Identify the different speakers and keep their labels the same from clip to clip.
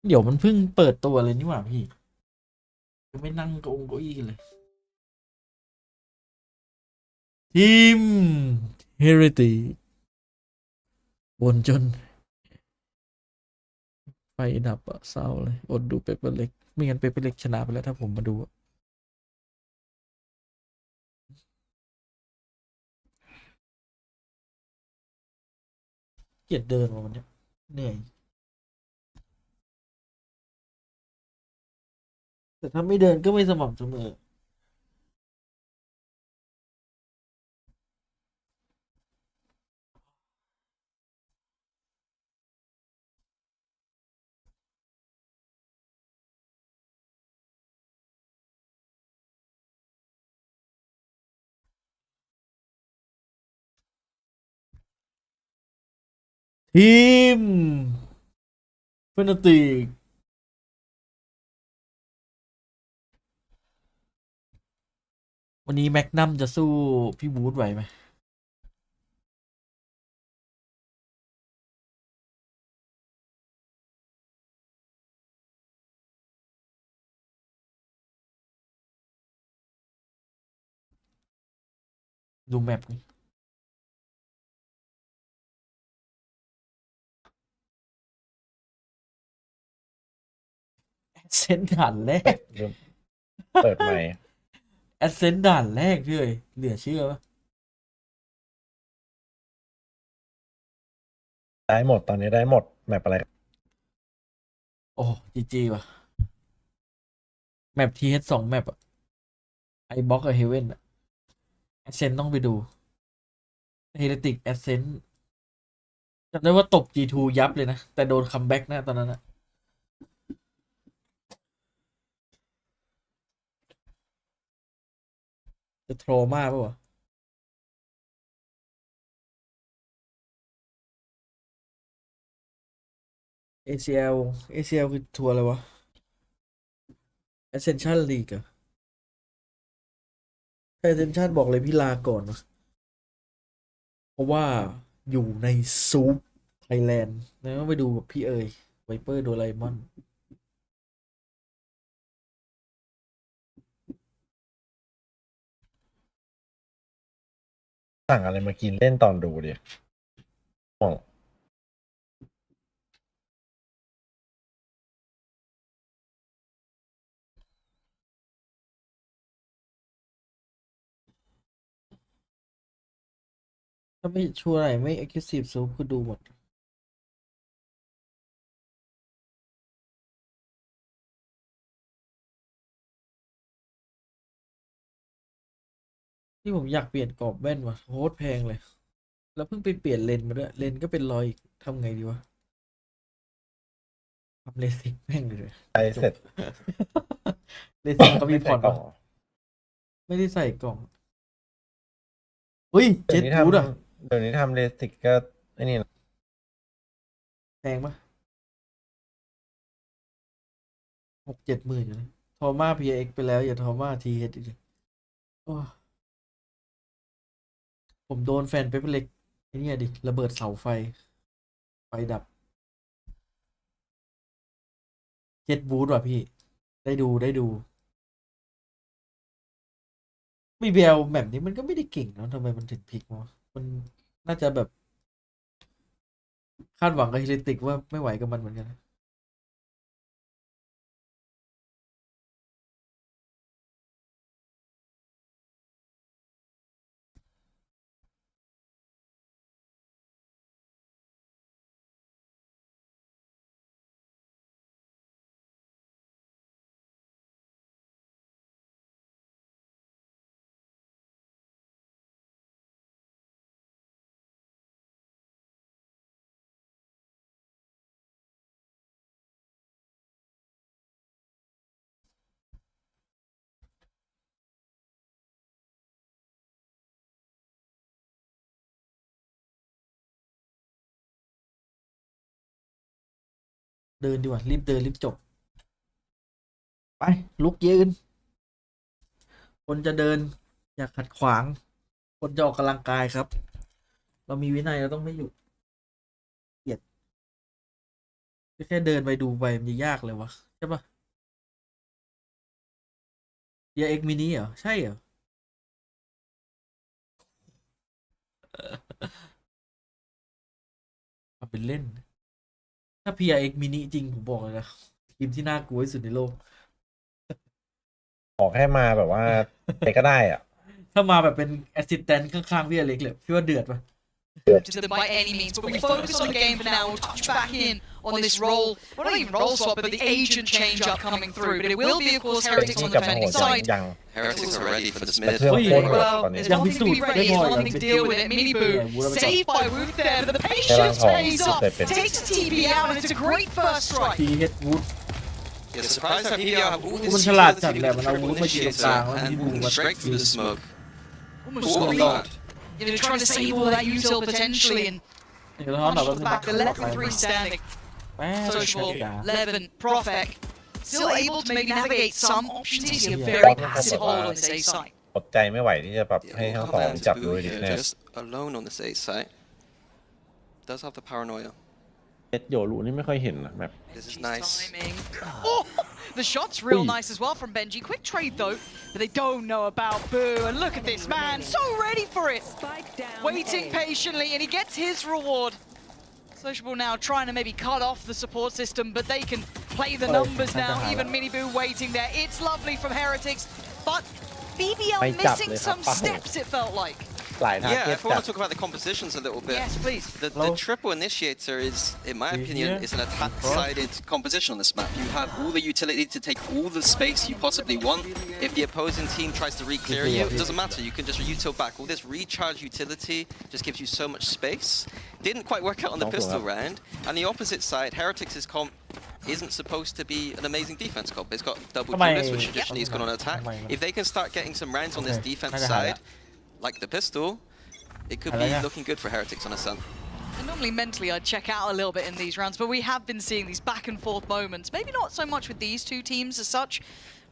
Speaker 1: เดี๋ยวมันเพิ่งเปิดตัวเลยนี่หว่าพี่ยังไม่นั่งเก้าอี้เลยทีม Heretics บนจนไฟดับอะเศร้าเลยอดดูเปเปอร์เล็กไม่งั้นเปเปอร์เล็กชนะไปแล้วถ้าผมมาดูเกลียดเดินมาวันนี้เหนื่อยแต่ถ้าไม่เดินก็ไม่สม่ำเสมอทีมเฟนติกวันนี้แม็กนัมจะสู้พี่บูธไหวไหมดูแมปนี่เซนด่านแรก
Speaker 2: ลืมเปิดใหม่
Speaker 1: แอดเซนด่านแรกเลยเหลือเชื่อปะ
Speaker 2: ได้หมดตอนนี้ได้หมดแมปอะไร
Speaker 1: โอ้จีว่ะแมปทีเอส2แมปอะไอบ็อกกับเฮเว่นอะแอดเซนต้องไปดูเฮเลติกแอดเซนจำได้ว่าตบ G2 ยับเลยนะ แต่โดนคัมแบ็กนะตอนนั้นอะจะโทรมาป่ะวะ ACL ACL คือทัวร์อะไรวะ Ascension League อะ Ascension บอกเลยพี่ลาก่อนวะเพราะว่าอยู่ในซูปไทยแลนด์แล้วต้องไปดูกับพี่เอ๋ยไวเปอร์โดราเอมอน
Speaker 2: สั่งอะไรมากินเล่นตอนดูดิอ๋อ
Speaker 1: ถ้าไม่ชัวร์อะไรไม่ Exclusive Soup คือดูหมด ที่ผมอยากเปลี่ยนกรอบแว่นว่ะโคตรแพงเลย แล้วเพิ่งไปเปลี่ยนเลนส์มาด้วย เลนส์ก็เป็นรอยอีกทำไงดีวะทำเลสิกแม่งเลย
Speaker 2: ใช้
Speaker 1: จบ
Speaker 2: เสร็จ
Speaker 1: เลสิกเขามี
Speaker 2: ไม่
Speaker 1: ผ่อนปะ
Speaker 2: ใส่กล่องเหรอ
Speaker 1: ไม่ได้ใส่กล่องเฮ้ย
Speaker 2: เดี๋ยวนี้ท
Speaker 1: เจ็ตบูทอะ
Speaker 2: ำเดี๋ยวนี้ทำเลสิกก็ไอ้นี่นะ
Speaker 1: แพงปะ6-7 หมื่นอยู่นะทอม่า PX ไปแล้วอย่าทอม่า TH อีกเลยโอ้ผมโดนแฟนเปเปอร์เล็กไอ้เนี่ยดิระเบิดเสาไฟ ไฟดับเจ็ตบูทว่ะพี่ ได้ดูBBL แบบนี้มันก็ไม่ได้เก่งเนอะทำไมมันถึงพลิกวะมันน่าจะแบบคาดหวังกับเฮเลติกว่าไม่ไหวกับมันเหมือนกันนะเดินดีกว่ารีบเดินรีบจบไปลุกยืนคนจะเดินอย่าขัดขวางคนจะออกกำลังกายครับเรามีวินัยเราต้องไม่หยุดเกียด แค่เดินไปดูไปมันจะยากเลยวะใช่ปะยาเอ็กมินิเหรอใช่เหรอเอาเป็นเล่น ถ้า PRX Mini จริงผมบอกเลยนะทีมที่น่ากลัวที่สุดในโลก
Speaker 2: ขอแค่มาแบบว่าใครก็ได้อ่ะ
Speaker 1: ถ้ามาแบบเป็นแอสซิสแตนต์ข้างๆพี่อเล็กเลยพี่ว่าเดือดปะ
Speaker 3: to them by any means, but we focus on the game for now. We'll touch back in on this role, well, not even role swap, but the agent change up coming through. But it will be, of course,
Speaker 2: เป็น
Speaker 3: Heretics
Speaker 2: ที่
Speaker 3: on
Speaker 2: กั
Speaker 3: the
Speaker 2: บโห
Speaker 3: defending
Speaker 2: ด
Speaker 3: side.
Speaker 2: ยัง
Speaker 4: Heretics are ready for this
Speaker 2: แต่
Speaker 4: mid.
Speaker 2: เพื่อนโคตรโหด
Speaker 3: Well,
Speaker 2: ตอนนี้
Speaker 3: there's one thing to be ready, there's one thing to deal with it. Mini Boo, saved by Woot there, but the patience pays off. Takes TB out, and it's a great first strike.
Speaker 1: ทีเฮดวูด
Speaker 4: Yeah, surprised that PBL have all
Speaker 1: มัน
Speaker 4: this
Speaker 1: ฉลาด
Speaker 4: utility
Speaker 1: จัด
Speaker 4: with
Speaker 1: แหละ
Speaker 4: the
Speaker 1: มันเอา
Speaker 4: triple
Speaker 1: วูดมายิงตรงกลาง
Speaker 4: initiator
Speaker 1: แล้ว
Speaker 4: and
Speaker 1: มีบู
Speaker 4: moving
Speaker 1: มา
Speaker 4: straight through the smoke.
Speaker 3: Almost
Speaker 4: Oh,
Speaker 3: sort of,
Speaker 4: God.
Speaker 3: you know, trying to save all that util potentially, and
Speaker 1: เดี๋ยวเขาหน่อย
Speaker 3: punches back the level 3 standing.
Speaker 1: แป๊บ
Speaker 3: Sociable,
Speaker 1: อย่า
Speaker 3: Levin, Profek, still able to maybe navigate some options. He's a very passive hold on his A side.
Speaker 2: อดใจไม่ไหวที่จะแบบ
Speaker 4: Yeah,
Speaker 2: ให้
Speaker 4: we'll
Speaker 2: ทั้ง
Speaker 4: cover
Speaker 2: สอง
Speaker 4: that
Speaker 2: จับ
Speaker 4: to
Speaker 2: ดู
Speaker 4: Boo
Speaker 2: ดิ
Speaker 4: here,
Speaker 2: แน่
Speaker 4: just alone on this A site. Does have the paranoia.
Speaker 2: เจ็ดโยรูนี่ไม่ค่อยเห็นนะแบบ
Speaker 4: This is
Speaker 3: Benji's
Speaker 4: nice.
Speaker 3: timing. Oh, the shot's real
Speaker 2: Ui.
Speaker 3: nice as well from Benji. Quick trade though, but they don't know about Boo. And look at this man, so ready for it. Waiting patiently, and he gets his reward. Sociable now trying to maybe cut off the support system, but they can play the numbers now. Even Mini Boo waiting there. It's lovely from Heretics, but BBL
Speaker 2: Ay,
Speaker 3: missing
Speaker 2: chap,
Speaker 3: some
Speaker 2: le ha-
Speaker 3: steps, it felt like.
Speaker 2: หลายทาร์
Speaker 4: Yeah,
Speaker 2: เก็ต
Speaker 4: if I
Speaker 2: จั
Speaker 4: want
Speaker 2: ด
Speaker 4: to talk about the compositions a little bit.
Speaker 3: Yes, please.
Speaker 4: The
Speaker 1: Hello?
Speaker 4: triple initiator is, in my
Speaker 1: You
Speaker 4: opinion,
Speaker 1: here?
Speaker 4: is an attack-sided composition on this map. You have all the utility to take all the space you possibly want. If the opposing team tries to re-clear you, it doesn't matter. You can just util back. All this recharge utility just gives you so much space. Didn't quite work out on the pistol round. And the opposite side, Heretics' comp isn't supposed to be an amazing defense comp. It's got double duelist, which traditionally is good on attack. If they can start getting some rounds on this defense side, like the pistol, it could be looking good for Heretics on a sun.
Speaker 3: And normally mentally I'd check out a little bit in these rounds, but we have been seeing these back and forth moments. Maybe not so much with these two teams as such,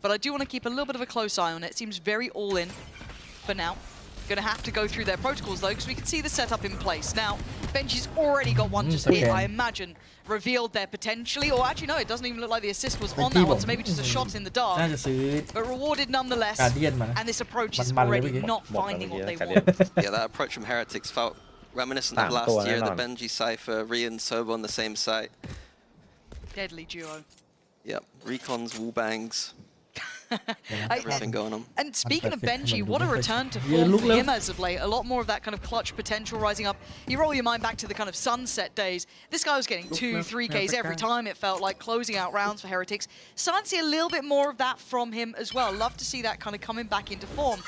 Speaker 3: but I do want to keep a little bit of a close eye on it. It seems very all in for now. Going to have to go through their protocols though, because we can see the setup in place. Now, Benji's already got one just hit, I imagine, revealed there potentially, or actually no, it doesn't even look like the assist was on that one, so maybe just a shot in the
Speaker 1: น่า
Speaker 3: dark,
Speaker 1: จะซื้อ
Speaker 3: but rewarded nonetheless.
Speaker 1: การเดียนมานะ
Speaker 3: And this approach is
Speaker 1: Man,
Speaker 3: already
Speaker 1: man,
Speaker 3: not
Speaker 2: Một
Speaker 3: finding
Speaker 2: lần
Speaker 3: what they
Speaker 2: kia,
Speaker 3: want.
Speaker 4: Yeah, that approach from Heretics felt reminiscent of
Speaker 2: Tạm
Speaker 4: last
Speaker 2: tuổi
Speaker 4: year,
Speaker 2: này
Speaker 4: the
Speaker 2: còn.
Speaker 4: Benji Cypher, Rian Sobo on the same site.
Speaker 3: Deadly duo.
Speaker 4: Yep, recons, wall bangs, everything going on.
Speaker 3: And speaking of
Speaker 1: Perfect.
Speaker 3: Benji,
Speaker 1: Come on,
Speaker 3: what a
Speaker 1: do it.
Speaker 3: return to
Speaker 1: Yeah,
Speaker 3: form
Speaker 1: look,
Speaker 3: for
Speaker 1: look.
Speaker 3: him as of late. A lot more of that kind of clutch potential rising up. You roll your mind back to the kind of sunset days. This guy was getting 2, 3Ks every time, it felt like, closing out rounds for Heretics. Starting to see a little bit more of that from him as well. Love to see that kind of coming back into form.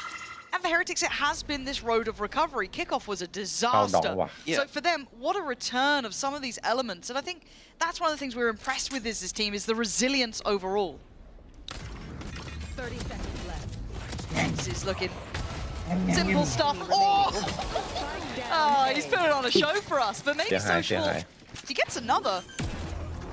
Speaker 3: And for Heretics, it has been this road of recovery. Kickoff was a disaster.
Speaker 4: Yeah.
Speaker 3: So for them, what a return of some of these elements. And I think that's one of the things we're impressed with is this team, is the resilience overall.
Speaker 5: 30 seconds left.
Speaker 3: X is looking simple stuff. Oh! Oh, he's put it on a show for us, but maybe Sociable. He gets another.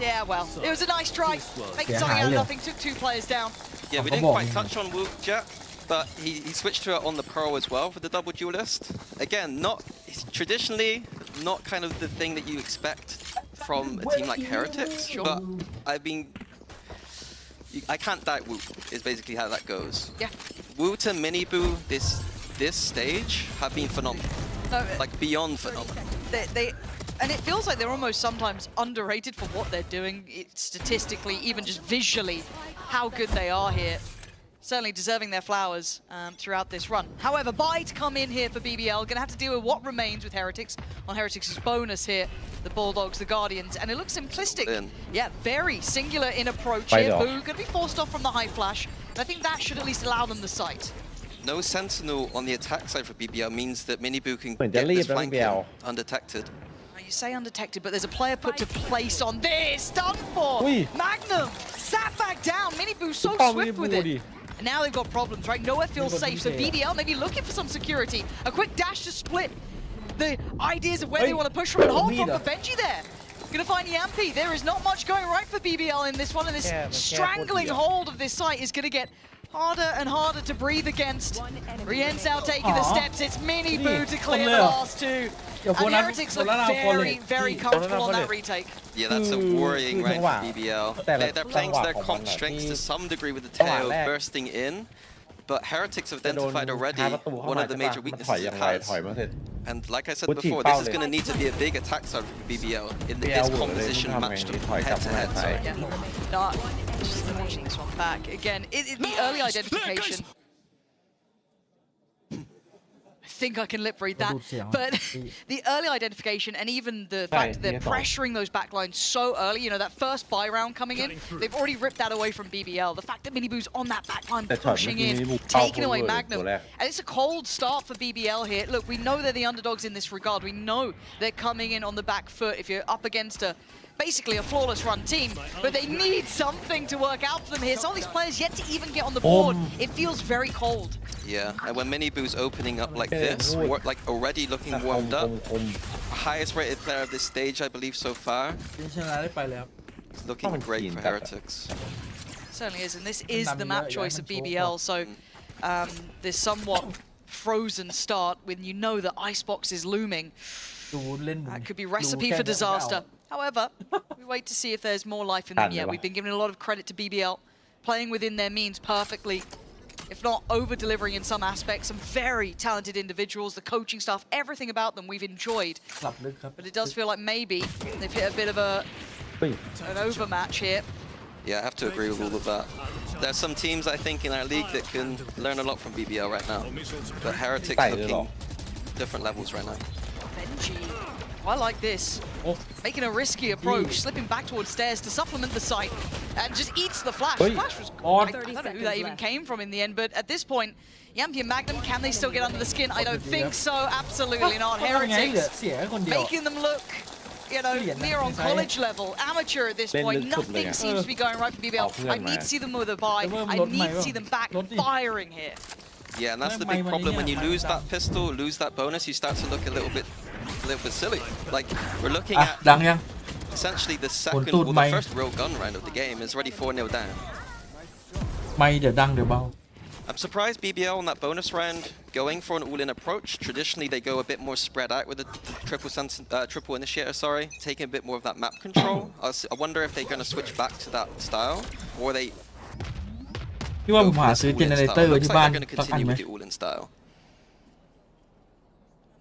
Speaker 3: Yeah, well, it was a nice try. Making something out of nothing, took 2 players down.
Speaker 4: Yeah, we
Speaker 1: Come
Speaker 4: didn't
Speaker 1: on.
Speaker 4: quite touch on Wook yet, but he switched to it on the Pro as well for the double duelist. Again, it's traditionally not kind of the thing that you expect from a team like Heretics, but I can't doubt Wu, is basically how that goes.
Speaker 3: Yeah.
Speaker 4: Wu to Mini Boo this stage have been phenomenal.
Speaker 3: No,
Speaker 4: Like beyond phenomenal.
Speaker 3: and it feels like they're almost sometimes underrated for what they're doing, statistically, even just visually, how good they are here. Certainly deserving their flowers throughout this run. However, Bite come in here for BBL, gonna have to deal with what remains with Heretics on Heretics' bonus here. The Bulldogs, the Guardians, and it looks simplistic. Yeah, very singular in approach here. Boo gonna be forced off from the high flash, and I think that should at least allow them the sight.
Speaker 4: No Sentinel on the attack side for BBL means that Mini Boo can
Speaker 2: เหมือนจะ
Speaker 4: get
Speaker 2: รีบ
Speaker 4: this
Speaker 2: แล้ว
Speaker 4: flank
Speaker 2: BBL
Speaker 4: in undetected.
Speaker 3: Now you say undetected, but there's a player put to place on this. Done for!
Speaker 2: Ui.
Speaker 3: Magnum! Sat back down! Mini Boo so
Speaker 2: Không
Speaker 3: swift
Speaker 2: đi
Speaker 3: with
Speaker 2: bù
Speaker 3: it.
Speaker 2: đi.
Speaker 3: And now they've got problems, right? Nowhere feels
Speaker 1: Đi vào
Speaker 3: safe, so
Speaker 1: đi kìa.
Speaker 3: BBL may be looking for some security. A quick dash to split the ideas of where they want to push from and hold from for Benji there. Gonna find Yampi. There is not much going right for BBL in this one, and this
Speaker 2: Yeah, but
Speaker 3: strangling
Speaker 2: careful here.
Speaker 3: hold of this site is gonna get harder and harder to breathe against.
Speaker 5: One enemy
Speaker 3: Rien's now
Speaker 5: remaining.
Speaker 3: taking the steps. It's Mini Boo to clear the last two.
Speaker 1: เดี๋ยวโค
Speaker 3: And
Speaker 1: นัท
Speaker 3: Heretics
Speaker 1: โค
Speaker 3: look
Speaker 1: นัทเอาฟอร์เร
Speaker 3: very,
Speaker 1: ส
Speaker 3: very
Speaker 1: ที่
Speaker 3: comfortable on that retake.
Speaker 4: Yeah, that's a worrying rank for BBL. They're playing to their comp strengths to some degree with the Teo bursting in, but Heretics have
Speaker 2: จะโดน
Speaker 4: identified already
Speaker 2: ท้าประตูเข้า
Speaker 4: one
Speaker 2: มา
Speaker 4: of the
Speaker 2: ใช่ปะ
Speaker 4: major
Speaker 2: มัน
Speaker 4: weaknesses
Speaker 2: ถอยอ
Speaker 4: it
Speaker 2: ย่างไร
Speaker 4: has.
Speaker 2: ถอยมาเสร็จ
Speaker 4: And like I said
Speaker 2: วุฒิ
Speaker 4: before,
Speaker 2: เป้า
Speaker 4: this is
Speaker 2: เลย
Speaker 4: going to need to be a big attack side for BBL in
Speaker 2: BBL
Speaker 4: this
Speaker 2: เหวอเลย
Speaker 4: composition
Speaker 2: ทำไง
Speaker 4: matched
Speaker 2: นี่ถอยกลับ
Speaker 4: head to
Speaker 2: มา
Speaker 4: head.
Speaker 2: ใส่
Speaker 4: Sorry.
Speaker 3: Not just watching this one back again. The early identification. I think I can lip read that, but the early identification and even the fact that they're pressuring those backlines so early, you know, that first buy round coming in, they've already ripped that away from BBL. The fact that Mini Boo's on that backline pushing in, taking away Magnum, and it's a cold start for BBL here. Look, we know they're the underdogs in this regard. We know they're coming in on the back foot if you're up against basically a flawless run team, but they need something to work out for them here. Some of these players yet to even get on the board. It feels very cold.
Speaker 4: Yeah, and when Mini Boo's opening up like this, like already looking warmed up, highest rated player of this stage, I believe, so far.
Speaker 1: ชนะได้ไปแล้ว
Speaker 4: It's looking great for Heretics.
Speaker 3: Certainly is, and this is the map choice of BBL, so this somewhat frozen start when you know that Icebox is looming.
Speaker 1: ดูเล่น
Speaker 3: That could be recipe for disaster. However, we wait to see if there's more life in them yet. We've been giving a lot of credit to BBL, playing within their means perfectly, if not over-delivering in some aspects. Some very talented individuals, the coaching staff, everything about them we've enjoyed.
Speaker 1: กลับลึกครับ
Speaker 3: But it does feel like maybe they've hit a bit of an overmatch here.
Speaker 4: Yeah, I have to agree with all of that. There's some teams, I think, in our league that can learn a lot from BBL right now. But Heretics looking different levels right now.
Speaker 3: Benji, I like this. Making a risky approach, slipping back towards stairs to supplement the site, and just eats the flash. The flash was, I don't know who that even came from in the end, but at this point, Yampi and Magnum, can they still get under the skin? I don't think so. Absolutely not. Heretics
Speaker 1: เสียคนเดียว
Speaker 3: making them look, you know, near on college level, amateur at this point. Nothing seems to be going right for BBL. I need to see them with a buy. I need to see them back firing here.
Speaker 4: Yeah, and that's the big problem. When you lose that pistol, lose that bonus, you start to look a little bit silly. Like, we're looking
Speaker 1: อ่ะ
Speaker 4: at
Speaker 1: ดังยัง
Speaker 4: essentially the second,
Speaker 1: ตูด
Speaker 4: well,
Speaker 1: ไม
Speaker 4: the
Speaker 1: ค์
Speaker 4: first real gun round of the game is already 4-0 down.
Speaker 1: ไม่เดี๋ยวดังเดี๋ยวเบา
Speaker 4: I'm surprised BBL on that bonus round going for an all-in approach. Traditionally, they go a bit more spread out with the triple initiator, taking a bit more of that map control. I wonder if they're going to switch back to that style, or they
Speaker 1: พี่ว่า
Speaker 4: go
Speaker 1: ผม
Speaker 4: for
Speaker 1: หา
Speaker 4: this
Speaker 1: ซื้อ
Speaker 4: all-in
Speaker 1: เจเนเร
Speaker 4: style.
Speaker 1: เตอร์
Speaker 4: Looks
Speaker 1: ที่
Speaker 4: like
Speaker 1: บ้าน
Speaker 4: they're going to
Speaker 1: สักอัน
Speaker 4: continue
Speaker 1: ไหม
Speaker 4: with the all-in style.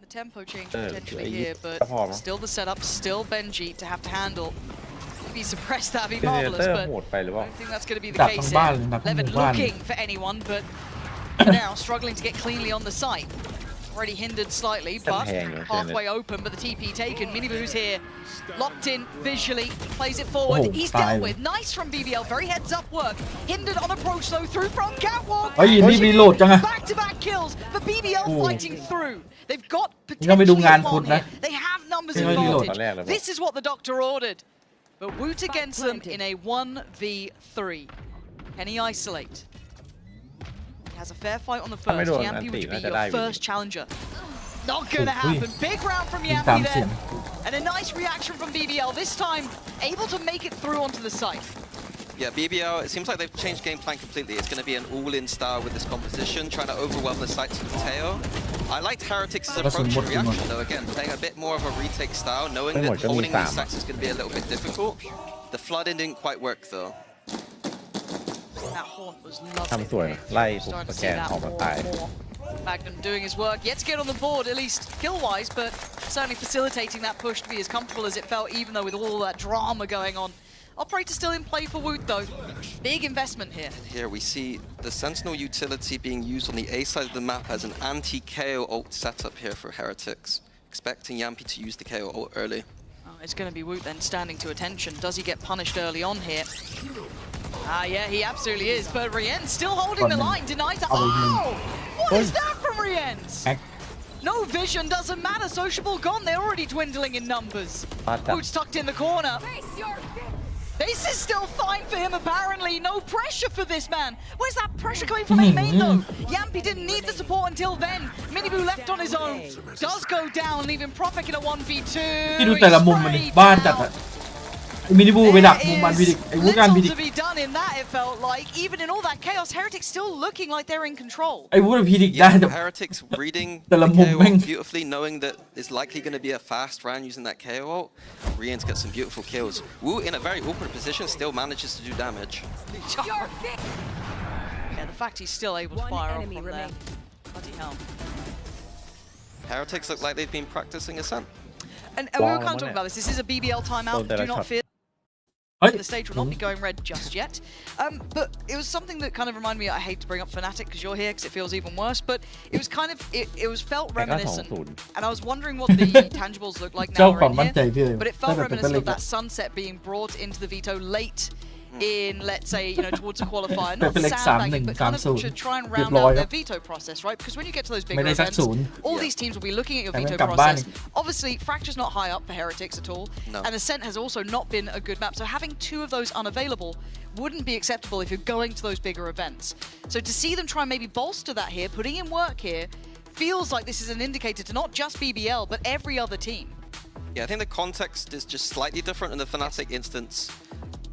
Speaker 3: The tempo change potentially
Speaker 2: yeah,
Speaker 3: here, but still the setup, still Benji to have to handle. If he suppressed that, that'd be
Speaker 2: เจเนเร
Speaker 3: marvelous,
Speaker 2: เตอร์
Speaker 3: but
Speaker 2: โหดไปหรือเป
Speaker 3: I
Speaker 2: ล่า
Speaker 3: don't think that's going to be the
Speaker 1: ดัก
Speaker 3: case
Speaker 1: ทั้ง
Speaker 3: here.
Speaker 1: บ้านเลยดักทั้งห
Speaker 3: Levin
Speaker 1: มู่บ้าน
Speaker 3: looking for anyone, but for now struggling to get cleanly on the site. Already hindered slightly, but halfway open, but the TP taken. Miniboo's here, locked in visually, plays it forward.
Speaker 1: Oh,
Speaker 3: He's dealt with. Nice from BBL, very heads up work. Hindered on approach though, through from catwalk.
Speaker 1: เฮ้ยนี่มีโหลดจังอะ
Speaker 3: Back-to-back kills, but BBL fighting through. They've got
Speaker 1: นี่ก็ไปดู
Speaker 3: potentially
Speaker 1: งาน
Speaker 3: a
Speaker 1: พุธ
Speaker 3: one
Speaker 1: นะ
Speaker 3: here. They have numbers
Speaker 1: ไม่มีโหลด
Speaker 3: advantage. This is what the doctor ordered. But Woot against them in a 1v3. Can he isolate? He has a fair fight on the first.
Speaker 2: ไม่โดน
Speaker 3: Yampi
Speaker 2: อันติ
Speaker 3: would
Speaker 2: น่า
Speaker 3: be
Speaker 2: จะ
Speaker 3: your
Speaker 2: ได้
Speaker 3: first challenger. Not gonna
Speaker 1: Ui.
Speaker 3: happen. Big round from
Speaker 1: ยิงตาม
Speaker 3: Yampi
Speaker 1: เสียง
Speaker 3: there. And a nice reaction from BBL. This time, able to make it through onto the site.
Speaker 4: Yeah, BBL, it seems like they've changed game plan completely. It's going to be an all-in style with this composition, trying to overwhelm the sites with Teo. I liked Heretics' approach and reaction, though, again, playing a bit more of a retake style, knowing that holding these sites is going to be a little bit difficult. The flooding didn't quite work, though.
Speaker 3: That haunt was lovely.
Speaker 2: ทำสวยนะไล่ปุ๊บ
Speaker 3: Starting
Speaker 2: ส
Speaker 3: to
Speaker 2: แก
Speaker 3: see
Speaker 2: น
Speaker 3: that
Speaker 2: ออกมา
Speaker 3: more
Speaker 2: ตาย
Speaker 3: and more. Magnum doing his work, yet to get on the board, at least kill-wise, but certainly facilitating that push to be as comfortable as it felt, even though with all that drama going on. Operator still in play for Woot, though. Big investment here.
Speaker 4: Here we see the Sentinel utility being used on the A side of the map as an anti-KO ult setup here for Heretics. Expecting Yampi to use the KO ult early.
Speaker 3: Oh, it's going to be Woot then standing to attention. Does he get punished early on here? Yeah, he absolutely is. But Rien still holding the line, denies that. Oh! What is that from Rien's? No vision, doesn't matter. Sociable gone. They're already dwindling in numbers. Woot's tucked in the corner. This is still fine for him, apparently. No pressure for this man. Where's that pressure coming from his main, though? Yampi didn't need the support until then. Miniboo left on his own. Does go down, leaving Propek in a 1v2.
Speaker 1: ที่ดูแต่ละมุมมันดิบ้านจัดอะ ไอ้มินิบูไปดักมุมมันพิดิกไอ้วูการพิดิ
Speaker 3: Little to be done in that, it felt like. Even in all that chaos, Heretics still looking like they're in control.
Speaker 1: ไอ้วูพิดิกได้
Speaker 4: Yeah,
Speaker 1: แต่
Speaker 4: Heretics reading
Speaker 1: The
Speaker 4: the
Speaker 1: Lamum
Speaker 4: KO
Speaker 1: Meng.
Speaker 4: beautifully, knowing that it's likely going to be a fast round using that KO ult. Rien's got some beautiful kills. Wu, in a very awkward position, still manages to do damage.
Speaker 3: Yeah, the fact he's still able to
Speaker 5: One
Speaker 3: fire off
Speaker 5: enemy
Speaker 3: from there.
Speaker 5: remaining.
Speaker 3: Bloody hell.
Speaker 4: Heretics look like they've been practicing Ascent.
Speaker 3: And we were kind of talking about this. This is a BBL timeout. Do not fear.
Speaker 1: เฮ้ย
Speaker 3: The stage will not be going red just yet. But it was something that kind of reminded me. I hate to bring up Fnatic because you're here because it feels even worse. But it was kind of it was felt reminiscent. And I was wondering what the tangibles look like
Speaker 1: เจ้า
Speaker 3: now
Speaker 1: ความ
Speaker 3: we're
Speaker 1: มั่น
Speaker 3: in
Speaker 1: ใจ
Speaker 3: here.
Speaker 1: พี่เลย
Speaker 3: But it
Speaker 1: ตั้ง
Speaker 3: felt
Speaker 1: แต่เป็น
Speaker 3: reminiscent
Speaker 1: เล็
Speaker 3: of
Speaker 1: ก
Speaker 3: that sunset being brought into the veto late in, let's say, towards a qualifier. Not
Speaker 1: Pepperlex
Speaker 3: sandbagging, but kind of
Speaker 1: 3-1
Speaker 3: to try and round
Speaker 1: เรียบร้อย
Speaker 3: out
Speaker 1: ครั
Speaker 3: their
Speaker 1: บ
Speaker 3: veto process, right? Because when you get to those bigger
Speaker 1: ไม่ได้สัก
Speaker 3: events,
Speaker 1: ศูนย์
Speaker 3: all these teams will be looking at your
Speaker 1: แต่มัน
Speaker 3: veto
Speaker 1: กลับบ้าน
Speaker 3: process. Obviously, Fracture's not high up for Heretics at all.
Speaker 4: No.
Speaker 3: And Ascent has also not been a good map. So having two of those unavailable wouldn't be acceptable if you're going to those bigger events. So to see them try and maybe bolster that here, putting in work here, feels like this is an indicator to not just BBL, but every other team.
Speaker 4: Yeah, I think the context is just slightly different in the Fnatic instance.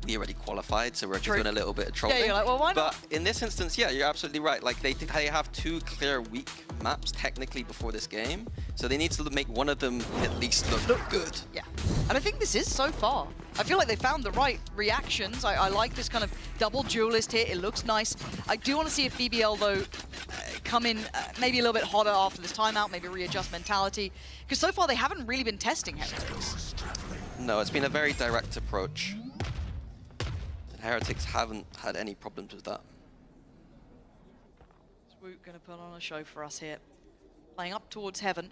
Speaker 4: We already qualified, so we're just
Speaker 3: True.
Speaker 4: doing a little bit of trolling.
Speaker 3: you're like, well, why not?
Speaker 4: But in this instance, yeah, you're absolutely right. Like they have two clear weak maps technically before this game, so they need to make one of them at least look good.
Speaker 3: Yeah, and I think this is so far. I feel like they found the right reactions. I like this kind of double duelist here. It looks nice. I do want to see if BBL, though, come in maybe a little bit hotter after this timeout, maybe readjust mentality. Because so far they haven't really been testing Heretics.
Speaker 4: No, it's been a very direct approach. Heretics haven't had any problems with that.
Speaker 3: Swoop going to put on a show for us here. Playing up towards heaven.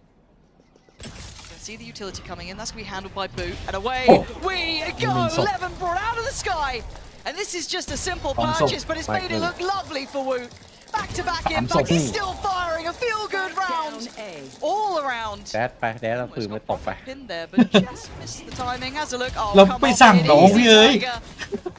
Speaker 3: You can see the utility coming in. That's going to be handled by Boot. And away we go! 11 brought out of the sky! And this is just a simple purchase, but it's made it look lovely for Woot. Back-to-back impact. He's still firing a feel-good round.
Speaker 5: Down A.
Speaker 3: All around.
Speaker 2: แดดไปแดดเอาปืน
Speaker 3: Almost
Speaker 2: ไป
Speaker 3: got
Speaker 2: ตบไป
Speaker 3: Prophet pinned there, but just missed the timing. Has a look. Oh,
Speaker 1: เรา
Speaker 3: come
Speaker 1: ไป
Speaker 3: on,
Speaker 1: สั่ง
Speaker 3: it
Speaker 1: น้อง
Speaker 3: easy,
Speaker 1: พี่เอ้ย
Speaker 3: Tiger.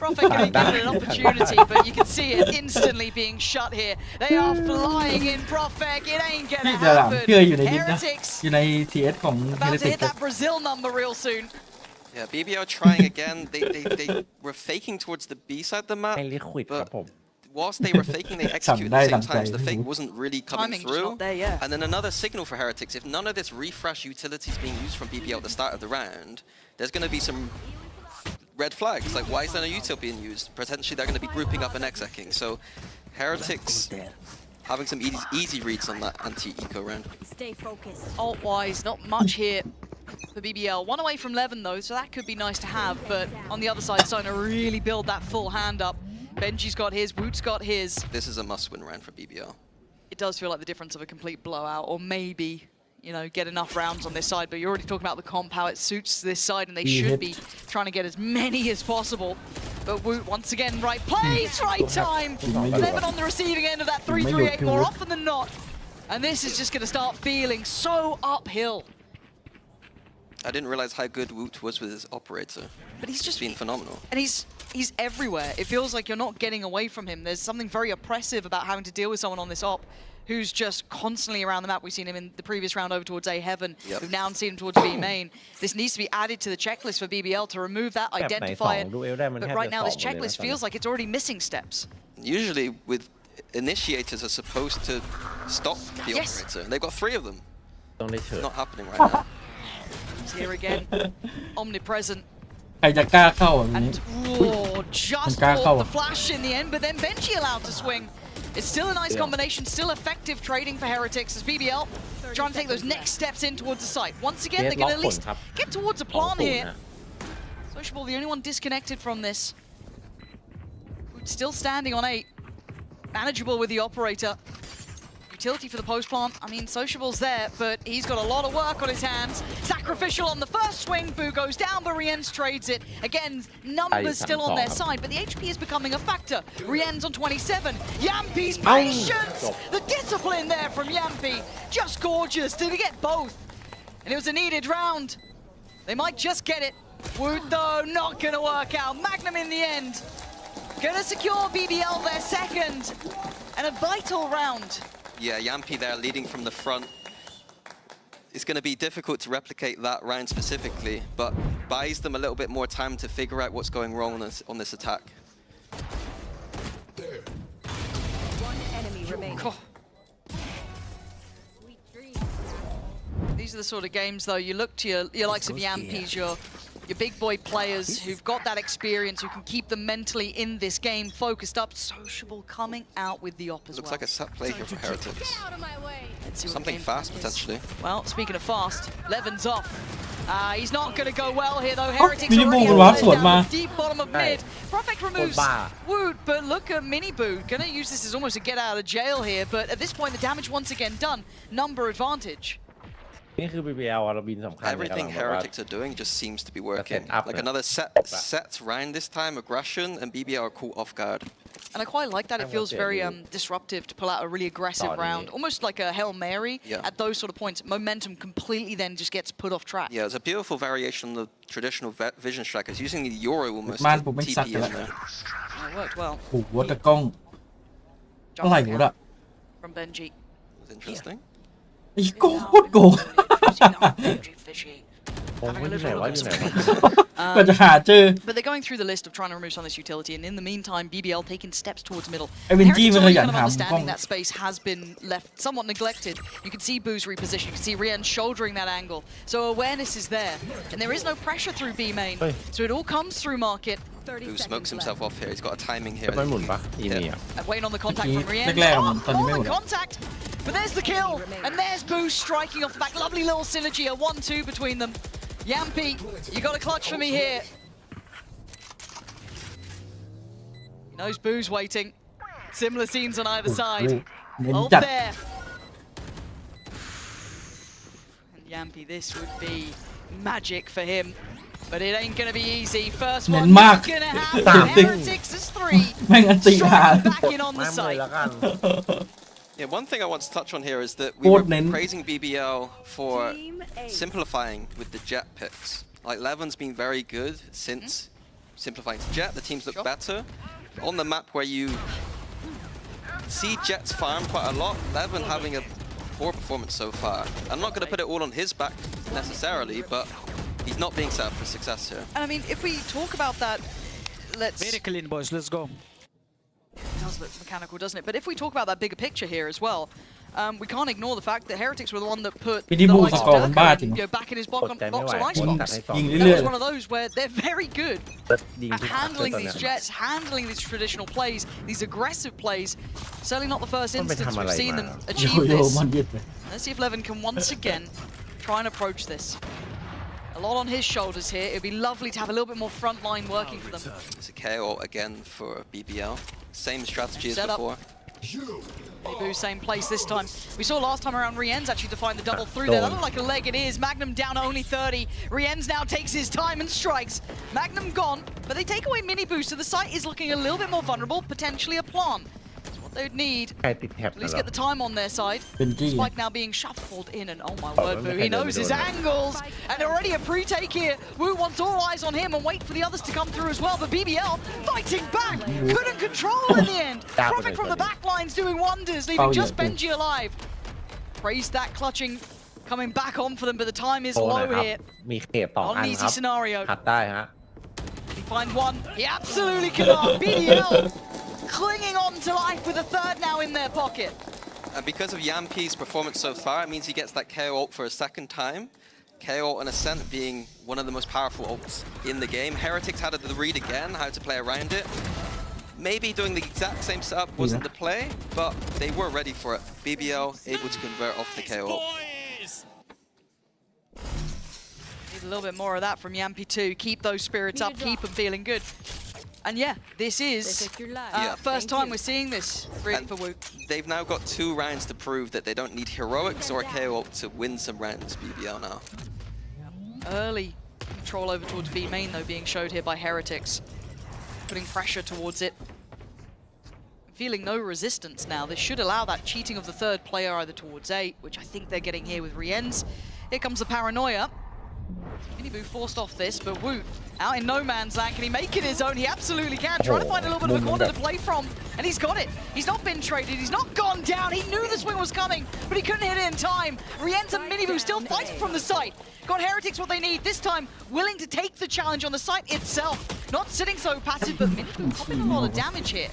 Speaker 3: Prophet going to give it an opportunity, but you can see it instantly being shut here. They are flying in Prophet. It ain't
Speaker 1: พี่
Speaker 3: gonna
Speaker 1: จะหลัง
Speaker 3: happen.
Speaker 1: เชื่ออยู่ในดิสนะ
Speaker 3: Heretics
Speaker 1: อยู่ใน TS ของ
Speaker 3: about to
Speaker 1: Heretics
Speaker 3: hit that Brazil number real soon.
Speaker 4: Yeah, BBL trying again. They were faking towards the B side of the map.
Speaker 2: ให้ลิควิดครับผม
Speaker 4: Whilst they were faking, they executed at the same time. So the fake wasn't really coming
Speaker 3: Timing's
Speaker 4: through.
Speaker 3: not there, yeah.
Speaker 4: And then another signal for Heretics. If none of this refresh utility is being used from BBL at the start of the round, there's going to be some red flags. Like, why is there no util being used? Potentially, they're going to be grouping up and execing. So Heretics having some easy reads on that anti-eco round.
Speaker 5: Stay focused.
Speaker 3: Alt-wise, not much here for BBL. One away from Levin, though, so that could be nice to have. But on the other side, starting to really build that full hand up. Benji's got his, Woot's got his.
Speaker 4: This is a must-win round for BBL.
Speaker 3: It does feel like the difference of a complete blowout, or maybe, get enough rounds on this side. But you're already talking about the comp, how it suits this side, and they should be trying to get as many as possible. But Woot, once again, right place, right time. Levin on the receiving end of that 3-3-8 more often than not. And this is just going to start feeling so uphill.
Speaker 4: I didn't realize how good Woot was with his operator.
Speaker 3: But he's just
Speaker 4: been phenomenal.
Speaker 3: And he's everywhere. It feels like you're not getting away from him. There's something very oppressive about having to deal with someone on this op who's just constantly around the map. We've seen him in the previous round over towards A Heaven.
Speaker 4: Yep.
Speaker 3: We've now seen him towards B main. This needs to be added to the checklist for BBL to remove that, identify it. But right now, this checklist feels like it's already missing steps.
Speaker 4: Usually, with initiators are supposed to stop the
Speaker 3: Yes.
Speaker 4: operator. They've got 3 of them.
Speaker 2: ต้องได้เชิญ
Speaker 4: Not happening right now.
Speaker 3: It's here again, omnipresent.
Speaker 1: ใครจะกล้าเข้าแบบนี้
Speaker 3: And just caught the flash in the end, but then Benji allowed to swing. It's still a nice combination, still effective trading for Heretics as BBL trying to take those next steps in towards the site. Once again, they're going to at least get towards a plant here. Sociable, the only one disconnected from this. Still standing on 8. Manageable with the operator. Utility for the post plant. I mean, Sociable's there, but he's got a lot of work on his hands. Sacrificial on the first swing. Boo goes down, but Rien's trades it. Again, numbers still on their side, but the HP is becoming a factor. Rien's on 27. Yampi's patience! The discipline there from Yampi. Just gorgeous. Did he get both? And it was a needed round. They might just get it. Woot, though, not going to work out. Magnum in the end. Going to secure BBL their second. And a vital round.
Speaker 4: Yeah, Yampi there leading from the front. It's going to be difficult to replicate that round specifically, but buys them a little bit more time to figure out what's going wrong on this attack.
Speaker 5: One enemy remaining.
Speaker 3: Oh. These are the sort of games, though, you look to your likes of Yampies, your big boy players who've got that experience, who can keep them mentally in this game, focused up, sociable, coming out with the op as
Speaker 4: Looks
Speaker 3: well.
Speaker 4: like a set play here for Heretics.
Speaker 5: Out of my way.
Speaker 3: Let's see what
Speaker 4: Something
Speaker 3: the game
Speaker 4: fast,
Speaker 3: plan is.
Speaker 4: potentially.
Speaker 3: Well, speaking of fast, Levin's off. He's not going to go well here, though.
Speaker 1: เอ้า
Speaker 3: Heretics
Speaker 1: มินิบู
Speaker 3: already
Speaker 1: มัน
Speaker 3: have
Speaker 1: วาร์ป
Speaker 3: led
Speaker 1: สวน
Speaker 3: down
Speaker 1: มา
Speaker 3: the deep bottom of mid. Prophet removes Woot, but look at Mini Boo. Going to use this as almost a get out of jail here, but at this point, the damage once again done. Number advantage.
Speaker 2: นี่คือ BBL เราบินสำคัญ
Speaker 4: Everything
Speaker 2: ในการแบบว่า
Speaker 4: Heretics are doing just seems to be working.
Speaker 2: up
Speaker 4: Like
Speaker 2: now.
Speaker 4: another set round this time, aggression, and BBL are caught off guard.
Speaker 3: And I quite like that. It
Speaker 2: I
Speaker 3: feels
Speaker 2: want to
Speaker 3: very
Speaker 2: do-
Speaker 3: disruptive to pull out a really aggressive
Speaker 2: Sorry.
Speaker 3: round. Almost like a Hail Mary
Speaker 4: Yeah.
Speaker 3: at those sort of points. Momentum completely then just gets put off track.
Speaker 4: Yeah, it's a beautiful variation of the traditional vision strikers, using the Euro almost
Speaker 1: Man,
Speaker 4: to
Speaker 1: but make
Speaker 4: TP
Speaker 1: suck
Speaker 4: in
Speaker 1: that.
Speaker 4: there.
Speaker 3: Oh, it worked well.
Speaker 1: โอ้โหวัตะกล้อง
Speaker 3: Jump
Speaker 1: อะไร
Speaker 3: down
Speaker 1: วะเนี่ย
Speaker 3: from Benji.
Speaker 4: It's interesting.
Speaker 1: ไอ้โกงโคตรโกง
Speaker 3: Benji fishy.
Speaker 2: โอ้ยอยู่ไหนวะอยู่ไหนวะ
Speaker 1: กว่าจะหาเจอ
Speaker 3: But they're going through the list of trying to remove some of this utility, and in the meantime, BBL taking steps towards middle.
Speaker 1: I mean,
Speaker 3: Heretics
Speaker 1: G
Speaker 3: already
Speaker 1: was
Speaker 3: kind of
Speaker 1: like,
Speaker 3: understanding
Speaker 1: "Ham,
Speaker 3: that space has been left somewhat neglected. You can see Boo's reposition, you can see Rian shouldering that angle. So awareness is there, and there is no pressure through B main.
Speaker 2: Hey.
Speaker 3: So it all comes through market.
Speaker 5: 30
Speaker 4: Who smokes
Speaker 5: seconds
Speaker 4: himself
Speaker 5: left.
Speaker 4: off here. He's got a timing here.
Speaker 2: จะไม่หมุนปะอีเมีย
Speaker 3: And waiting on the contact
Speaker 1: He-
Speaker 3: from Rian.
Speaker 1: declare him,
Speaker 3: Oh,
Speaker 1: Tony
Speaker 3: all the
Speaker 1: Miller.
Speaker 3: contact! But there's the kill, and there's Boo striking off the back. Lovely little synergy, a 1-2 between them. Yampy, you got a clutch for me here. He knows Boo's waiting. Similar scenes on either side.
Speaker 1: เน้น
Speaker 3: Hold
Speaker 1: จัด
Speaker 3: there. And Yampy, this would be magic for him. But it ain't gonna be easy. First one
Speaker 1: Nen
Speaker 3: not
Speaker 1: mak.
Speaker 3: gonna
Speaker 1: Same
Speaker 3: happen.
Speaker 1: thing.
Speaker 3: Heretics is 3.
Speaker 1: แม่งอันติหา
Speaker 3: Striking back in on the
Speaker 2: ไม่เลย
Speaker 3: site.
Speaker 2: แล้วกัน
Speaker 4: Yeah, one thing I want to touch on here is that we
Speaker 1: Old
Speaker 4: were
Speaker 1: men.
Speaker 4: praising BBL for
Speaker 5: Team A.
Speaker 4: simplifying with the jet picks. Like Levin's been very good since simplifying to jet. The teams look
Speaker 3: Sure.
Speaker 4: better. On the map where you see Jets farm quite a lot, Levin having a poor performance so far. I'm not going to put it all on his back necessarily, but he's not being set up for success here.
Speaker 3: And I mean, if we talk about that, let's...
Speaker 6: Very clean, boys. Let's go.
Speaker 3: It does look mechanical, doesn't it? But if we talk about that bigger picture here as well, we can't ignore the fact that Heretics were the one that put
Speaker 1: Mini
Speaker 3: the
Speaker 1: Boo
Speaker 3: likes of
Speaker 1: score มันบ้า
Speaker 3: Durka
Speaker 1: จริง
Speaker 3: and, back in his box
Speaker 2: กดใจไม่ไหว
Speaker 3: on
Speaker 2: คน
Speaker 3: Icebox.
Speaker 2: ตัดให้สอง
Speaker 1: ยิง
Speaker 3: That
Speaker 1: เรื่อย
Speaker 3: was one of those where they're very good
Speaker 2: ยิง
Speaker 3: at
Speaker 2: ทุกครั้ง
Speaker 3: handling
Speaker 2: ตอน
Speaker 3: these
Speaker 2: เนี้ย
Speaker 3: jets, handling these traditional plays, these aggressive plays. Certainly not the first
Speaker 2: Không phải
Speaker 3: instance
Speaker 2: làm
Speaker 3: we've
Speaker 2: อะไร
Speaker 3: seen
Speaker 2: มา
Speaker 3: them
Speaker 1: ๆ
Speaker 3: achieve
Speaker 1: โย
Speaker 3: this.
Speaker 1: มันเย็ดเลย
Speaker 3: Let's see if Levin can once again try and approach this. A lot on his shoulders here. It'd be lovely to have a little bit more front line working for them.
Speaker 4: It's a KO again for BBL. Same strategy as
Speaker 3: Set up.
Speaker 4: before.
Speaker 3: Boo, same place this time. We saw last time around Rien's actually define the double through there. That looked like a leg it is. Magnum down to only 30. Rien's now takes his time and strikes. Magnum gone, but they take away Mini Boo, so the site is looking a little bit more vulnerable, potentially a plant. That's what they'd need.
Speaker 2: ใครติดแท็บ
Speaker 3: At
Speaker 2: นะ
Speaker 3: least
Speaker 2: เหรอ
Speaker 3: get the time on their side.
Speaker 1: Benji.
Speaker 3: Spike now being shuffled in, and oh my
Speaker 2: Oh,
Speaker 3: word,
Speaker 2: I'm
Speaker 3: Boo.
Speaker 2: not
Speaker 3: He
Speaker 2: gonna
Speaker 3: knows
Speaker 2: do
Speaker 3: his
Speaker 2: it.
Speaker 3: angles, and already a pre-take here. Woo wants all eyes on him and wait for the others to come through as well. But BBL fighting back, couldn't control in the end.
Speaker 2: That was
Speaker 3: Profit
Speaker 2: it,
Speaker 3: from the
Speaker 2: buddy.
Speaker 3: back lines doing wonders, leaving
Speaker 1: Oh,
Speaker 3: just
Speaker 1: yeah,
Speaker 3: Benji alive. Praise that clutching coming back on for them, but the time is
Speaker 2: โตหน่อย
Speaker 3: low
Speaker 2: ครับ
Speaker 3: here.
Speaker 2: มีเขตต่อ
Speaker 3: Not
Speaker 2: อั
Speaker 3: an
Speaker 2: น
Speaker 3: easy
Speaker 2: ครับ
Speaker 3: scenario.
Speaker 2: หัดได้ฮะ
Speaker 3: He finds one. He absolutely cannot. BBL clinging on to life with a third now in their pocket.
Speaker 4: And because of Yampy's performance so far, it means he gets that KO ult for a second time. KO ult and Ascent being one of the most powerful ults in the game. Heretics had the read again, how to play around it. Maybe doing the exact same setup wasn't the play, but they were ready for it. BBL able to convert off the KO ult.
Speaker 3: Need a little bit more of that from Yampy too. Keep those spirits up, keep them feeling good. And yeah, this is
Speaker 4: Yeah.
Speaker 3: first time we're seeing this really
Speaker 4: And
Speaker 3: for Woo.
Speaker 4: they've now got 2 rounds to prove that they don't need heroics or a KO ult to win some rounds, BBL now.
Speaker 3: Early control over towards B main though being showed here by Heretics. Putting pressure towards it. Feeling no resistance now. This should allow that cheating of the third player either towards A, which I think they're getting here with Rien's. Here comes the paranoia. Mini Boo forced off this, but Woo out in no man's land. Can he make it his own? He absolutely can. Trying to find a little bit of a corner to play from. And he's got it. He's not been traded. He's not gone down. He knew the swing was coming, but he couldn't hit it in time. Rienza Miniboo still fighting from the site. Got Heretics what they need. This time, willing to take the challenge on the site itself. Not sitting so passive, but Miniboo popping a lot of damage here.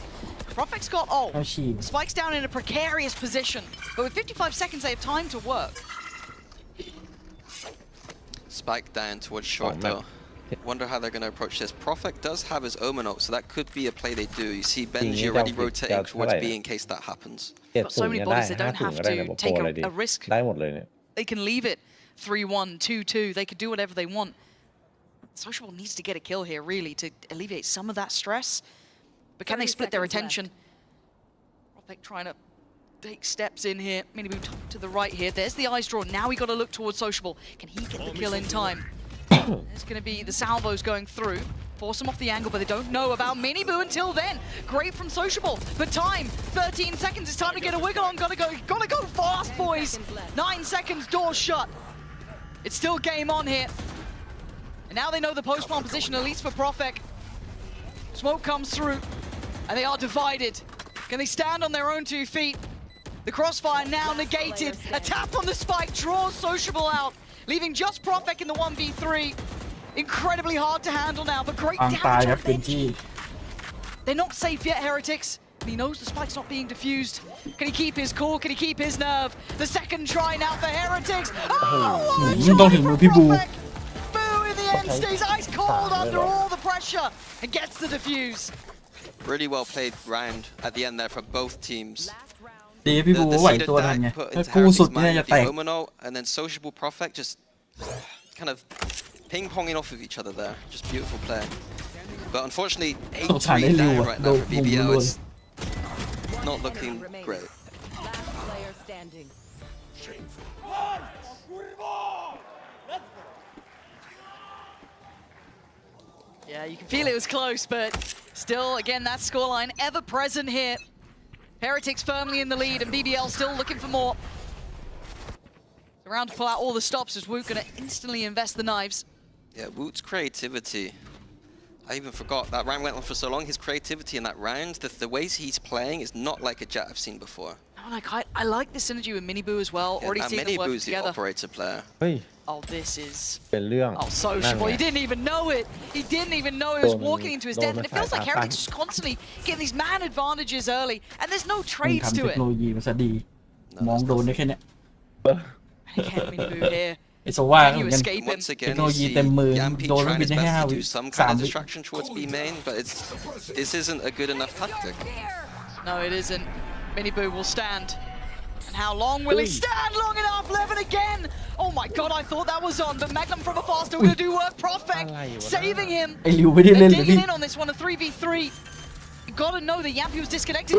Speaker 3: Profec's got ult.
Speaker 1: เอาฉีด
Speaker 3: Spike's down in a precarious position. But with 55 seconds, they have time to work.
Speaker 4: Spike down towards short
Speaker 2: man.
Speaker 4: though. Wonder how they're going to approach this. Prophet does have his Omen ult, so that could be a play they do. You see Benji already rotating towards B in case that happens.
Speaker 3: 'Got so many bodies, they don't have to take a risk.
Speaker 2: ได้หมดเลยเนี่ย
Speaker 3: They can leave it 3-1, 2-2. They could do whatever they want. Sociable needs to get a kill here, really, to alleviate some of that stress. But can they split their attention? Prophet trying to take steps in here. Miniboo to the right here. There's the eyes draw. Now we got to look towards Sociable. Can he get the kill in time? There's going to be the salvos going through. Force them off the angle, but they don't know about Miniboo until then. Great from Sociable, but time, 13 seconds. It's time to get a wiggle on. Gotta go fast, boys. 9 seconds, door shut. It's still game on here. And now they know the post-spawn position, at least for Profek. Smoke comes through, and they are divided. Can they stand on their own 2 feet? The crossfire now negated. A tap on the spike draws Sociable out, leaving just Profek in the 1v3. Incredibly hard to handle now, but great
Speaker 1: ปางตาย
Speaker 3: damage
Speaker 1: ครับ
Speaker 3: on
Speaker 1: เป็นจี้
Speaker 3: Benji. They're not safe yet, Heretics. And he knows the spike's not being diffused. Can he keep his cool? Can he keep his nerve? The second try now for Heretics. Oh, what a
Speaker 1: ต้องถึง
Speaker 3: shot
Speaker 1: มือ
Speaker 3: from
Speaker 1: พี่บู
Speaker 3: Profek. Boo in the end stays ice cold under all the pressure and gets the defuse.
Speaker 4: Really well played round at the end there for both teams.
Speaker 1: ดีพี่บู
Speaker 4: The
Speaker 1: ไหว
Speaker 4: seeded
Speaker 1: ตัวทัน
Speaker 4: Dak
Speaker 1: ไง
Speaker 4: put
Speaker 1: ถ้า
Speaker 4: into
Speaker 1: กู้สุด
Speaker 4: Heretics'
Speaker 1: เนี่ย
Speaker 4: mind
Speaker 1: จะ
Speaker 4: with
Speaker 1: แต
Speaker 4: the
Speaker 1: ก
Speaker 4: Omen ult, and then Sociable Prophet just kind of ping-ponging off of each other there. Just beautiful play. But unfortunately,
Speaker 1: สงสารไอ้
Speaker 4: 8-3
Speaker 1: ริว
Speaker 4: down
Speaker 1: อะ
Speaker 4: right
Speaker 1: โด
Speaker 4: now
Speaker 1: น
Speaker 4: for
Speaker 1: มุม
Speaker 4: BBL.
Speaker 1: รัว
Speaker 4: It's not looking great.
Speaker 5: Last player standing.
Speaker 3: Yeah, you can feel it was close, but still, again, that scoreline ever present here. Heretics firmly in the lead, and BBL still looking for more. Around to pull out all the stops as Woot gonna instantly invest the knives.
Speaker 4: Yeah, Woot's creativity. I even forgot that round went on for so long. His creativity in that round, the ways he's playing is not like a Jet I've seen before.
Speaker 3: No, like I like the synergy with Miniboo as well.
Speaker 4: Yeah,
Speaker 3: Already
Speaker 4: and
Speaker 3: seeing them working
Speaker 4: Miniboo's the
Speaker 3: together.
Speaker 4: operator player.
Speaker 2: เฮ้ย
Speaker 3: Oh, this is
Speaker 2: เป็นเรื่อง
Speaker 3: oh
Speaker 2: นั่น
Speaker 3: Sociable.
Speaker 2: ไง
Speaker 3: He didn't even know it. He didn't even know he was walking into his death. And it feels like Heretics just constantly getting these man advantages early, and there's no
Speaker 1: มึง
Speaker 3: trades
Speaker 1: ทำ
Speaker 3: to
Speaker 1: เทค
Speaker 3: it.
Speaker 1: โนโลยีมันซะดี มองโดนได้แค่เนี้ย
Speaker 3: Again, Miniboo here.
Speaker 1: ไอโซว่า
Speaker 3: Can
Speaker 1: เห
Speaker 3: you
Speaker 1: มือนกัน
Speaker 3: escape him?
Speaker 4: Once
Speaker 1: เทค
Speaker 4: again,
Speaker 1: โนโล
Speaker 4: you
Speaker 1: ยี
Speaker 4: see
Speaker 1: เต็มมือ
Speaker 4: Yampi
Speaker 1: โดนแล้ว
Speaker 4: trying
Speaker 1: บิน
Speaker 4: his
Speaker 1: ได้แค่
Speaker 4: best
Speaker 1: 5
Speaker 4: to
Speaker 1: วิ
Speaker 4: do some
Speaker 1: 3
Speaker 4: kind of
Speaker 1: วิ
Speaker 4: distraction towards B main, but this isn't a good enough tactic.
Speaker 3: No, it isn't. Miniboo will stand. And how long will he stand? Long enough. Levin again. Oh my god, I thought that was on, but Magnum from afar still going to do work. Profek saving him.
Speaker 1: ไอริวไม่ได้
Speaker 3: They're
Speaker 1: เล่นเลยพี่
Speaker 3: digging in on this one, a 3v3. You gotta know that Yampi was disconnected.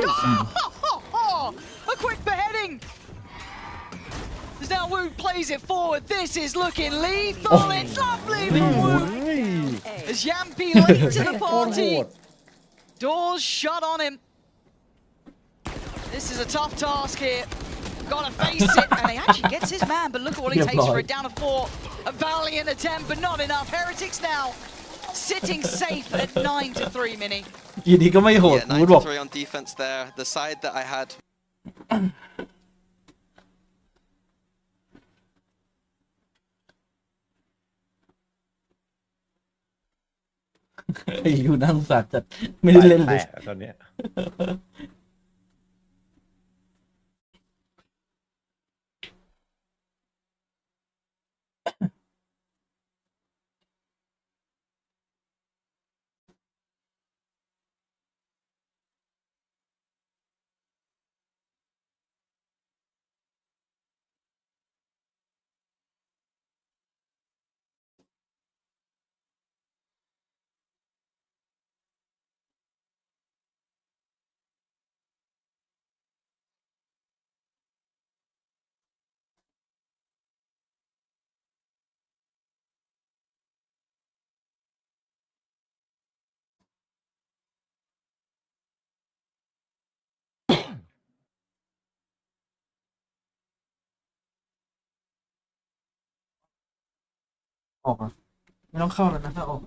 Speaker 3: A quick beheading. As now Woot plays it forward. This is looking lethal. It's lovely from Woot. As Yampi late to the
Speaker 2: โคตรโห
Speaker 3: party.
Speaker 2: ด
Speaker 3: Doors shut on him. This is a tough task here. Gotta face it. And he actually gets his man, but look at what he takes for it. Down to 4. A valiant attempt, but not enough. Heretics now sitting safe at 9-3, Mini.
Speaker 1: ยีดีก็ไม่โหด
Speaker 4: Yeah,
Speaker 1: วูดบอก
Speaker 4: 9-3 on defense there. The side that I had
Speaker 1: ไอริวน่าสงสารจัดไม่ได้เล่นเลย
Speaker 2: แตกตอนเนี้ย
Speaker 1: ออกอ่ะไม่ต้องเข้าแล้วนะถ้าออก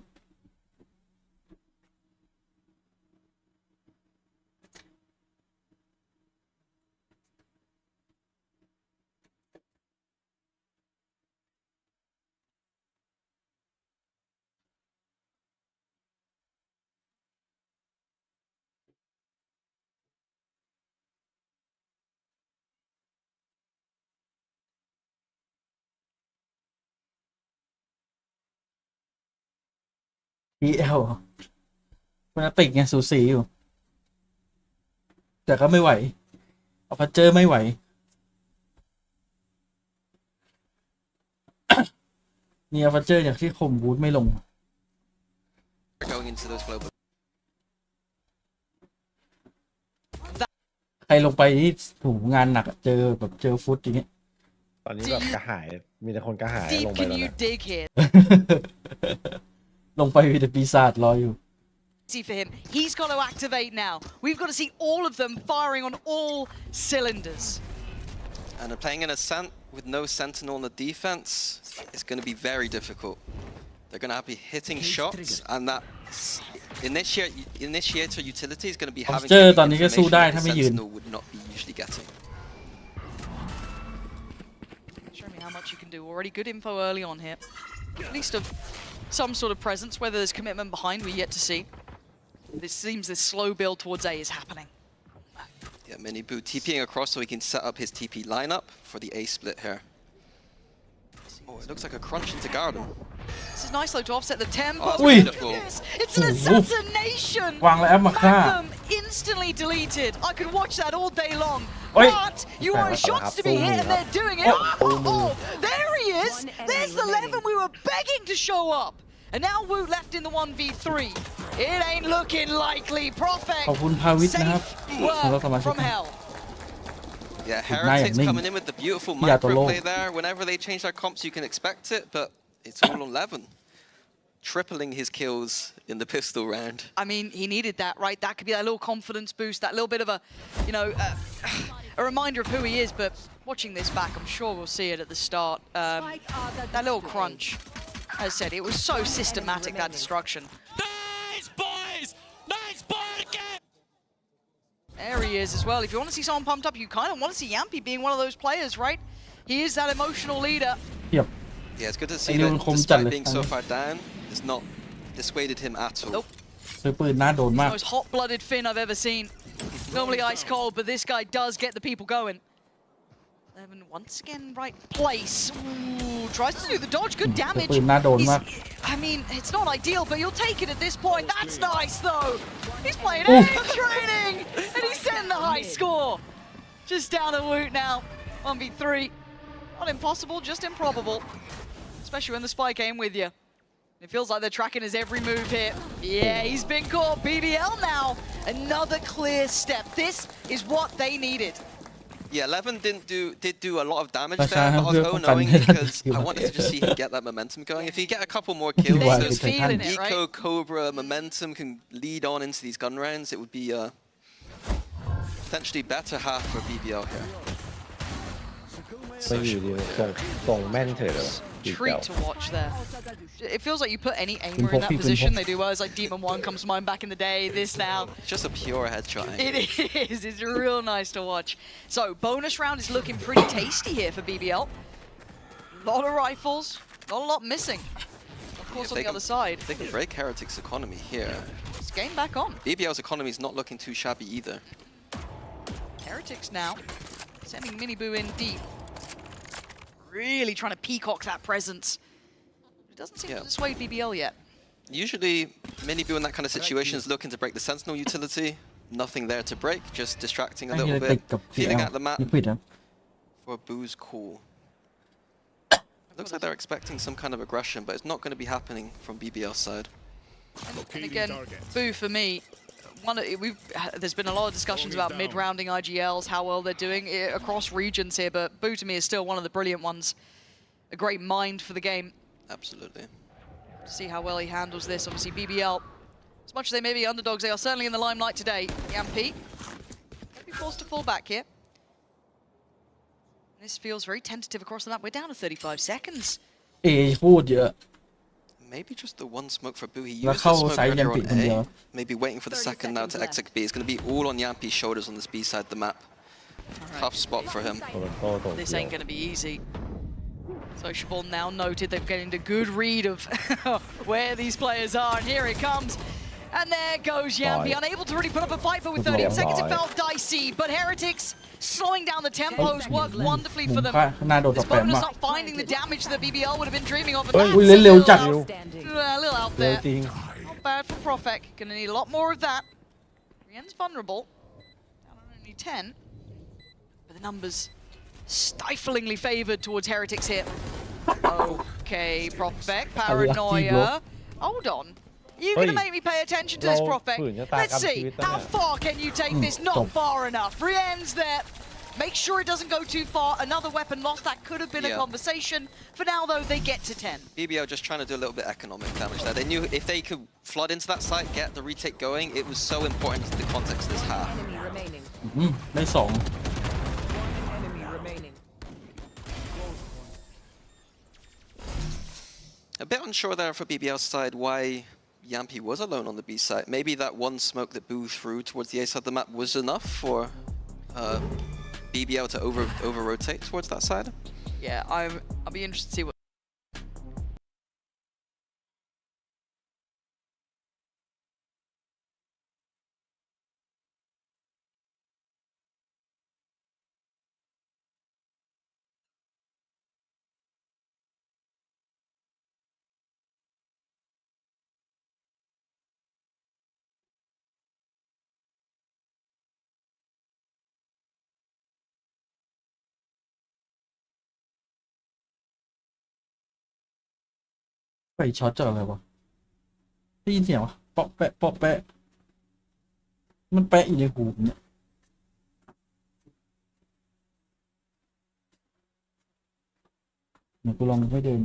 Speaker 1: BBL มันติดไงสูสีอยู่แต่ก็ไม่ไหวเอาพัชเจอร์ไม่ไหว นี่เอาพัชเจอร์อย่างที่ข่มบูทไม่ลง
Speaker 4: Going into those global.
Speaker 1: ใครลงไปนี่ถูกงานหนักเจอแบบเจอฟุตอย่างเงี้ย
Speaker 2: ตอนนี้แบบกระหาย มีแต่คนกระหาย
Speaker 3: Deep
Speaker 2: ลงไป
Speaker 3: can
Speaker 2: แล้ว
Speaker 3: you
Speaker 2: นะ
Speaker 3: dig here?
Speaker 1: ลงไปมีแต่ปีศาจรออยู่
Speaker 3: See for him. He's got to activate now. We've got to see all of them firing on all cylinders.
Speaker 4: And playing in a Sant with no sentinel on the defense is going to be very difficult. They're going to be hitting shots, and that initiator utility is going to be having to
Speaker 1: Monster
Speaker 4: get
Speaker 1: ตอนนี้ก็สู้
Speaker 4: information
Speaker 1: ได้
Speaker 4: that
Speaker 1: ถ้า
Speaker 4: the
Speaker 1: ไม่ยืน
Speaker 4: sentinel would not be usually getting.
Speaker 3: Show me how much you can do. Already good info early on here. At least of some sort of presence. Whether there's commitment behind, we're yet to see. This seems this slow build towards A is happening.
Speaker 4: Yeah, Mini Boo TPing across so he can set up his TP lineup for the A split here. Oh, it looks like a crunch into Garden.
Speaker 3: This is nice though to offset the tempo.
Speaker 4: Oh, that's
Speaker 1: Ui.
Speaker 4: beautiful.
Speaker 3: Yes, it's an assassination.
Speaker 1: วางแล้วแอปมาฆ่า
Speaker 3: Magnum instantly deleted. I could watch that all day long.
Speaker 1: Oi.
Speaker 3: But you want shots to be hit and they're doing it. Oh, there he is. There's the 11 we were begging to show up. And now Wu left in the 1v3. It ain't looking likely. Prophet
Speaker 1: ขอบคุณพาวิทย์นะครับ
Speaker 3: safe
Speaker 1: สำหรับสมา
Speaker 3: work
Speaker 1: ชิก
Speaker 3: from hell.
Speaker 4: Yeah,
Speaker 1: Nice,
Speaker 4: Heretics
Speaker 1: Ning.
Speaker 4: coming in with the beautiful
Speaker 1: Yeah,
Speaker 4: micro
Speaker 1: Tolo.
Speaker 4: play there. Whenever they change their comps, you can expect it, but it's all on Levin. Tripling his kills in the pistol round.
Speaker 3: I mean, he needed that, right? That could be that little confidence boost, that little bit of a, you know, a reminder of who he is. But watching this back, I'm sure we'll see it at the start. That little crunch, as I said, it was so systematic, that destruction.
Speaker 6: Nice, boys! Nice ball again!
Speaker 3: There he is as well. If you want to see someone pumped up, you kind of want to see Yampy being one of those players, right? He is that emotional leader.
Speaker 1: เทียบ
Speaker 4: Yeah, it's good to see
Speaker 1: Anyone
Speaker 4: that
Speaker 1: come
Speaker 4: despite
Speaker 1: challenge,
Speaker 4: being so
Speaker 1: Annie?
Speaker 4: far down, it's not dissuaded him at all.
Speaker 3: Nope.
Speaker 1: ซื้อปืนหน้าโดนมาก
Speaker 3: Most hot-blooded Finn I've ever seen. Normally ice cold, but this guy does get the people going. Levin once again right place. Ooh, tries to do the dodge. Good
Speaker 1: ซื้อ
Speaker 3: damage.
Speaker 1: ปืนหน้าโดน
Speaker 3: He's-
Speaker 1: มาก
Speaker 3: I mean, it's not ideal, but you'll take it at this point. That's nice, though. He's playing
Speaker 1: Ooh.
Speaker 3: A training, and he's setting the high score. Just down a woot now. 1v3. Not impossible, just improbable. Especially when the spy came with you. It feels like they're tracking his every move here. Yeah, he's been caught. BBL now. Another clear step. This is what they needed.
Speaker 4: Yeah, Levin did do a lot of damage
Speaker 1: But
Speaker 4: there,
Speaker 1: I
Speaker 4: but I
Speaker 1: have
Speaker 4: was
Speaker 1: to
Speaker 4: oh-knowing
Speaker 1: confirm that
Speaker 4: because
Speaker 1: you
Speaker 4: I
Speaker 1: are.
Speaker 4: wanted to just see him get that momentum going. If he get a couple more kills,
Speaker 1: Why
Speaker 4: those
Speaker 1: would they
Speaker 3: feeling
Speaker 1: can?
Speaker 3: it, right?
Speaker 4: Eco Cobra momentum can lead on into these gun rounds. It would be potentially better half for BBL here.
Speaker 2: ไม่อยู่ดีส่งแม่นเฉยเลยวะดีเจ้า
Speaker 3: Treat to watch there. It feels like you put any aimer in
Speaker 1: Pinpoint,
Speaker 3: that
Speaker 1: pinpoint.
Speaker 3: position, they do well. It's like Demon 1 comes to mind back in the day, this now.
Speaker 4: It's just a pure headshot.
Speaker 3: It is. It's real nice to watch. So, bonus round is looking pretty tasty here for BBL. Lot of rifles, not a lot missing. Of course, on
Speaker 4: they
Speaker 3: the
Speaker 4: can-
Speaker 3: other side,
Speaker 4: They can break Heretics' economy here.
Speaker 3: it's game back on.
Speaker 4: BBL's economy is not looking too shabby either.
Speaker 3: Heretics now, sending Mini Boo in deep. Really trying to peacock that presence. It doesn't seem
Speaker 4: Yeah.
Speaker 3: to dissuade BBL yet.
Speaker 4: Usually, Mini-Boo in that kind of situation is looking to break the Sentinel utility. Nothing there to break, just distracting a
Speaker 1: ไอ้
Speaker 4: little
Speaker 1: เหี้ยติด
Speaker 4: bit,
Speaker 1: กับ
Speaker 4: feeling
Speaker 1: BBL
Speaker 4: out the map
Speaker 1: นี่ผิดนะ
Speaker 4: for a Boo's call. Looks like they're expecting some kind of aggression, but it's not going to be happening from BBL's side.
Speaker 3: And again, Boo for me. There's been a lot of discussions about mid-rounding IGLs, how well they're doing across regions here, but Boo to me is still one of the brilliant ones. A great mind for the game.
Speaker 4: Absolutely.
Speaker 3: See how well he handles this. Obviously, BBL, as much as they may be underdogs, they are certainly in the limelight today. Yampy, maybe forced to fall back here. This feels very tentative across the map. We're down to 35 seconds.
Speaker 1: เอพูดเยอะ
Speaker 4: Maybe just the one smoke for Boo. He
Speaker 1: Là
Speaker 4: used the
Speaker 1: khâu
Speaker 4: smoke
Speaker 1: sải
Speaker 4: earlier
Speaker 1: Yampy
Speaker 4: on
Speaker 1: con
Speaker 4: A.
Speaker 1: giờ.
Speaker 4: Maybe waiting for the
Speaker 5: 30
Speaker 4: second now to
Speaker 5: seconds
Speaker 4: exit B. It's going to be all on Yampy's shoulders on this B side of the map. Tough spot for him.
Speaker 2: โตโต้โต
Speaker 3: This
Speaker 2: เกียว
Speaker 3: ain't going to be easy. Sociable now noted they're getting a good read of where these players are, and here it comes. And there goes Yampy,
Speaker 2: Right.
Speaker 3: unable to really put up a fight, but with
Speaker 2: Good
Speaker 3: 13
Speaker 2: lord.
Speaker 3: seconds it
Speaker 2: Right.
Speaker 3: felt dicey. But Heretics slowing down the tempos worked wonderfully
Speaker 1: มุ
Speaker 3: for
Speaker 1: ม
Speaker 3: them.
Speaker 1: ข้าหน้าโดนส
Speaker 3: This
Speaker 1: แปม
Speaker 3: bonus
Speaker 1: มาก
Speaker 3: not finding the damage that BBL would have been dreaming of, and
Speaker 2: Ôi,
Speaker 3: that's
Speaker 1: ui,
Speaker 3: a
Speaker 1: lên liều
Speaker 3: little
Speaker 1: chặt.
Speaker 3: out,
Speaker 5: Standing.
Speaker 3: a little out
Speaker 2: เร็ว
Speaker 3: there.
Speaker 2: จริง
Speaker 3: bad for Profek. Gonna need a lot more of that. Rien's vulnerable. Down on only 10. But the numbers stiflingly favored towards Heretics here. Okay, Profek, paranoia. Hold on. You're gonna make me pay attention to this, Profek. Let's see. How far can you take this? Not far enough. Rien's there. Make sure it doesn't go too far. Another weapon lost. That could have been a conversation. For now, though, they get to 10.
Speaker 4: BBL just trying to do a little bit economic damage there. They knew if they could flood into that site, get the retake going, it was so important to the context of this half.
Speaker 5: Enemy remaining.
Speaker 1: ได้สอง
Speaker 5: One enemy remaining.
Speaker 4: A bit unsure there for BBL's side why Yampi was alone on the B side. Maybe that one smoke that Boo threw towards the A side of the map was enough for BBL to over rotate towards that side.
Speaker 3: Yeah, I'll be interested to see what.
Speaker 1: ไฟช็อตจากอะไรวะได้ยินเสียงวะเปาะแปะเปาะแปะมันแปะอยู่ในหูผมเนี่ยเดี๋ยวกูลองไม่เดิน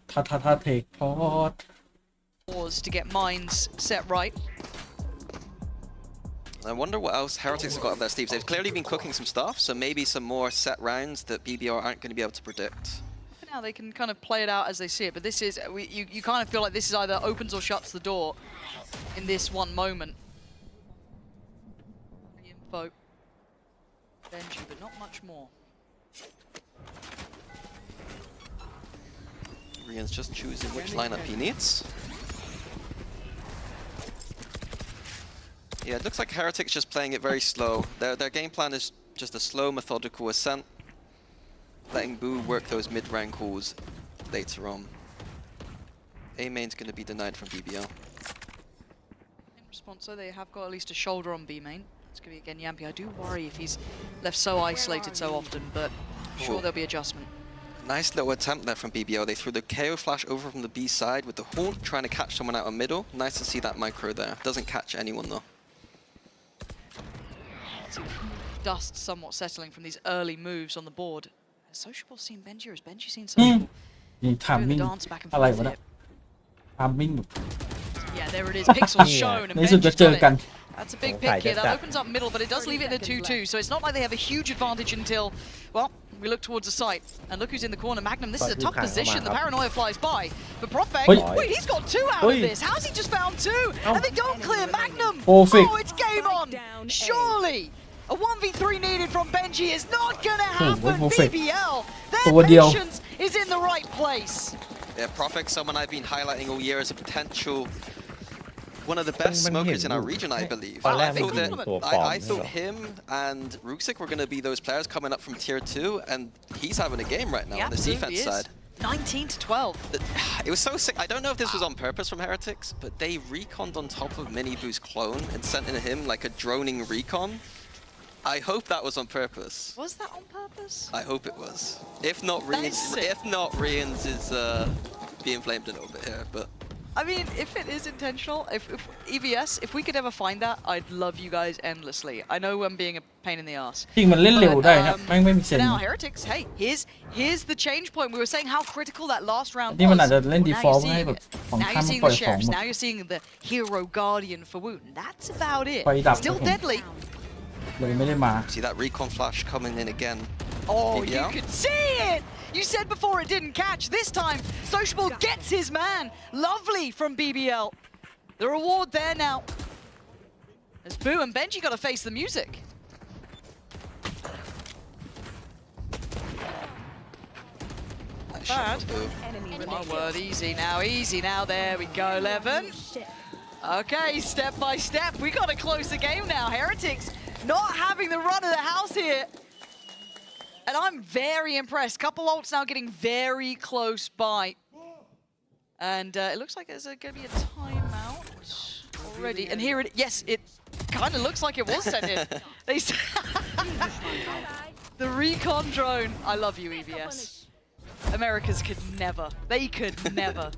Speaker 1: ถ้าเทคพอด
Speaker 3: Pause to get minds set right.
Speaker 4: I wonder what else Heretics have got up their sleeves. They've clearly been cooking some stuff, so maybe some more set rounds that BBL aren't going to be able to predict.
Speaker 3: For now, they can kind of play it out as they see it, but this is you kind of feel like this is either opens or shuts the door in this one moment. The info, Benji, but not much more.
Speaker 4: Rian's just choosing which lineup he needs. Yeah, it looks like Heretics just playing it very slow. Their game plan is just a slow, methodical ascent, letting Boo work those mid-rank calls later on. A main's going to be denied from BBL.
Speaker 3: In response, though, they have got at least a shoulder on B main. It's going to be again Yampi. I do worry if he's left so isolated so often, but I'm sure there'll be adjustment.
Speaker 4: Nice little attempt there from BBL. They threw the KO flash over from the B side with the haunt, trying to catch someone out of middle. Nice to see that micro there. Doesn't catch anyone though.
Speaker 3: Dust somewhat settling from these early moves on the board. Has Sociable seen Benji, or has Benji seen Sociable?
Speaker 1: นี่ทาม
Speaker 3: Doing
Speaker 1: มิ่ง
Speaker 3: the dance back and
Speaker 1: อะไร
Speaker 3: forth
Speaker 1: วะเนี่ย
Speaker 3: here.
Speaker 1: ทามมิ่ง
Speaker 3: Yeah, there it is. Pixels shown, and
Speaker 1: ในที่สุดจะ
Speaker 3: Benji's
Speaker 1: เจอ
Speaker 3: got
Speaker 1: กัน
Speaker 3: it. That's a big pick here. That opens up middle, but it does leave it in a 2-2. So it's not like they have a huge advantage until, well, we look towards the site. And look who's in the corner. Magnum, this is a tough position. The paranoia flies by. But Profek, wait, he's got two out of this. How's he just found two? And they don't clear Magnum.
Speaker 1: Perfect.
Speaker 3: Oh, it's game on. Surely. A 1v3 needed from Benji is not going to happen.
Speaker 1: perfect.
Speaker 3: BBL,
Speaker 1: ตัว
Speaker 3: their
Speaker 1: เดียว
Speaker 3: patience is in the right place.
Speaker 4: Yeah, Profek, someone I've been highlighting all year as a potential one of the best smokers in our region, I believe.
Speaker 2: Oh,
Speaker 4: I thought
Speaker 3: big
Speaker 4: that I thought him and Ruxic were going to be those players coming up from tier 2, and he's having a game right now on the defense side.
Speaker 3: 19-12.
Speaker 4: It was so sick. I don't know if this was on purpose from Heretics, but they reconned on top of Mini Boo's clone and sent in him like a droning recon. I hope that was on purpose.
Speaker 3: Was that on purpose?
Speaker 4: I hope it was. If not, Rians is being flamed a little bit here, but.
Speaker 3: I mean, if it is intentional, if EVS, if we could ever find that, I'd love you guys endlessly. I know I'm being a pain in the ass.
Speaker 1: จริงมันเล่นเร็วได้นะแม่งไม่มีเซน
Speaker 3: Now Heretics, hey, here's the change point. We were saying how critical that last round
Speaker 1: นี่มันอาจ
Speaker 3: was.
Speaker 1: จะเล่น
Speaker 3: Now you're
Speaker 1: default ให้
Speaker 3: seeing
Speaker 1: แบบ
Speaker 3: it.
Speaker 1: ของ
Speaker 3: Now
Speaker 1: ข้าม
Speaker 3: you're
Speaker 1: มา
Speaker 3: seeing
Speaker 1: ปล่
Speaker 3: the
Speaker 1: อยของ
Speaker 3: sheriffs.
Speaker 1: หมด
Speaker 3: Now you're seeing the hero guardian for Woot. That's about it.
Speaker 1: ไฟดับ
Speaker 3: Still deadly.
Speaker 1: เลยไม่ได้มา
Speaker 4: See that recon flash coming in again.
Speaker 3: Oh,
Speaker 4: BBL?
Speaker 3: you could see it! You said before it didn't catch. This time, Sociable gets his man. Lovely from BBL. The reward there now. As Boo and Benji got to face the music.
Speaker 4: Nice
Speaker 3: Bad.
Speaker 4: shot from Boo.
Speaker 5: Enemy
Speaker 3: My
Speaker 5: remaining.
Speaker 3: word, easy now. There we go, 11. Okay, step by step. We got to close the game now. Heretics not having the run of the house here. And I'm very impressed. Couple ults now getting very close by. And it looks like there's going to be a timeout already. And here yes, it kind of looks like it was sent in. They the recon drone. I love you, EBS. Americas could never. They could never.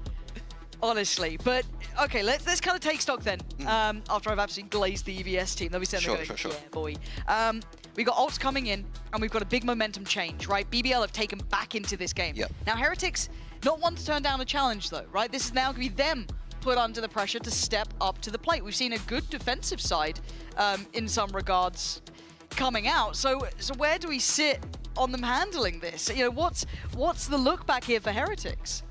Speaker 3: Honestly. But, okay, let's kind of take stock then. After I've absolutely glazed the EBS team. They'll be saying,
Speaker 4: Sure.
Speaker 3: yeah, boy. We've got ults coming in, and we've got a big momentum change, right? BBL have taken back into this game.
Speaker 4: Yep.
Speaker 3: Now, Heretics, not one to turn down a challenge, though, right? This is now going to be them put under the pressure to step up to the plate. We've seen a good defensive side in some regards coming out. So where do we sit on them handling this? You know, what's the look back here for Heretics?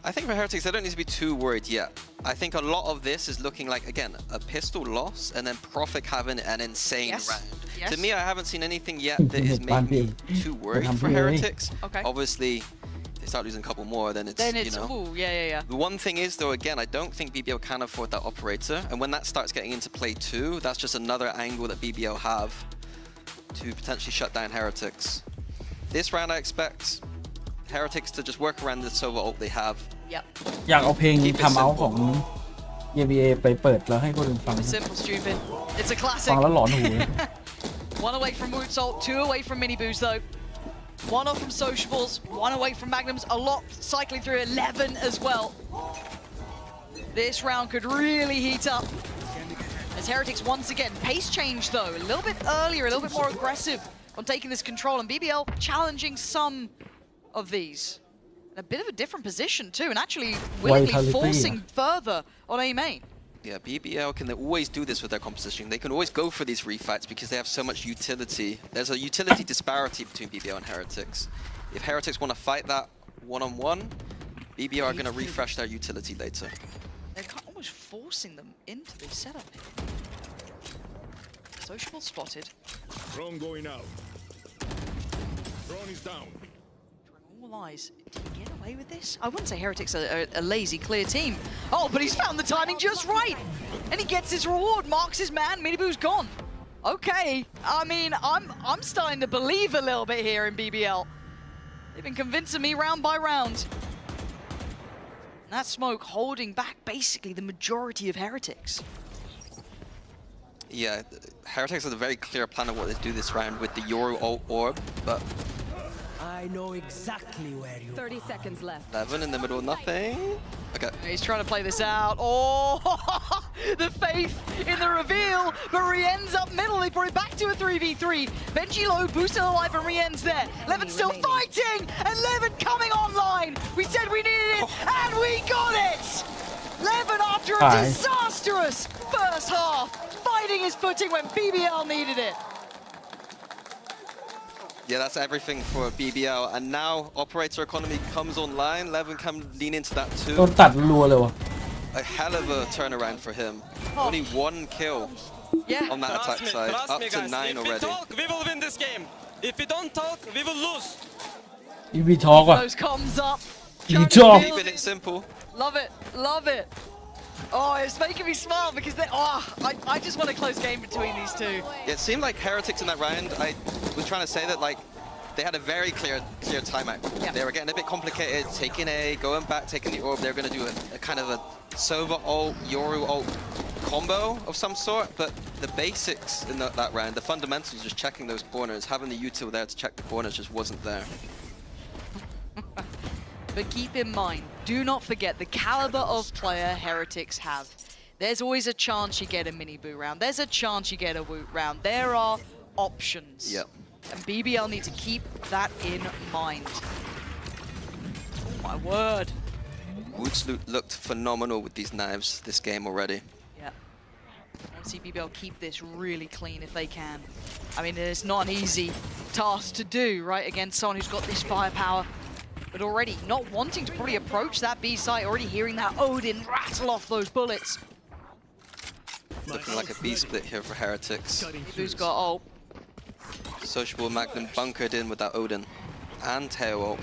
Speaker 4: I think for Heretics, they don't need to be too worried yet. I think a lot of this is looking like, again, a pistol loss and then Prophet having an insane round.
Speaker 3: Yes.
Speaker 4: To me, I haven't seen anything yet that is making me too worried for Heretics.
Speaker 3: Okay.
Speaker 4: Obviously, if they start losing a couple more, then it's, you know.
Speaker 3: Ooh, yeah.
Speaker 4: The one thing is, though, again, I don't think BBL can afford that operator. And when that starts getting into play too, that's just another angle that BBL have to potentially shut down Heretics. This round, I expect Heretics to just work around the solo ult they have.
Speaker 3: Yep.
Speaker 1: อยากเอาเพลงทำเอาของ EMEA ไปเปิดแล้วให้คนอื่นฟัง
Speaker 3: Simple, stupid. It's a classic.
Speaker 1: ฟังแล้วหลอนหู
Speaker 3: One away from Woot's ult, 2 away from Mini Boos though. 1 off from Sociables, 1 away from Magnums, a lot cycling through 11 as well. This round could really heat up. As Heretics once again, pace change though, a little bit earlier, a little bit more aggressive on taking this control, and BBL challenging some of these. A bit of a different position too, and actually willingly forcing further on A main.
Speaker 4: Yeah, BBL can always do this with their composition. They can always go for these refights because they have so much utility. There's a utility disparity between BBL and Heretics. If Heretics want to fight that one-on-one, BBL are going to refresh their utility later.
Speaker 3: They're almost forcing them into this setup here. Sociable spotted.
Speaker 7: Drone going out. Drone is down.
Speaker 3: All eyes. Did he get away with this? I wouldn't say Heretics are a lazy, clear team. Oh, but he's found the timing just right. And he gets his reward, marks his man, Miniboo's gone. Okay. I mean, I'm starting to believe a little bit here in BBL. They've been convincing me round by round. And that smoke holding back basically the majority of Heretics.
Speaker 4: Yeah, Heretics has a very clear plan of what they do this round with the Yoru ult orb, but
Speaker 5: I know exactly where you
Speaker 8: 30 seconds left.
Speaker 4: 11 in the middle, nothing. Okay.
Speaker 3: He's trying to play this out. Oh, the faith in the reveal, but Rien's up middle. They brought it back to a 3v3. Benji low, boosted alive, and Rien's there. Levin still fighting, and Levin coming online. We said we needed it, and we got it. Levin, after a disastrous first half, finding his footing when BBL needed it.
Speaker 4: Yeah, that's everything for BBL. And now operator economy comes online. Levin can lean into that
Speaker 1: โดน
Speaker 4: too.
Speaker 1: ตัดรัวเลยว่ะ
Speaker 4: A hell of a turnaround for him. Only 1 kill
Speaker 3: Yeah.
Speaker 4: on that attack side. Up to 9
Speaker 6: If
Speaker 4: already.
Speaker 6: we talk, we will win this game. If we don't talk, we will lose.
Speaker 1: อีวีทอกว่ะ
Speaker 3: Those comms up.
Speaker 1: You
Speaker 3: Trying to
Speaker 1: talk.
Speaker 3: build
Speaker 4: Keeping it simple.
Speaker 3: Love it, love it. Oh, it's making me smile because I just want a close game between these two.
Speaker 4: It seemed like Heretics in that round, I was trying to say that like they had a very clear timeout.
Speaker 3: Yeah.
Speaker 4: They were getting a bit complicated, taking A, going back, taking the orb. They're going to do a kind of a Sova ult, Yoru ult combo of some sort, but the basics in that round, the fundamentals, just checking those corners, having the util there to check the corners just wasn't there.
Speaker 3: But keep in mind, do not forget the caliber of player Heretics have. There's always a chance you get a mini boo round. There's a chance you get a woot round. There are options.
Speaker 4: Yep.
Speaker 3: And BBL need to keep that in mind. Oh my word.
Speaker 4: Woods looked phenomenal with these knives this game already.
Speaker 3: Yeah. I want to see BBL keep this really clean if they can. I mean, it's not an easy task to do, right, against someone who's got this firepower. But already not wanting to probably approach that B site, already hearing that Odin rattle off those bullets.
Speaker 4: Looking like a B split here for Heretics.
Speaker 3: Who's got ult?
Speaker 4: Sociable Magnum bunkered in with that Odin and tail ult.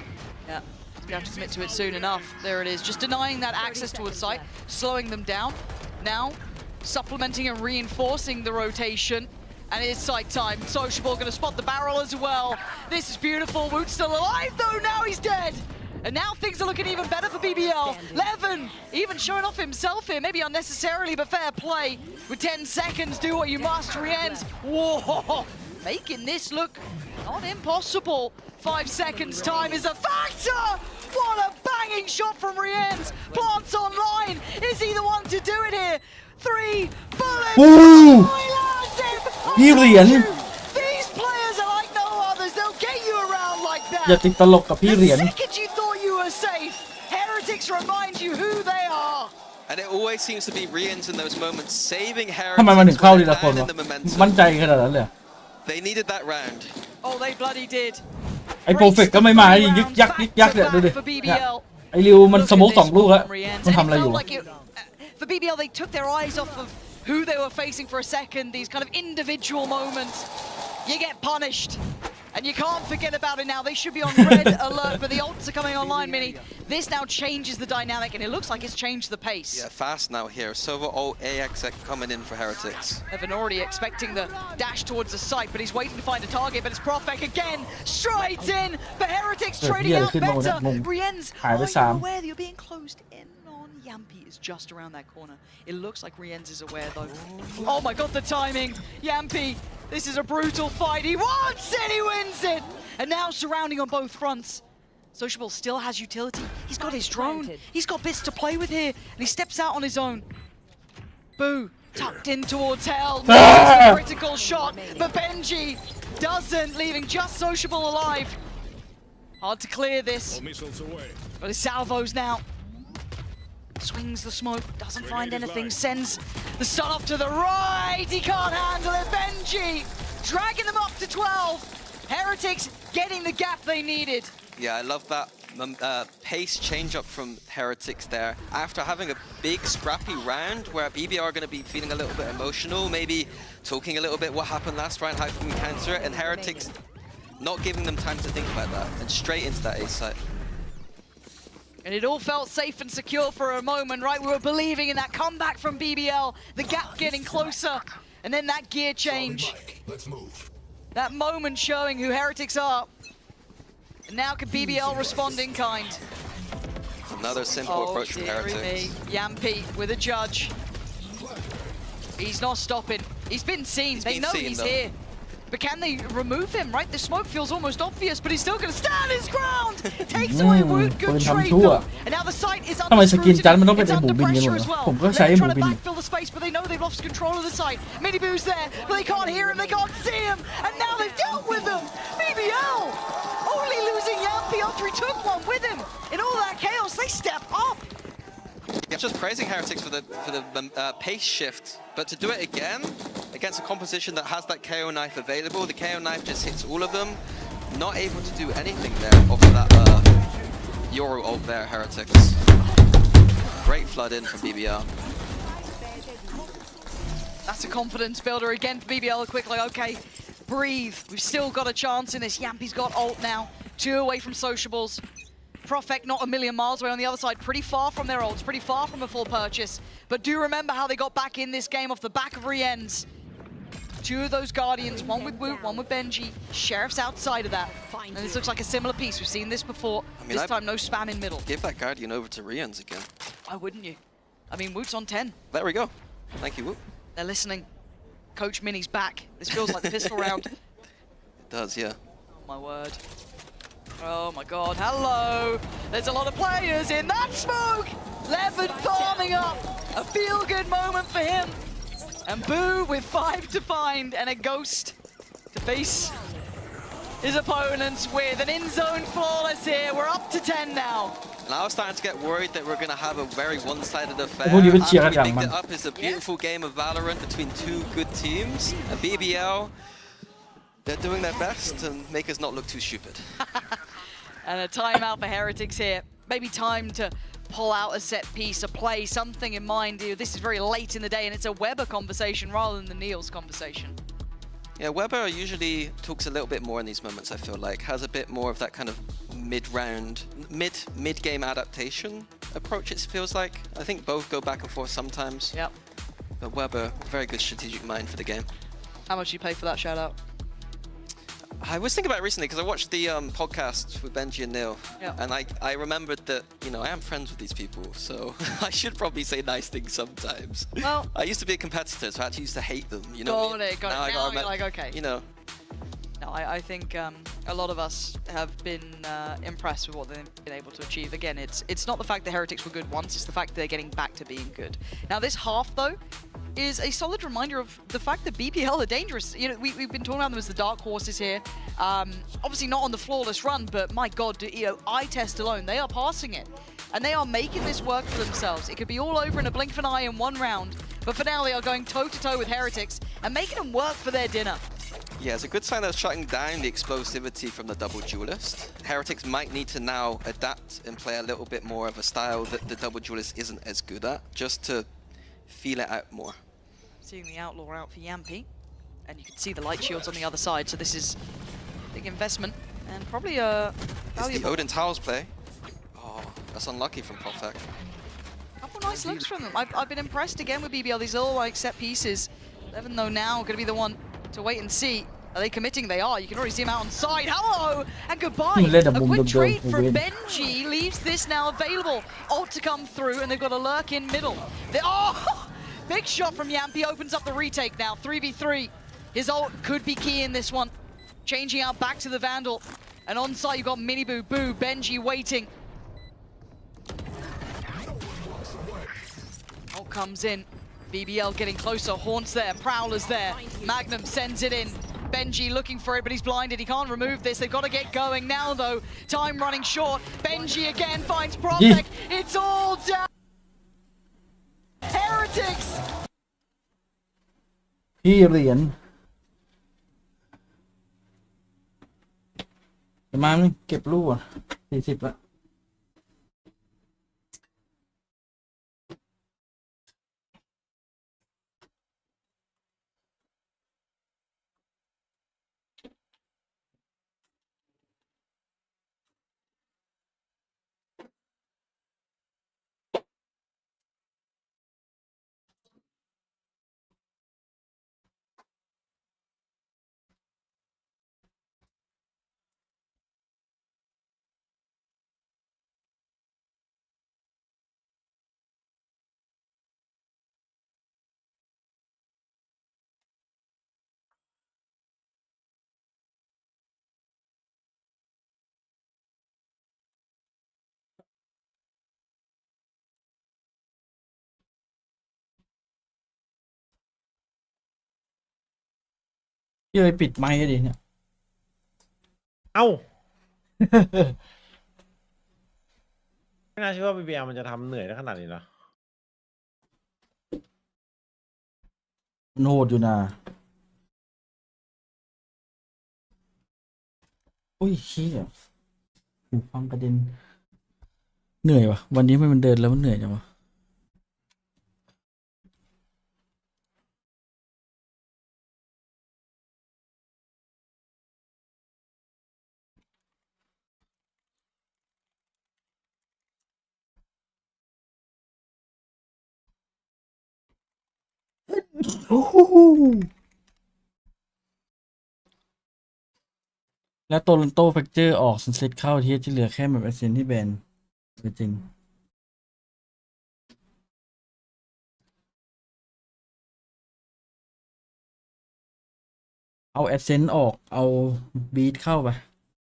Speaker 3: Yeah, we have to commit to it soon enough. There it is, just denying that access towards site, slowing them down. Now, supplementing and reinforcing the rotation. And it is sight time. Sociable going to spot the barrel as well. This is beautiful. Woot's still alive though. Now he's dead. And now things are looking even better for BBL. Levin even showing off himself here, maybe unnecessarily, but fair play. With 10 seconds, do what you must. Rien's, whoa, making this look not impossible. 5 seconds time is a factor. What a banging shot from Rien's. Plants online. Is he the one to do it here? 3 bullets.
Speaker 1: Ooh.
Speaker 3: Oh,
Speaker 1: He Rien.
Speaker 3: These players are like no others. They'll get you around like
Speaker 1: อย่า
Speaker 3: that.
Speaker 1: ติดตลกกับพี่เห
Speaker 3: The
Speaker 1: รียญ
Speaker 3: second you thought you were safe, Heretics remind you who they are.
Speaker 4: And it always seems to be Rians in those moments, saving
Speaker 1: ทำไมมันถึง
Speaker 4: Heretics
Speaker 1: เข้า
Speaker 4: when
Speaker 1: ที
Speaker 4: they're
Speaker 1: ละคน
Speaker 4: down
Speaker 1: วะ
Speaker 4: in the momentum.
Speaker 1: มั่นใจขนาดนั้นเลย
Speaker 4: They needed that round.
Speaker 3: Oh, they bloody did.
Speaker 1: ไอ้โปรเฟกก็ไม่มาดิยึกยักยึกยักเนี่ยดูดิ
Speaker 3: For
Speaker 1: เนี่ย
Speaker 3: BBL.
Speaker 1: ไอ้ริวมัน
Speaker 3: Look
Speaker 1: ส
Speaker 3: at
Speaker 1: โมก
Speaker 3: this
Speaker 1: 2 ลูกแล้ว
Speaker 3: from Rien's.
Speaker 1: มัน
Speaker 3: And
Speaker 1: ทำอะไร
Speaker 3: it
Speaker 1: อยู่
Speaker 3: felt like for BBL, they took their eyes off of who they were facing for a second. These kind of individual moments. You get punished. And you can't forget about it now. They should be on red alert, but the ults are coming online, Mini. This now changes the dynamic, and it looks like it's changed the pace.
Speaker 4: Yeah, fast now here. Sova ult AXX coming in for Heretics.
Speaker 3: Evan already expecting the dash towards the site, but he's waiting to find a target, but it's Profek again, straight in, but Heretics trading out better. Rien's, are you aware that you're being closed in on? Yampi is just around that corner. It looks like Rien's is aware though. Oh my god, the timing. Yampi, this is a brutal fight. He wants it, he wins it. And now surrounding on both fronts. Sociable still has utility. He's got his drone. He's got bits to play with here. And he steps out on his own. Boo, tucked in towards hell. Misses the critical shot. But Benji doesn't, leaving just Sociable alive. Hard to clear this. But his salvos now. Swings the smoke, doesn't find anything, sends the stun off to the right. He can't handle it. Benji dragging them up to 12. Heretics getting the gap they needed.
Speaker 4: Yeah, I love that pace change up from Heretics there. After having a big scrappy round where BBR are going to be feeling a little bit emotional, maybe talking a little bit what happened last round, how can we counter it, and Heretics not giving them time to think about that, and straight into that A site.
Speaker 3: And it all felt safe and secure for a moment, right? We were believing in that comeback from BBL, the gap getting closer, and then that gear change. That moment showing who Heretics are. And now can BBL respond in kind?
Speaker 4: Another simple approach from Heretics.
Speaker 3: Yampi with a judge. He's not stopping. He's been seen. They know he's here. But can they remove him, right? The smoke feels almost obvious, but he's still going to stand his ground. Takes away Woot. Good trade, though. And now the site is under scrutiny. It's under pressure as well. They're trying to backfill the space, but they know they've lost control of the site. Mini Boo's there, but they can't hear him. They can't see him. And now they've dealt with him. BBL only losing Yampi after he took one with him. In all that chaos, they step up.
Speaker 4: Yeah, just praising Heretics for the pace shift, but to do it again against a composition that has that KO knife available, the KO knife just hits all of them. Not able to do anything there off of that Euro ult there, Heretics. Great flood in from BBL.
Speaker 3: That's a confidence builder again for BBL. Quickly, okay, breathe. We've still got a chance in this. Yampi's got ult now, 2 away from Sociables. Profek not a million miles away on the other side, pretty far from their ults, pretty far from a full purchase. But do remember how they got back in this game off the back of Rien's. 2 of those Guardians, one with Woot, one with Benji. Sheriff's outside of that. And this looks like a similar piece. We've seen this before. This time, no spam in middle.
Speaker 4: Give that Guardian over to Rians again.
Speaker 3: Why wouldn't you? I mean, Woot's on 10.
Speaker 4: There we go. Thank you, Woot.
Speaker 3: They're listening. Coach Mini's back. This feels like the pistol round.
Speaker 4: It does, yeah.
Speaker 3: Oh my word. Oh my god, hello! There's a lot of players in that smoke! Levin farming up! A feel-good moment for him! And Boo with 5 to find and a ghost to face his opponents with an in-zone flawless here. We're up to 10 now.
Speaker 4: And I was starting to get worried that we're going to have a very one-sided affair.
Speaker 1: Who do you cheer
Speaker 4: After we
Speaker 1: at,
Speaker 4: picked
Speaker 1: man?
Speaker 4: it up as a beautiful game of Valorant between 2 good teams. And BBL, they're doing their best and make us not look too stupid.
Speaker 3: And a timeout for Heretics here. Maybe time to pull out a set piece, a play, something in mind. This is very late in the day and it's a Weber conversation rather than the Niels conversation.
Speaker 4: Yeah, Weber usually talks a little bit more in these moments, I feel like. Has a bit more of that kind of mid-round, mid-game adaptation approach, it feels like. I think both go back and forth sometimes.
Speaker 3: Yep.
Speaker 4: But Weber, very good strategic mind for the game.
Speaker 3: How much you pay for that shout out?
Speaker 4: I was thinking about it recently because I watched the podcast with Benji and Neil,
Speaker 3: Yeah.
Speaker 4: and I remembered that, you know, I am friends with these people, so I should probably say nice things sometimes.
Speaker 3: Well,
Speaker 4: I used to be a competitor, so I actually used to hate them, you know.
Speaker 3: got it, got it.
Speaker 4: I
Speaker 3: Now
Speaker 4: gotta
Speaker 3: you're like, okay.
Speaker 4: You know,
Speaker 3: No, I think a lot of us have been impressed with what they've been able to achieve. Again, it's not the fact that Heretics were good once, it's the fact that they're getting back to being good. Now, this half, though, is a solid reminder of the fact that BBL are dangerous. You know, we've been talking about them as the dark horses here. Obviously not on the flawless run, but my God, you know, eye test alone, they are passing it. And they are making this work for themselves. It could be all over in a blink of an eye in one round, but for now they are going toe-to-toe with Heretics and making them work for their dinner.
Speaker 4: yeah, it's a good sign of shutting down the explosivity from the double duelist. Heretics might need to now adapt and play a little bit more of a style that the double duelist isn't as good at, just to feel it out more.
Speaker 3: Seeing the Outlaw out for Yampi, and you can see the light shields on the other side, so this is a big investment, and probably a
Speaker 4: It's the
Speaker 3: valuable.
Speaker 4: Odin Towers play. Oh, that's unlucky from Popfek.
Speaker 3: Couple nice looks from them. I've been impressed again with BBL, these little like set pieces. Even though now going to be the one to wait and see. Are they committing? They are. You can already see them out on side. Hello and goodbye.
Speaker 1: Let
Speaker 3: A
Speaker 1: them
Speaker 3: quick
Speaker 1: go,
Speaker 3: trade
Speaker 1: go,
Speaker 3: from
Speaker 1: win.
Speaker 3: Benji leaves this now available. Ult to come through, and they've got a lurk in middle. Oh, big shot from Yampi opens up the retake now. 3v3. His ult could be key in this one. Changing out back to the Vandal. And on site you've got Mini Boo, Benji waiting. Ult comes in. BBL getting closer, Haunts there, Prowler's there. Magnum sends it in. Benji looking for it, but he's blinded. He can't remove this. They've got to get going now, though. Time running short. Benji again finds Proptek. It's all down. Heretics.
Speaker 1: พี่เหรียญประมาณนึงเก็บลูกอ่ะ40ละพี่เลยปิดไมค์ให้ดิเนี่ย
Speaker 2: เอ้า ไม่น่าเชื่อว่า BBL มันจะทำเหนื่อยได้ขนาดนี้นะ
Speaker 1: มันโหดอยู่นะอุ้ยเชี่ยหูฟังกระเด็นเหนื่อยวะวันนี้มันเดินแล้วมันเหนื่อยจังวะโอ้โหแล้วโตลอนโตแฟกเจอร์ออกซันเซ็ตเข้าที่เหลือแค่แบบเอเซนที่แบนจริงเอาแอดเซนต์ออกเอาบีทเข้าไป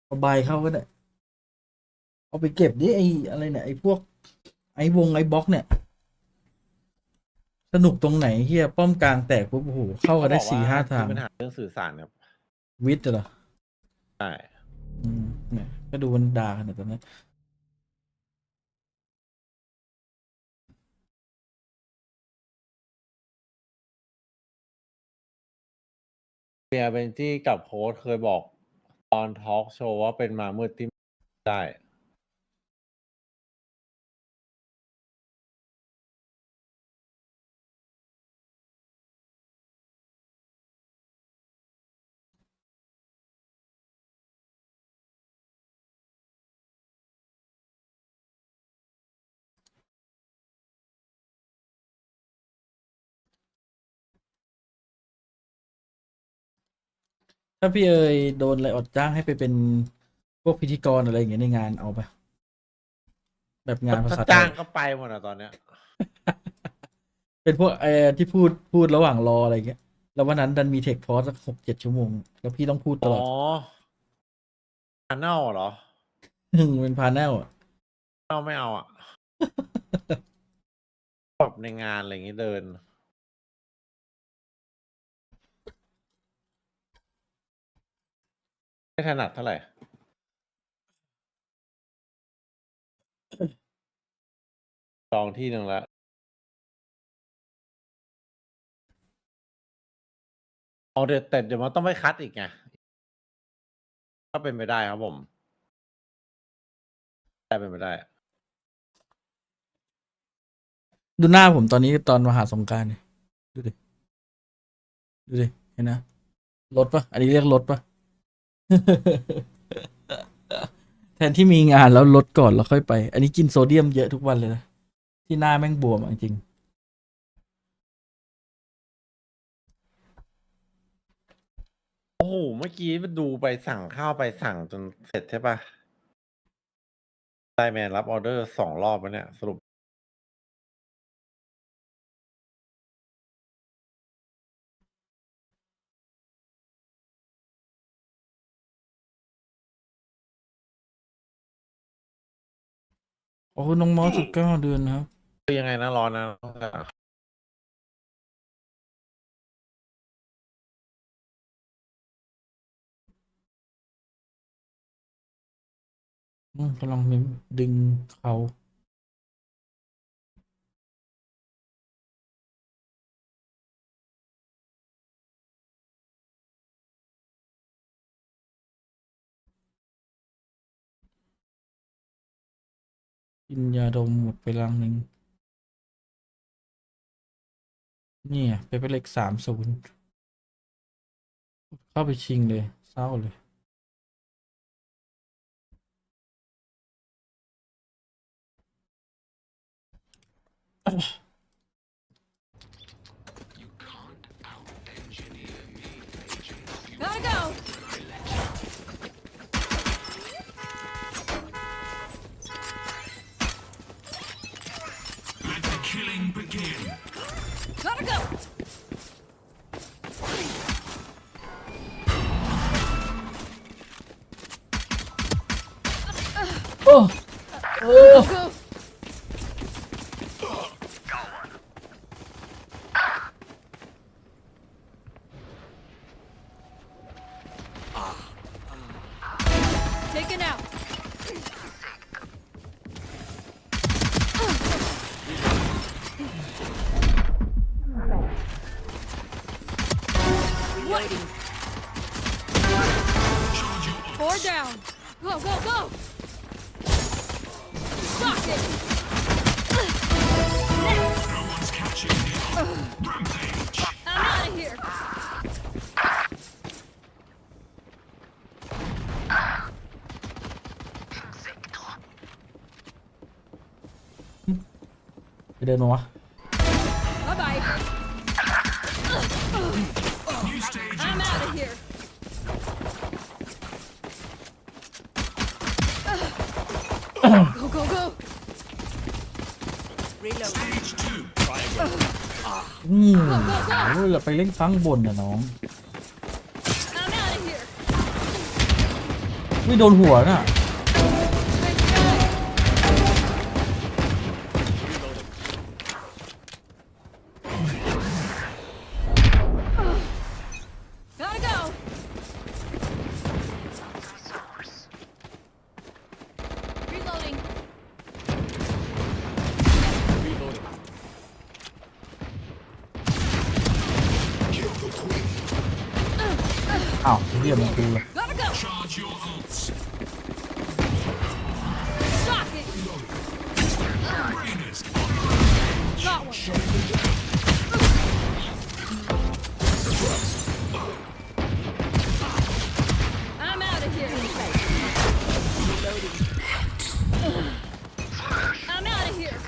Speaker 1: เอาบายเข้าก็ได้เอาไปเก็บดิไออะไรเนี่ยไอพวกไอวงไอบล็อกเนี่ยสนุกตรงไหนเฮียป้อมกลางแตกปุ๊บโอ้โหเข้ากันได้4-5 ทาง
Speaker 2: มีปัญหาเรื่องสื่อสารครับ
Speaker 1: วิทย์เหรอ
Speaker 2: ใช่
Speaker 1: เนี่ยก็ดูมันด่าขนาดนั้น
Speaker 2: เบียร์เบนจี้กับโค้ชเคยบอกตอนทอล์กโชว์ว่าเป็นมามืดที่ได้
Speaker 1: ถ้าพี่เอ๋ยโดนอะไรอดจ้างให้ไปเป็นพวกพิธีกรอะไรอย่างเงี้ยในงานเอาปะแบบงานภา
Speaker 2: ถ้า
Speaker 1: ษาไท
Speaker 2: จ้าง
Speaker 1: ย
Speaker 2: ก็ไปหมดอะตอนเนี้ย
Speaker 1: เป็นพวกที่พูดระหว่างรออะไรเงี้ยแล้ววันนั้นดันมีเทคพอสสัก6-7 ชั่วโมง แล้วพี่ต้องพูดต
Speaker 2: อ๋
Speaker 1: ล
Speaker 2: อ
Speaker 1: อด
Speaker 2: พาเนลเหรอ
Speaker 1: เป็นพาแนลอะ
Speaker 2: เราไม่เอาอ่ะ แบบในงานอะไรอย่างงี้เดิน ไม่ถนัดเท่าไหร่ จองที่หนึ่งแล้วเอาเดี๋ยวแต่เดี๋ยวมันต้องไปคัดอีกไง ก็เป็นไปได้ครับผมได้เป็นไปได้
Speaker 1: ดูหน้าผมตอนนี้ตอนมหาสงกรานต์เนี่ยดูดิดูดิเห็นนะรถปะอันนี้เรียกรถปะ แทนที่มีงานแล้วลดก่อนแล้วค่อยไป อันนี้กินโซเดียมเยอะทุกวันเลยนะที่หน้าแม่งบวมอะจริง
Speaker 2: โอ้โห เมื่อกี้ดูไปสั่งข้าวไปสั่งจนเสร็จใช่ปะไลน์แมนรับออเดอร์2 รอบแล้วเนี่ย สรุป
Speaker 1: โอ้น้องมอส19 เดือนนะครับ
Speaker 2: คือยังไงนะร้อนนะ
Speaker 1: กำลังดึงเขากินยาดมหมดไปลังหนึ่งเนี่ยไปเล็ก30เข้าไปชิงเลยเศร้าเลย
Speaker 7: Gotta go.
Speaker 6: Let the killing begin.
Speaker 7: Gotta go.
Speaker 1: Oh!
Speaker 7: Go. Taken out. Waiting. 4 down. Go, go, go. Lock it.
Speaker 6: No one's catching me. Rampage.
Speaker 7: I'm out of here.
Speaker 1: Đi đây mà.
Speaker 7: Bye bye.
Speaker 6: New stage
Speaker 7: I'm
Speaker 6: in
Speaker 7: out of
Speaker 6: town.
Speaker 7: here. Go, go, go. Reload.
Speaker 6: Stage 2.
Speaker 1: เราไปเล่นข้างบนนะน้อง
Speaker 7: I'm out of here.
Speaker 1: ไม่โดนหัวน่ะ
Speaker 7: Nice try. Gotta go. Reloading.
Speaker 1: อ้าวเรียมันกูเลย
Speaker 7: Gotta go.
Speaker 6: Charge your ults.
Speaker 7: Lock it.
Speaker 6: Rainers.
Speaker 7: Got one. I'm out of here. I'm out of here.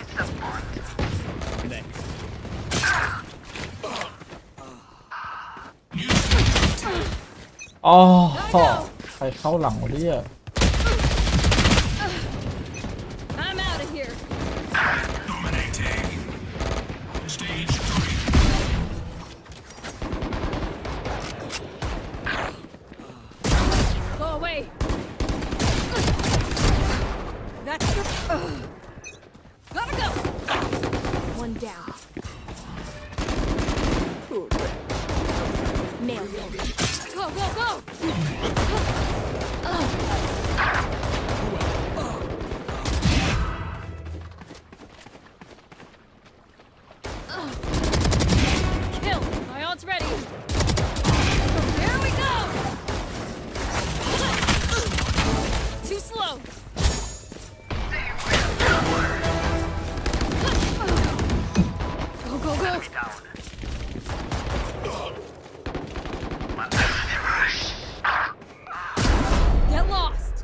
Speaker 6: New stage in town.
Speaker 1: อ๋อใครเข้าหลังวะเนี่ย
Speaker 7: I'm out of here. Go away. That's the. Gotta go. One down. Nailed it. Go, go, go. Kill. My ult's ready. Here we go. Too slow. Go, go, go. Get lost.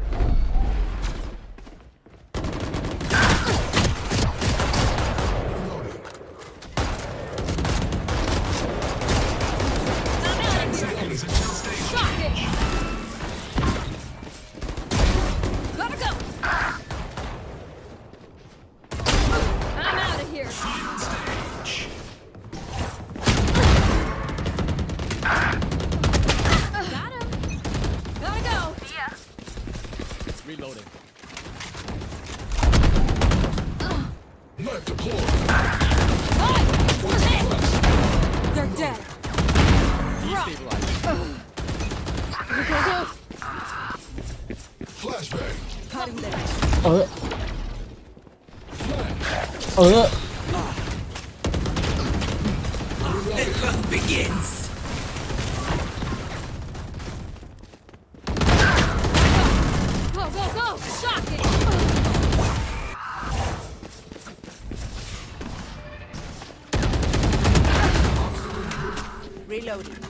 Speaker 7: I'm out of here. Shock it. Gotta go. I'm out of here. Got him. Gotta go.
Speaker 6: Reloading.
Speaker 7: They're dead.
Speaker 6: Destabilized.
Speaker 7: Go, go, go.
Speaker 5: Flashbang.
Speaker 7: Cutting them.
Speaker 1: เออ
Speaker 5: Begins.
Speaker 7: Go, go, go. Shock it.
Speaker 8: Reloading.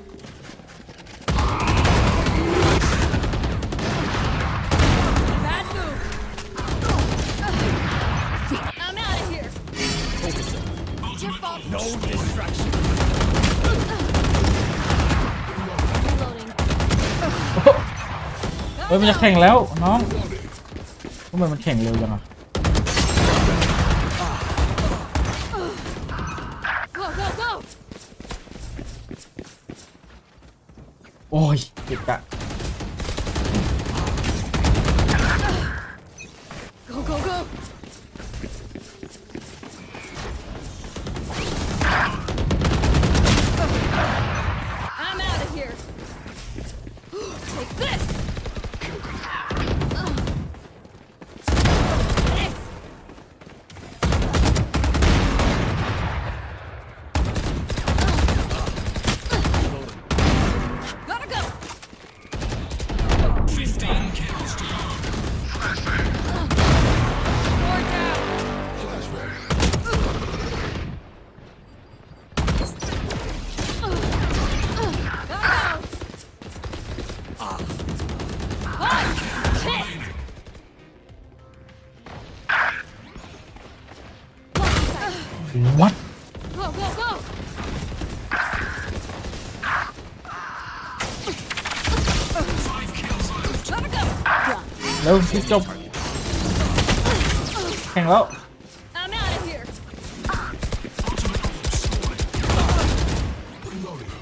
Speaker 7: Bad move. I'm out of here. Your fault.
Speaker 6: No distraction.
Speaker 7: Reloading.
Speaker 1: เฮ้ยมันจะแข่งแล้วน้องทำไมมันแข่งเร็วจังอ่ะ
Speaker 7: Go, go, go.
Speaker 1: โอ้ยเจ็บอะ
Speaker 7: Go, go, go. I'm out of here. Take this. This. Gotta go.
Speaker 6: 15 kills to go.
Speaker 7: More down. Gotta go. Punch. Hit.
Speaker 1: วัด
Speaker 7: Go, go, go. Gotta go.
Speaker 1: เร็วที่จบแข่งแล้ว
Speaker 7: I'm out of here.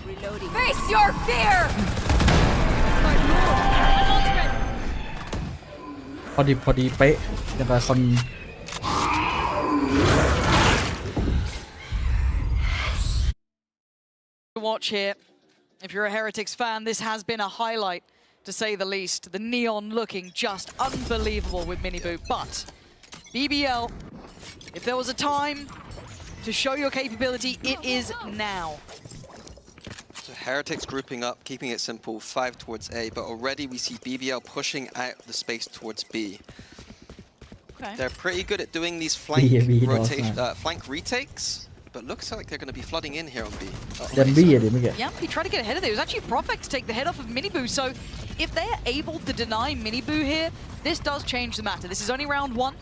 Speaker 8: Reloading.
Speaker 7: Face your fear. My ult's ready.
Speaker 1: พอดีเป๊ะอย่างกับคน
Speaker 3: To watch here. If you're a Heretics fan, this has been a highlight, to say the least. The neon looking just unbelievable with Miniboot. But BBL, if there was a time to show your capability, it is now.
Speaker 4: So Heretics grouping up, keeping it simple, 5 towards A, but already we see BBL pushing out the space towards B.
Speaker 3: Okay.
Speaker 4: They're pretty good at doing these flank
Speaker 1: B
Speaker 4: rotation,
Speaker 1: does,
Speaker 4: flank retakes, but looks like they're going to be flooding in here on B.
Speaker 1: ยันบี้อะดิเมื่อกี้
Speaker 3: Yeah, he tried to get ahead of it. It was actually perfect to take the head off of Miniboo. So if they're able to deny Miniboo here, this does change the matter. This is only round 1.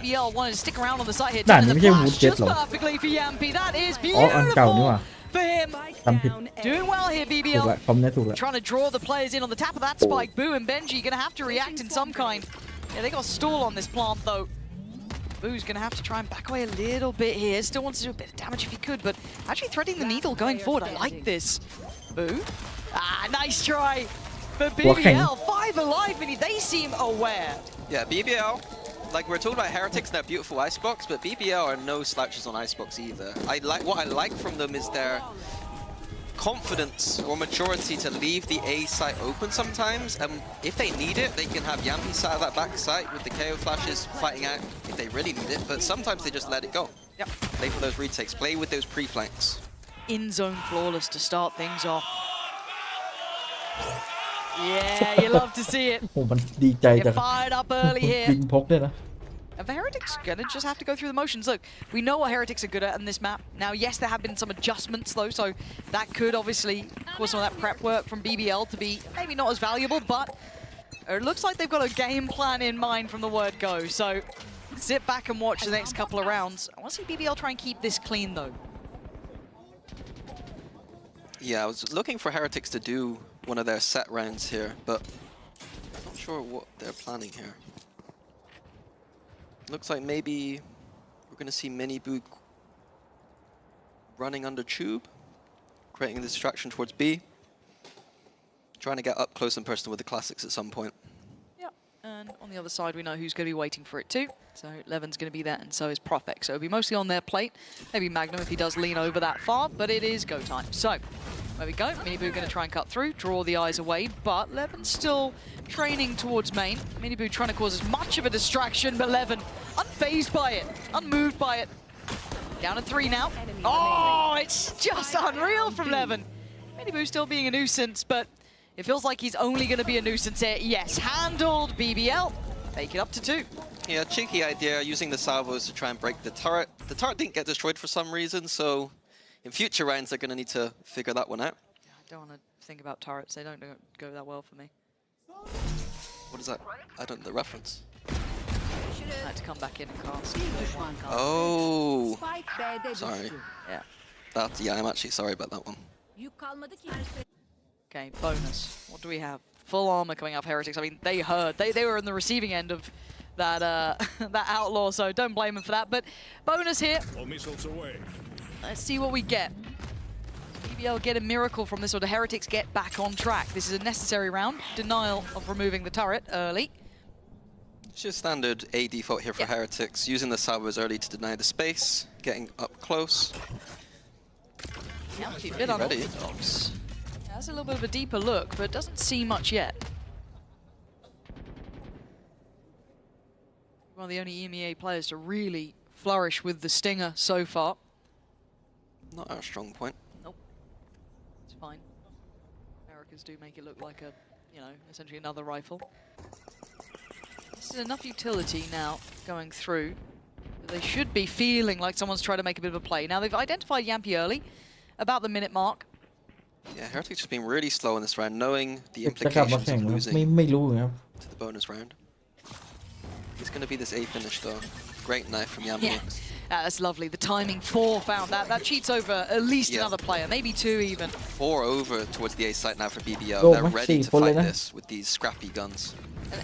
Speaker 3: BL wanted to stick around on the side here.
Speaker 1: ด่านนี้
Speaker 3: turning
Speaker 1: ไม่
Speaker 3: the
Speaker 1: ใช่วูด
Speaker 3: flash
Speaker 1: เจ็ต
Speaker 3: just
Speaker 1: หรอ
Speaker 3: perfectly for Yampi. That is
Speaker 1: อ๋ออันเก่านี่
Speaker 3: beautiful.
Speaker 1: หว่า
Speaker 3: for him. Doing well here,
Speaker 1: ถูก
Speaker 3: BBL.
Speaker 1: ละคอมเนี่ยถูกละ
Speaker 3: Trying to draw the players in on the tap of that spike. Boo and Benji gonna have to react in some kind. Yeah, they got a stall on this plant though. Boo's gonna have to try and back away a little bit here. Still wants to do a bit of damage if he could, but actually threading the needle going forward. I like this. Boo. Nice try. But BBL, 5 alive, and they seem aware.
Speaker 4: Yeah, BBL, like we're talking about Heretics and their beautiful icebox, but BBL are no slouches on icebox either. What I like from them is their confidence or maturity to leave the A site open sometimes, and if they need it, they can have Yampi sat at that back site with the KO flashes fighting out if they really need it, but sometimes they just let it go.
Speaker 3: Yep.
Speaker 4: Play for those retakes, play with those pre-flanks.
Speaker 3: In zone flawless to start things off. Yeah, you love to see it.
Speaker 1: โอ้มันดีใจจั
Speaker 3: Get
Speaker 1: ง
Speaker 3: fired up early here.
Speaker 1: ยิงพกด้วยนะ
Speaker 3: And the Heretics gonna just have to go through the motions. Look, we know what Heretics are good at in this map. Now, yes, there have been some adjustments though, so that could obviously cause some of that prep work from BBL to be maybe not as valuable, but it looks like they've got a game plan in mind from the word go. So sit back and watch the next couple of rounds. I want to see BBL try and keep this clean though.
Speaker 4: Yeah, I was looking for Heretics to do one of their set rounds here, but I'm not sure what they're planning here. Looks like maybe we're going to see Mini Boo running under tube, creating a distraction towards B, trying to get up close and personal with the classics at some point.
Speaker 3: Yep, and on the other side we know who's going to be waiting for it too. So Levin's going to be there, and so is Profek. So it'll be mostly on their plate. Maybe Magnum if he does lean over that far, but it is go time. So there we go. Mini Boo going to try and cut through, draw the eyes away, but Levin's still training towards main. Mini Boo trying to cause as much of a distraction, but Levin unfazed by it, unmoved by it. Down to 3 now. Oh, it's just unreal from Levin. Mini Boo still being a nuisance, but it feels like he's only going to be a nuisance here. Yes, handled. BBL. Make it up to 2.
Speaker 4: Yeah, cheeky idea, using the salvos to try and break the turret. The turret didn't get destroyed for some reason, so in future rounds they're going to need to figure that one out.
Speaker 3: I don't want to think about turrets. They don't go that well for me.
Speaker 4: What is that? I don't know the reference.
Speaker 3: I had to come back in and cast.
Speaker 4: Oh, sorry.
Speaker 3: Yeah.
Speaker 4: Yeah, I'm actually sorry about that one.
Speaker 3: Okay, bonus. What do we have? Full armor coming up, Heretics. I mean, they heard. They were in the receiving end of that that outlaw, so don't blame them for that. But bonus here. Let's see what we get. BBL get a miracle from this, or the Heretics get back on track. This is a necessary round. Denial of removing the turret early.
Speaker 4: It's just standard A default here for Heretics, using the salvos early to deny the space, getting up close.
Speaker 3: Yeah, actually a bit unorthodox. Yeah, that's a little bit of a deeper look, but doesn't see much yet. One of the only EMEA players to really flourish with the Stinger so far.
Speaker 4: Not our strong point.
Speaker 3: Nope. It's fine. Americas do make it look like a, you know, essentially another rifle. This is enough utility now going through that they should be feeling like someone's trying to make a bit of a play. Now they've identified Yampi early, about the minute mark.
Speaker 4: Yeah, Heretics just been really slow in this round, knowing the
Speaker 1: จะกลับมา
Speaker 4: implications
Speaker 1: แข่ง
Speaker 4: of
Speaker 1: นะ
Speaker 4: losing
Speaker 1: ไม่รู้ครับ
Speaker 4: to the bonus round. It's going to be this A finish though. Great knife from Yampi.
Speaker 3: Yeah, that's lovely. The timing 4 found that. That cheats over at least another player, maybe 2 even.
Speaker 4: 4 over towards the A site now for BBL.
Speaker 1: Oh,
Speaker 4: They're ready to
Speaker 1: 4
Speaker 4: fight
Speaker 1: เลยนะ
Speaker 4: this with these scrappy guns.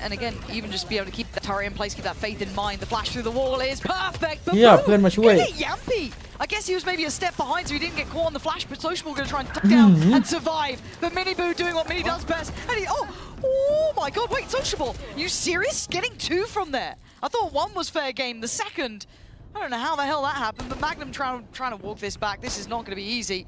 Speaker 3: And again, even just be able to keep that turret in place, keep that faith in mind. The flash through the wall is perfect. But
Speaker 1: เนี่ยเพื่อนมาช่วย
Speaker 3: Hey, Yampi! I guess he was maybe a step behind, so he didn't get caught on the flash, but Sociable going to try and duck down and survive. But Mini Boo doing what Mini does best. And he, oh my god, wait, Sociable, you serious? Getting 2 from there. I thought 1 was fair game. The second, I don't know how the hell that happened, but Magnum trying to walk this back. This is not going to be easy.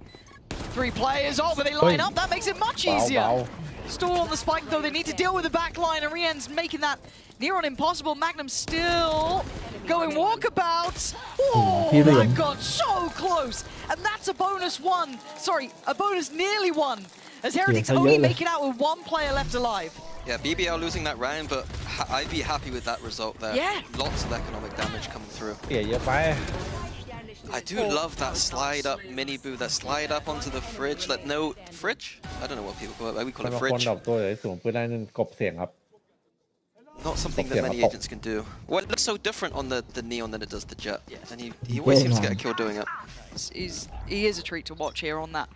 Speaker 3: 3 players, but they line up. That makes it much easier. Stall on the spike, though. They need to deal with the back line, and Rien's making that near on impossible. Magnum still going walkabout. Oh my god, so close. And that's a bonus 1. Sorry, a bonus nearly 1. As Heretics only make it out with 1 player left alive.
Speaker 4: Yeah, BBL losing that round, but I'd be happy with that result there.
Speaker 3: Yeah.
Speaker 4: Lots of economic damage coming through.
Speaker 2: เสียเยอะไป
Speaker 4: I do love that slide up Mini Boo, that slide up onto the fridge. Like, no, fridge? I don't know what people call it. We call
Speaker 2: บา
Speaker 4: it
Speaker 2: งคน
Speaker 4: fridge.
Speaker 2: ดอกตัวเลยสูงปืนได้นึงกบเสียงครับ
Speaker 4: Not something that many agents can do. Well, it looks so different on the Neon than it does the Jet. And he always seems to get a kill doing it.
Speaker 3: He is a treat to watch here on that.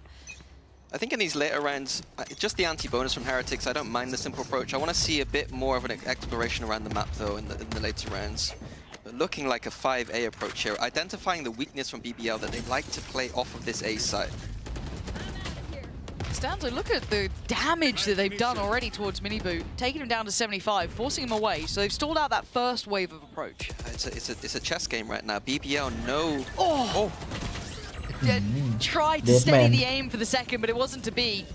Speaker 4: I think in these later rounds, just the anti-bonus from Heretics, I don't mind the simple approach. I want to see a bit more of an exploration around the map, though, in the later rounds. But looking like a 5A approach here, identifying the weakness from BBL that they like to play off of this A side.
Speaker 3: Stanzo, look at the damage that they've done already towards Miniboot, taking him down to 75, forcing him away. So they've stalled out that first wave of approach.
Speaker 4: It's a chess game right now. BBL, no.
Speaker 3: Oh! Tried to steady the aim for the second, but it wasn't to be.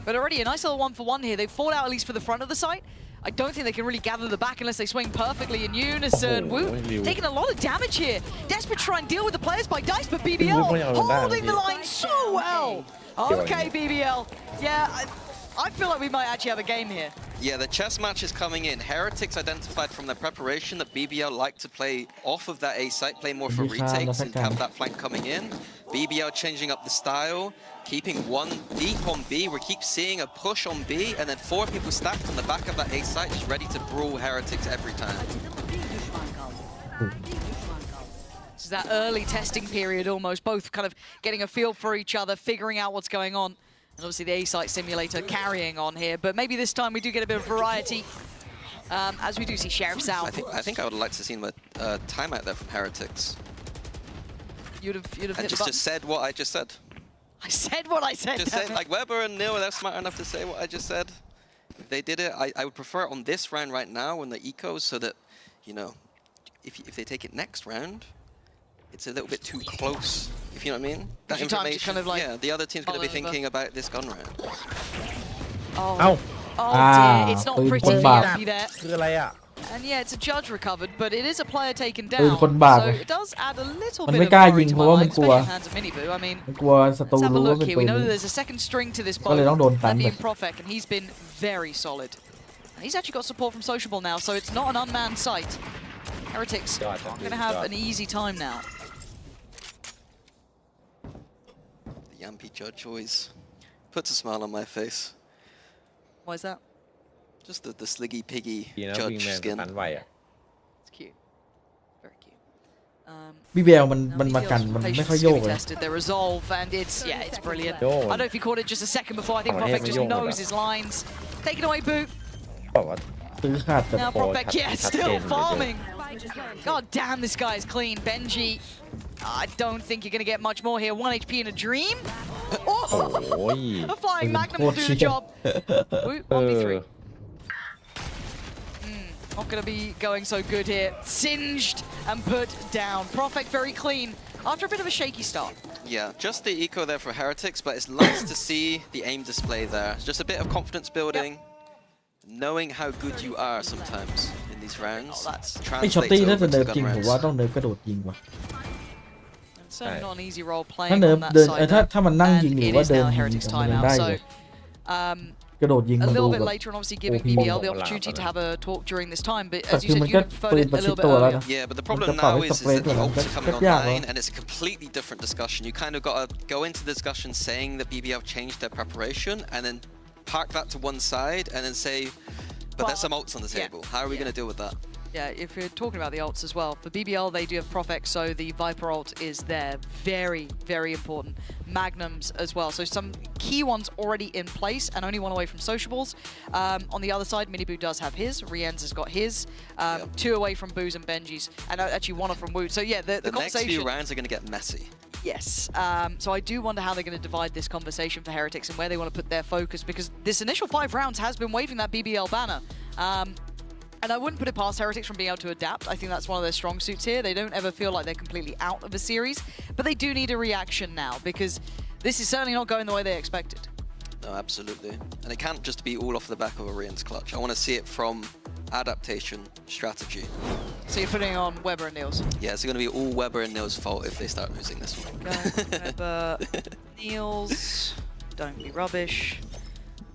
Speaker 3: But already a nice little 1-for-1 here. They've fought out at least for the front of the site. I don't think they can really gather the back unless they swing perfectly in unison. Woo, taking a lot of damage here. Desperate to try and deal with the players by Dice, but BBL holding the line so well. Okay, BBL. Yeah, I feel like we might actually have a game here.
Speaker 4: Yeah, the chess match is coming in. Heretics identified from their preparation that BBL like to play off of that A site, play more for retakes and have that flank coming in. BBL changing up the style, keeping one deep on B. We keep seeing a push on B, and then 4 people stacked on the back of that A site, just ready to brawl Heretics every time.
Speaker 3: This is that early testing period almost, both kind of getting a feel for each other, figuring out what's going on. And obviously the A-Site simulator carrying on here, but maybe this time we do get a bit of variety, as we do see Sheriff South.
Speaker 4: I think I would like to see a timeout there from Heretics.
Speaker 3: You'd have hit the
Speaker 4: just
Speaker 3: button.
Speaker 4: said what I just said.
Speaker 3: I said what I said.
Speaker 4: Just said, like Weber and Neil, they're smart enough to say what I just said. If they did it, I would prefer it on this round right now when the ecos, so that, you know, if they take it next round, it's a little bit too close, if you know what I mean. That information, kind of like, yeah, the other team's going to be thinking about this gun round.
Speaker 3: Oh dear, it's not pretty for there.
Speaker 2: คืออะไรอ่ะ
Speaker 3: And yeah, it's a judge recovered, but it is a player taken down.
Speaker 1: ปืนคนบาป
Speaker 3: So it does add a little
Speaker 1: มัน
Speaker 3: bit
Speaker 1: ไม่
Speaker 3: of
Speaker 1: กล้า
Speaker 3: worry
Speaker 1: ยิง
Speaker 3: to
Speaker 1: เพ
Speaker 3: my
Speaker 1: ราะว่ามัน
Speaker 3: line,
Speaker 1: กลัว
Speaker 3: especially in the hands of Miniboo. I mean,
Speaker 1: มันกลัวศัตรู
Speaker 3: let's have a
Speaker 1: รู้ว่า
Speaker 3: look
Speaker 1: เป็น
Speaker 3: here.
Speaker 1: ปื
Speaker 3: We
Speaker 1: น
Speaker 3: know that
Speaker 1: นี้
Speaker 3: there's a second string to this
Speaker 1: ก็เลย
Speaker 3: boat,
Speaker 1: ต้องโดนตัน
Speaker 3: that
Speaker 1: ไป
Speaker 3: being Profek, and he's been very solid. And he's actually got support from Sociable now, so it's not an unmanned site. Heretics are going to have an easy time now.
Speaker 4: The Yampy judge always puts a smile on my face.
Speaker 3: Why is that?
Speaker 4: Just the sliggy piggy
Speaker 2: ดีนะ
Speaker 4: judge
Speaker 2: วิงแมน
Speaker 4: skin.
Speaker 2: ตันไวอ่ะ
Speaker 3: It's cute. Very cute.
Speaker 1: BBL มัน
Speaker 3: Now
Speaker 1: มากัน
Speaker 3: BBL's
Speaker 1: มันไม่
Speaker 3: patience
Speaker 1: ค่อย
Speaker 3: is
Speaker 1: โย
Speaker 3: gonna
Speaker 1: ก
Speaker 3: be
Speaker 1: เลย
Speaker 3: tested. Their resolve, and it's brilliant.
Speaker 2: Yo.
Speaker 3: I don't know if he caught it just a second before. I think
Speaker 2: Oh,
Speaker 3: Profek
Speaker 2: yeah,
Speaker 3: just
Speaker 2: yo,
Speaker 3: knows
Speaker 2: yeah.
Speaker 3: his lines. Taking away boot.
Speaker 2: บอกว่า
Speaker 1: ซื้อขาดกับ
Speaker 3: Now
Speaker 2: Oh,
Speaker 3: Profek,
Speaker 2: touch-
Speaker 3: yeah,
Speaker 2: touch
Speaker 3: still
Speaker 2: in,
Speaker 3: farming. God damn, this guy is clean. Benji, I don't think you're going to get much more here. 1 HP in a dream.
Speaker 2: โอ้
Speaker 3: Oh,
Speaker 2: ย
Speaker 3: a flying Magnum will do the job. Ooh,
Speaker 2: เอ
Speaker 3: 1v3.
Speaker 2: อ
Speaker 3: Not going to be going so good here. Singed and put down. Profek very clean after a bit of a shaky start.
Speaker 4: Yeah, just the eco there for Heretics, but it's nice to see the aim display there. It's just a bit of confidence building, knowing how good you are sometimes in these rounds.
Speaker 3: Oh, that's
Speaker 1: ไอช็อตตี้
Speaker 4: translates
Speaker 1: ถ้า
Speaker 4: over
Speaker 1: จะ
Speaker 4: to
Speaker 1: เนิ
Speaker 4: the
Speaker 1: ร์ฟจริ
Speaker 4: gun
Speaker 1: งผมว่า
Speaker 4: rounds.
Speaker 1: ต้องเนิร์ฟกระโดดยิงว่ะ
Speaker 3: It's certainly not an easy role
Speaker 1: ถ้า
Speaker 3: playing
Speaker 1: เนิร์ฟ
Speaker 3: on that
Speaker 1: เดิน
Speaker 3: side.
Speaker 1: ถ้ามันนั่งยิง
Speaker 3: And
Speaker 1: หรือ
Speaker 3: it
Speaker 1: ว่า
Speaker 3: is
Speaker 1: เดิน
Speaker 3: now
Speaker 1: ยิง
Speaker 3: Heretics
Speaker 1: มันยัง
Speaker 3: timeout.
Speaker 1: ได้
Speaker 3: So
Speaker 1: เลย
Speaker 3: um,
Speaker 1: กระโดดยิง
Speaker 3: a
Speaker 1: มันดู
Speaker 3: little
Speaker 1: แบ
Speaker 3: bit
Speaker 1: บ
Speaker 3: later on, obviously giving
Speaker 1: OP
Speaker 3: BBL the
Speaker 2: Wow.
Speaker 3: opportunity to have a talk during this time. But
Speaker 1: But
Speaker 3: as you said,
Speaker 1: human
Speaker 3: you
Speaker 1: got
Speaker 3: preferred it a little bit
Speaker 1: put it
Speaker 3: earlier.
Speaker 4: Yeah, but the problem
Speaker 1: Look at
Speaker 4: now
Speaker 1: that,
Speaker 4: is that the
Speaker 1: it's
Speaker 4: ults are coming
Speaker 1: yeah,
Speaker 4: online,
Speaker 1: well.
Speaker 4: and it's a completely different discussion. You kind of got to go into the discussion saying that BBL changed their preparation, and then park that to one side, and then say, but there's some ults on the
Speaker 3: yeah,
Speaker 4: table. How are we going to deal with that?
Speaker 3: Yeah, if you're talking about the ults as well, for BBL they do have Profek, so the Viper ult is there. Very, very important. Magnums as well. So some key ones already in place and only one away from Sociables. On the other side, Miniboo does have his. Rien's has got his. 2 away from Boo's and Benji's, and actually 1 off from Woot. So yeah, the
Speaker 4: The next
Speaker 3: conversation...
Speaker 4: few rounds are going to get messy.
Speaker 3: Yes. So I do wonder how they're going to divide this conversation for Heretics and where they want to put their focus, because this initial 5 rounds has been waving that BBL banner. And I wouldn't put it past Heretics from being able to adapt. I think that's one of their strong suits here. They don't ever feel like they're completely out of the series, but they do need a reaction now, because this is certainly not going the way they expected.
Speaker 4: No, absolutely. And it can't just be all off the back of Orien's clutch. I want to see it from adaptation, strategy.
Speaker 3: So you're putting on Weber and Niels.
Speaker 4: Yeah, it's going to be all Weber and Neil's fault if they start losing this one.
Speaker 3: Go, Weber, Niels, don't be rubbish.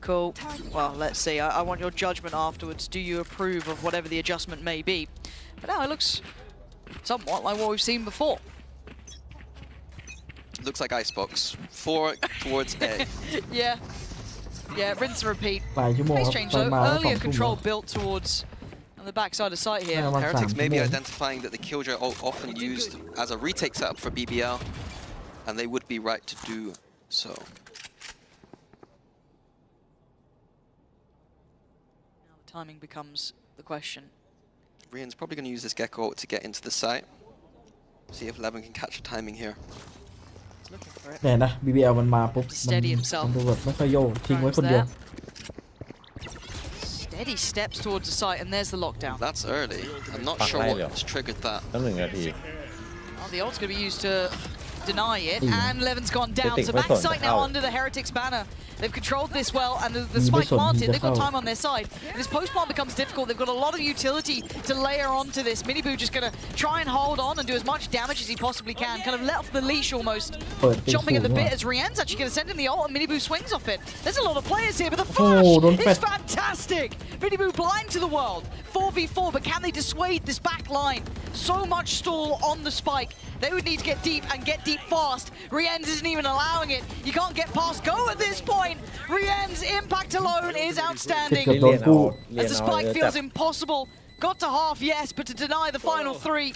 Speaker 3: Cool. Well, let's see. I want your judgment afterwards. Do you approve of whatever the adjustment may be? But now it looks somewhat like what we've seen before.
Speaker 4: Looks like Icebox. 4 towards A.
Speaker 3: Yeah. Yeah, rinse and repeat.
Speaker 1: หลายชั่วโมง
Speaker 3: Pace
Speaker 1: ครับ
Speaker 3: change
Speaker 1: ไป
Speaker 3: though.
Speaker 1: มา2
Speaker 3: Earlier
Speaker 1: ทุ่ม
Speaker 3: control built towards on the backside of sight here.
Speaker 4: Heretics may be identifying that the Killjoy ult often used as a retake setup for BBL, and they would be right to do so.
Speaker 3: Now the timing becomes the question.
Speaker 4: Rian's probably going to use this Gecko ult to get into the site. See if Levin can catch a timing here.
Speaker 3: He's looking for it.
Speaker 1: เนี่ยนะ BBL มันมาปุ๊บ
Speaker 3: Steady himself.
Speaker 1: มันดูแบบไม่ค่อยโยกทิ้งไว้คนเดียว
Speaker 3: Steady steps towards the site, and there's the lockdown.
Speaker 4: That's early. I'm not sure what's triggered that.
Speaker 2: ตั้ง1 นาที
Speaker 3: Oh, the ult's going to be used to deny it,
Speaker 1: Yeah.
Speaker 3: and Levin's gone down.
Speaker 2: Heretics
Speaker 3: So
Speaker 2: ไม่
Speaker 3: back
Speaker 2: สน
Speaker 3: site now under the Heretics banner. They've controlled this well, and the spike
Speaker 1: ไม่สน
Speaker 3: planted.
Speaker 1: จะ
Speaker 3: They've got
Speaker 1: เข้า
Speaker 3: time on their side. And as post plant becomes difficult, they've got a lot of utility to layer onto this. Miniboo just going to try and hold on and do as much damage as he possibly can. Kind of let off the leash almost.
Speaker 1: เปิดตี
Speaker 3: Jumping
Speaker 1: สู
Speaker 3: at
Speaker 1: ง
Speaker 3: the
Speaker 1: ว่ะ
Speaker 3: bit as Rian's actually going to send in the ult, and Miniboo swings off it. There's a lot of players here, but the
Speaker 1: Oh,
Speaker 3: flash
Speaker 1: don't
Speaker 3: is
Speaker 1: bet.
Speaker 3: fantastic. Miniboo blind to the world. 4v4, but can they dissuade this back line? So much stall on the spike. They would need to get deep and get deep fast. Rien's isn't even allowing it. You can't get past go at this point. Rien's impact alone is outstanding.
Speaker 1: เกือบโดนกู้
Speaker 3: As the spike feels impossible. Got to half, yes, but to deny the final 3.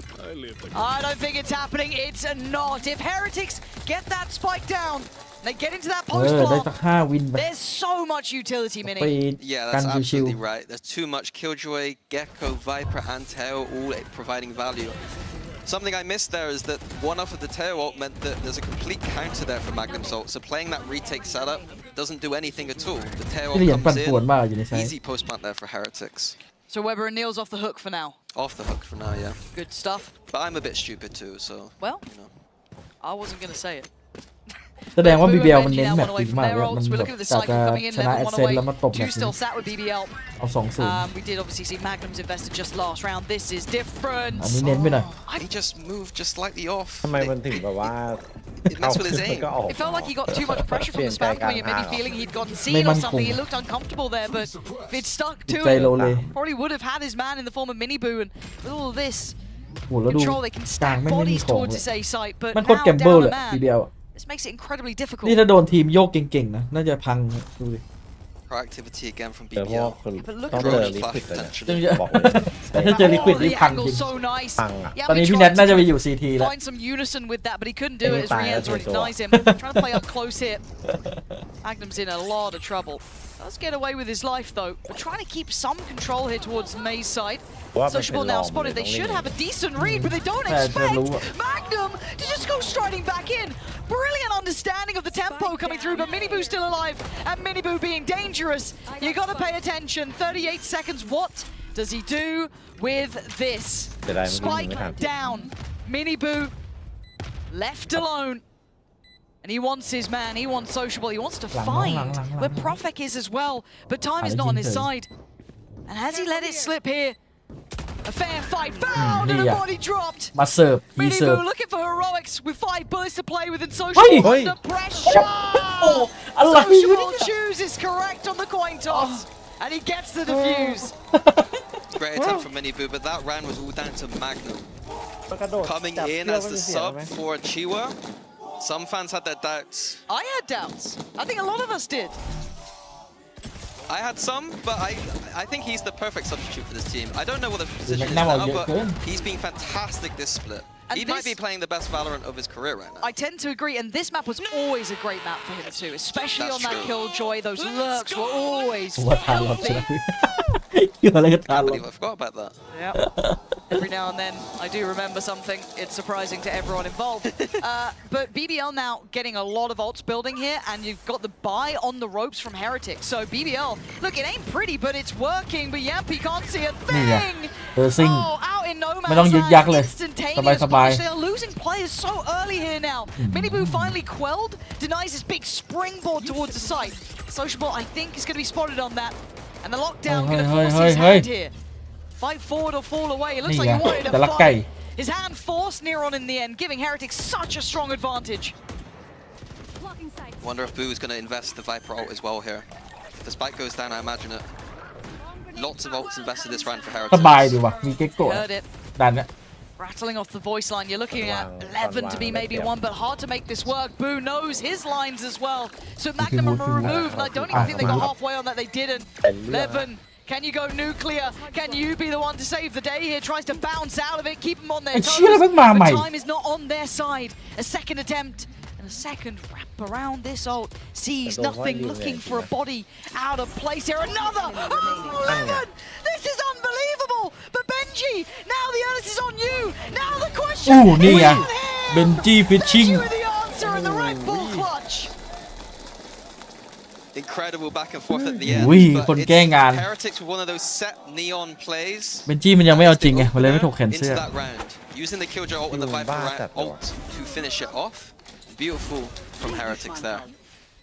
Speaker 3: I don't think it's happening. It's not. If Heretics get that spike down, they get into that
Speaker 1: เอ
Speaker 3: post
Speaker 1: อได้สัก
Speaker 3: plant.
Speaker 1: 5 วินไป
Speaker 3: There's so much utility,
Speaker 1: ไป
Speaker 3: Mini.
Speaker 4: Yeah,
Speaker 1: กัน
Speaker 4: that's
Speaker 1: ชิว
Speaker 4: absolutely right. There's too much Killjoy, Gecko, Viper, and Tail all providing value. Something I missed there is that one off of the Tail ult meant that there's a complete counter there for Magnum's ult. So playing that retake setup doesn't do anything at all. The Tail
Speaker 1: ๆที่เหรียญ
Speaker 4: ult
Speaker 1: ปั่น
Speaker 4: comes
Speaker 1: ป่วน
Speaker 4: in,
Speaker 1: มากอยู่ในไซต์
Speaker 4: easy post plant there for Heretics.
Speaker 3: So Weber and Neil's off the hook for now.
Speaker 4: Off the hook for now, yeah.
Speaker 3: Good stuff.
Speaker 4: But I'm a bit stupid too, so
Speaker 3: Well,
Speaker 4: you know.
Speaker 3: I wasn't going to say it.
Speaker 1: แสดงว่า
Speaker 3: Boo and
Speaker 1: BBL
Speaker 3: Benji
Speaker 1: มันเน้น
Speaker 3: now
Speaker 1: แม
Speaker 3: one
Speaker 1: ป
Speaker 3: away
Speaker 1: จริง
Speaker 3: from
Speaker 1: มาก
Speaker 3: their
Speaker 1: เลยมัน
Speaker 3: ults. We're
Speaker 1: แบบ
Speaker 3: looking at the
Speaker 1: กะ
Speaker 3: cycle
Speaker 1: จะ
Speaker 3: coming in.
Speaker 1: ชนะ
Speaker 3: Level
Speaker 1: แอ
Speaker 3: one
Speaker 1: สเซน
Speaker 3: away.
Speaker 1: แล้วมาตบแบบ
Speaker 3: Two
Speaker 1: นี้
Speaker 3: still sat with BBL.
Speaker 1: เอา 2-0
Speaker 3: We did obviously see Magnum's invested just last round. This is different.
Speaker 1: อันนี้เน้นไปหน่อย
Speaker 4: He just moved just slightly off.
Speaker 2: ทำไมมันถึงแบบว่า
Speaker 4: It messed with his
Speaker 2: มัน
Speaker 4: aim.
Speaker 2: ก็ออก
Speaker 3: It felt like he got too much pressure from the spam point. It made me feeling he'd gotten seen or something. He looked uncomfortable there, but if he'd stuck to
Speaker 1: ใจโล
Speaker 3: it,
Speaker 1: เลย
Speaker 3: probably would have had his man in the form of Miniboo. And with all of this
Speaker 1: โหแล้วดู
Speaker 3: control, they can
Speaker 1: กลาง
Speaker 3: stack
Speaker 1: แม่งไม่มี
Speaker 3: bodies
Speaker 1: ของ
Speaker 3: towards
Speaker 1: เลย
Speaker 3: this A site. But
Speaker 1: มันโคตร
Speaker 3: now
Speaker 1: แกมเบิล
Speaker 3: down
Speaker 1: เล
Speaker 3: a
Speaker 1: ย
Speaker 3: man.
Speaker 1: BBL อะ
Speaker 3: This makes it incredibly difficult.
Speaker 1: นี่ถ้าโดนทีมโยกเก่งๆนะน่าจะพังดูดิ
Speaker 4: Proactivity again from
Speaker 2: เดี๋ยวพวก
Speaker 4: BBL.
Speaker 2: คุณ
Speaker 3: but look
Speaker 2: ต้อง
Speaker 3: at
Speaker 2: เจอ
Speaker 3: the
Speaker 2: ลิ
Speaker 4: Flash
Speaker 2: ควิดเลยนะ
Speaker 4: potentially.
Speaker 2: บอกเลย
Speaker 1: ถ้าเจอลิควิด
Speaker 3: Oh,
Speaker 1: นี่
Speaker 3: the
Speaker 1: พังจริ
Speaker 3: angle's
Speaker 1: ง
Speaker 3: so nice.
Speaker 2: พังอะ
Speaker 3: Yeah,
Speaker 1: ตอนนี้
Speaker 3: we
Speaker 1: พี่แนท
Speaker 3: tried
Speaker 1: น่าจะไป
Speaker 3: to
Speaker 1: อยู่ CT แล้ว
Speaker 3: find some unison with that, but he couldn't do it as
Speaker 2: Fire,
Speaker 3: Rienzo
Speaker 2: that's
Speaker 3: denies him. Trying to play up close here. Magnum's in a lot of trouble. Does get away with his life though, but trying to keep some control here towards May's side.
Speaker 2: What
Speaker 3: Sociable
Speaker 2: happened
Speaker 3: now
Speaker 2: long,
Speaker 3: spotted. They
Speaker 2: they
Speaker 3: should
Speaker 2: don't
Speaker 3: have a decent read, but they don't
Speaker 1: Yeah,
Speaker 3: expect
Speaker 1: they're low.
Speaker 3: Magnum to just go striding back in. Brilliant understanding of the tempo coming through, but Miniboo still alive, and Miniboo being dangerous. You gotta pay attention. 38 seconds. What does he do with this?
Speaker 2: Did I-
Speaker 3: Spike down. Miniboo left alone. And he wants his man, he wants Sociable, he wants to find where Profek is as well, but time is not on his side. And has he let it slip here? A fair fight found and a
Speaker 1: yeah.
Speaker 3: body dropped.
Speaker 1: มาเสิร์ฟฮีเสิร์ฟ
Speaker 3: Miniboo looking for heroics with 5 bullets to play with and
Speaker 1: Hey!
Speaker 3: Sociable
Speaker 2: Hey!
Speaker 3: under pressure.
Speaker 1: อะไร
Speaker 3: Sociable chooses correct on the coin toss, and he gets the defuse.
Speaker 4: Great attempt from Miniboo, but that round was all down to Magnum.
Speaker 2: มันกระโดด
Speaker 4: Coming
Speaker 2: จับ
Speaker 4: in
Speaker 2: เชือก
Speaker 4: as
Speaker 2: ไม่
Speaker 4: the
Speaker 2: มีเสียง
Speaker 4: sub
Speaker 2: ไหม
Speaker 4: for Chiwa. Some fans had their doubts.
Speaker 3: I had doubts. I think a lot of us did.
Speaker 4: I had some, but I think he's the perfect substitute for this team. I don't know what the position is
Speaker 1: McNamara,
Speaker 4: now,
Speaker 1: yeah,
Speaker 4: but
Speaker 1: good.
Speaker 4: he's been fantastic this split.
Speaker 3: And
Speaker 4: He might
Speaker 3: this-
Speaker 4: be playing the best Valorant of his career right now.
Speaker 3: I tend to agree, and this map was always a great map for him too, especially
Speaker 4: That's
Speaker 3: on that
Speaker 4: true.
Speaker 3: Killjoy. Those lurks were always
Speaker 1: ว่าทานเราช
Speaker 3: filthy.
Speaker 1: นะอยู่อะไรก็ทาน
Speaker 4: I
Speaker 1: เรา
Speaker 4: believe I forgot about that.
Speaker 3: Yeah. Every now and then, I do remember something. It's surprising to everyone involved. But BBL now getting a lot of ults building here, and you've got the buy on the ropes from Heretics. So BBL, look, it ain't pretty, but it's working. But yep, he can't see a
Speaker 1: นี่ไง
Speaker 3: thing.
Speaker 1: เออซิง
Speaker 3: Oh, out in no
Speaker 1: ไม่ต้อง
Speaker 3: man's
Speaker 1: ยึกยัก
Speaker 3: land.
Speaker 1: เลย
Speaker 3: Instantaneous
Speaker 1: สบาย
Speaker 3: flash. They are losing players so early here now. Miniboo finally quelled, denies his big springboard towards the site. Sociable, I think, is going to be spotted on that. And the lockdown
Speaker 1: Hey,
Speaker 3: going to
Speaker 1: hey,
Speaker 3: force
Speaker 1: hey,
Speaker 3: his
Speaker 1: hey.
Speaker 3: hand here. Fight forward or fall away. It looks like he wanted
Speaker 1: แต่
Speaker 3: to
Speaker 1: ละไก่
Speaker 3: fight. His hand forced Neron in the end, giving Heretics such a strong advantage.
Speaker 7: Blocking sight.
Speaker 4: Wonder if Boo is going to invest the Viper ult as well here. If the spike goes down, I imagine it. Lots of ults invested this round for
Speaker 1: ส
Speaker 4: Heretics.
Speaker 1: บายดีว่ะมีเก๊กโกะ
Speaker 3: Heard it.
Speaker 1: ดันเนี่ย
Speaker 3: Rattling off the voice line, you're looking at
Speaker 2: Wow,
Speaker 3: 11 to be
Speaker 2: wow,
Speaker 3: maybe
Speaker 2: yeah.
Speaker 3: one, but hard to make this work. Boo knows his lines as well. So Magnum are removed, and I don't even think they got halfway on that. They didn't.
Speaker 2: เป็นเรื่อง
Speaker 3: Levin Can you go nuclear? Can you be the one to save the day here? Tries to bounce out of it, keep them on their
Speaker 1: ไอ้
Speaker 3: toes.
Speaker 1: เชี่ยแล้วเพิ่งมาใหม่
Speaker 3: But time is not on their side. A second attempt and a second wrap around this ult. Sees nothing, looking for a body out of place here. Another! Oh, Lemon! This is unbelievable! But Benji, now the onus is on you. Now the question
Speaker 1: อู้นี่ไง
Speaker 3: is on him.
Speaker 1: เบนจี้ฟิชชิ่ง
Speaker 3: Benji with the answer and the Red Bull clutch.
Speaker 4: Incredible back and forth at the end.
Speaker 1: อุ้ย
Speaker 4: but
Speaker 1: คนแก้งาน
Speaker 4: it's Heretics with one of those set neon plays.
Speaker 1: เบนจี้มันยังไม่เอาจริงไงมันเลยไม่ถูกแขน
Speaker 4: Into
Speaker 1: เสื้อ
Speaker 4: that round, using the Killjoy ult and the Viper ult to finish it off. Beautiful from Heretics there.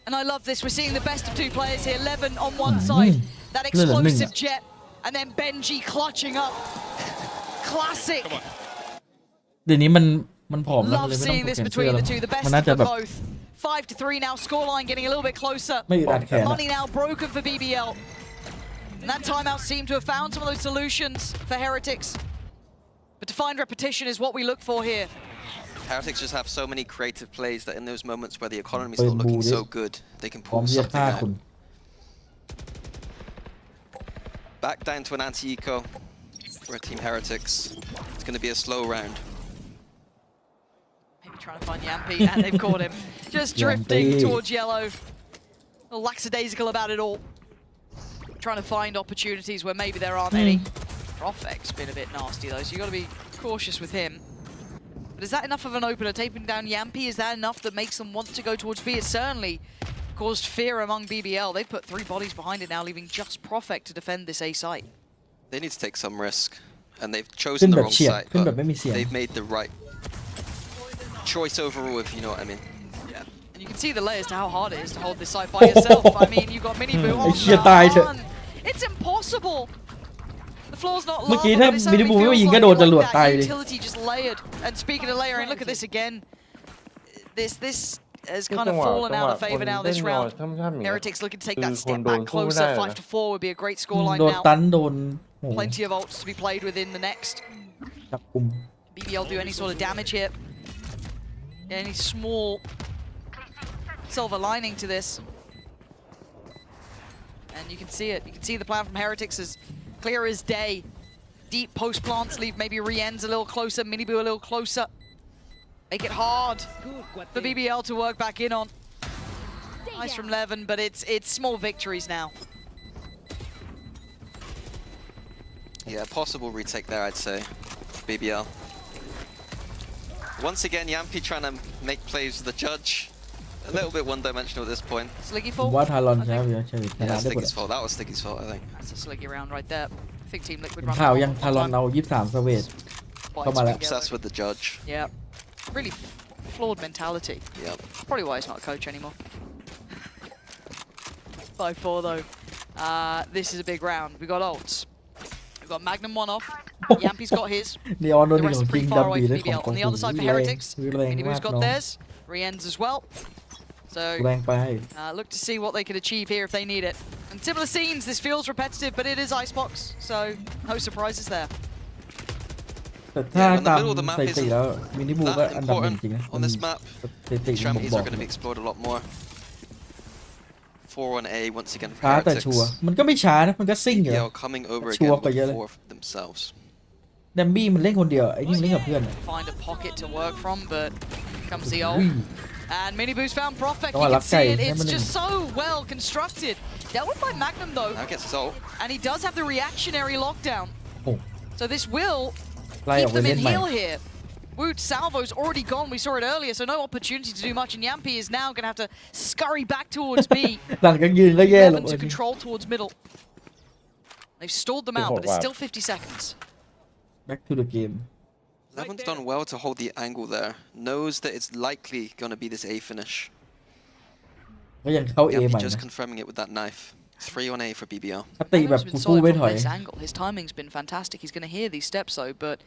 Speaker 3: And I love this. We're seeing the best of two players here. Levin on one side, that explosive jet, and then Benji clutching up. Classic.
Speaker 1: เดี๋ยวนี้มันผอมแล้วเลย
Speaker 3: Love
Speaker 1: ไม่ต้อง
Speaker 3: seeing
Speaker 1: ถูก
Speaker 3: this
Speaker 1: แขนเสื้อ
Speaker 3: between
Speaker 1: แล้ว
Speaker 3: the two. The best
Speaker 1: มันน่าจะ
Speaker 3: of
Speaker 1: แบบ
Speaker 3: both. 5-3 now. Scoreline getting a little bit closer.
Speaker 1: ไม่อึดอัดแขนอะ
Speaker 3: Money now broken for BBL. And that timeout seemed to have found some of those solutions for Heretics. But to find repetition is what we look for here.
Speaker 4: Heretics just have so many creative plays that in those moments where the economy is not looking so good, they can
Speaker 1: พร้อม
Speaker 4: pull
Speaker 1: ที่จะ
Speaker 4: something
Speaker 1: ฆ่าคุณ
Speaker 4: out. Back down to an anti-eco for Team Heretics. It's going to be a slow round.
Speaker 3: Maybe trying to find Yampi, and they've caught him. Just drifting towards yellow. A little lackadaisical about it all. Trying to find opportunities where maybe there aren't any. Profec's been a bit nasty though, so you've got to be cautious with him. But is that enough of an opener? Taping down Yampi, is that enough that makes them want to go towards B? It certainly caused fear among BBL. They've put 3 bodies behind it now, leaving just Profec to defend this A site.
Speaker 4: They need to take some risk, and they've
Speaker 1: ขึ้
Speaker 4: chosen
Speaker 1: น
Speaker 4: the
Speaker 1: แบบ
Speaker 4: wrong
Speaker 1: เฉียบ
Speaker 4: site,
Speaker 1: ขึ้นแบบ
Speaker 4: but
Speaker 1: ไม่มีเสียง
Speaker 4: they've made the right choice overall, if you know what I mean.
Speaker 3: And you can see the layers to how hard it is to hold this site by yourself. I mean, you've got Mini Boo on the run. It's impossible. The floor's not
Speaker 1: เมื่อ
Speaker 3: lava,
Speaker 1: กี้ถ้า
Speaker 3: but it
Speaker 1: มินิ
Speaker 3: certainly
Speaker 1: บูไม่
Speaker 3: feels
Speaker 1: ยิง
Speaker 3: like
Speaker 1: ก็โดนจรวด
Speaker 3: that
Speaker 1: ตายเลย
Speaker 3: utility just layered. And speaking of layering, look at this again. This has kind of fallen out of favor now this round. Heretics looking to take that step back closer. 5-4 would be a great
Speaker 1: โด
Speaker 3: scoreline
Speaker 1: นตัน
Speaker 3: now.
Speaker 1: โดนโอ้โห
Speaker 3: Plenty of ults to be played within the next.
Speaker 1: จับกลุ่ม
Speaker 3: BBL do any sort of damage here. Any small silver lining to this. And you can see it. You can see the plan from Heretics is clear as day. Deep post plants leave maybe Rien's a little closer, Miniboo a little closer. Make it hard for BBL to work back in on. Nice from Levin, but it's small victories now.
Speaker 4: Yeah, possible retake there, I'd say. BBL. Once again, Yampi trying to make plays with the judge. A little bit one-dimensional at this point.
Speaker 3: Sliggy
Speaker 1: ผม
Speaker 3: fault.
Speaker 1: ว่าทารอน
Speaker 3: I
Speaker 1: ชนะ
Speaker 3: think.
Speaker 1: เยอะใช่ช
Speaker 4: Yeah,
Speaker 1: นะได้หมด
Speaker 4: Stiggy's fault. That was Stiggy's fault, I think.
Speaker 3: That's a Sliggy round right there. I think Team Liquid run.
Speaker 1: ข่าวยังทารอนเอา23สเวท เข้ามาแล้ว
Speaker 4: Obsessed with the judge.
Speaker 3: Yeah. Really flawed mentality.
Speaker 4: Yep.
Speaker 3: Probably why he's not a coach anymore. 5-4 though. This is a big round. We got ults. We've got Magnum 1 off. Yampi's got his.
Speaker 1: นีออนโดน
Speaker 3: The
Speaker 1: ข
Speaker 3: rest
Speaker 1: อง
Speaker 3: are
Speaker 1: จริง
Speaker 3: pretty
Speaker 1: ดับ
Speaker 3: far away
Speaker 1: บี
Speaker 3: from
Speaker 1: ได้ของ
Speaker 3: BBL.
Speaker 1: ขอ
Speaker 3: On
Speaker 1: ง
Speaker 3: the other side for
Speaker 1: แรง
Speaker 3: Heretics,
Speaker 1: แรง
Speaker 3: Miniboo's
Speaker 1: มาก
Speaker 3: got
Speaker 1: น้อง
Speaker 3: theirs. Rien's as well. So
Speaker 1: แรงไป
Speaker 3: look to see what they could achieve here if they need it. And similar scenes, this feels repetitive, but it is Icebox, so no surprises there.
Speaker 1: แต่ถ้า
Speaker 4: Yeah, in the
Speaker 1: ตาม
Speaker 4: middle of the map
Speaker 1: สถิติ
Speaker 4: isn't
Speaker 1: แล้วมินิบูก็
Speaker 4: that
Speaker 1: อันดับหนึ่ง
Speaker 4: important
Speaker 1: จริงนะ
Speaker 4: on this map.
Speaker 1: สถิติมันบ่ง
Speaker 4: Extremities
Speaker 1: บอ
Speaker 4: are
Speaker 1: ก
Speaker 4: going to be explored a lot more.
Speaker 1: ช้า
Speaker 4: 4 on A once again for
Speaker 1: แต่ชัวร์
Speaker 4: Heretics.
Speaker 1: มันก็ไม่ช้านะมันก็ซิ่งอยู่
Speaker 4: BBL coming over again
Speaker 1: Chua pa
Speaker 4: with
Speaker 1: yan.
Speaker 4: 4 themselves.
Speaker 1: แดมบี้มันเล่นคนเดียวไอ้นี่มันเล่นกับเพื่อนอะ
Speaker 3: Find a pocket to work from, but comes the
Speaker 1: อุ้
Speaker 3: ult.
Speaker 1: ย
Speaker 3: And Miniboo's found Profec.
Speaker 1: Oh,
Speaker 3: You
Speaker 1: I
Speaker 3: can
Speaker 1: love
Speaker 3: see it.
Speaker 1: Kai.
Speaker 3: It's
Speaker 1: Never
Speaker 3: just
Speaker 1: knew.
Speaker 3: so well constructed. Dealt with by Magnum though,
Speaker 4: Now gets his ult.
Speaker 3: and he does have the reactionary lockdown.
Speaker 1: โอ้
Speaker 3: So this will
Speaker 1: ไล่ออ
Speaker 3: keep
Speaker 1: กไป
Speaker 3: them
Speaker 1: เล่
Speaker 3: in
Speaker 1: นใหม่
Speaker 3: heal here. Woot's salvo's already gone. We saw it earlier, so no opportunity to do much. And Yampi is now going to have to scurry back towards B.
Speaker 1: หลังจากยืนก็แย่ลง
Speaker 3: Levin
Speaker 1: เล
Speaker 3: to
Speaker 1: ย
Speaker 3: control towards middle. They've stalled them out, but it's still 50 seconds.
Speaker 1: back to the game
Speaker 4: Levin's done well to hold the angle there. Knows that it's likely going to be this A finish.
Speaker 1: ก็ยังเข้า A ให
Speaker 4: Yampi
Speaker 1: ม่
Speaker 4: just
Speaker 1: นะ
Speaker 4: confirming it with that knife. 3 on A for BBL.
Speaker 1: ถ้าตีแบบ
Speaker 3: Magnum's
Speaker 1: กู
Speaker 3: been
Speaker 1: สู้
Speaker 3: solid
Speaker 1: ไม่
Speaker 3: from
Speaker 1: ถอย
Speaker 3: this angle. His timing's been fantastic. He's going to hear these steps though, but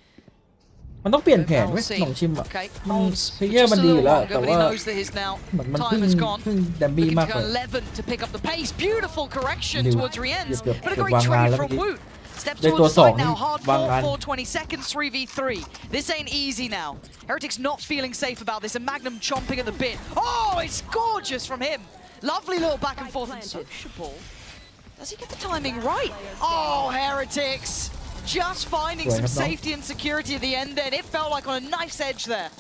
Speaker 1: มันต้องเปลี่ยนแผน
Speaker 3: we'll
Speaker 1: ไว้
Speaker 3: see.
Speaker 1: หลงชิมอ่ะ
Speaker 3: Okay,
Speaker 1: มัน
Speaker 3: holds
Speaker 1: เพล
Speaker 3: for
Speaker 1: เยอร์
Speaker 3: just
Speaker 1: มัน
Speaker 3: a
Speaker 1: ดีอ
Speaker 3: little
Speaker 1: ยู่แล้ว
Speaker 3: longer,
Speaker 1: แต่
Speaker 3: but he
Speaker 1: ว่า
Speaker 3: knows that his now
Speaker 1: เหมือนมัน
Speaker 3: time
Speaker 1: เพิ่ง
Speaker 3: has gone.
Speaker 1: แดมบี้
Speaker 3: Looking
Speaker 1: มาก
Speaker 3: to
Speaker 1: ไป
Speaker 3: turn Levin to pick up the pace. Beautiful correction
Speaker 1: Liu.
Speaker 3: towards Rien's,
Speaker 1: Yep,
Speaker 3: but a
Speaker 1: yep,
Speaker 3: great
Speaker 1: wang
Speaker 3: trade
Speaker 1: ngan
Speaker 3: from
Speaker 1: lagi.
Speaker 3: Woot. Steps
Speaker 1: Dia
Speaker 3: towards the
Speaker 1: tua
Speaker 3: side
Speaker 1: song
Speaker 3: now.
Speaker 1: ni,
Speaker 3: Hard
Speaker 1: wang
Speaker 3: fought
Speaker 1: ngan.
Speaker 3: for 20 seconds, 3v3. This ain't easy now. Heretics not feeling safe about this, and Magnum chomping at the bit. Oh, it's gorgeous from him. Lovely little back and forth and sociable. Does he get the timing right? Oh, Heretics just finding some safety and security at the end then. It felt like on a knife's edge there.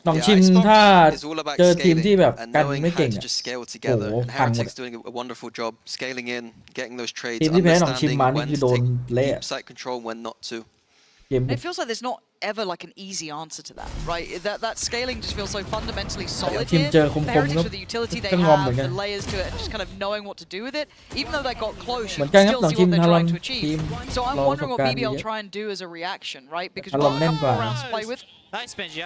Speaker 1: น้องชินถ้า
Speaker 4: is all about
Speaker 1: เจอทีมที่แบบ
Speaker 4: scaling and
Speaker 1: กัน
Speaker 4: knowing
Speaker 1: ไม่
Speaker 4: how
Speaker 1: เก่ง
Speaker 4: to
Speaker 1: อะ
Speaker 4: just scale together.
Speaker 1: โอ้โห
Speaker 4: And
Speaker 1: พังหมด
Speaker 4: Heretics doing a wonderful job scaling in, getting those trades,
Speaker 1: ทีมที่แพ้น้องชิน
Speaker 4: understanding
Speaker 1: มานี่
Speaker 4: when
Speaker 1: คือ
Speaker 4: to
Speaker 1: โดน
Speaker 4: take
Speaker 1: เละ
Speaker 4: deep site control, when not to.
Speaker 1: เกมบุ
Speaker 3: It
Speaker 1: ก
Speaker 3: feels like there's not ever like an easy answer to that, right? That scaling just feels so fundamentally solid
Speaker 1: ทีม
Speaker 3: here.
Speaker 1: เจอคม
Speaker 3: The
Speaker 1: ๆ
Speaker 3: Heretics
Speaker 1: ก็
Speaker 3: with the utility they
Speaker 1: ก็งอมเหมือ
Speaker 3: have,
Speaker 1: นกัน
Speaker 3: the layers to it, and just kind of knowing what to do with it. Even though they got close,
Speaker 1: เหมื
Speaker 3: you
Speaker 1: อนกัน
Speaker 3: can
Speaker 1: ครับ
Speaker 3: still
Speaker 1: น้อง
Speaker 3: see
Speaker 1: ชิ
Speaker 3: what
Speaker 1: น
Speaker 3: they're
Speaker 1: ฮารอน
Speaker 3: trying to
Speaker 1: ที
Speaker 3: achieve.
Speaker 1: ม
Speaker 3: So I'm
Speaker 1: รอประส
Speaker 3: wondering
Speaker 1: บ
Speaker 3: what
Speaker 1: การณ์
Speaker 3: BBL
Speaker 1: เยอะ
Speaker 3: try and do as a reaction, right? Because
Speaker 1: อา
Speaker 3: we've
Speaker 1: รม
Speaker 3: got
Speaker 1: ณ์
Speaker 3: a
Speaker 1: แน่น
Speaker 3: couple
Speaker 1: กว่า
Speaker 3: more rounds to play with.
Speaker 6: Nice, Benji.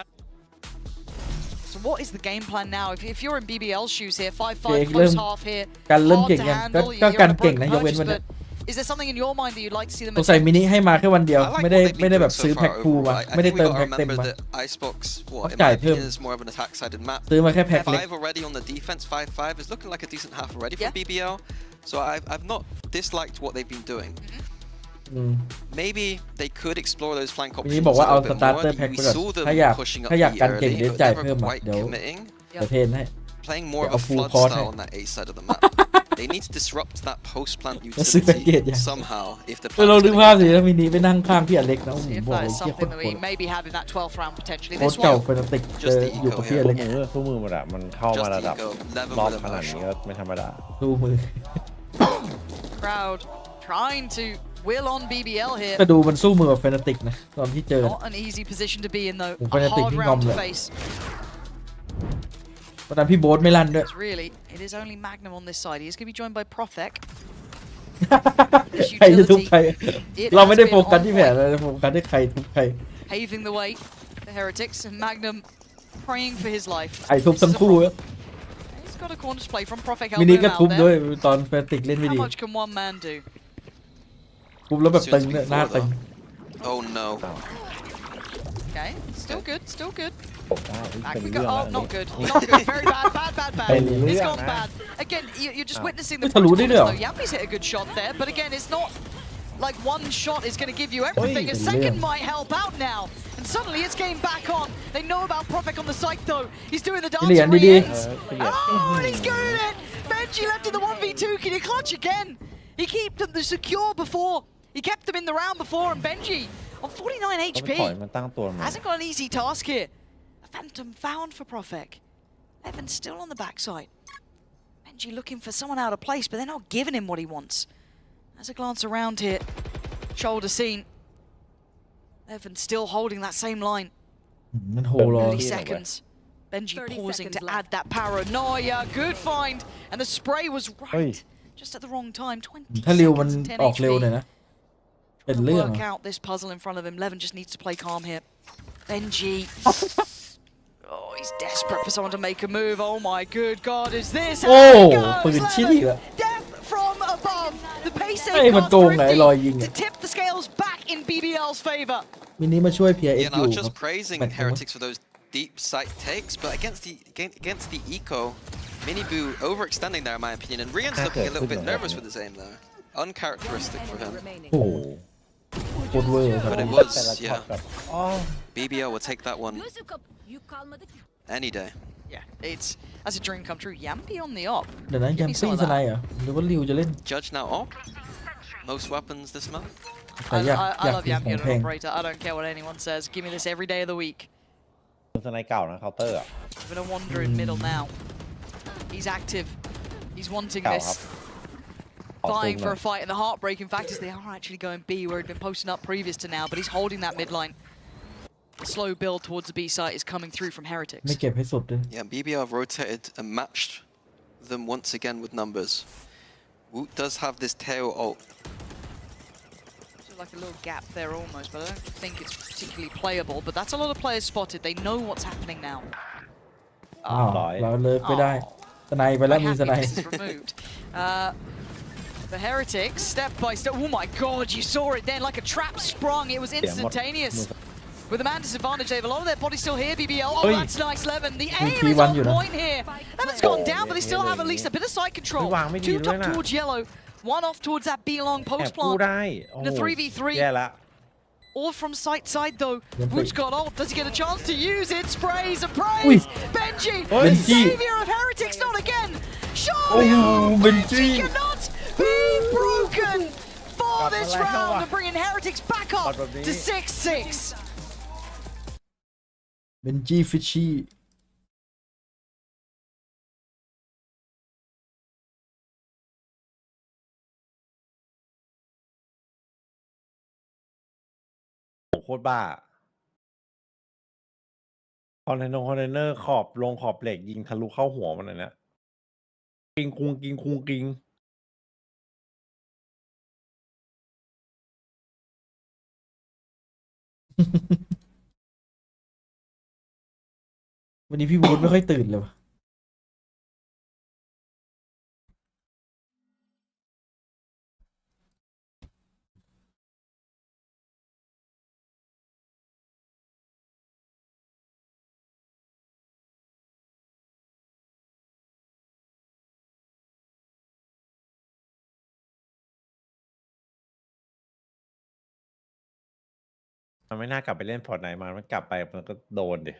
Speaker 3: So what is the game plan now? If you're in BBL shoes here, 5-5
Speaker 1: Okay,
Speaker 3: close
Speaker 1: เริ่ม
Speaker 3: half here,
Speaker 1: การเริ่ม
Speaker 3: hard
Speaker 1: เก่ง
Speaker 3: to
Speaker 1: ยัง
Speaker 3: handle.
Speaker 1: ก็
Speaker 3: You're
Speaker 1: การ
Speaker 3: on a
Speaker 1: เก่ง
Speaker 3: broken
Speaker 1: นะยกเว้น
Speaker 3: purchase,
Speaker 1: วันนี้
Speaker 3: but is there something in your mind that you'd like to see them
Speaker 1: สงสัย
Speaker 3: attempt?
Speaker 1: มินิให้มาแค่วันเดียว
Speaker 4: I like
Speaker 1: ไม่
Speaker 4: what
Speaker 1: ได้
Speaker 4: they've
Speaker 1: ไม่
Speaker 4: been
Speaker 1: ได้แบ
Speaker 4: doing
Speaker 1: บ
Speaker 4: so
Speaker 1: ซื้อ
Speaker 4: far
Speaker 1: แพ็คคูล
Speaker 4: overall.
Speaker 1: มา
Speaker 4: I
Speaker 1: ไม่ได้
Speaker 4: think we
Speaker 1: เติม
Speaker 4: gotta
Speaker 1: แพ็คเต็ม
Speaker 4: remember
Speaker 1: มา
Speaker 4: that Icebox, what in
Speaker 1: จ่า
Speaker 4: my
Speaker 1: ยเพิ่ม
Speaker 4: opinion is more of an attack-sided map.
Speaker 1: ซื้อมาแค่แพ็คเล็ก
Speaker 4: 5 already on the defense, 5-5 is looking like a decent half already
Speaker 3: Yeah.
Speaker 4: from BBL. So I've not disliked what they've been doing.
Speaker 1: อืม
Speaker 4: Maybe they could explore those flank
Speaker 1: มินิ
Speaker 4: options
Speaker 1: บอกว่า
Speaker 4: a
Speaker 1: เอา
Speaker 4: little
Speaker 1: ส
Speaker 4: bit
Speaker 1: ตาร์
Speaker 4: more.
Speaker 1: เตอร์แพ็ค
Speaker 4: We
Speaker 1: ไปก่อน
Speaker 4: saw them
Speaker 1: ถ้าอยาก
Speaker 4: pushing up
Speaker 1: ถ้าอยาก
Speaker 4: B
Speaker 1: กันเก่ง
Speaker 4: early,
Speaker 1: เดี๋ยว
Speaker 4: but
Speaker 1: จ่าย
Speaker 4: never
Speaker 1: เพิ่มมา
Speaker 4: quite
Speaker 1: เดี๋ยว
Speaker 4: committing.
Speaker 1: เดี๋ยวเทรนให้
Speaker 4: Playing more of a
Speaker 1: Yeah, full
Speaker 4: flood
Speaker 1: court,
Speaker 4: style
Speaker 1: eh?
Speaker 4: on that A side of the map. They need to disrupt that post-plant
Speaker 1: Super
Speaker 4: utility
Speaker 1: good, yeah.
Speaker 4: somehow if the
Speaker 1: เรา
Speaker 4: plant's
Speaker 1: นึก
Speaker 4: gonna
Speaker 1: ภาพ
Speaker 4: get
Speaker 1: สิ
Speaker 4: there.
Speaker 1: ถ้ามินิไปนั่งข้างพี่อเล็กนะโอ้โห
Speaker 3: See if
Speaker 1: บอก
Speaker 3: that
Speaker 1: เล
Speaker 3: is
Speaker 1: ยเชี่ยโค
Speaker 3: something
Speaker 1: ตร
Speaker 3: that
Speaker 1: โห
Speaker 3: we
Speaker 1: ด
Speaker 3: maybe have in that 12th round potentially.
Speaker 1: โค้ช
Speaker 3: This
Speaker 1: เก่า
Speaker 3: one,
Speaker 1: เฟนติกเจ
Speaker 4: Just
Speaker 1: อ
Speaker 4: the
Speaker 1: อยู่
Speaker 4: eco
Speaker 1: กับพี่
Speaker 4: here.
Speaker 1: อเล็ก
Speaker 2: สู้มือหมดอะมันเข้ามา
Speaker 4: Just
Speaker 2: ระดับ
Speaker 4: ego, level
Speaker 2: รอบ
Speaker 4: with
Speaker 2: ขนาด
Speaker 4: immersion.
Speaker 2: นี้ก็ไม่ธรรมดา
Speaker 1: ดูมือ
Speaker 3: crowd trying to will on BBL here.
Speaker 1: ก็ดูมันสู้มือกับเฟนติกนะตอนที่เจอ
Speaker 3: Not an easy position to be in though.
Speaker 1: Ủa,
Speaker 3: A
Speaker 1: Heretics
Speaker 3: hard
Speaker 1: cái
Speaker 3: round
Speaker 1: ngầm
Speaker 3: to
Speaker 1: rồi.
Speaker 3: face.
Speaker 1: ตอนนั้นพี่โบ๊ทไม่ลั่นด้วย
Speaker 3: It's really, it is only Magnum on this side. He is going to be joined by Profek.
Speaker 1: ใครจะทุบใคร
Speaker 3: It
Speaker 1: เราไม่
Speaker 3: has
Speaker 1: ได้
Speaker 3: been
Speaker 1: โฟกัส
Speaker 3: on
Speaker 1: ที่แผน
Speaker 3: point,
Speaker 1: เราจะโฟกัสที่ใครทุบใคร
Speaker 3: paving the way for Heretics and Magnum praying for his life.
Speaker 1: ใครทุบ
Speaker 3: This
Speaker 1: ทั้
Speaker 3: is
Speaker 1: ง
Speaker 3: a
Speaker 1: คู่
Speaker 3: problem. He's got a corner play from Profek
Speaker 1: มินิ
Speaker 3: helping
Speaker 1: ก็
Speaker 3: him
Speaker 1: ทุบ
Speaker 3: out
Speaker 1: ด้วย
Speaker 3: there.
Speaker 1: ตอนเฟนติกเล่นไม่
Speaker 3: How
Speaker 1: ดี
Speaker 3: much can one man do?
Speaker 1: ทุบแล้วแบบตึงเนี่ยหน้าตึง
Speaker 4: Oh no.
Speaker 3: Okay, still good, still good.
Speaker 2: ผมได้
Speaker 3: Back
Speaker 2: เป็น
Speaker 3: we
Speaker 2: เรื่
Speaker 3: go.
Speaker 2: อง
Speaker 3: Oh,
Speaker 2: แล้ว
Speaker 3: not good. Not good. Very bad, bad, bad, bad.
Speaker 2: เป็น
Speaker 3: It's
Speaker 2: เรื่อง
Speaker 3: gone
Speaker 2: นะ
Speaker 3: bad. Again, you're just witnessing the
Speaker 1: Ui, thằng lúa đấy
Speaker 3: principles,
Speaker 1: được.
Speaker 3: though. Yampi's hit a good shot there, but again, it's not like one shot is going to give you everything. A
Speaker 1: thằng
Speaker 3: second
Speaker 1: Liam.
Speaker 3: might help out now. And suddenly it's game back on. They know about Profek on the site, though. He's doing the dance
Speaker 1: Liam,
Speaker 3: where he
Speaker 1: đi đi.
Speaker 3: ends. Oh, and he's good at it. Benji left in the 1v2. Can he clutch again? He kept them secure before. He kept them in the round before, and Benji on 49
Speaker 2: เขาไปถอย
Speaker 3: HP
Speaker 2: มันตั้งตัวมัน
Speaker 3: hasn't got an easy task here. A phantom found for Profek. Evan's still on the backside. Benji looking for someone out of place, but they're not giving him what he wants. As a glance around here, shoulder seen. Evan still holding that same line.
Speaker 1: มันโหรอ
Speaker 3: 30 seconds. Benji
Speaker 7: 30
Speaker 3: pausing to
Speaker 7: seconds
Speaker 3: add that paranoia. Good find. And the spray was right.
Speaker 2: Oi.
Speaker 3: Just at the wrong time. 20
Speaker 1: ถ้าเร็วมัน
Speaker 3: seconds and 10
Speaker 1: ออกเร็วหน่อย
Speaker 3: HP.
Speaker 1: นะ เป็น
Speaker 3: Trying to
Speaker 1: เรื่อง
Speaker 3: work
Speaker 1: อะ
Speaker 3: out this puzzle in front of him. Levin just needs to play calm here. Benji. Oh, he's desperate for someone to make a move. Oh my good God, is this how
Speaker 1: โอ้
Speaker 3: it goes?
Speaker 1: ปืนชี้
Speaker 3: Levin,
Speaker 1: อะ
Speaker 3: death from above. The pace
Speaker 1: เอ้ยมันโกงไหนรอยยิง
Speaker 3: to
Speaker 1: อะ
Speaker 3: tip the scales back in BBL's favor.
Speaker 1: มินิมาช่วยเพียเอ็ก
Speaker 4: Yeah,
Speaker 1: อ
Speaker 4: and I
Speaker 1: ยู่
Speaker 4: was
Speaker 1: ครั
Speaker 4: just
Speaker 1: บ
Speaker 4: praising
Speaker 1: แมตช์นี้
Speaker 4: Heretics for those deep site takes, but against the eco, Miniboo overextending there in my opinion, and Rian's looking a little bit nervous with his aim there. Uncharacteristic for him.
Speaker 7: remaining.
Speaker 1: โอ้โหโคตรเวอร์ครับ
Speaker 4: But it
Speaker 2: แต่ละ
Speaker 4: was,
Speaker 2: ช็อต
Speaker 4: yeah.
Speaker 2: แบบอ๋อ
Speaker 4: BBL will take that one
Speaker 7: You calm the
Speaker 4: any day.
Speaker 3: Yeah, that's a dream come true. Yampy on the op.
Speaker 1: เดี๋ยวนั้นยัมปี้สไนด์เหรอหรือว่าริวจะเล่น
Speaker 4: Judge now op. Most weapons this map.
Speaker 1: แต่
Speaker 3: I
Speaker 1: อยาก
Speaker 3: I
Speaker 1: อยาก
Speaker 3: love
Speaker 1: กินข
Speaker 3: Yampy
Speaker 1: อง
Speaker 3: as
Speaker 1: แพ
Speaker 3: an
Speaker 1: ง
Speaker 3: operator. I don't care what anyone says. Give me this every day of the week.
Speaker 2: สไนด์เก่านะเคาน์เตอร์อะ
Speaker 3: I'm gonna wander in middle now. He's active. He's wanting
Speaker 2: เก่า
Speaker 3: this.
Speaker 2: ครับขอซูม
Speaker 3: Vying
Speaker 2: ห
Speaker 3: for
Speaker 2: น่อย
Speaker 3: a fight, and the heartbreaking fact is they are actually going B, where he'd been posting up previous to now, but he's holding that midline. The slow build towards the B site is coming through from Heretics.
Speaker 1: ไม่เก็บให้สุดเลย
Speaker 4: Yeah, BBL have rotated and matched them once again with numbers. Woot does have this tail ult.
Speaker 3: So like a little gap there almost, but I don't think it's particularly playable. But that's a lot of players spotted. They know what's happening now.
Speaker 1: อ้าวเราเลิกไม่ได้สไนด์ไปแล้ว
Speaker 3: Quite
Speaker 1: มีส
Speaker 3: happy
Speaker 1: ไนด์
Speaker 3: this is removed. The Heretics, step by step. Oh my God, you saw it then, like a trap sprung. It was instantaneous. With the man disadvantage, they have a lot of their body still here, BBL. Oh,
Speaker 1: Oi.
Speaker 3: that's nice, Levin. The
Speaker 1: Ui,
Speaker 3: aim
Speaker 1: key
Speaker 3: is
Speaker 1: one
Speaker 3: on
Speaker 1: you know.
Speaker 3: point here. Levin's gone down, but they still have at least a bit of side control.
Speaker 2: Ui, vàng mới
Speaker 3: Two
Speaker 2: đi
Speaker 3: top
Speaker 2: nữa nè.
Speaker 3: towards yellow, one off towards that B long
Speaker 2: แอบ
Speaker 3: post
Speaker 2: กู้
Speaker 3: plant.
Speaker 2: ได้โอ้โห
Speaker 3: The 3v3.
Speaker 2: แย่ละ
Speaker 3: All from side though.
Speaker 1: Then
Speaker 3: Woot's
Speaker 1: play.
Speaker 3: got ult. Does he get a chance to use it? Sprays and
Speaker 1: Ui.
Speaker 3: praise. Benji,
Speaker 1: Benji.
Speaker 3: savior of Heretics, not again. Surely,
Speaker 1: Oh,
Speaker 3: Benji
Speaker 1: Benji.
Speaker 3: cannot be broken for
Speaker 2: Got
Speaker 3: this
Speaker 2: the leg
Speaker 3: round
Speaker 2: over.
Speaker 3: and bringing Heretics back up
Speaker 2: Got the
Speaker 3: to
Speaker 2: knee.
Speaker 3: 6-6.
Speaker 1: Benji Fishy
Speaker 2: โคตรบ้าคอนเทนเนอร์ขอบลงขอบเหล็กยิงทะลุเข้าหัวมันเลยนะกิงคุงกิงคุงกิง
Speaker 1: วันนี้พี่วูดไม่ค่อยตื่นเลยวะ
Speaker 2: มันไม่น่ากลับไปเล่นพอร์ตไหนมามันกลับไปมันก็โดนดิ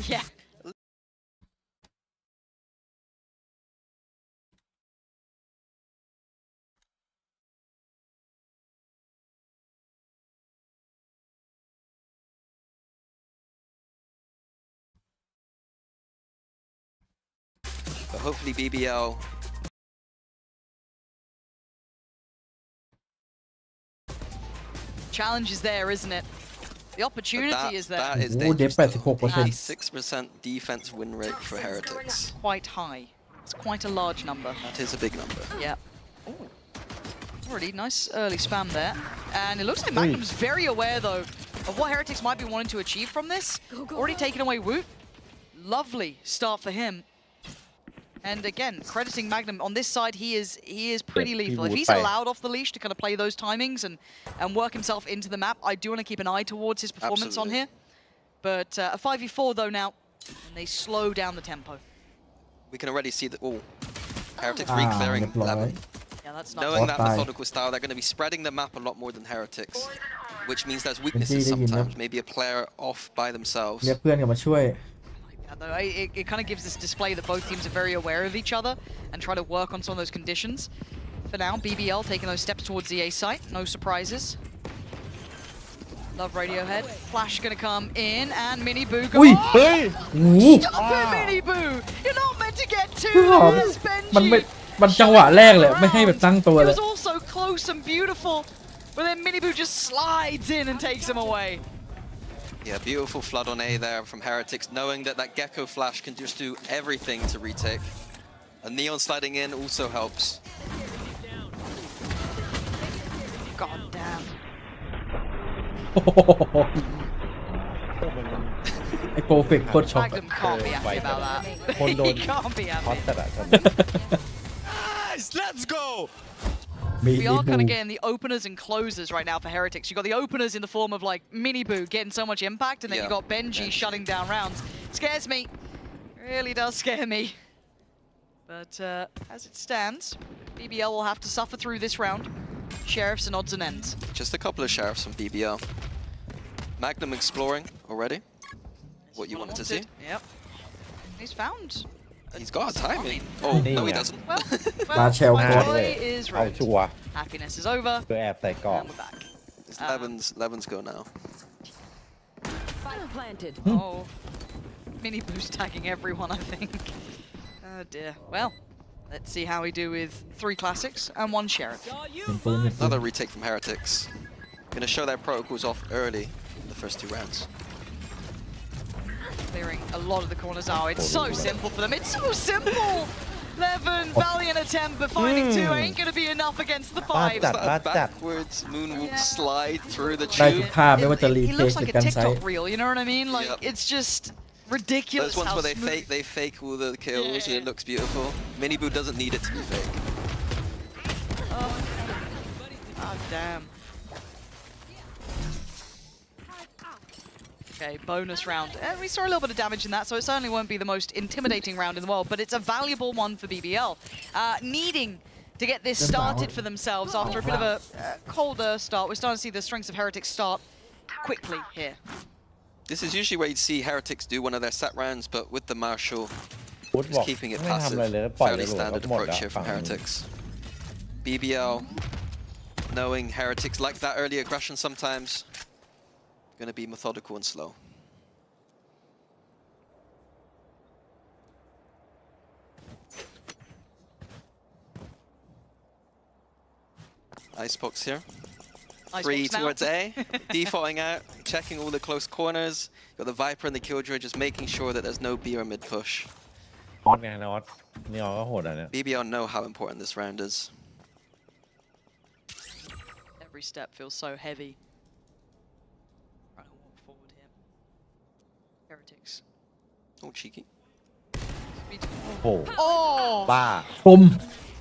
Speaker 3: Yeah.
Speaker 4: But hopefully BBL
Speaker 3: Challenge is there, isn't it? The opportunity is there.
Speaker 4: that is
Speaker 1: โอ้เดฟ
Speaker 4: dangerous though.
Speaker 1: 86%
Speaker 4: 86% defense win rate for Heretics.
Speaker 3: Quite high. It's quite a large number.
Speaker 4: That is a big number.
Speaker 3: Yeah. Ooh. Already nice early spam there. And it looks like Magnum's very aware, though, of what Heretics might be wanting to achieve from this. Already taken away Woot. Lovely start for him. And again, crediting Magnum on this side, he is pretty lethal. If he's allowed off the leash to kind of play those timings and work himself into the map, I do want to keep an eye towards his performance on here. But a 5v4 though now, and they slow down the tempo.
Speaker 4: We can already see that. Oh, Heretics
Speaker 1: อ่า
Speaker 4: re-clearing
Speaker 1: เรียบร้อย
Speaker 4: level.
Speaker 3: Yeah, that's not
Speaker 4: Knowing
Speaker 1: What
Speaker 4: that
Speaker 1: die?
Speaker 4: methodical style, they're going to be spreading the map a lot more than Heretics, which means there's weaknesses
Speaker 1: Benjiได้ยินนะ
Speaker 4: sometimes. Maybe a player off by themselves.
Speaker 1: เรียกเพื่อนกลับมาช่วย
Speaker 3: though. It kind of gives this display that both teams are very aware of each other and try to work on some of those conditions. For now, BBL taking those steps towards the A site. No surprises. Love Radiohead. Flash gonna come in and Mini Boo.
Speaker 1: อุ้ย
Speaker 3: Oh,
Speaker 1: เฮ้ยโอ้โห
Speaker 3: stop it, Mini Boo! You're not meant to get two.
Speaker 1: มันไม่
Speaker 3: Benji.
Speaker 1: มันจังหวะแรกเลยไม่ให้แบบตั้งตัว
Speaker 3: It
Speaker 1: เลย
Speaker 3: was also close and beautiful, but then Mini Boo just slides in and takes him away.
Speaker 4: Yeah, beautiful flood on A there from Heretics, knowing that that Gecko Flash can just do everything to retake. A Neon sliding in also helps.
Speaker 3: God damn.
Speaker 1: โอ้โหไอ้โปรเฟกต์โคตรช็อกอะ
Speaker 3: Magnum can't be happy about that.
Speaker 2: คนโดน
Speaker 3: He can't be
Speaker 2: ฮอต
Speaker 3: happy.
Speaker 2: จัดอะฉัน
Speaker 6: Nice, let's go.
Speaker 1: มี
Speaker 3: We
Speaker 1: ดี
Speaker 3: are
Speaker 1: บู
Speaker 3: kind of getting the openers and closers right now for Heretics. You got the openers in the form of like Mini Boo getting so much impact, and then you
Speaker 4: Yeah,
Speaker 3: got Benji shutting down rounds. Scares me. Really does scare me. But as it stands, BBL will have to suffer through this round. Sheriffs and odds and ends.
Speaker 4: Just a couple of sheriffs from BBL. Magnum exploring already. What you wanted to see?
Speaker 3: Yep. He's found.
Speaker 4: He's got a timing. Oh, no he doesn't.
Speaker 3: Well,
Speaker 1: Bad shell
Speaker 3: my
Speaker 1: caught.
Speaker 3: boy is
Speaker 2: เอา
Speaker 3: right.
Speaker 2: ชัวร์
Speaker 3: Happiness is over.
Speaker 2: คือแอบใส่กรอบ
Speaker 3: And we're back.
Speaker 4: It's Levin's go now.
Speaker 7: Spike planted.
Speaker 3: Oh. Mini Boo's tagging everyone, I think. Oh dear. Well, Let's see how we do with 3 classics and 1 sheriff.
Speaker 1: เป็นปืนเป็นปืน
Speaker 4: Another retake from Heretics. Gonna show their protocols off early in the first 2 rounds.
Speaker 3: Clearing a lot of the corners. Oh, it's so simple for them. It's so simple. 11 valiant attempt, but finding 2 ain't gonna be enough against the 5.
Speaker 2: That-
Speaker 4: That
Speaker 2: that-
Speaker 4: backwards moonwalk slide through the
Speaker 1: ได้ทุก
Speaker 4: tube.
Speaker 1: ท่าไม่ว่าจะรี
Speaker 3: He
Speaker 1: เทค
Speaker 3: looks
Speaker 1: หรือ
Speaker 3: like a
Speaker 1: กันไซ
Speaker 3: TikTok
Speaker 1: ด์
Speaker 3: reel, you know what I mean? Like,
Speaker 4: Yep.
Speaker 3: it's just ridiculous
Speaker 4: Those ones
Speaker 3: how
Speaker 4: where
Speaker 3: smooth.
Speaker 4: they fake all the kills and it looks beautiful. Minibu doesn't need it to be fake.
Speaker 3: Oh, damn. Okay, bonus round. We saw a little bit of damage in that, so it certainly won't be the most intimidating round in the world, but it's a valuable one for BBL. Needing to get this started for themselves after a bit of a colder start. We're starting to see the strengths of Heretics start quickly here.
Speaker 4: This is usually where you'd see Heretics do one of their set rounds, but with the Marshal,
Speaker 2: พุทธบ
Speaker 4: just
Speaker 2: อก
Speaker 4: keeping it
Speaker 2: ไม่ทำอะไร
Speaker 4: passive.
Speaker 2: เลยปล่อย
Speaker 4: Fairly
Speaker 2: เลย
Speaker 4: standard
Speaker 2: หมด
Speaker 4: approach
Speaker 2: แล้ว
Speaker 4: here
Speaker 2: ฝั่
Speaker 4: from
Speaker 2: งนี้
Speaker 4: Heretics. BBL, knowing Heretics like that early aggression sometimes, gonna be methodical and slow. Icebox here.
Speaker 3: Icebox
Speaker 4: 3
Speaker 3: now.
Speaker 4: towards A, defaulting out, checking all the close corners. Got the Viper and the Killjoy, just making sure that there's no B or mid push.
Speaker 2: นอตไงนอตนี่ออก็โหดอ่ะเนี่ย
Speaker 4: BBL know how important this round is.
Speaker 3: Every step feels so heavy. Trying to walk forward here. Heretics.
Speaker 4: Oh, cheeky.
Speaker 2: โอ้โห
Speaker 3: Oh!
Speaker 2: บ้า
Speaker 1: คม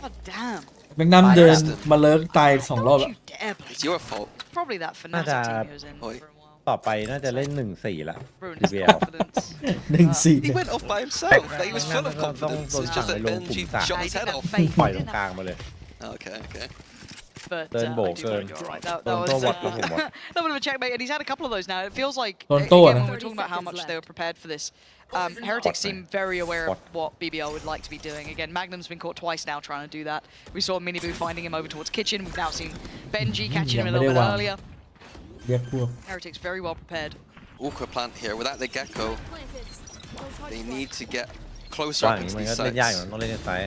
Speaker 3: God damn.
Speaker 1: แมงนัมเดินมาเลิกตาย2 รอบ
Speaker 3: Don't
Speaker 1: แล้ว
Speaker 3: you dare play.
Speaker 4: It's your fault.
Speaker 3: Probably that Fnatic
Speaker 2: Nada.
Speaker 3: team he was in
Speaker 4: Oi.
Speaker 3: for a while.
Speaker 2: ต่อไปน่าจะเล่น 1-4 ละ
Speaker 3: Ruined his
Speaker 2: BBL
Speaker 3: confidence.
Speaker 1: 1-4
Speaker 4: He went off by himself. Like, he was full of
Speaker 2: Don't-
Speaker 4: confidence.
Speaker 2: don't-
Speaker 4: It's just that
Speaker 2: don't-
Speaker 4: Benji
Speaker 2: don't-
Speaker 4: shot his head off.
Speaker 3: Faith.
Speaker 2: ปล่อยตรงกลางมาเลย
Speaker 4: Okay, okay.
Speaker 3: But
Speaker 2: Turn
Speaker 3: I
Speaker 2: ball,
Speaker 3: do
Speaker 2: turn.
Speaker 3: believe you're right. That
Speaker 2: Turn
Speaker 3: was
Speaker 2: ball, what, what, what?
Speaker 3: a little bit of a checkmate, and he's had a couple of those now. It feels like,
Speaker 1: Turn
Speaker 3: again,
Speaker 1: ball,
Speaker 3: when
Speaker 1: eh?
Speaker 3: we're talking about how
Speaker 7: 30
Speaker 3: much
Speaker 7: seconds
Speaker 3: they were prepared for this, Heretics seem very aware of
Speaker 2: What?
Speaker 3: what BBL would like to be doing. Again, Magnum's been caught twice now trying to do that. We saw Minibu finding him over towards Kitchen. We've now seen Benji catching him a little bit earlier.
Speaker 1: เรียกพวก
Speaker 3: Heretics very well prepared.
Speaker 4: Awkward plant here. Without the Gecko, they need to get closer
Speaker 2: ว่าอ
Speaker 4: up
Speaker 2: ย่างนี้
Speaker 4: into
Speaker 2: มัน
Speaker 4: these
Speaker 2: ก็เล่นยากอยู่
Speaker 4: sites.
Speaker 2: ต้องเล่นในซ้าย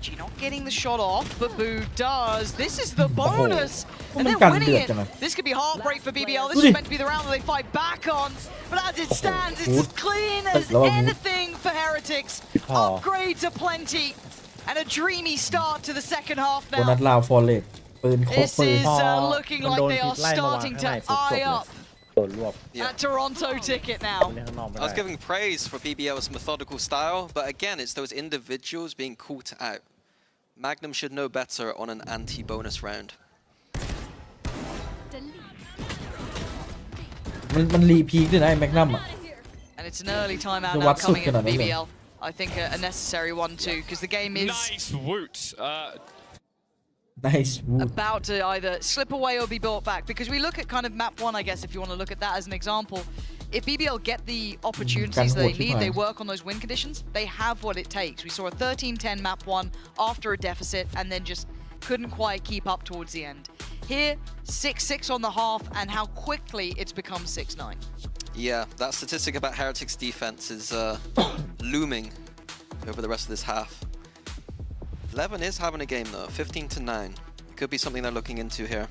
Speaker 3: G not getting the shot off, but Boo does. This is the bonus, and they're
Speaker 1: Kan
Speaker 3: winning
Speaker 1: ดือด
Speaker 3: it.
Speaker 1: จังอะ
Speaker 3: This could be heartbreak for BBL. This
Speaker 1: Ui.
Speaker 3: was meant to be the round that they fight back on, but as it stands, it's as clean as
Speaker 1: Lawa mood.
Speaker 3: anything for Heretics.
Speaker 2: Paw.
Speaker 3: Upgrades aplenty, and a dreamy start to the second half
Speaker 1: โบนัส
Speaker 3: now.
Speaker 1: ลาวฟอร์เรสปืนครบ
Speaker 3: This
Speaker 1: ปืน
Speaker 3: is
Speaker 2: Paw.
Speaker 3: looking
Speaker 2: มัน
Speaker 3: like
Speaker 2: โดน
Speaker 3: they
Speaker 2: พิ
Speaker 3: are
Speaker 2: ษไล่มาวาง
Speaker 3: starting
Speaker 2: ข้างใน
Speaker 3: to
Speaker 2: ปุ๊บจบ
Speaker 3: eye
Speaker 2: เลย
Speaker 3: up
Speaker 2: โดนรวบ
Speaker 4: Yeah.
Speaker 3: that Toronto ticket now.
Speaker 2: เล่นข้างนอกไม่
Speaker 4: I
Speaker 2: ได้
Speaker 4: was giving praise for BBL's methodical style, but again, it's those individuals being caught out. Magnum should know better on an anti-bonus round.
Speaker 1: มันรีพีคด้วยนะไอ้แมกนัมอ่ะ
Speaker 3: And it's an early timeout
Speaker 1: The
Speaker 3: now
Speaker 1: what's
Speaker 3: coming in for
Speaker 1: looking at it,
Speaker 3: BBL. I think a necessary one too, because the game is
Speaker 6: Nice woot.
Speaker 1: nice wood
Speaker 3: about to either slip away or be brought back. Because we look at kind of map 1, I guess, if you want to look at that as an example. If BBL get the opportunities that they need, they work on those win conditions, they have what it takes. We saw a 13-10 map 1 after a deficit and then just couldn't quite keep up towards the end. Here, 6-6 on the half, and how quickly it's become 6-9.
Speaker 4: Yeah, that statistic about Heretics defense is looming over the rest of this half. 11 is having a game though, 15-9. It could be something they're looking into here.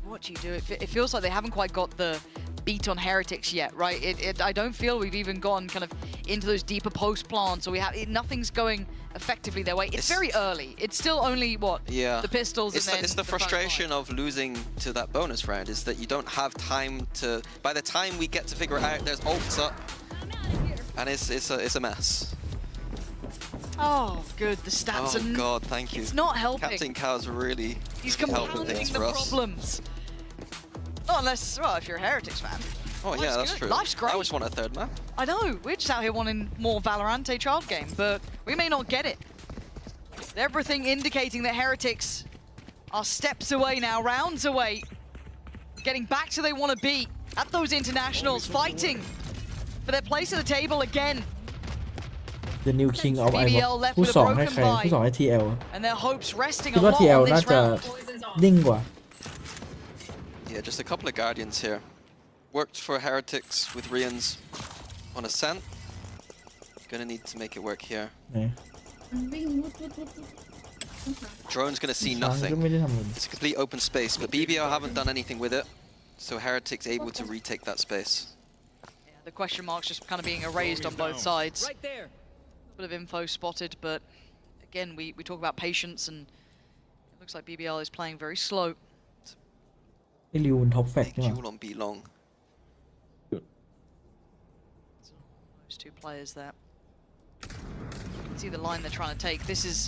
Speaker 3: What do you do? It feels like they haven't quite got the beat on Heretics yet, right? I don't feel we've even gone kind of into those deeper post plants, or nothing's going effectively their way. It's very early. It's still only what?
Speaker 4: Yeah.
Speaker 3: The pistols
Speaker 4: It's
Speaker 3: and then
Speaker 4: it's the
Speaker 3: first
Speaker 4: frustration
Speaker 3: line.
Speaker 4: of losing to that bonus round is that you don't have time to. By the time we get to figure it out, there's ults up, and it's a mess.
Speaker 3: Oh, good. The stats
Speaker 4: Oh
Speaker 3: are.
Speaker 4: God, thank you.
Speaker 3: It's not helping.
Speaker 4: Captain Cow's really
Speaker 3: He's
Speaker 4: helping
Speaker 3: compounding
Speaker 4: things
Speaker 3: the
Speaker 4: for us.
Speaker 3: problems. Not unless, well, if you're a Heretics fan.
Speaker 4: Oh
Speaker 3: Life's
Speaker 4: yeah, that's
Speaker 3: good.
Speaker 4: true.
Speaker 3: Life's great.
Speaker 4: I just want a third map.
Speaker 3: I know. We're just out here wanting more Valorant, a child game, but we may not get it. Everything indicating that Heretics are steps away now, rounds away, getting back to they want to be at those internationals, fighting for their place at the table again.
Speaker 1: The new king of
Speaker 3: BBL
Speaker 1: iBox
Speaker 3: left
Speaker 1: ผู้
Speaker 3: with a
Speaker 1: สองให้
Speaker 3: broken
Speaker 1: ใคร
Speaker 3: bye.
Speaker 1: ผู้สองให้ TL
Speaker 3: And their hopes resting
Speaker 1: คิ
Speaker 3: a
Speaker 1: ดว่า
Speaker 3: lot
Speaker 1: TL
Speaker 3: on
Speaker 1: น่า
Speaker 3: this
Speaker 1: จะ
Speaker 3: round.
Speaker 1: นิ่งกว่า
Speaker 4: Yeah, just a couple of Guardians here. Worked for Heretics with Rians on Ascent. Gonna need to make it work here.
Speaker 1: ไหน
Speaker 4: Drone's gonna see
Speaker 1: ช้างก็
Speaker 4: nothing.
Speaker 1: ไม่ได้ทำอะไร
Speaker 4: It's a complete open space, but BBL haven't done anything with it. So Heretics able to retake that space.
Speaker 3: Yeah, the question marks just kind of being erased on both sides.
Speaker 5: Right there.
Speaker 3: A bit of info spotted, but again, we talk about patience, and it looks like BBL is playing very slow.
Speaker 1: ไอ้ริวมันท็อปแฟก
Speaker 4: Big
Speaker 1: นี่หว่า
Speaker 4: duel on B long.
Speaker 3: Those two players there. You can see the line they're trying to take. This is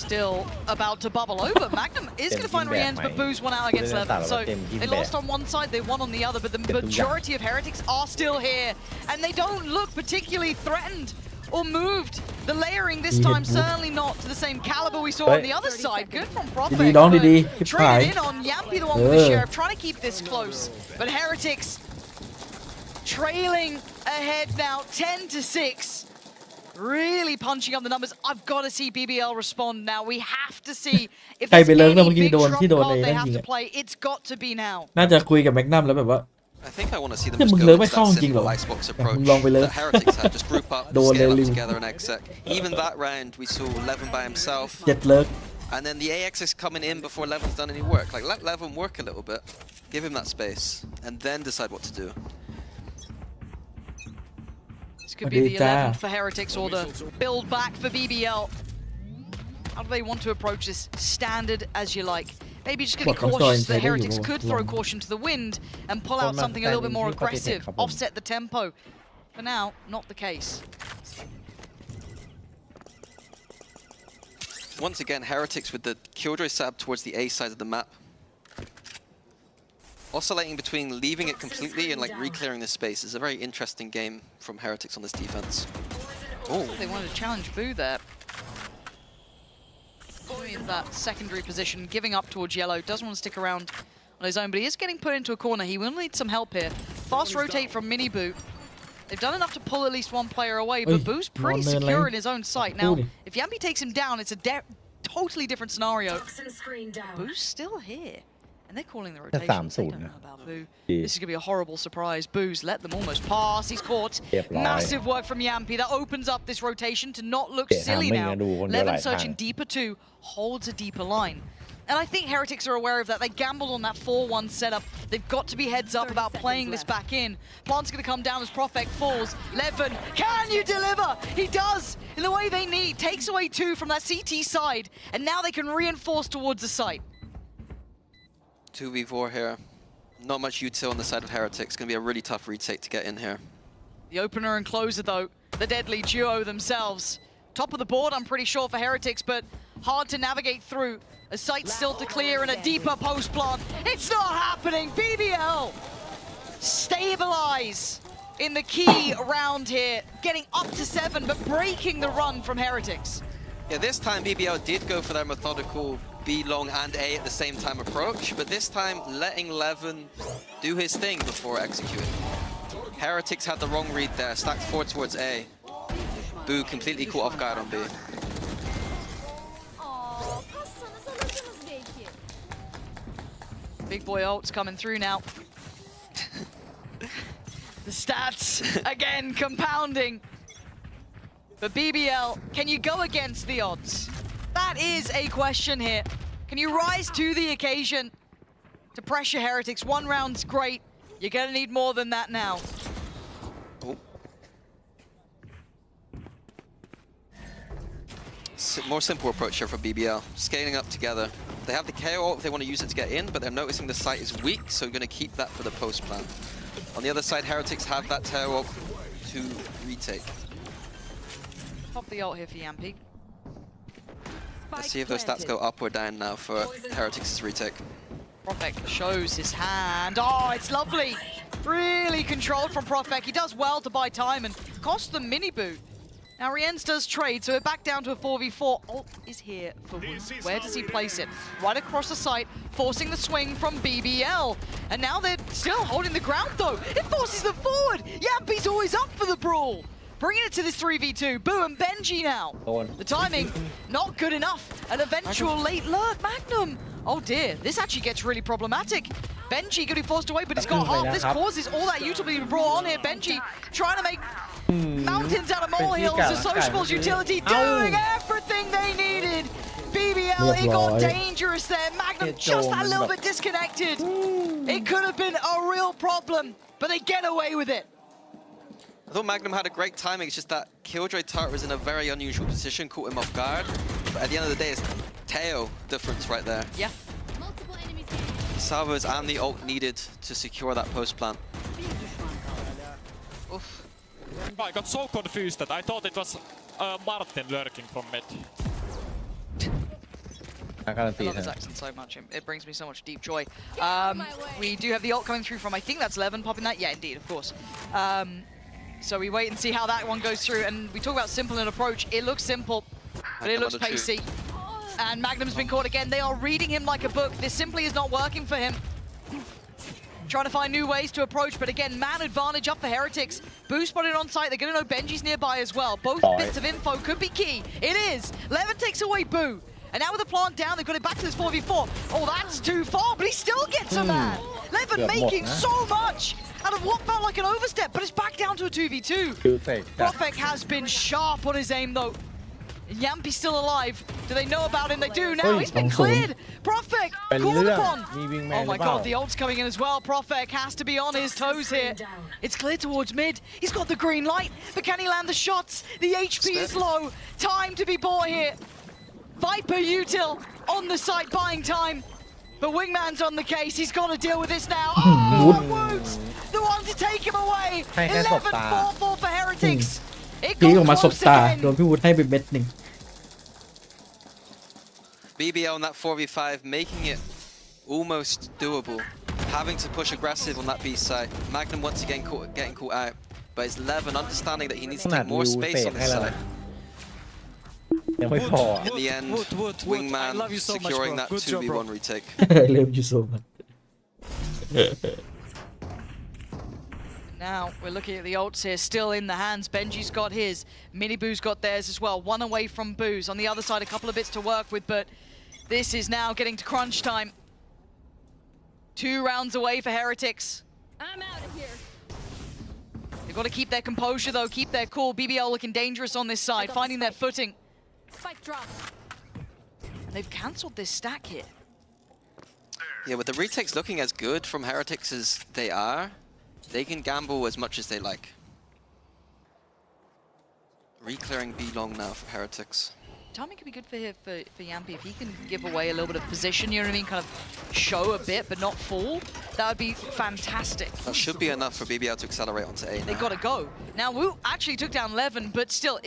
Speaker 3: still about to bubble over. Magnum is going to find re-ends, but Boo's won out against Levin. So they lost on one side, they won on the other, but the majority of Heretics are still here, and they don't look particularly threatened or moved. The layering this time certainly not to the same caliber we saw on the other side. Good from
Speaker 1: ดี
Speaker 3: Prophet.
Speaker 1: ๆน้องดีๆชิบหาย
Speaker 3: Traded in on Yampy, the one with the sheriff, trying to keep this close. But Heretics trailing ahead now, 10-6. Really punching up the numbers. I've got to see BBL respond now. We have to see if
Speaker 1: ใคร
Speaker 3: there's
Speaker 1: ไปเลิกแล้ว
Speaker 3: any
Speaker 1: เมื่อกี้
Speaker 3: big
Speaker 1: โดน
Speaker 3: trump
Speaker 1: ที่โดน
Speaker 3: card
Speaker 1: ไอ้
Speaker 3: they
Speaker 1: นั่น
Speaker 3: have
Speaker 1: ยิง
Speaker 3: to
Speaker 1: อะ
Speaker 3: play. It's got to be now.
Speaker 1: น่าจะคุยกับแมกนัมแล้วแบบว่า
Speaker 4: I think I want to see them
Speaker 1: Yeah,
Speaker 4: just
Speaker 1: มึง
Speaker 4: go
Speaker 1: เลิก
Speaker 4: into
Speaker 1: ไม่เข้า
Speaker 4: that
Speaker 1: จริงเหรอ
Speaker 4: simple icebox
Speaker 1: มึง
Speaker 4: approach
Speaker 1: ลองไปเลิก
Speaker 4: that Heretics had. Just group up,
Speaker 1: โดนเลย
Speaker 4: scale
Speaker 1: ลิ
Speaker 4: up
Speaker 1: ว
Speaker 4: together and exec. Even that round, we saw Levin by himself.
Speaker 1: เจ็ดเลิก
Speaker 4: And then the AX is coming in before Levin's done any work. Like, let Levin work a little bit. Give him that space. And then decide what to do.
Speaker 3: This could be the
Speaker 1: Adita.
Speaker 3: 11th for Heretics or the build back for BBL. How do they want to approach this? Standard as you like. Maybe just going to be
Speaker 1: What, I'm
Speaker 3: cautious.
Speaker 1: sorry,
Speaker 3: The Heretics
Speaker 1: Benji,
Speaker 3: could
Speaker 1: long.
Speaker 3: throw caution to the wind and pull out something a little bit more aggressive, offset the tempo. For now, not the case.
Speaker 4: Once again, Heretics with the Killjoy stab towards the A side of the map. Oscillating between leaving it completely and like re-clearing the space is a very interesting game from Heretics on this defense. Oh,
Speaker 3: They wanted to challenge Boo there. In that secondary position, giving up towards Yellow. Doesn't want to stick around on his own, but he is getting put into a corner. He will need some help here. Fast rotate from Mini Boo. They've done enough to pull at least one player away, but
Speaker 1: Oi,
Speaker 3: Boo's pretty
Speaker 1: one man
Speaker 3: secure
Speaker 1: lane.
Speaker 3: in his own sight. Now,
Speaker 1: Holy.
Speaker 3: if Yampy takes him down, it's a totally different scenario.
Speaker 7: Toxin screen down.
Speaker 3: Boo's still here. And they're calling the rotation.
Speaker 2: 3-0
Speaker 3: They don't know about Boo.
Speaker 2: ดี
Speaker 3: This is going to be a horrible surprise. Boo's let them almost pass. He's caught.
Speaker 2: เรียบร้อย
Speaker 3: Massive work from Yampy. That opens up this rotation to not look
Speaker 2: เตะหา
Speaker 3: silly
Speaker 2: ไม่
Speaker 3: now.
Speaker 2: งั้นดูคนเดียวห
Speaker 3: Levin
Speaker 2: ลายทาง
Speaker 3: searching deeper too. Holds a deeper line. And I think Heretics are aware of that. They gambled on that 4-1 setup. They've got to be heads up about playing this back in. Plant's going to come down as Profek falls. Levin, can you deliver? He does in the way they need. Takes away 2 from that CT side. And now they can reinforce towards the site.
Speaker 4: 2v4 here. Not much util on the side of Heretics. Gonna be a really tough retake to get in here.
Speaker 3: The opener and closer, though, the deadly duo themselves. Top of the board, I'm pretty sure, for Heretics, but hard to navigate through. A site still to clear and a deeper post plant. It's not happening! BBL stabilize in the key round here, getting up to 7, but breaking the run from Heretics.
Speaker 4: Yeah, this time BBL did go for their methodical B long and A at the same time approach, but this time letting Levin do his thing before executing. Heretics had the wrong read there, stacked forward towards A. Boo completely caught off guard on B.
Speaker 3: Big boy ult's coming through now. The stats, again, compounding. But BBL, can you go against the odds? That is a question here. Can you rise to the occasion to pressure Heretics? 1 round's great. You're gonna need more than that now.
Speaker 4: Oh. More simple approach here for BBL. Scaling up together. They have the KO ult if they want to use it to get in, but they're noticing the site is weak, so we're going to keep that for the post plan. On the other side, Heretics have that KO ult to retake.
Speaker 3: Pop the ult here for Yampy.
Speaker 4: Let's see if those stats go up or down now for Heretics' retake.
Speaker 3: Profek shows his hand. Oh, it's lovely. Really controlled from Profek. He does well to buy time and cost them mini boot. Now Rienz does trade, so we're back down to a 4v4. Ult is here for Wu. Where does he place it? Right across the site, forcing the swing from BBL. And now they're still holding the ground though. It forces them forward. Yampy's always up for the brawl. Bringing it to this 3v2. Boo and Benji now.
Speaker 2: โดน
Speaker 3: The timing, not good enough. An eventual late lurk, Magnum. Oh dear, this actually gets really problematic. Benji going to be forced away, but he's got half. This causes all that utility to be brought on here. Benji trying to make mountains out of molehills. The Sociables utility doing everything they needed. BBL, it got dangerous there. Magnum just that little bit disconnected. It could have been a real problem, but they get away with it.
Speaker 4: I thought Magnum had a great timing. It's just that Killjoy turret was in a very unusual position, caught him off guard. But at the end of the day, it's tail difference right there.
Speaker 3: Yeah.
Speaker 4: Salvos and the ult needed to secure that post plant.
Speaker 3: Oof.
Speaker 6: I got so confused that I thought it was Martin lurking from mid.
Speaker 2: การัน
Speaker 3: I
Speaker 2: ตี
Speaker 3: love his
Speaker 2: นะ
Speaker 3: accent so much. It brings me so much deep joy. We do have the ult coming through from, I think that's Levin popping that. Yeah, indeed, of course. So we wait and see how that one goes through. And we talk about simple in approach. It looks simple, but it looks pacey. And Magnum's been caught again. They are reading him like a book. This simply is not working for him. Trying to find new ways to approach, but again, man advantage up for Heretics. Boo spotted on site. They're going to know Benji's nearby as well. Both bits of info could be key. It is. Levin takes away Boo. And now with the plant down, they've got it back to this 4v4. Oh, that's too far, but he still gets a man. Levin making so much out of what felt like an overstep, but it's back down to a 2v2.
Speaker 2: คือเสก
Speaker 3: Profek has been sharp on his aim, though. Yampi's still alive. Do they know about him? They do now. He's been cleared. Profek called upon. Oh my god, the ult's coming in as well. Profek has to be on his toes here. It's clear towards mid. He's got the green light, but can he land the shots? The HP is low. Time to be bought here. Viper util on the site buying time. But Wingman's on the case. He's got to deal with this now. Oh, Woods! The one to take him away. 11-4-4 for Heretics. It
Speaker 1: พีกออก
Speaker 3: got
Speaker 1: มาสบ
Speaker 3: close
Speaker 1: ตา
Speaker 3: again.
Speaker 1: โดนพี่วุฒิให้ไปเม็ดหนึ่ง
Speaker 4: BBL on that 4v5, making it almost doable. Having to push aggressive on that B side. Magnum once again getting caught out. But it's Levin understanding that he needs to take more space on this side.
Speaker 2: ยังไม่พอ
Speaker 4: In the end,
Speaker 6: I
Speaker 4: Wingman
Speaker 6: love you so much,
Speaker 4: securing
Speaker 6: bro.
Speaker 4: that
Speaker 6: Good job, bro.
Speaker 4: 2v1 retake.
Speaker 1: เริ่มอยู่โซมัน
Speaker 3: Now we're looking at the ults here, still in the hands. Benji's got his, Mini Boo's got theirs as well. One away from Boo's. On the other side, a couple of bits to work with, but this is now getting to crunch time. 2 rounds away for Heretics.
Speaker 7: I'm out of here.
Speaker 3: They've got to keep their composure though, keep their cool. BBL looking dangerous on this side, finding their footing.
Speaker 7: Spike drop.
Speaker 3: They've cancelled this stack here.
Speaker 4: Yeah, with the retakes looking as good from Heretics as they are, they can gamble as much as they like. Re-clearing B long now for Heretics.
Speaker 3: Timing could be good for Yampi. If he can give away a little bit of position, you know what I mean? Kind of show a bit, but not fall. That would be fantastic.
Speaker 4: That should be enough for BBL to accelerate onto A now.
Speaker 3: They got to go. Now, Wu actually took down Levin, but still,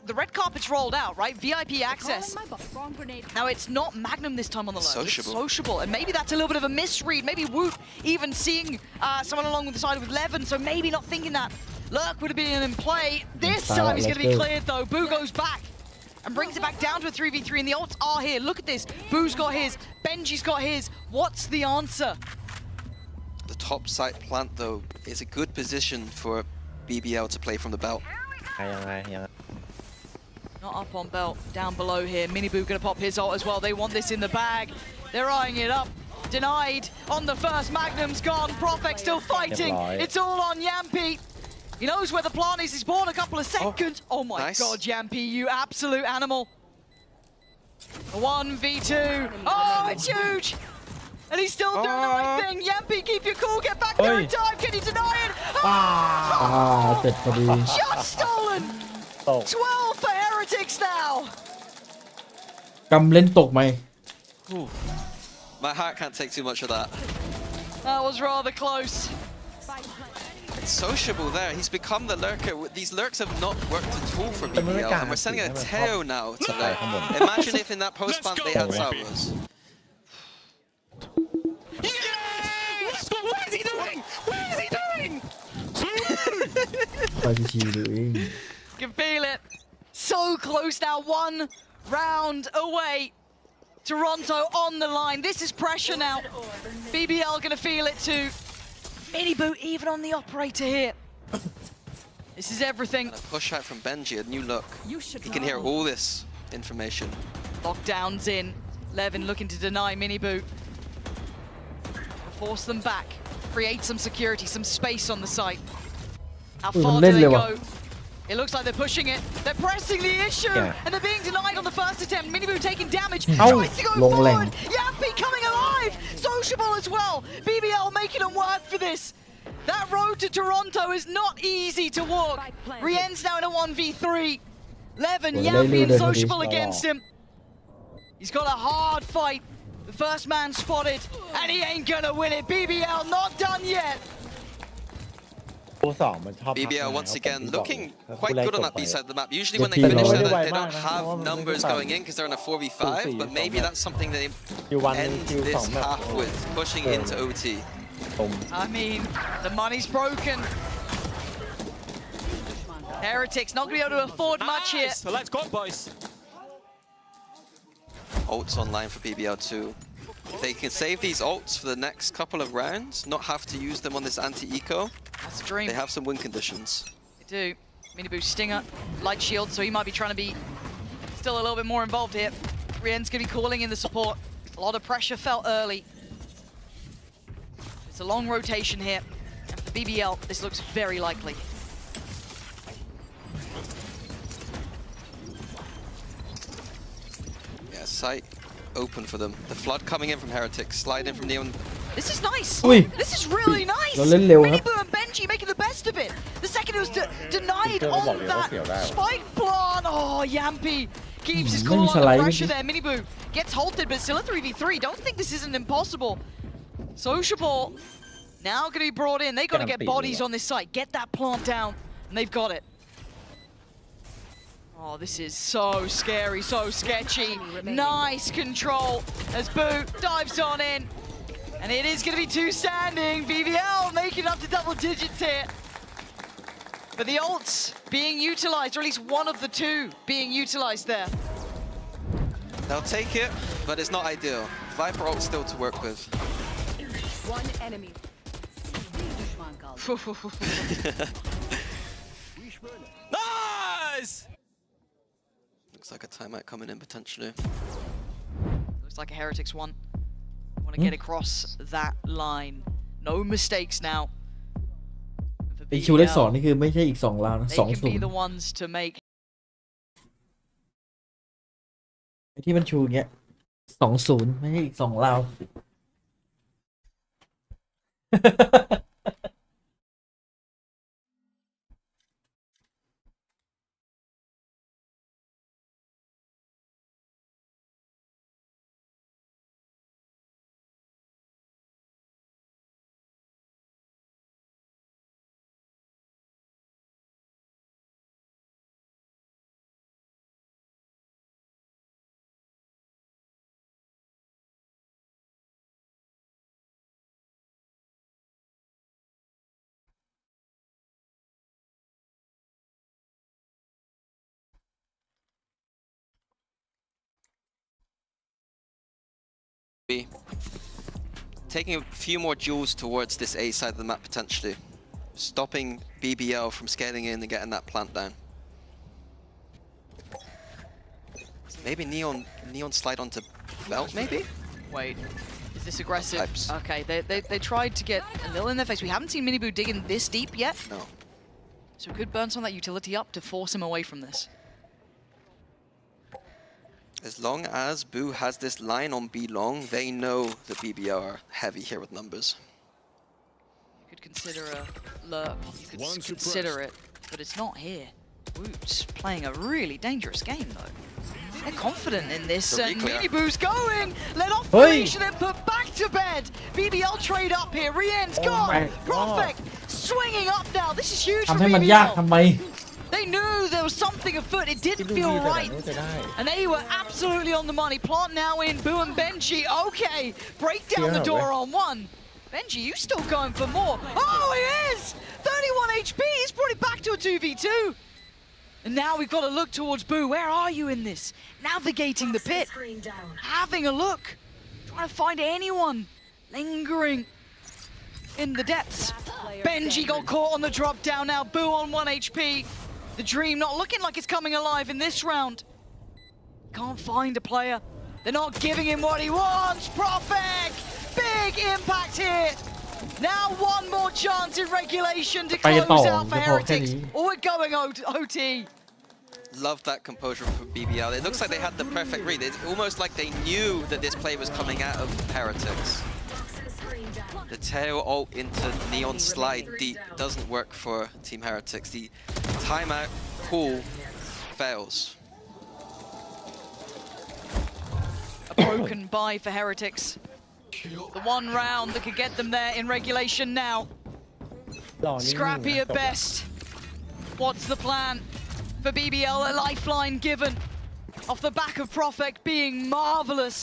Speaker 3: the red carpet's rolled out, right? VIP access.
Speaker 7: Wrong grenade.
Speaker 3: Now, it's not Magnum this time on the low.
Speaker 4: Sociable.
Speaker 3: It's Sociable. And maybe that's a little bit of a misread. Maybe Woot even seeing someone along with the side with Levin, so maybe not thinking that Lurk would have been in play. This time he's going to be cleared, though. Boo goes back and brings it back down to a 3v3, and the ults are here. Look at this. Boo's got his. Benji's got his. What's the answer?
Speaker 4: The top site plant, though, is a good position for BBL to play from the belt.
Speaker 2: ยังไง
Speaker 3: Not up on belt, down below here. Mini Boo gonna pop his ult as well. They want this in the bag. They're eyeing it up. Denied on the first. Magnum's gone. Profek still fighting. It's all on Yampi. He knows where the plant is. He's bought a couple of seconds. Oh my
Speaker 4: nice.
Speaker 3: god, Yampi, you absolute animal. 1v2. Oh, it's huge. And he's still doing the right thing. Yampi, keep your cool. Get back there in time. Can he deny it?
Speaker 1: เสร็จพอดี
Speaker 3: Just stolen.
Speaker 2: ตก
Speaker 3: 12 for Heretics now.
Speaker 1: กำเล่นตกไหม
Speaker 4: My heart can't take too much of that.
Speaker 3: That was rather close.
Speaker 4: It's sociable there. He's become the lurker. These lurks have not worked at all for BBL, and we're sending a tail now to lurk. Imagine if in that post plant they had salvos.
Speaker 6: Let's go! What is he doing? What is he doing?
Speaker 1: ไปทีดูเอง
Speaker 3: Can feel it. So close now. 1 round away. Toronto on the line. This is pressure now. BBL gonna feel it too. Mini boot even on the operator here. This is everything.
Speaker 4: And a push out from Benji, a new look.
Speaker 7: You should
Speaker 4: He can hear all this information.
Speaker 3: Lockdowns in. Levin looking to deny Mini boot. Force them back. Create some security, some space on the site. How
Speaker 1: Ui,
Speaker 3: far
Speaker 1: mình
Speaker 3: do
Speaker 1: lên
Speaker 3: they
Speaker 1: liều à?
Speaker 3: go? It looks like they're pushing it. They're pressing the issue,
Speaker 2: Yeah.
Speaker 3: and they're being denied on the first attempt. Miniboo taking damage.
Speaker 1: Ow,
Speaker 3: Tries to go
Speaker 1: long lane.
Speaker 3: forward. Yappy coming alive. Sociable as well. BBL making them work for this. That road to Toronto is not easy to walk. Rien's now in a 1v3. Levin,
Speaker 1: Well,
Speaker 3: Yappy,
Speaker 1: they
Speaker 3: and
Speaker 1: lose
Speaker 3: Sociable
Speaker 2: already.
Speaker 3: against him. He's got a hard fight. The first man spotted, and he ain't gonna win it. BBL not done yet.
Speaker 2: คู่สองมันชอบ
Speaker 4: BBL once again looking
Speaker 2: ถ้า
Speaker 4: quite
Speaker 2: คู่แรก
Speaker 4: good on
Speaker 2: จ
Speaker 4: that
Speaker 2: บไป
Speaker 4: B side of the map. Usually
Speaker 1: Yeah,
Speaker 4: when they
Speaker 1: team
Speaker 4: finish
Speaker 1: level.
Speaker 4: that,
Speaker 2: Really
Speaker 4: they don't
Speaker 2: wide
Speaker 4: have
Speaker 2: man, no,
Speaker 4: numbers
Speaker 2: no,
Speaker 4: going in because they're in a 4v5, but maybe that's something they
Speaker 2: คิววัน
Speaker 4: end
Speaker 2: คิวสอง
Speaker 4: this
Speaker 2: แบบ
Speaker 4: half with, pushing into OT.
Speaker 2: ตรง
Speaker 3: I mean, the money's broken. Heretics not gonna be able to afford much here.
Speaker 6: Nice. Let's go, boys.
Speaker 4: Ults online for BBL too. If they can save these ults for the next couple of rounds, not have to use them on this anti-eco,
Speaker 3: That's a dream.
Speaker 4: they have some win conditions.
Speaker 3: They do. Miniboo stinger, light shield, so he might be trying to be still a little bit more involved here. Rien's gonna be calling in the support. A lot of pressure felt early. It's a long rotation here. And for BBL, this looks very likely.
Speaker 4: Yeah, sight open for them. The flood coming in from Heretics, slide in from Neon.
Speaker 3: This is nice.
Speaker 1: Ui.
Speaker 3: This is really nice.
Speaker 1: เราเล่นเร็วครับ
Speaker 3: Miniboo and Benji making the best of it. The second it was denied
Speaker 2: Ito,
Speaker 3: on
Speaker 2: บอกเลยว่า
Speaker 3: that
Speaker 2: เสียวได้ว่ะ
Speaker 3: spike plant. Oh, Yampy keeps his
Speaker 1: ไม่
Speaker 3: cool
Speaker 1: มีส
Speaker 3: under
Speaker 1: ไลด์
Speaker 3: pressure there. Miniboo gets halted, but still a 3v3. Don't think this isn't impossible. Sociable now going to be brought in. They got to get bodies on this site. Get that plant down, and they've got it. Oh, this is so scary, so sketchy. Nice control as Boo dives on in. And it is going to be two standing. BBL making up to double digits here. But the ults being utilized, or at least one of the two being utilized there.
Speaker 4: They'll take it, but it's not ideal. Viper ult still to work with.
Speaker 7: One enemy.
Speaker 6: Nice!
Speaker 4: Looks like a timeout coming in potentially.
Speaker 3: Looks like a Heretics one. Want to get across that line. No mistakes now. And for
Speaker 1: ไอคิวเลข
Speaker 3: BBL,
Speaker 1: 2นี่คือไม่ใช่อีก2 ราวนะ
Speaker 3: they
Speaker 1: 2
Speaker 3: can be
Speaker 1: 0
Speaker 3: the ones to make
Speaker 1: ไอที่มันชูอย่างเงี้ย2 0ไม่ใช่อีก2 ราว
Speaker 4: Taking a few more duels towards this A side of the map potentially. Stopping BBL from scaling in and getting that plant down. Maybe Neon slide onto Belt maybe?
Speaker 3: Wait, is this aggressive?
Speaker 4: Types.
Speaker 3: Okay, they tried to get a little in their face. We haven't seen Miniboo digging this deep yet.
Speaker 4: No.
Speaker 3: So good burns on that utility up to force him away from this.
Speaker 4: As long as Boo has this line on B long, they know that BBL are heavy here with numbers.
Speaker 3: You could consider a lurk, you could consider it, but it's not here. Boo's playing a really dangerous game though. They're confident in this,
Speaker 4: The
Speaker 3: and
Speaker 4: reclear.
Speaker 3: Miniboo's going! Let off the
Speaker 1: Oi.
Speaker 3: leash and then put back to bed! BBL trade up here, Rien's
Speaker 2: Oh
Speaker 3: gone!
Speaker 2: my
Speaker 3: Prophet swinging up now, this is huge
Speaker 1: ทำ
Speaker 3: for
Speaker 1: ให้มันยาก
Speaker 3: BBL!
Speaker 1: ทำไม
Speaker 3: They knew there was something afoot, it
Speaker 2: ที่
Speaker 3: didn't
Speaker 2: ดูดี
Speaker 3: feel
Speaker 2: แต่
Speaker 3: right.
Speaker 2: นู้นจะได้
Speaker 3: And they were absolutely on the money. Plant now in, Boo and Benji. Okay, break down the
Speaker 2: Yeah,
Speaker 3: door
Speaker 2: right.
Speaker 3: on one. Benji, you still going for more? Oh, he is! 31 HP, he's brought it back to a 2v2. And now we've got to look towards Boo. Where are you in this? Navigating the pit, having a look, trying to find anyone lingering in the depths. Benji got caught on the drop down now. Boo on 1 HP. The dream not looking like it's coming alive in this round. Can't find a player. They're not giving him what he wants. Prophet big impact here. Now one more chance in regulation to
Speaker 1: ไปต่อ
Speaker 3: close out for
Speaker 1: จะพอแค่
Speaker 3: Heretics.
Speaker 1: นี้
Speaker 3: Or we're going OT.
Speaker 4: Love that composure from BBL. It looks like they had the perfect read. It's almost like they knew that this play was coming out of Heretics. The tail ult into Neon slide deep doesn't work for Team Heretics. The timeout call fails.
Speaker 3: A broken buy for Heretics. The one round that could get them there in regulation now.
Speaker 2: หล่อนิ่งๆ
Speaker 3: Scrappy
Speaker 2: นะ
Speaker 3: at best. What's the plan for BBL? A lifeline given off the back of Profect being marvelous.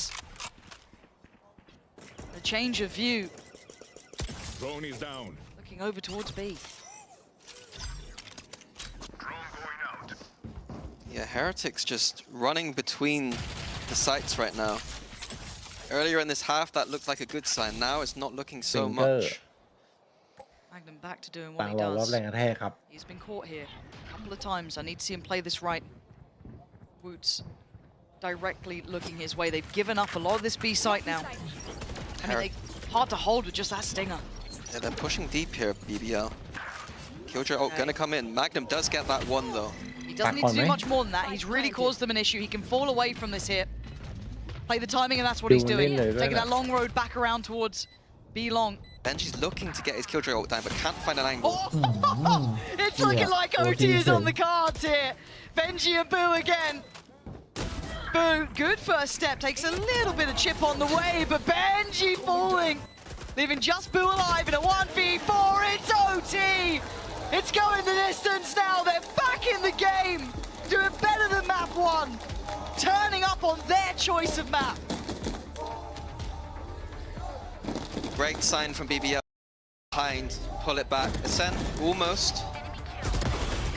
Speaker 3: A change of view.
Speaker 6: Drone is down.
Speaker 3: Looking over towards B.
Speaker 4: Yeah, Heretics just running between the sites right now. Earlier in this half, that looked like a good sign. Now it's not looking so
Speaker 2: Finger.
Speaker 4: much.
Speaker 3: Magnum back to doing
Speaker 2: ต่าง
Speaker 3: what he
Speaker 2: รอรอบ
Speaker 3: does.
Speaker 2: แรงกระแทกครับ
Speaker 3: He's been caught here a couple of times. I need to see him play this right. Woots directly looking his way. They've given up a lot of this B site now. I mean, hard to hold with just that stinger.
Speaker 4: Yeah, they're pushing deep here, BBL. Killjoy ult gonna come in. Magnum does get that one though.
Speaker 3: He doesn't need to do
Speaker 2: Back on,
Speaker 3: much more than that. He's really caused them an issue. He can fall away from this hit. Play the timing, and that's what he's doing. Taking that long road back around towards B long.
Speaker 4: Benji's looking to get his Killjoy ult down, but can't find an angle.
Speaker 3: Oh, it's looking
Speaker 1: Yeah,
Speaker 3: like
Speaker 1: OT
Speaker 3: OT is
Speaker 1: is
Speaker 3: on the cards here. Benji and Boo again. Boo, good first step. Takes a little bit of chip on the way, but Benji falling. Leaving just Boo alive in a 1v4. It's OT. It's going the distance now. They're back in the game. Doing better than map one. Turning up on their choice of map.
Speaker 4: Great sign from BBL. Behind, pull it back. Ascent almost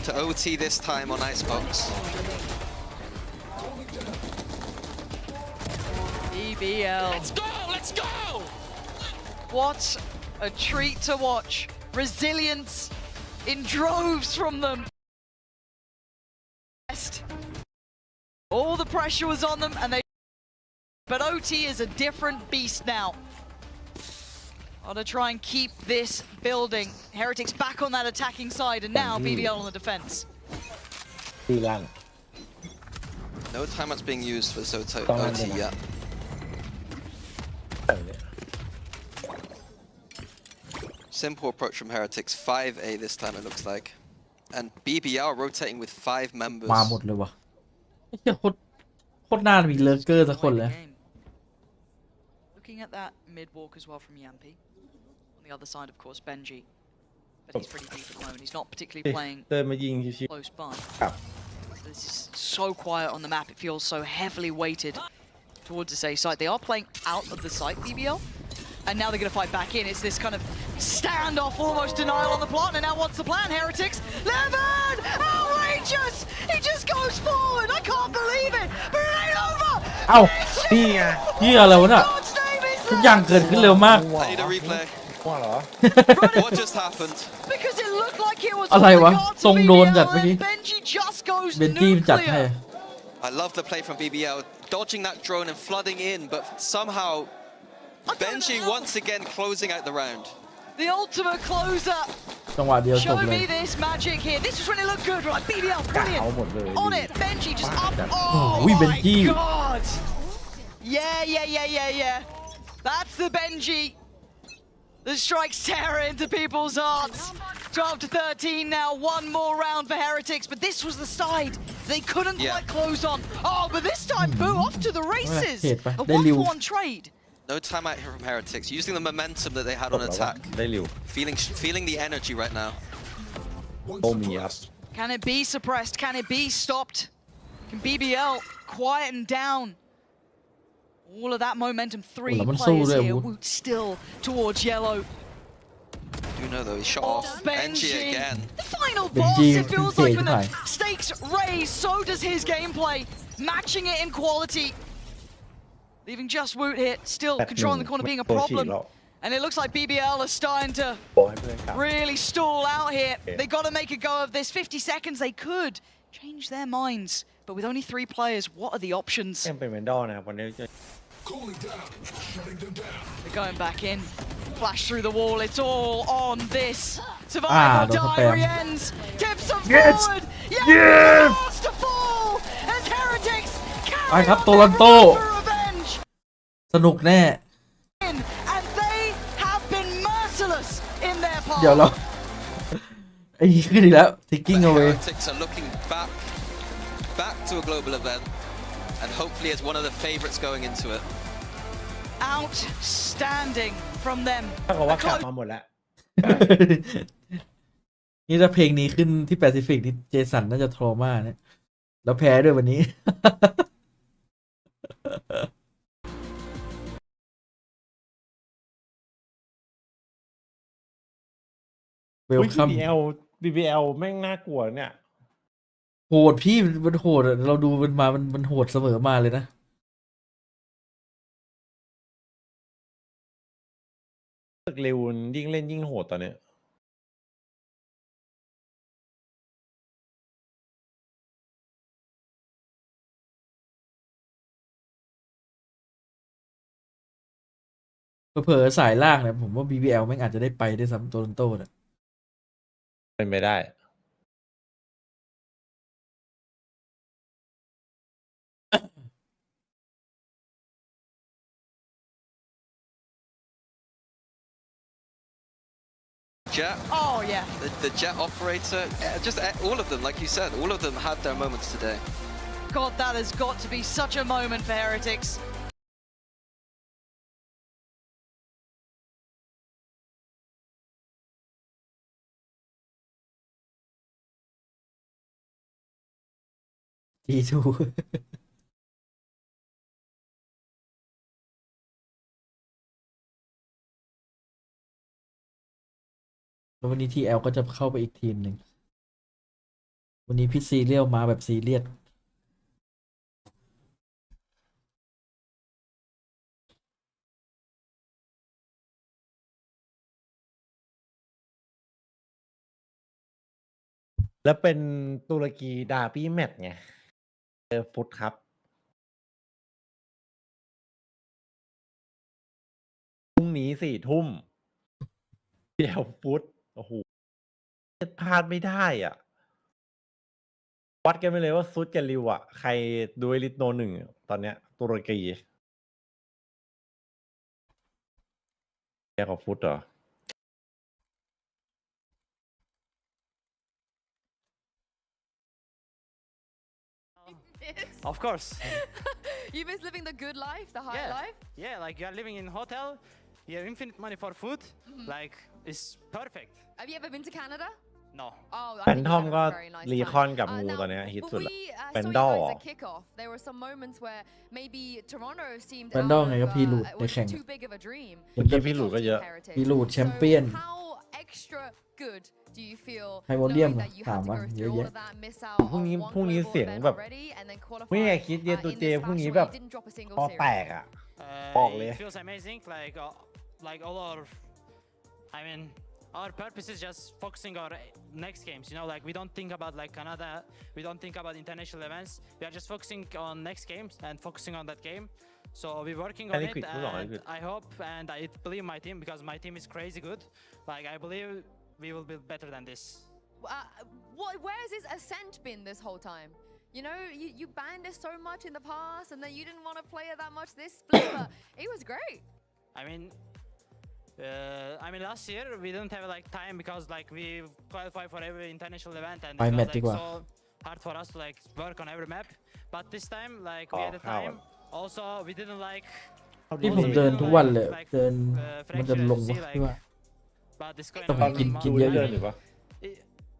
Speaker 4: to OT this time on Icebox.
Speaker 3: BBL.
Speaker 6: Let's go! Let's go!
Speaker 3: What a treat to watch. Resilience in droves from them. All the pressure was on them and they... But OT is a different beast now. Gotta try and keep this building. Heretics back on that attacking side and now BBL on the defense.
Speaker 2: ตีล่าง
Speaker 4: No timeouts being used for Zoto
Speaker 2: Don't
Speaker 4: OT
Speaker 2: mind
Speaker 4: yet.
Speaker 2: เออ
Speaker 4: Simple approach from Heretics. 5A this time it looks like. And BBL rotating with 5 members.
Speaker 1: มาหมดเลยวะไอ้เหี้ยโคตรน่ามีเลิร์เกอร์สักคนเลย
Speaker 3: Looking at that mid walk as well from Yampi. On the other side, of course, Benji. But he's pretty deep at the moment. He's not particularly playing
Speaker 2: เดินมายิงชิว
Speaker 3: close by.
Speaker 2: ๆครับ
Speaker 3: This is so quiet on the map. It feels so heavily weighted towards this A site. They are playing out of the site, BBL. And now they're going to fight back in. It's this kind of standoff, almost denial on the plot. And now what's the plan, Heretics? Levin! Outrageous! He just goes forward. I can't believe it. But it ain't over.
Speaker 1: เอ้า
Speaker 2: นี่ไง
Speaker 1: เหี้ยอะไรวะน่ะ
Speaker 3: God's name is
Speaker 1: ทุกอย่างเกิดขึ้นเร็วมาก
Speaker 4: I need a replay.
Speaker 2: ว่าเหรอ
Speaker 4: What just happened?
Speaker 3: because it looked like it was
Speaker 1: อะไรวะ
Speaker 3: on the guard to
Speaker 1: ทรงโดนจัด
Speaker 3: BBL
Speaker 1: เมื่อกี้
Speaker 3: and Benji just goes
Speaker 1: เบนจี้จัดให้
Speaker 3: nuclear.
Speaker 4: I love the play from BBL. Dodging that drone and flooding in, but somehow Benji once again closing out the round.
Speaker 3: The ultimate closer.
Speaker 1: จังหวะเดียวจบ
Speaker 3: Show
Speaker 1: เลย
Speaker 3: me this magic here. This is when it looked good, right? BBL,
Speaker 2: กะเอา
Speaker 3: brilliant.
Speaker 2: หมดเลย
Speaker 3: On it, Benji just up.
Speaker 1: Oh,
Speaker 3: Oh
Speaker 1: we
Speaker 3: my
Speaker 1: Benji.
Speaker 3: god. Yeah. That's the Benji that strikes terror into people's hearts. 12 to 13 now. One more round for Heretics, but this was the side they couldn't
Speaker 4: Yeah.
Speaker 3: quite close on. Oh, but this time, Boo off to the races.
Speaker 1: Hit pa.
Speaker 3: A
Speaker 1: They liu.
Speaker 3: 1-for-1 trade.
Speaker 4: No timeout here from Heretics, using the momentum that they had on attack.
Speaker 2: ได้ริว
Speaker 4: Feeling the energy right now.
Speaker 2: โตมีครับ
Speaker 3: Can it be suppressed? Can it be stopped? Can BBL quieten down all of that momentum? 3
Speaker 1: แล้วมัน
Speaker 3: players
Speaker 1: สู้ด้วย
Speaker 3: here.
Speaker 1: วุฒิ
Speaker 3: Woot still towards yellow.
Speaker 4: Do know though, he shot
Speaker 3: Oh,
Speaker 4: off Benji again.
Speaker 3: The final
Speaker 1: Benji
Speaker 3: boss. It feels like when the
Speaker 1: high.
Speaker 3: stakes raise, so does his gameplay. Matching it in quality. Leaving just Woot here. Still
Speaker 2: แป๊บ
Speaker 3: controlling the corner being a
Speaker 2: โตฉีก
Speaker 3: problem.
Speaker 2: แล้ว
Speaker 3: And it looks like BBL are starting to
Speaker 2: บอกให้เพื่อนกลับ
Speaker 3: really stall out here.
Speaker 2: Yeah.
Speaker 3: They got to make a go of this. 50 seconds, they could change their minds. But with only 3 players, what are the options?
Speaker 2: ยังเป็นเวนดอร์นะครับวันนี้จะ
Speaker 3: They're going back in. Flash through the wall. It's all on this. Survivor diary ends. Tips them forward. Yeah, last to fall as Heretics carry on
Speaker 1: Toronto.
Speaker 3: for revenge.
Speaker 1: สนุกแน่
Speaker 3: And they have been merciless in their part.
Speaker 1: เดี๋ยวเราไอ้ขึ้นอีกแล้ว taking away
Speaker 4: Heretics are looking back to a global event, and hopefully as one of the favorites going into it.
Speaker 3: Outstanding from them.
Speaker 2: ถ้ากับว่ากลับมาหมดแล้ว
Speaker 1: นี่ถ้าเพลงนี้ขึ้นที่แปซิฟิกนี่เจสันน่าจะทรมาเนี่ยแล้วแพ้ด้วยวันนี้ เวลคัม
Speaker 2: BBL แม่งน่ากลัวเนี่ย
Speaker 1: โหดพี่มันโหดอะเราดูมันมามันโหดเสมอมาเลยนะ
Speaker 2: เร็วยิ่งเล่นยิ่งโหดตอนเนี้ย
Speaker 1: เผลอๆสายล่างเนี่ยผมว่า BBL แม่งอาจจะได้ไปได้ซ้ำโตรอนโตเนี่ย
Speaker 2: เป็นไปได้
Speaker 4: Jet,
Speaker 3: Oh yeah.
Speaker 4: the Jet operator, just all of them, like you said, all of them had their moments today.
Speaker 3: God, that has got to be such a moment for Heretics.
Speaker 1: G2 แล้ววันนี้ TL ก็จะเข้าไปอีกทีมหนึ่งวันนี้พี่ซีเรียลมาแบบซีเรียส
Speaker 2: แล้วเป็นตุรกีดาร์บี้แมตช์ไงฟุตครับพรุ่งนี้4 ทุ่มเดี๋ยวฟุตโอ้โหพลาดไม่ได้อ่ะ วัดกันไปเลยว่าซุดกับริวอ่ะ ใครดูลิทโนหนึ่งตอนเนี้ยตุรกีแกของฟุตเหรอ
Speaker 8: Of course.
Speaker 7: You miss living the good life, the high
Speaker 8: Yeah.
Speaker 7: life?
Speaker 8: Yeah, like you're living in hotel, you have infinite money for food, like it's perfect.
Speaker 7: Have you ever been to Canada?
Speaker 8: No.
Speaker 7: Oh, I
Speaker 2: แฟน
Speaker 7: think
Speaker 2: ท
Speaker 7: you
Speaker 2: อม
Speaker 7: had
Speaker 2: ก็
Speaker 7: a very nice
Speaker 2: รี
Speaker 7: time.
Speaker 2: คอนกับงู
Speaker 7: Now,
Speaker 2: ตอนเนี้ยฮิต
Speaker 7: but
Speaker 2: สุด
Speaker 7: we
Speaker 2: ละ
Speaker 7: saw
Speaker 2: เป็น
Speaker 7: you
Speaker 2: ดอ
Speaker 7: guys
Speaker 2: ล
Speaker 7: at kickoff. There were some moments where maybe Toronto seemed
Speaker 1: เป็นดอลไงก็พี่หลุดใน
Speaker 7: was
Speaker 1: แข่ง
Speaker 7: too big of a dream.
Speaker 2: เมื่อกี้พี่หลุดก็เยอะ
Speaker 7: Heretics.
Speaker 1: พี่หลุดแชมเปี้ยน
Speaker 7: So how extra good do you feel
Speaker 1: ไฮโมเดียม
Speaker 7: knowing that you
Speaker 1: ถาม
Speaker 7: had to
Speaker 1: ว่า
Speaker 7: go
Speaker 1: เย
Speaker 7: through
Speaker 1: อะ
Speaker 7: all
Speaker 1: แยะ
Speaker 7: of that, miss out
Speaker 2: พรุ่ง
Speaker 7: on
Speaker 2: นี้
Speaker 7: one
Speaker 2: พรุ่งนี้
Speaker 7: global
Speaker 2: เสียง
Speaker 7: event
Speaker 2: แบบ
Speaker 7: already and then
Speaker 2: ไม่
Speaker 7: qualify
Speaker 2: อยากคิดเยตู
Speaker 7: in
Speaker 2: เจ
Speaker 7: this
Speaker 2: พรุ่งนี้
Speaker 7: fashion
Speaker 2: แบ
Speaker 7: where
Speaker 2: บ
Speaker 7: you didn't drop a single
Speaker 2: คอ
Speaker 7: series.
Speaker 2: แตกอ่ะ
Speaker 8: It
Speaker 2: เลย
Speaker 8: feels amazing, like all our, I mean, our purpose is just focusing our next games. You know, like we don't think about like Canada, we don't think about international events. We are just focusing on next games and focusing on that game. So we're working on
Speaker 2: Very
Speaker 8: it,
Speaker 2: quick, hold on, very
Speaker 8: and
Speaker 2: good.
Speaker 8: I hope and I believe my team because my team is crazy good. Like I believe we will be better than this.
Speaker 7: Where's his ascent been this whole time? You know, you banned it so much in the past, and then you didn't want to play it that much this split, but it was great.
Speaker 8: I mean, last year we didn't have like time because like we qualified for every international event and
Speaker 1: By
Speaker 8: it was
Speaker 1: map
Speaker 8: like
Speaker 1: ดีกว่า
Speaker 8: so hard for us to like work on every map. But this time, like we had the
Speaker 2: how?
Speaker 8: time. Also, we didn't like.
Speaker 1: ที่ผมเดินทุกวันเลย
Speaker 8: like,
Speaker 1: เดิน มันจะ
Speaker 8: fractures
Speaker 1: ลง
Speaker 8: to
Speaker 1: วะ
Speaker 8: see,
Speaker 1: พี่ว่า
Speaker 8: like, but this going
Speaker 1: ต้องกิน
Speaker 8: amazing
Speaker 1: กิน
Speaker 8: month.
Speaker 1: เยอะ
Speaker 2: เดิ
Speaker 1: ๆ
Speaker 2: นอยู่ปะ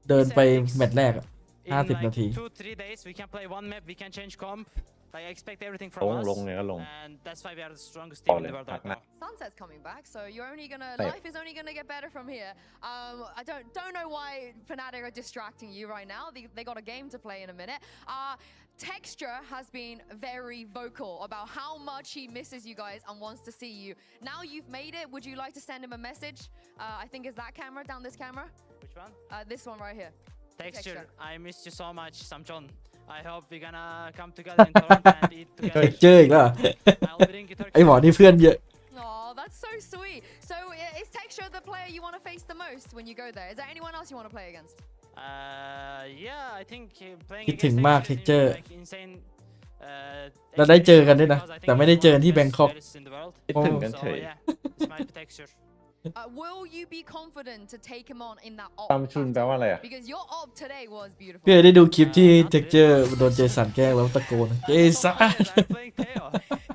Speaker 1: เดินไป
Speaker 8: Heretics,
Speaker 1: แมตช์แรกอะ
Speaker 8: in
Speaker 1: 50 นา
Speaker 8: like
Speaker 1: ที
Speaker 8: 2-3 days, we can play one map. We can change comp. Like I expect everything
Speaker 2: ล
Speaker 8: from
Speaker 2: ง
Speaker 8: us.
Speaker 2: ลงเนี่ยก็ลง
Speaker 8: And that's why we are the strongest
Speaker 2: ต่อ
Speaker 8: team in
Speaker 2: เลย
Speaker 8: the world
Speaker 2: พัก
Speaker 8: right
Speaker 2: หนัก
Speaker 8: now.
Speaker 7: Sunset's coming back, so you're only gonna
Speaker 2: Right.
Speaker 7: life is only gonna get better from here. I don't know why Fnatic are distracting you right now. They got a game to play in a minute. Texture has been very vocal about how much he misses you guys and wants to see you. Now you've made it. Would you like to send him a message? I think is that camera down this camera.
Speaker 8: Which one?
Speaker 7: This one right here.
Speaker 8: Texture, I missed you so much, Samchon. I hope we're gonna come together in Toronto and eat
Speaker 1: เฮ้
Speaker 8: together.
Speaker 1: ยเจออีกแล้ว
Speaker 8: I'll bring you Turkish.
Speaker 1: ไอหมอนี่เพื่อนเยอะ
Speaker 7: Oh, that's so sweet. So is Texture the player you want to face the most when you go there? Is there anyone else you want to play against?
Speaker 8: Yeah, I think playing
Speaker 1: คิดถึง
Speaker 8: against
Speaker 1: มาก
Speaker 8: Texture
Speaker 1: Texture
Speaker 8: is like insane.
Speaker 1: เราได้เจอกันด้วยนะ
Speaker 8: because I
Speaker 1: แต่
Speaker 8: think
Speaker 1: ไม่
Speaker 8: he's
Speaker 1: ได้
Speaker 8: one
Speaker 1: เจอ
Speaker 8: of
Speaker 1: กัน
Speaker 8: the
Speaker 1: ที่
Speaker 8: best
Speaker 1: แบงคอก
Speaker 8: players in the world.
Speaker 2: คิดถึงกันเฉ
Speaker 8: So
Speaker 2: ย
Speaker 8: yeah, it's my Texture.
Speaker 7: Will you be confident to take him on in that
Speaker 2: ตาม
Speaker 7: op
Speaker 2: ชุนแปลว่าอะไรอ่ะ
Speaker 7: because your op today was beautiful.
Speaker 1: พี่ได้ดูคลิปที่
Speaker 8: not
Speaker 1: Texture
Speaker 8: really.
Speaker 1: โดนเจสันแกล้งแล้วตะโกนเจสัน
Speaker 8: I'm playing Teo.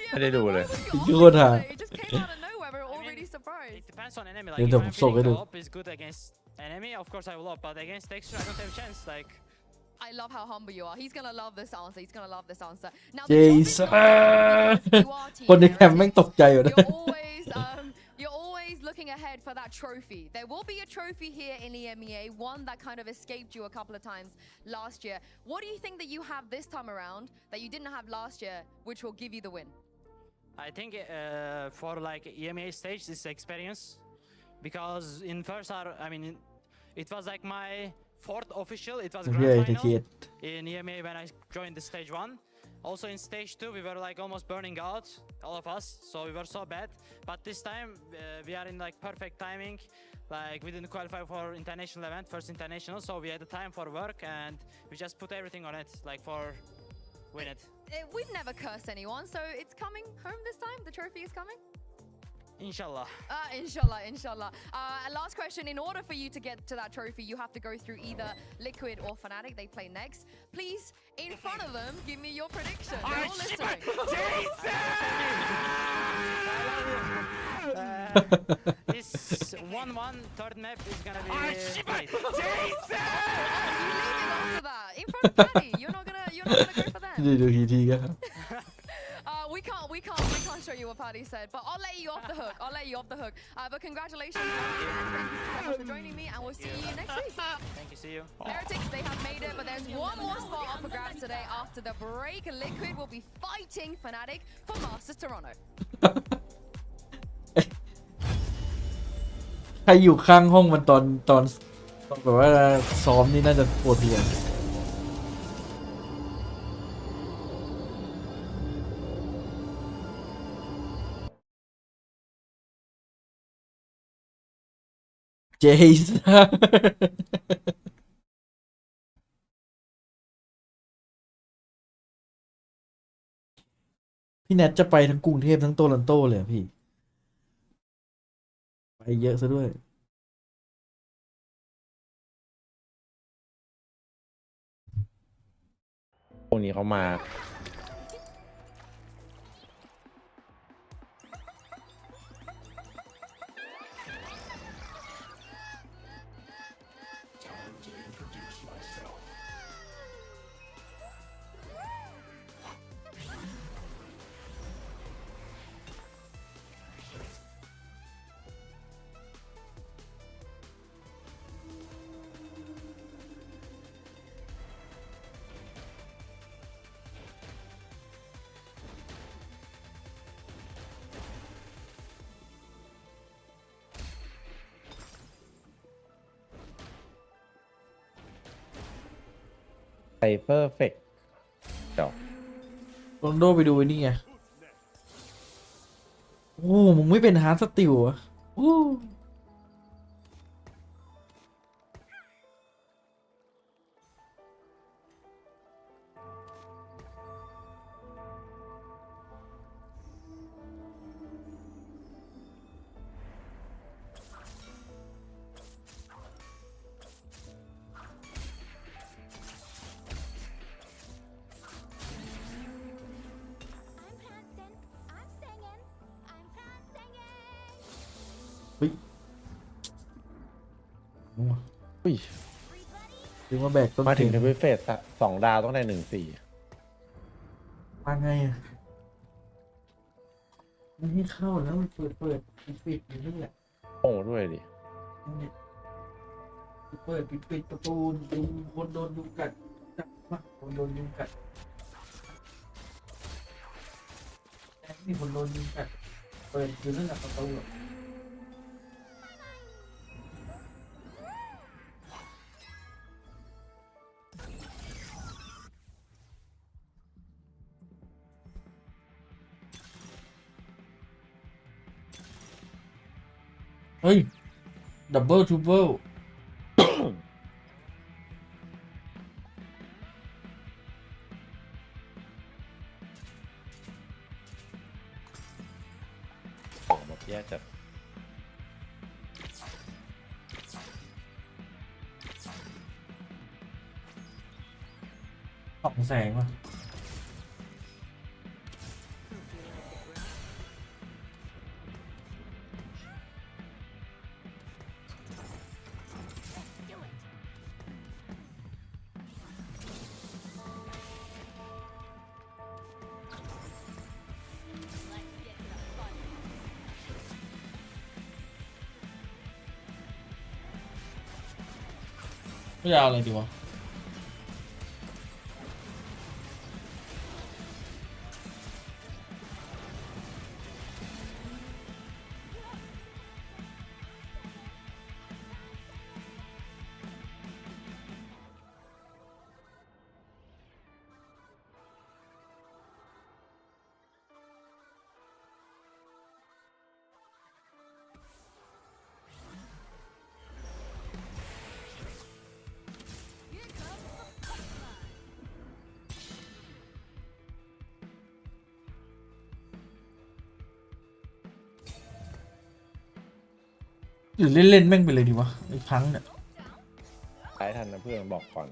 Speaker 7: Yeah,
Speaker 2: ไม่ได้
Speaker 7: but
Speaker 2: ดู
Speaker 7: then
Speaker 2: เลย
Speaker 7: why was your
Speaker 1: โค
Speaker 7: op
Speaker 1: ตรหา
Speaker 7: today? It just came out of nowhere. We're
Speaker 8: I mean,
Speaker 7: already surprised.
Speaker 8: It depends on enemy. Like
Speaker 1: ดี๋ยว
Speaker 8: if
Speaker 1: เดี๋ยว
Speaker 8: I'm
Speaker 1: ผมส่งให้
Speaker 8: feeling
Speaker 1: ดู
Speaker 8: the op is good against enemy, of course I will op. But against Texture, I don't have a chance. Like
Speaker 7: I love how humble you are. He's gonna love this answer. He's gonna love this answer. Now,
Speaker 1: เจ
Speaker 7: the job is
Speaker 1: สั
Speaker 7: not done because you are
Speaker 1: น
Speaker 7: Team
Speaker 1: คนในแคมป์แม่ง
Speaker 7: Heretics.
Speaker 1: ตกใจอยู่นะ
Speaker 7: You're always looking ahead for that trophy. There will be a trophy here in EMEA, one that kind of escaped you a couple of times last year. What do you think that you have this time around that you didn't have last year, which will give you the win?
Speaker 8: I think for like EMEA stage, this experience, because in first hour, I mean, it was like my fourth official. It was
Speaker 1: เฮีย
Speaker 8: grand
Speaker 1: ไอเท
Speaker 8: final
Speaker 1: ส
Speaker 8: in EMEA when I joined the stage one. Also in stage two, we were like almost burning out, all of us. So we were so bad. But this time, we are in like perfect timing. Like we didn't qualify for international event, first international. So we had the time for work and we just put everything on it, like for win it.
Speaker 7: We've never cursed anyone, so it's coming home this time. The trophy is coming.
Speaker 8: Inshallah.
Speaker 7: Inshallah. And last question. In order for you to get to that trophy, you have to go through either Liquid or Fnatic. They play next. Please, in front of them, give me your prediction. They're all listening.
Speaker 8: This 1-1 third map is gonna be great.
Speaker 7: You leave it after that. In front of Paddy. You're not gonna go for that.
Speaker 1: ดูทีทีกัน
Speaker 7: We can't show you what Paddy said, but I'll let you off the hook. But congratulations and thank you so much for joining me, and we'll see you next week.
Speaker 8: Thank you, see you.
Speaker 7: Heretics, they have made it, but there's one more spot up for grabs today. After the break, Liquid will be fighting Fnatic for Masters Toronto.
Speaker 1: ใครอยู่ข้างห้องมันตอนแบบว่าซ้อมนี่น่าจะปวดหัวเจสันพี่แนทจะไปทั้งกรุงเทพทั้งโตรอนโตเลยเหรอพี่ ไปเยอะซะด้วย
Speaker 2: พวกนี้เขามา ไซเฟอร์เฟกเดี๋ยว
Speaker 1: โรนลโดไปดูไอ้นี่ไง โอ้มึงไม่เป็นฮาร์ดสติลอะโอ้เฮ้ย
Speaker 2: อุ้ย
Speaker 1: ถึงมาแบกต้น
Speaker 2: มาถึง
Speaker 1: เก
Speaker 2: ทวิเฟส2 ดาวต้องได้1-4
Speaker 1: มาไงอะไม่ให้เข้าแล้วมันเปิดปิดอยู่นั่นแหละ
Speaker 2: โอ้ด้วยดิ
Speaker 1: เปิดปิดประตูยุงคนโดนยุงกัดจับมาคนโดนยุงกัดนี่คนโดนยุงกัดเปิดอยู่นั่นแหละประตูอะ ฮ้ยดับเบิลทูเบิล
Speaker 2: ของแบบแย่จัด
Speaker 1: 200,000ว่ะไม่เอาอะไรดีวะหรือเล่นๆแม่งไปเลยดีวะไอ้พังเนี่ย
Speaker 2: ท้ายทันนะเพื่อนบอกก่อน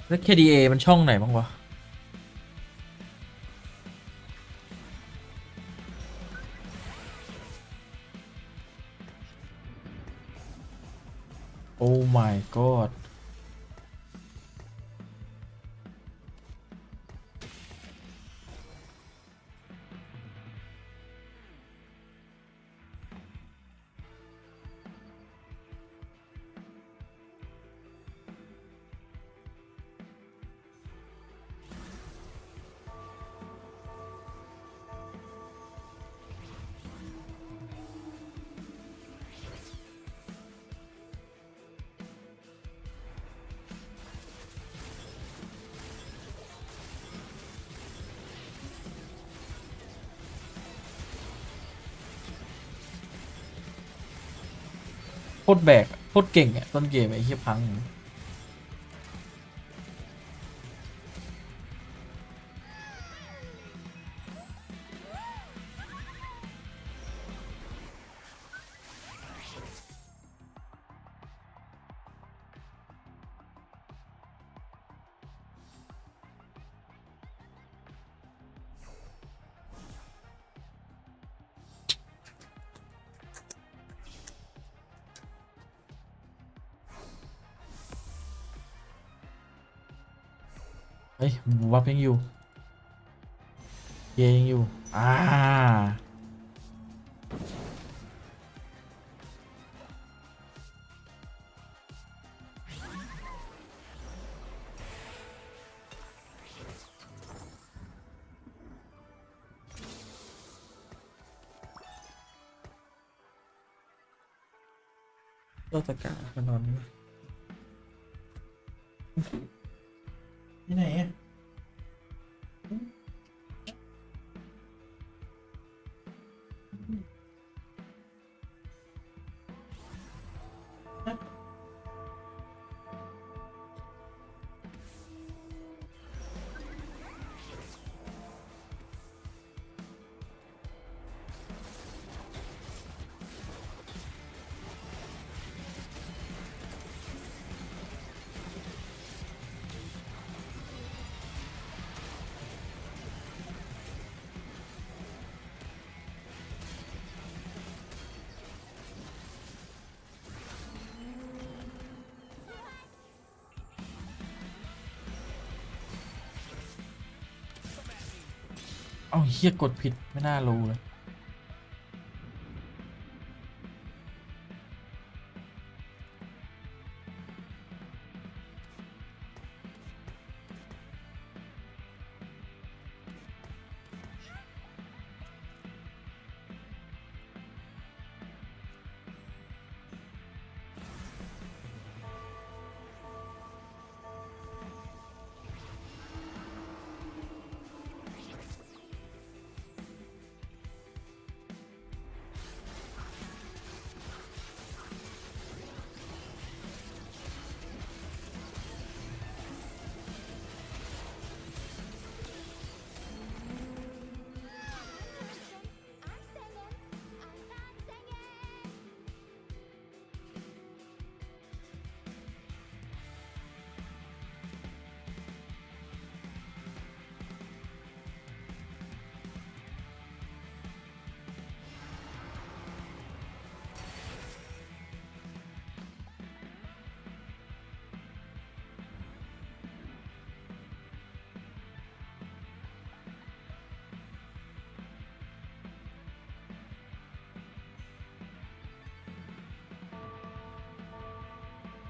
Speaker 1: แล้ว KDA มันช่องไหนบ้างวะ โอ้ my god โคตรแบกอะโคตรเก่งอ่ะต้นเกมไอ้เหี้ยพัง เฮ้ยวับยังอยู่เยยังอยู่ตัวตะกามานอนนี่ที่ไหนอ่ะ เอาเฮียกดผิดไม่น่ารู้เลย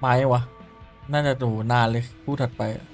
Speaker 1: ไม้วะน่าจะดูนานเลยคู่ถัดไปอะ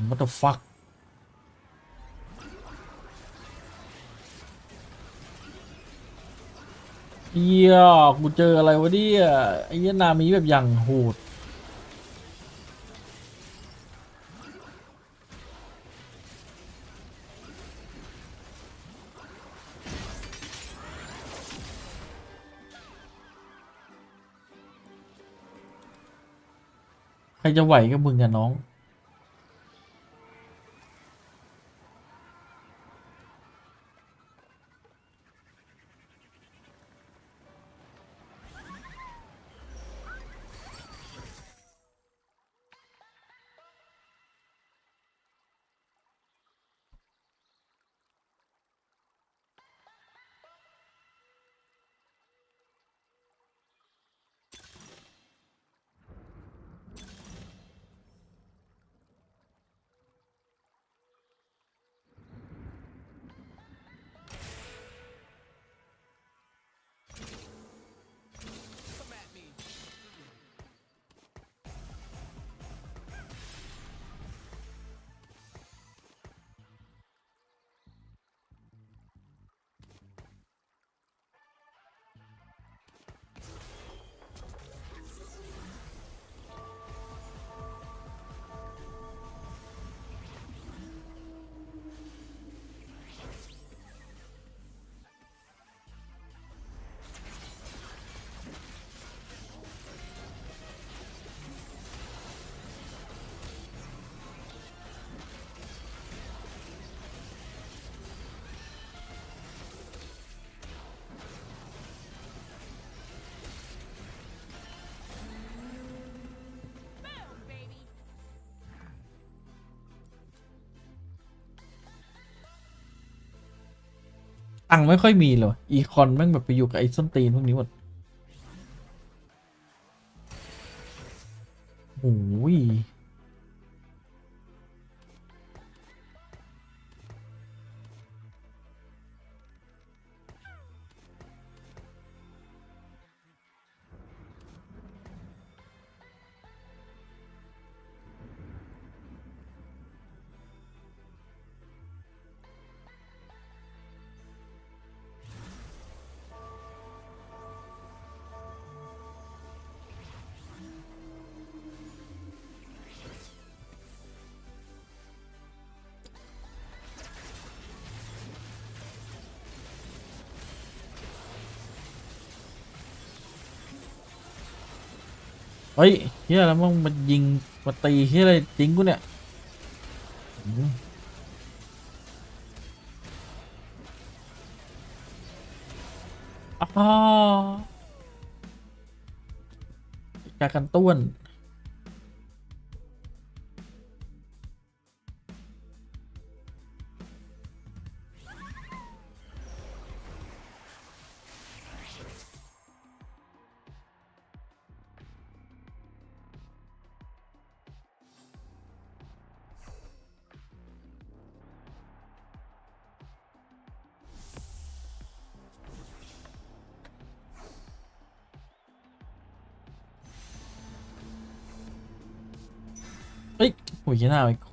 Speaker 1: what the fuck เฮียกูเจออะไรวะเนี่ยไอ้เหี้ยนามิแบบอย่างโหดใครจะไหวกับมึงอะน้องตังค์ไม่ค่อยมีเลยอีคอนแม่งแบบไปอยู่กับไอ้ส้นตีนพวกนี้หมดโอ้ย เฮ้ยเฮียแล้วมึงมันยิงมาตีเฮียอะไรจริงกูเนี่ยอืมอ๋อการกันต้วน เฮ้ยโอ้ยหน้าไอ้โค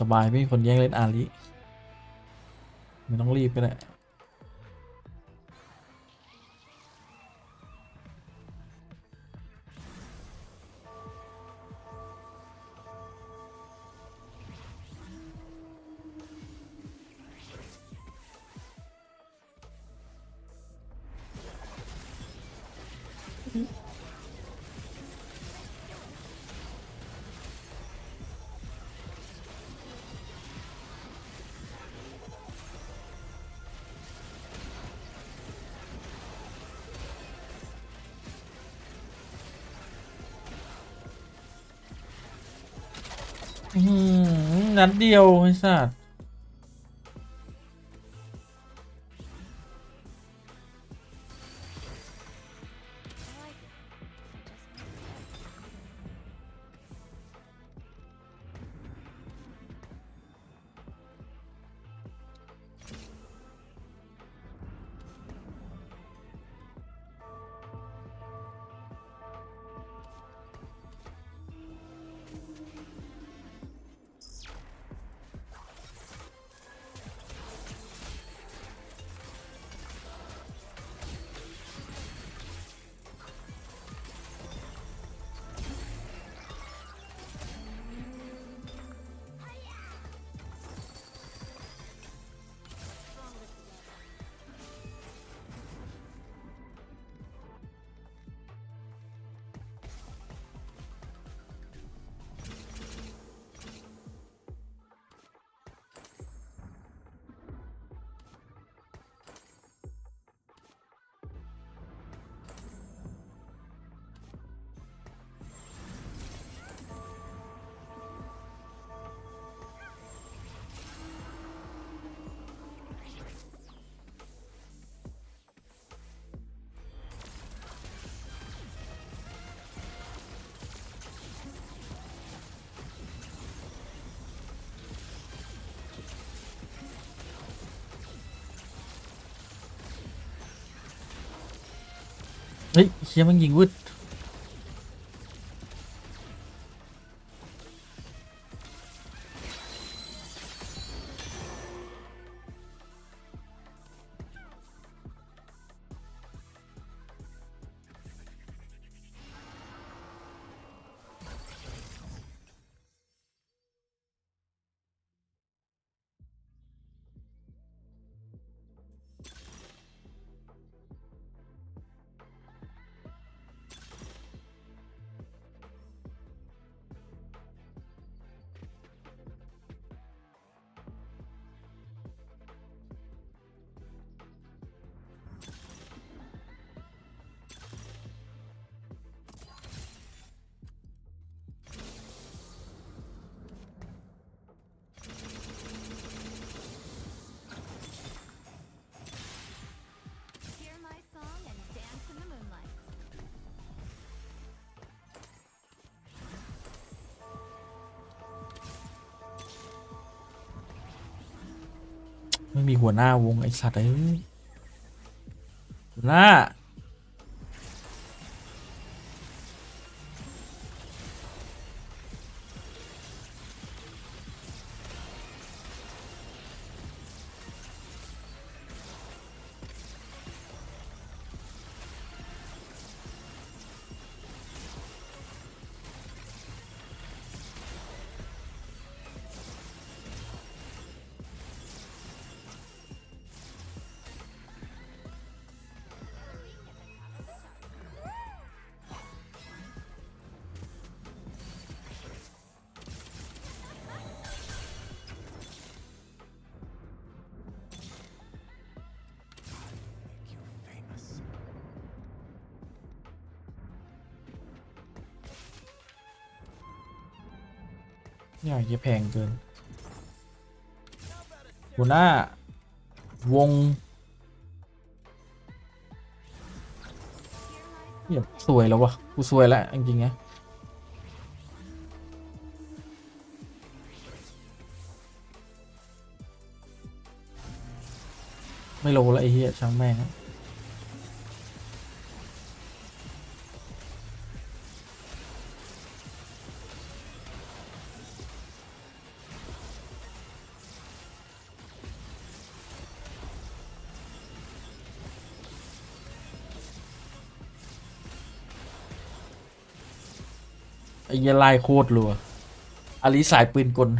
Speaker 1: สบายไม่มีคนแย่งเล่นอาลีไม่ต้องรีบก็ได้นัดเดียวไอ้สัสเฮ้ยเชี่ยมันยิงวืด ไม่มีหัวหน้าวงไอสัตว์เอ้ยหัวหน้าเนี่ยจะแพงเกินหัวหน้าวงเนี่ยสวยแล้ววะกูสวยแล้วจริงๆนะไม่โลแล้วไอ้เหี้ยช่างแม่งไอ้เหี้ยลายโคตรรัวอลิสายปืนกล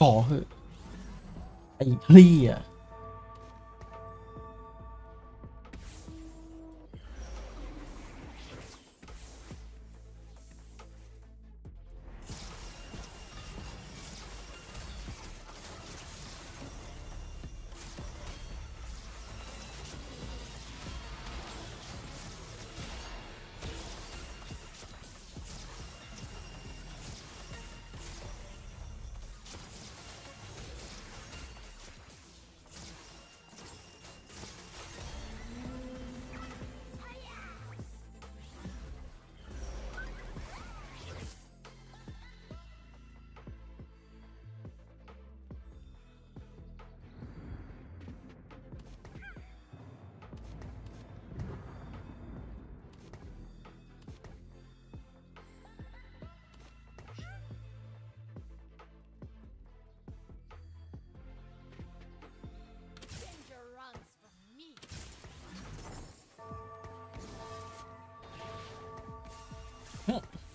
Speaker 1: ขอเหอะไอ้เหี้ย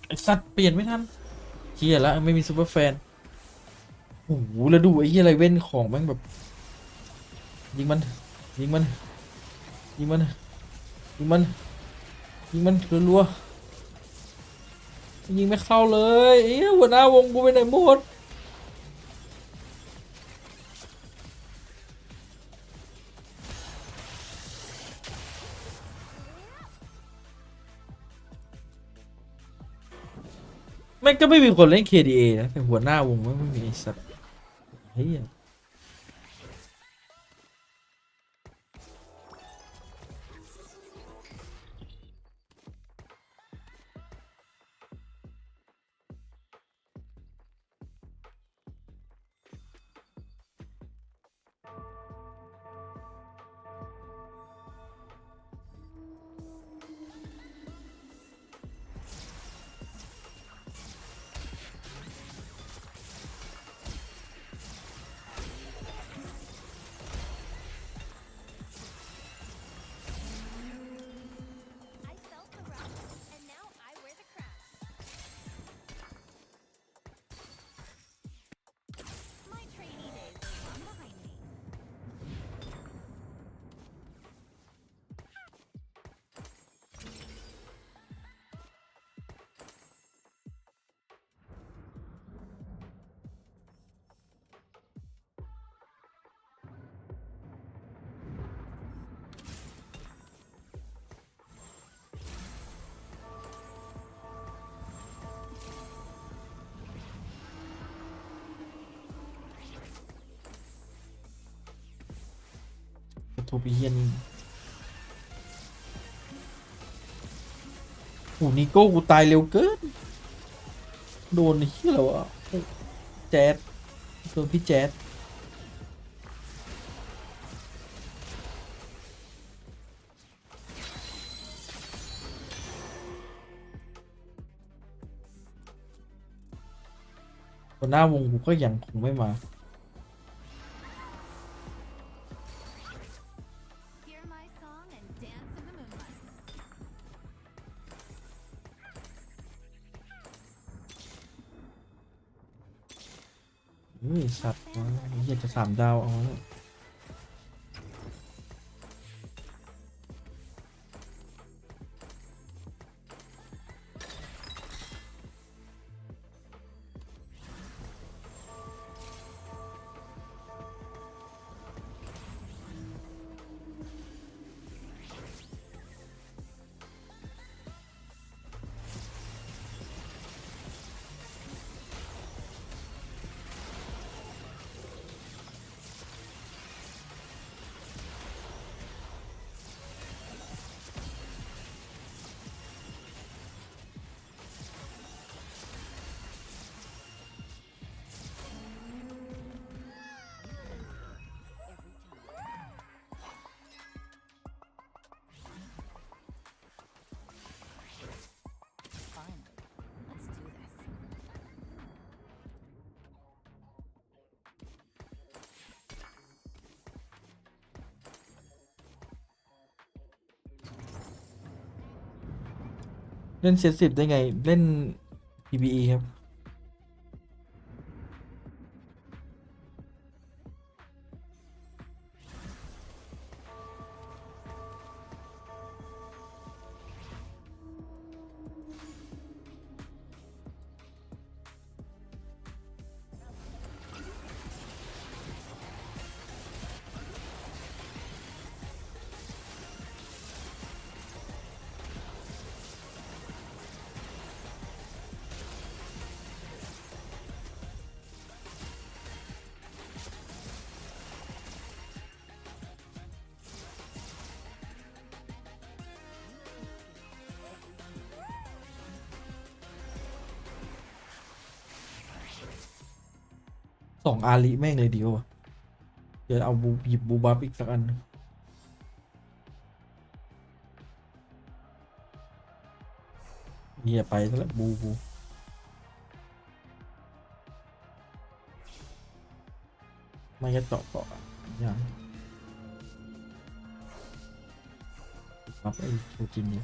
Speaker 1: ไอ้สัตว์เปลี่ยนไม่ทันเฮียแล้วไม่มีซูเปอร์แฟนโอ้โหแล้วดูไอ้เฮียอะไรเว้นของแม่งแบบยิงมันยิงมันยิงมันยิงมันยิงมันรัวๆยิงไม่เข้าเลยไอ้เหี้ยหัวหน้าวงกูไปไหนหมดแม่งก็ไม่มีคนเล่น KDA นะแต่หัวหน้าวงไม่มีไอ้สัตว์เฮีย โทปิเฮียนโหนิโก้กูตายเร็วเกินโดนเฮียอะไรวะแจ๊ดโดนพี่แจ๊ดตัวหน้าวงกูก็ยังคงไม่มา
Speaker 9: Hear my song and dance in the moonlight.
Speaker 1: เฮ้ยสัตว์วะเฮียจะ3 ดาวเอาเนี่ยเล่นเซต10ได้ไงเล่น PBE ครับ2 อาริแม่งเลยดีวะเดี๋ยวเอาหยิบบูบัฟอีกสักอันเฮียไปซะแล้วบูไม่ก็เจาะอย่างบัฟไอ้โชจินนี่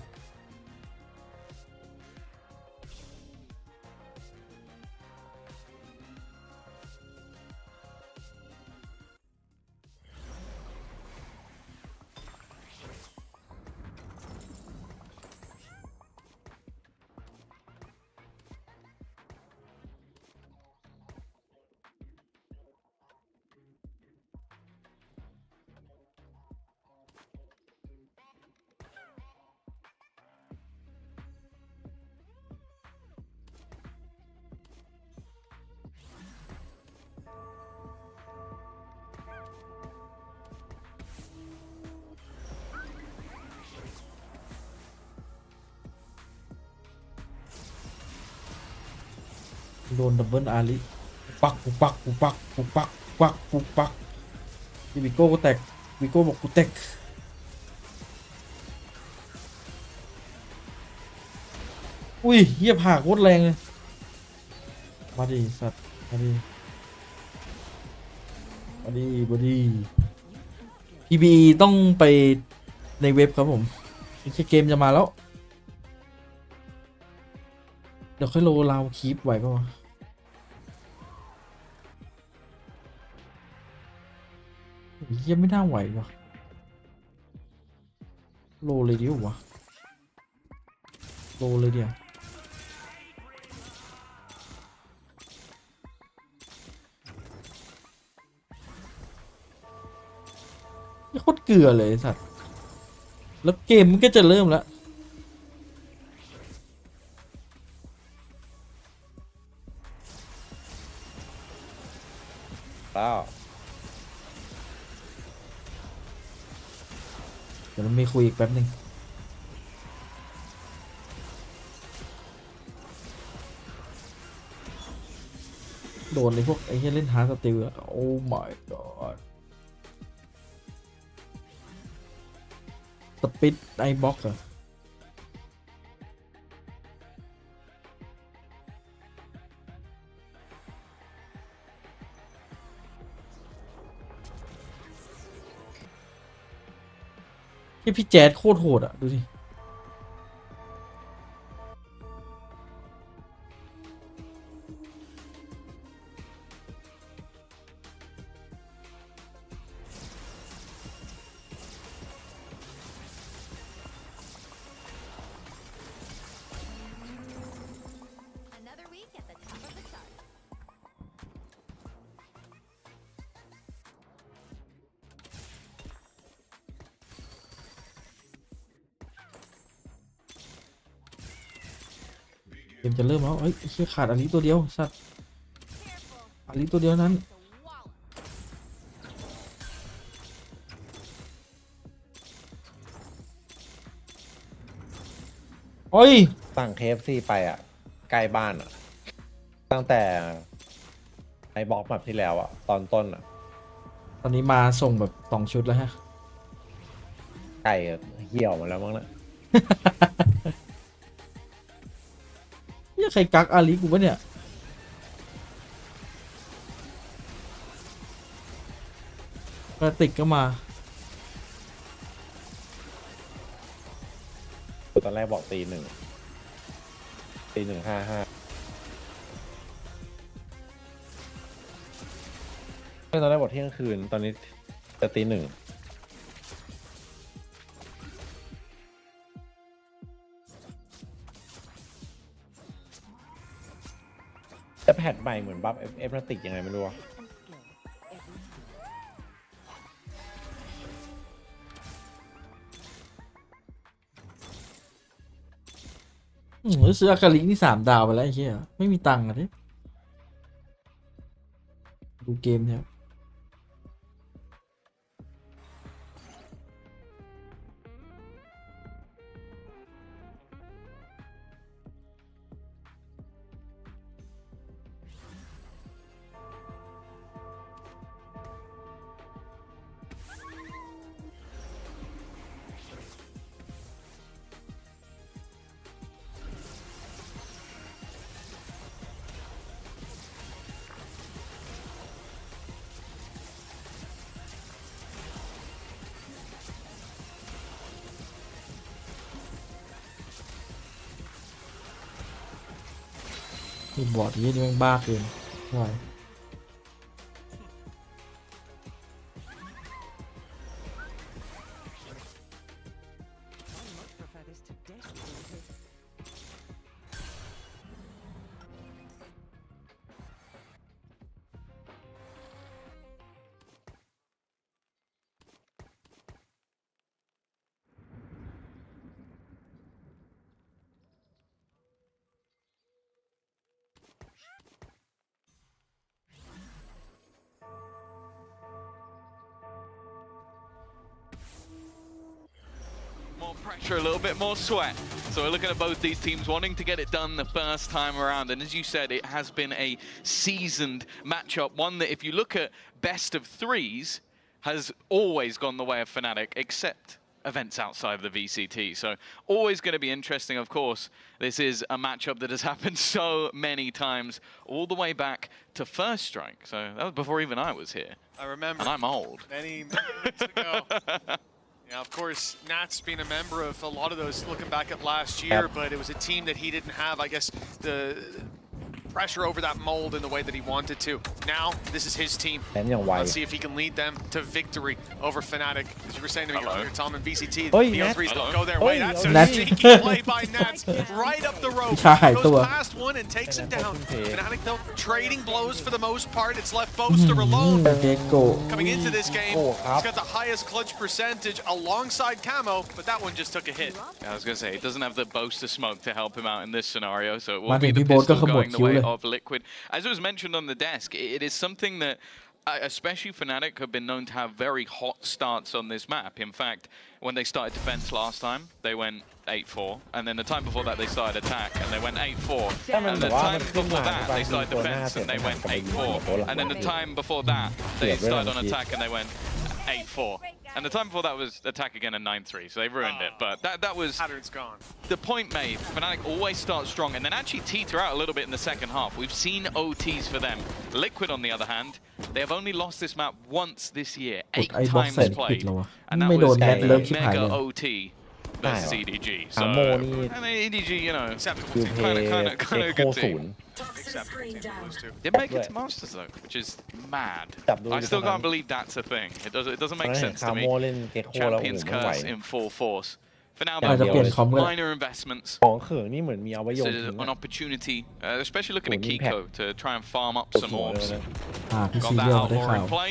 Speaker 1: โดนดับเบิลอาริปักที่วิโก้ก็แตกวิโก้บอกกูแตกอุ้ยเหี้ยผ่าโคตรแรงเลยมาดิสัตว์มาดิPBE ต้องไปในเว็บครับผมไม่ใช่เกมจะมาแล้วเดี๋ยวค่อยโลเราคีปไหวป่าวะเหี้ยไม่น่าไหววะโลเลยดิวะโลเลยเดียวนี่โคตรเกลือเลยไอ้สัตว์แล้วเกมมันก็จะเริ่มแล้ว เดี๋ยวมันมีคุยอีกแป๊บหนึ่งโดนเลยพวกไอ้ที่เล่นฮาร์ดสติลอะโอ้ my god สปิดไอบ็อกเหรอที่พี่แจ๊ดโคตรโหดอ่ะ ดูดิ
Speaker 9: Another week at the top of the chart.
Speaker 1: เกมจะเริ่มแล้วเอ้ยไอ้เหี้ยขาดอาลีตัวเดียว สัตว์อาลีตัวเดียวนั้น โอ้ย
Speaker 2: สั่ง KFC ไปอ่ะใกล้บ้านอ่ะ ตั้งแต่ไอบล็อกแบบที่แล้วอ่ะ ตอนต้นอ่ะ
Speaker 1: ตอนนี้มาส่งแบบ2 ชุดแล้วฮะ
Speaker 2: ไก่เหี่ยวมาแล้วมั้งนะ
Speaker 1: เหี้ยใครกักอาลีกูวะเนี่ยกระติกก็มา
Speaker 2: ตอนแรกบอกตี 1 ตี 1:55ตอนแรกบอกเที่ยงคืน ตอนนี้จะตี 1จะแพทใหม่เหมือนบัฟเอฟติกยังไงไม่รู้อะ
Speaker 1: แล้วซื้ออากาลินี่3 ดาวไปแล้วไอ้เหี้ยไม่มีตังค์อะดิดูเกมเนี่ยนี่บอร์ดยี่นี่แม่งบ้าเกินไหว
Speaker 10: More pressure, a little bit more sweat. So we're looking at both these teams wanting to get it done the first time around. And as you said, it has been a seasoned matchup, one that if you look at best of threes, has always gone the way of Fnatic, except events outside of the VCT. So always going to be interesting, of course. This is a matchup that has happened so many times, all the way back to First Strike. So that was before even I was here.
Speaker 11: I remember.
Speaker 10: And I'm old.
Speaker 11: Many months ago. Yeah, of course, Nat's been a member of a lot of those looking back at last year, but it was a team that he didn't have, I guess, the pressure over that mold in the way that he wanted to. Now, this is his team. Let's see if he can lead them to victory over Fnatic. As you were saying to me earlier, Tom, and VCT, the O3s don't go their way. That's a sneaky play by Nats, right up the rope. Goes past one and takes him down. Fnatic, though, trading blows for the most part. It's left Boaster alone. Coming into this game, he's got the highest clutch percentage alongside Camo, but that one just took a hit.
Speaker 10: Yeah, I was going to say, it doesn't have the Boaster smoke to help him out in this scenario, so it will be the pistol going the way of Liquid. As it was mentioned on the desk, it is something that especially Fnatic have been known to have very hot starts on this map. In fact, when they started defense last time, they went 8-4, and then the time before that they started attack and they went 8-4, and the time before that they started defense and they went 8-4, and then the time before that they started on attack and they went 8-4, and the time before that was attack again and 9-3, so they ruined it. But that was
Speaker 11: Pattern's gone.
Speaker 10: the point made. Fnatic always start strong and then actually teeter out a little bit in the second half. We've seen OTs for them. Liquid, on the other hand, they have only lost this map once this year, 8 times played, and that was a mega OT versus EDG. So, I mean, EDG, you know, kind of a good team. Didn't make it to Masters though, which is mad. I still can't believe that's a thing. It doesn't make sense to me. Champions curse in full force. For now, minor investments.
Speaker 2: ของเขิงนี่เหมือนมีเอาไว้โยน
Speaker 10: It's an opportunity, especially looking at Kiko to try and farm up some orbs.
Speaker 1: พี่
Speaker 10: Got
Speaker 1: ซี
Speaker 10: that
Speaker 1: เรียล
Speaker 10: out
Speaker 1: ได้
Speaker 10: more
Speaker 1: ข่า
Speaker 10: in
Speaker 1: ว
Speaker 10: play.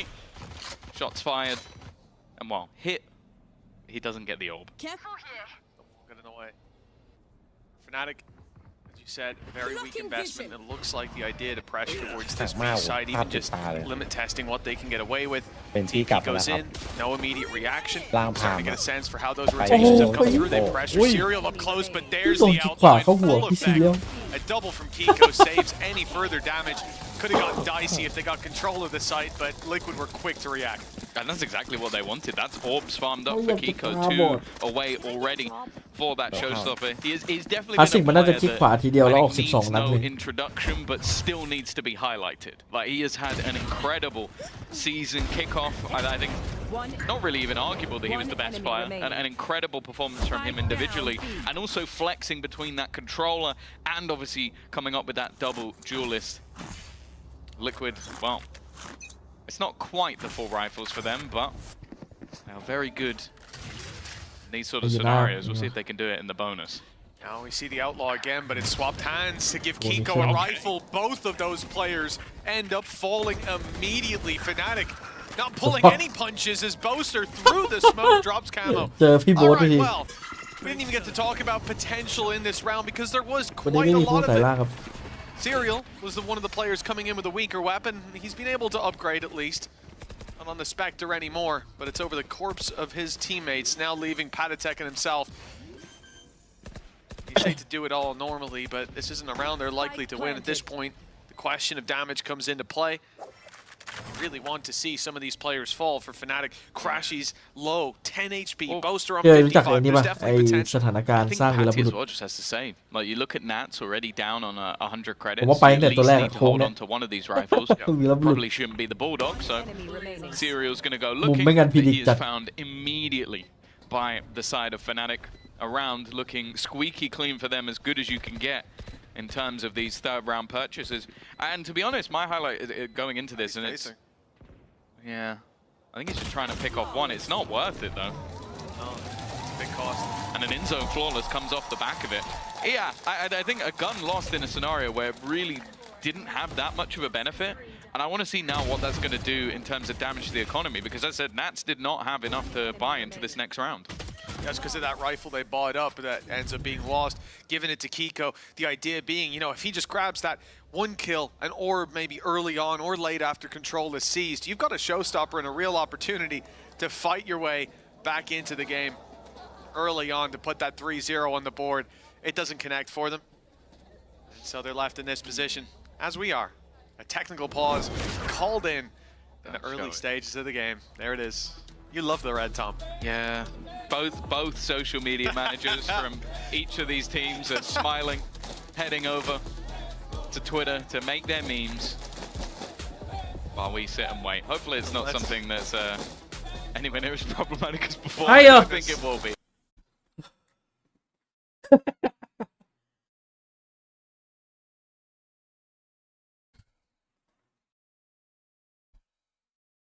Speaker 10: Shots fired, and well, hit. He doesn't get the orb.
Speaker 11: Get in the way. Fnatic, as you said, very weak investment. It looks like the idea to pressure towards this B side, even just limit testing what they can get away with.
Speaker 2: เป็นที่กลับ
Speaker 11: He
Speaker 2: มาแล้ว
Speaker 11: goes
Speaker 2: ครับ
Speaker 11: in, no immediate reaction.
Speaker 2: ล่างผ่าน
Speaker 11: Starting to get a sense for how those rotations have come through. They pressure Serial up close, but there's the outline full effect. A double from Kiko saves any further damage. Could have gotten dicey if they got control of the site, but Liquid were quick to react.
Speaker 10: And that's exactly what they wanted. That's orbs farmed up for Kiko, 2 away already for that showstopper. He's definitely been a player that needs no introduction, but still needs to be highlighted. Like, he has had an incredible season kickoff. I think not really even arguable that he was the best player. An incredible performance from him individually, and also flexing between that controller and obviously coming up with that double duelist. Liquid, well, it's not quite the full rifles for them, but they are very good in these sort of scenarios. We'll see if they can do it in the bonus.
Speaker 11: Now we see the Outlaw again, but it swapped hands to give Kiko a rifle. Both of those players end up falling immediately. Fnatic not pulling any punches as Boaster through the smoke drops camo. All right, well, we didn't even get to talk about potential in this round because there was quite a lot of it. Serial was one of the players coming in with a weaker weapon. He's been able to upgrade at least. Not on the Spectre anymore, but it's over the corpse of his teammates, now leaving Patatek and himself. You hate to do it all normally, but this isn't a round they're likely to win at this point. The question of damage comes into play. You really want to see some of these players fall for Fnatic. Crashies low, 10 HP, Boaster on 55. There's definitely potential.
Speaker 1: สถานการณ์
Speaker 10: I
Speaker 1: สร้าง
Speaker 10: think
Speaker 1: วีร
Speaker 10: Patty
Speaker 1: บุรุ
Speaker 10: as
Speaker 1: ษ
Speaker 10: well just has to say, like, you look at Nats already down on 100 credits.
Speaker 1: ผมว่าไปตั้งแต่
Speaker 10: You
Speaker 1: ตัว
Speaker 10: at
Speaker 1: แร
Speaker 10: least
Speaker 1: ก
Speaker 10: need to
Speaker 1: โค้ง
Speaker 10: hold
Speaker 1: เนี่ย
Speaker 10: on to one of these rifles.
Speaker 1: วีรบุรุษ
Speaker 10: Probably shouldn't be the Bulldog, so Serial's going to go
Speaker 1: มุม
Speaker 10: looking,
Speaker 1: ไม่งั้น
Speaker 10: but
Speaker 1: พีดิ
Speaker 10: he
Speaker 1: จั
Speaker 10: is
Speaker 1: ด
Speaker 10: found immediately by the side of Fnatic. Around looking squeaky clean for them, as good as you can get in terms of these third round purchases. And to be honest, my highlight is going into this, and it's, yeah, I think he's just trying to pick off one. It's not worth it though.
Speaker 11: Oh, it's a big cost.
Speaker 10: And an in-zone flawless comes off the back of it. Yeah, I think a gun lost in a scenario where it really didn't have that much of a benefit. And I want to see now what that's going to do in terms of damage to the economy, because as I said, Nats did not have enough to buy into this next round.
Speaker 11: That's because of that rifle they bought up that ends up being lost, giving it to Kiko. The idea being, you know, if he just grabs that one kill, an orb maybe early on or late after control is seized, you've got a showstopper and a real opportunity to fight your way back into the game early on to put that 3-0 on the board. It doesn't connect for them. And so they're left in this position, as we are. A technical pause called in the early stages of the game. There it is. You love the red, Tom.
Speaker 10: Yeah, both social media managers from each of these teams are smiling, heading over to Twitter to make their memes while we sit and wait. Hopefully it's not something that's anywhere near as problematic as before. I think it will be.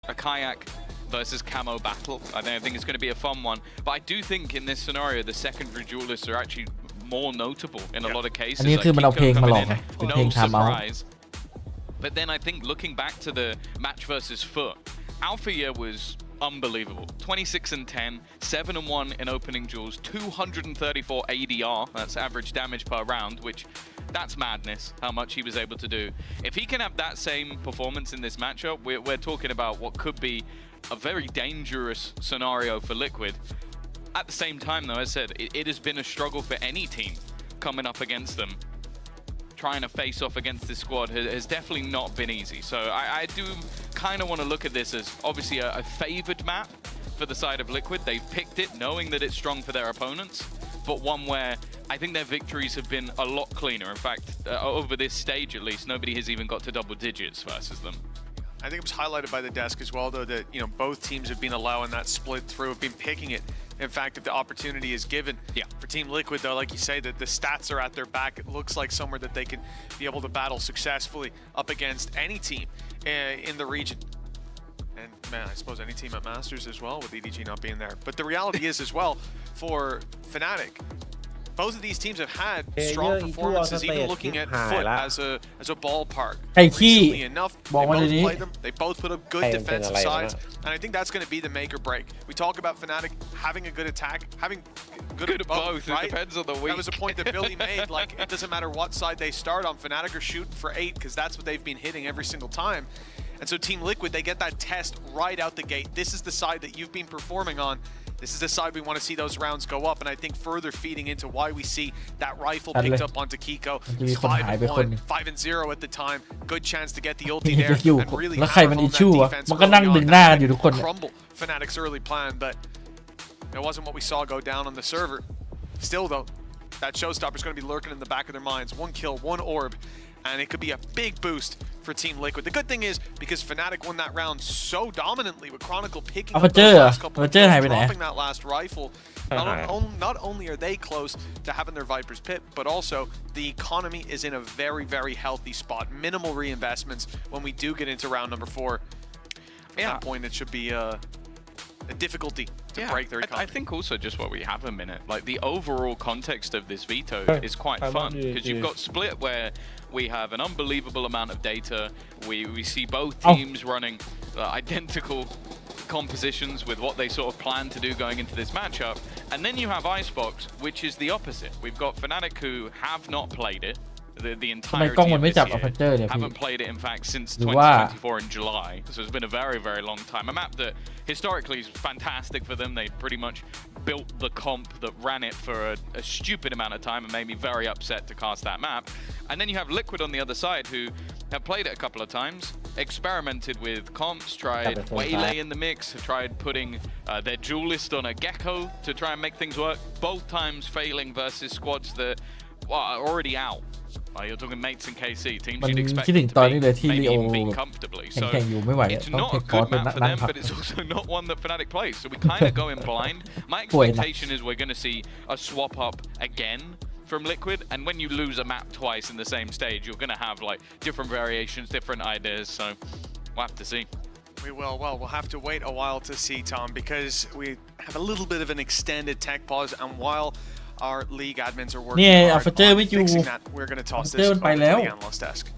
Speaker 10: A kayak versus camo battle. I think it's going to be a fun one. But I do think in this scenario, the secondary duelists are actually more notable in a lot of cases.
Speaker 1: อันนี้คือมันเอาเพลงมาหลอกไงเป็นเพลง
Speaker 10: no
Speaker 1: Time Out
Speaker 10: surprise. But then I think looking back to the match versus Foot, Alpha Year was unbelievable. 26-10, 7-1 in opening duels, 234 ADR, that's average damage per round, which That's madness, how much he was able to do. If he can have that same performance in this matchup, we're talking about what could be a very dangerous scenario for Liquid. At the same time, though, as I said, it has been a struggle for any team coming up against them. Trying to face off against this squad has definitely not been easy. So I do kind of want to look at this as obviously a favored map for the side of Liquid. They've picked it knowing that it's strong for their opponents, but one where I think their victories have been a lot cleaner. In fact, over this stage at least, nobody has even got to double digits versus them.
Speaker 11: I think it was highlighted by the desk as well, though, that both teams have been allowing that split through, have been picking it. In fact, if the opportunity is given for Team Liquid, though, like you say, that the stats are at their back, it looks like somewhere that they can be able to battle successfully up against any team in the region. And man, I suppose any team at Masters as well, with EDG not being there. But the reality is as well, for Fnatic, both of these teams have had strong performances, even looking at Foot as a ballpark. Recently enough, they both played them. They both put up good defensive sides, and I think that's going to be the make or break. We talk about Fnatic having a good attack, having good at both, right?
Speaker 10: It depends on the week.
Speaker 11: That was a point that Billy made. Like, it doesn't matter what side they start on. Fnatic are shooting for 8 because that's what they've been hitting every single time. And so Team Liquid, they get that test right out the gate. This is the side that you've been performing on. This is the side we want to see those rounds go up, and I think further feeding into why we see that rifle picked up onto Kiko. He's 5-1, 5-0 at the time. Good chance to get the ulti there and really hammer home that defense early on, crumble Fnatic's early plan, but it wasn't what we saw go down on the server. Still though, that showstopper's going to be lurking in the back of their minds. 1 kill, 1 orb, and it could be a big boost for Team Liquid. The good thing is, because Fnatic won that round so dominantly with Chronicle picking up those last couple of kills, dropping that last rifle, not only are they close to having their Viper's Pit, but also the economy is in a very, very healthy spot. Minimal reinvestments when we do get into round number 4. At that point, it should be a difficulty to break their economy.
Speaker 10: I think also just what we have a minute, like the overall context of this veto is quite fun, because you've got split where we have an unbelievable amount of data. We see both teams running identical compositions with what they sort of plan to do going into this matchup. And then you have Icebox, which is the opposite. We've got Fnatic who have not played it. The entirety of this year, haven't played it in fact since 2024 in July, so it's been a very, very long time. A map that historically is fantastic for them. They pretty much built the comp that ran it for a stupid amount of time and made me very upset to cast that map. And then you have Liquid on the other side who have played it a couple of times, experimented with comps, tried Waylay in the mix, have tried putting their duelist on a Gecko to try and make things work, both times failing versus squads that are already out. You're talking mates in KC, teams you'd expect to maybe even beat comfortably. So it's not a good map for them, but it's also not one that Fnatic plays. So we kind of go in blind. My expectation is we're going to see a swap up again from Liquid, and when you lose a map twice in the same stage, you're going to have like different variations, different ideas. So we'll have to see.
Speaker 11: We will. Well, we'll have to wait a while to see, Tom, because we have a little bit of an extended tech pause, and while our league admins are working hard on fixing that, we're going to toss this over to the analyst desk.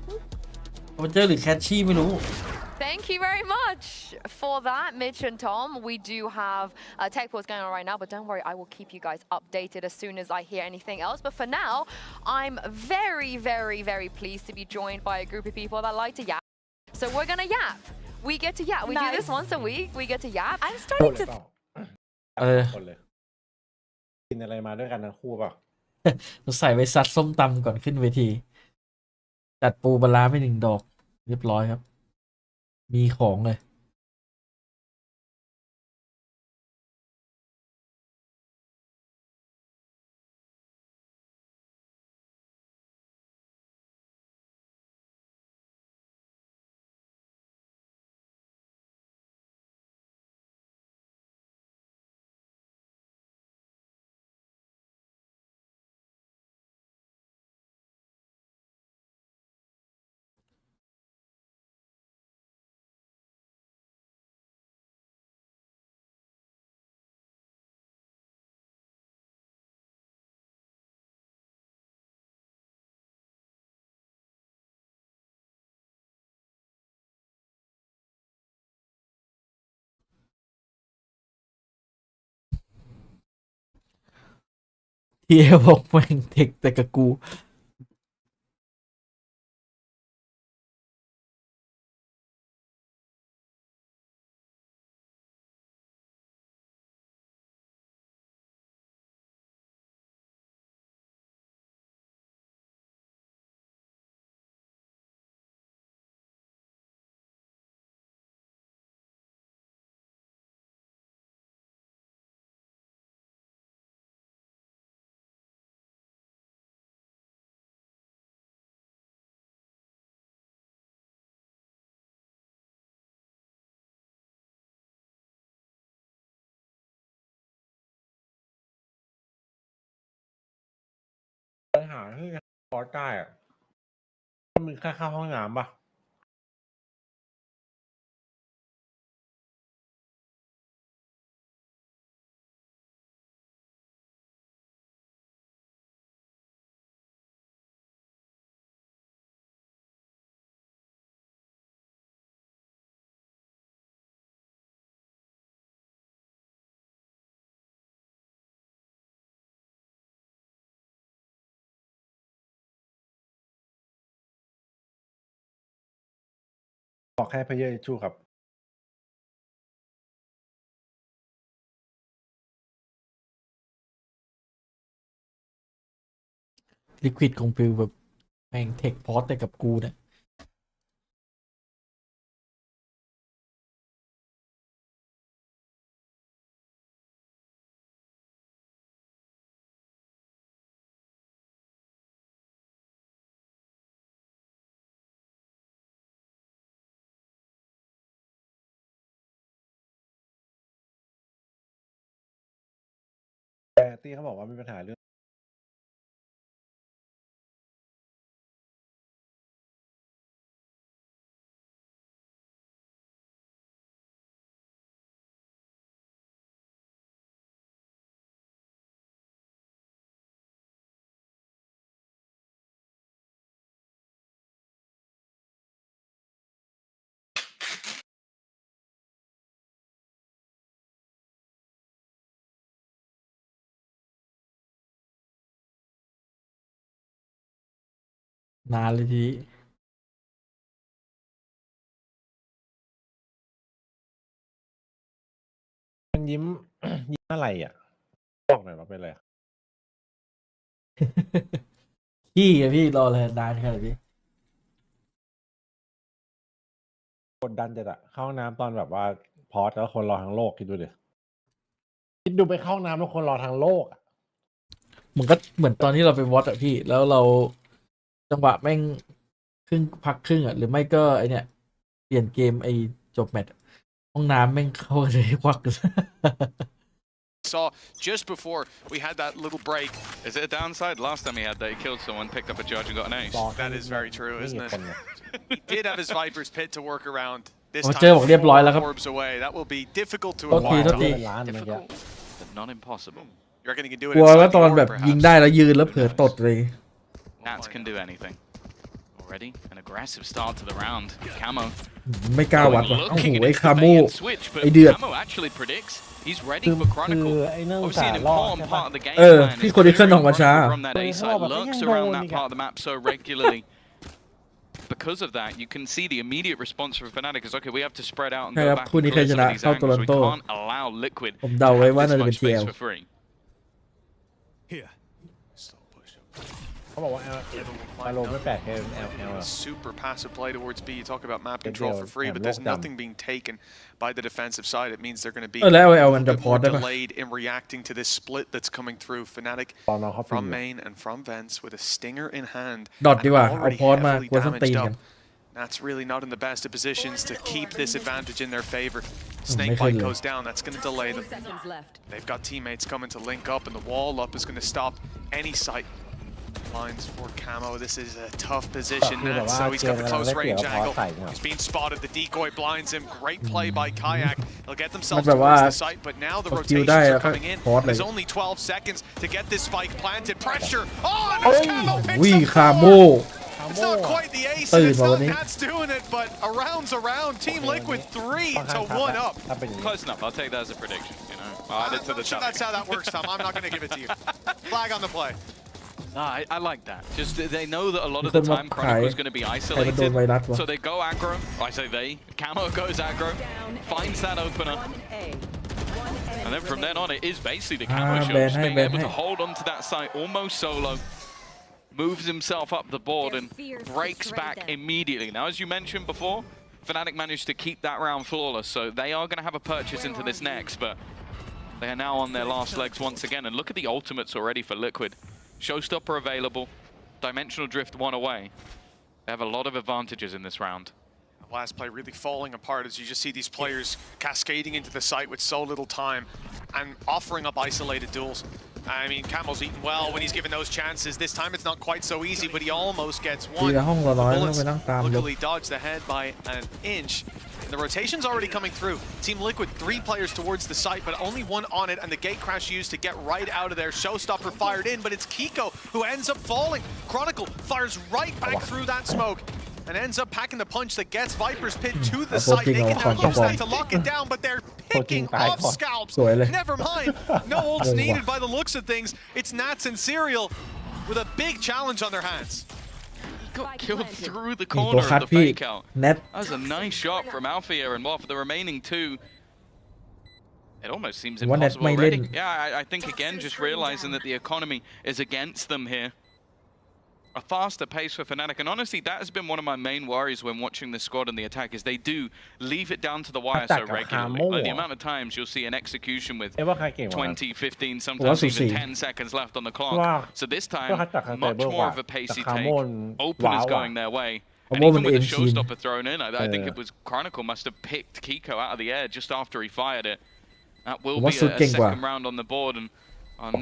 Speaker 7: Thank you very much for that, Mitch and Tom. We do have a tech pause going on right now, but don't worry, I will keep you guys updated as soon as I hear anything else. But for now, I'm very, very, very pleased to be joined by a group of people that like to yap. So we're going to yap. We get to yap. We do this once a week. We get to yap. I'm starting to...
Speaker 2: กินอะไรมาด้วยกันทั้งคู่เปล่า
Speaker 1: ใส่ไว้ซัดส้มตำก่อนขึ้นเวทีจัดปูปลาร้าไป1 ดอกเรียบร้อยครับมีของเลยที่บอกแม่งเทคแต่กับกู
Speaker 2: หาที่คอร์สได้อะก็มีค่าเข้าห้องน้ำปะบอกแค่เพย์เยอร์ชูครับ
Speaker 1: ลิควิดคงฟิลแบบแม่งเทคพอสแต่กับกูเนี่ย
Speaker 2: แต่ตี้เขาบอกว่ามีปัญหาเรื่อง
Speaker 1: นานเลยที
Speaker 2: มันยิ้ม ยิ้มอะไรอ่ะบอกหน่อยว่าเป็นอะไร
Speaker 1: ขี้อะพี่รอเลยนานขนาดนี้
Speaker 2: กดดันจัดอะเข้าห้องน้ำตอนแบบว่าพอสแล้วคนรอทั้งโลกคิดดูดิคิดดูไปเข้าห้องน้ำแล้วคนรอทั้งโลกอะ
Speaker 1: มันก็เหมือนตอนที่เราไปวอตอะพี่แล้วเราจังหวะแม่งครึ่งพักครึ่งอะหรือไม่ก็ไอเนี่ยเปลี่ยนเกมไอจบแมตช์ห้องน้ำแม่งเข้าเลยควัก
Speaker 12: Saw just before we had that little break.
Speaker 10: Is it a downside? Last time he had that, he killed someone, picked up a judge, and got an ace.
Speaker 12: That is very true, isn't it? He did have his Viper's Pit to work around. This
Speaker 1: เจอบอก
Speaker 12: time,
Speaker 1: เรียบร้อยแล้วครับ
Speaker 12: orbs away. That will be difficult to
Speaker 1: โทษที
Speaker 12: avoid.
Speaker 1: โทษที
Speaker 10: Difficult, but not impossible.
Speaker 12: You reckon he can do it
Speaker 1: กลัว
Speaker 12: inside
Speaker 1: ว่า
Speaker 12: the
Speaker 1: ตอน
Speaker 12: orb,
Speaker 1: แบบยิง
Speaker 12: perhaps?
Speaker 1: ได้แล้วยืนแล้วเผลอตดเลย
Speaker 10: Nats can do anything. Already an aggressive start to the round. Camo
Speaker 1: ไม่กล้าวัดว่ะ
Speaker 10: looking
Speaker 1: โอ้โห
Speaker 10: at
Speaker 1: ไอ้
Speaker 10: his
Speaker 1: คาโม
Speaker 10: debate and switch, but
Speaker 1: ไอเดือด
Speaker 10: Camo actually predicts he's ready
Speaker 2: คือ
Speaker 10: for
Speaker 2: คือ
Speaker 10: Chronicle.
Speaker 2: ไอ้เนื่อง
Speaker 10: Obviously,
Speaker 2: จาก
Speaker 10: an
Speaker 2: รอด
Speaker 10: important
Speaker 2: ใช่ปะ
Speaker 10: part of the game
Speaker 1: พี่
Speaker 10: plan is
Speaker 1: คนที่ขึ้นออกมาช้า
Speaker 10: from that A side lurks around that part of the map so regularly. Because of that, you can see the immediate response from Fnatic is okay. We have to spread out and
Speaker 1: ใช่
Speaker 10: go
Speaker 1: ครับ
Speaker 10: back
Speaker 1: คู่
Speaker 10: and
Speaker 1: นี้ใคร
Speaker 10: clear
Speaker 1: ช
Speaker 10: some
Speaker 1: นะ
Speaker 10: of these
Speaker 1: เข้า
Speaker 10: angles.
Speaker 1: โตลอน
Speaker 10: We
Speaker 1: โต
Speaker 10: can't allow Liquid
Speaker 1: ผม
Speaker 10: to
Speaker 1: เดาไว้
Speaker 10: have
Speaker 1: ว่า
Speaker 10: this
Speaker 1: น่าจะเป็น
Speaker 10: much space
Speaker 1: TL
Speaker 10: for free.
Speaker 5: Here.
Speaker 2: เขาบอกว่าอารมณ์ไม่แปลกแค่แอล
Speaker 11: Super passive play towards B. You talk about map
Speaker 2: Good
Speaker 11: control
Speaker 2: deal.
Speaker 11: for free, but
Speaker 2: Yeah,
Speaker 11: there's
Speaker 2: lockdown.
Speaker 11: nothing being taken by the defensive side. It means they're going to be
Speaker 1: แล้ว
Speaker 11: a
Speaker 1: เอลมัน
Speaker 11: little
Speaker 1: จะ
Speaker 11: bit
Speaker 1: พอร์ต
Speaker 11: more
Speaker 1: ได้ปะ
Speaker 11: delayed in reacting to this split that's coming through. Fnatic
Speaker 2: ตอนน้องเขาฟิน
Speaker 11: from main and from vents with a stinger in hand.
Speaker 1: ดอทดีกว่า
Speaker 11: and
Speaker 1: เอา
Speaker 11: already
Speaker 1: พอร์ตมา
Speaker 11: heavily
Speaker 1: กลัวส้นตีน
Speaker 11: damaged
Speaker 1: กัน
Speaker 11: up. That's really not in the best of positions to keep this advantage in their favor. Snake
Speaker 1: ไม่ขึ้น
Speaker 11: bite
Speaker 1: เลย
Speaker 11: goes down. That's going to delay them. They've got teammates coming to link up, and the wall up is going to stop any sight lines for Camo. This is a tough position. Nats, so he's got the close range angle. He's being spotted. The decoy blinds him. Great play by Kayak. They'll get themselves towards the site, but now the rotations are coming in. There's only 12 seconds to get this spike planted. Pressure on as Camo
Speaker 1: วิ
Speaker 11: picks
Speaker 1: คา
Speaker 11: up
Speaker 1: โม
Speaker 11: the wall. It's not quite the ace, and it's not Nats doing it, but a round's a round. Team Liquid 3 to 1 up.
Speaker 2: ถ้าเป็นอย่างนี้
Speaker 10: Close enough. I'll take that as a prediction. You know, I'll add
Speaker 11: I'm
Speaker 10: it to the
Speaker 11: not sure
Speaker 10: topic.
Speaker 11: that's how that works, Tom. I'm not going to give it to you. Flag on the play.
Speaker 10: No, I like that. Just they know that a lot of
Speaker 1: Because
Speaker 10: the time
Speaker 1: what
Speaker 10: Chronicle is
Speaker 1: Kai-
Speaker 10: going to be
Speaker 1: ใคร
Speaker 10: isolated,
Speaker 1: โดนไวรัสวะ
Speaker 10: so they go aggro. I say they. Camo goes aggro, finds that opener, and then from then on it is basically the Camo show, just being able to hold onto that site almost solo, moves himself up the board and breaks back immediately. Now, as you mentioned before, Fnatic managed to keep that round flawless, so they are going to have a purchase into this next, but they are now on their last legs once again. And look at the ultimates already for Liquid. Showstopper available, Dimensional Drift one away. They have a lot of advantages in this round.
Speaker 11: Last play really falling apart as you just see these players cascading into the site with so little time and offering up isolated duels. I mean, Camel's eaten well when he's given those chances. This time it's not quite so easy, but he almost gets
Speaker 1: ที
Speaker 11: one.
Speaker 1: ละห้องละร้อย
Speaker 11: The
Speaker 1: ต้องไป
Speaker 11: bullets
Speaker 1: นั่งตามลบ
Speaker 11: luckily dodged the head by an inch. And the rotation's already coming through. Team Liquid, 3 players towards the site, but only 1 on it, and the gate crash used to get right out of there. Showstopper fired in, but it's Kiko who ends up falling. Chronicle fires right back through that smoke and ends up packing the punch that gets Viper's Pit to the site. They can now use that to lock it down, but they're picking off scalps. Never mind. No ults needed by the looks of things. It's Nats and Serial with a big challenge on their hands.
Speaker 10: Got killed through the
Speaker 1: นี่ตัว
Speaker 10: corner
Speaker 1: คัด
Speaker 10: of the
Speaker 1: พี่
Speaker 10: fake out.
Speaker 1: เน็ต
Speaker 10: That was a nice shot from Alpha here, and well, for the remaining 2, it almost seems
Speaker 1: One that
Speaker 10: impossible
Speaker 1: may
Speaker 10: already.
Speaker 1: win.
Speaker 10: Yeah, I think again, just realizing that the economy is against them here. A faster pace for Fnatic, and honestly, that has been one of my main worries when watching the squad and the attack, is they do leave it down to the wire so regularly. Like the amount of times you'll see an execution with 20, 15, sometimes even 10 seconds left on the clock. So this time, much more of a pacey take. Open is going their way. And even with the showstopper thrown in, I think it was Chronicle must have picked Kiko out of the air just after he fired it. That will be a second round on the board, and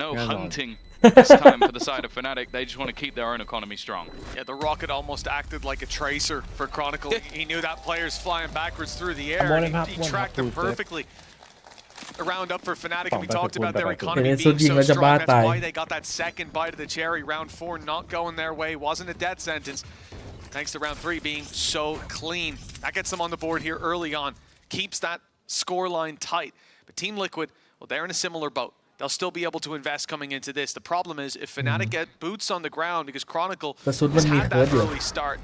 Speaker 10: no hunting this time for the side of Fnatic. They just want to keep their own economy strong.
Speaker 11: Yeah, the rocket almost acted like a tracer for Chronicle. He knew that player's flying backwards through the air, and he tracked him perfectly. A round up for Fnatic, and we talked about their economy being so strong. That's why they got that second bite of the cherry. Round 4 not going their way. Wasn't a death sentence. Thanks to round 3 being so clean. That gets them on the board here early on. Keeps that scoreline tight. But Team Liquid, well, they're in a similar boat. They'll still be able to invest coming into this. The problem is if Fnatic get boots on the ground, because Chronicle has had that early start.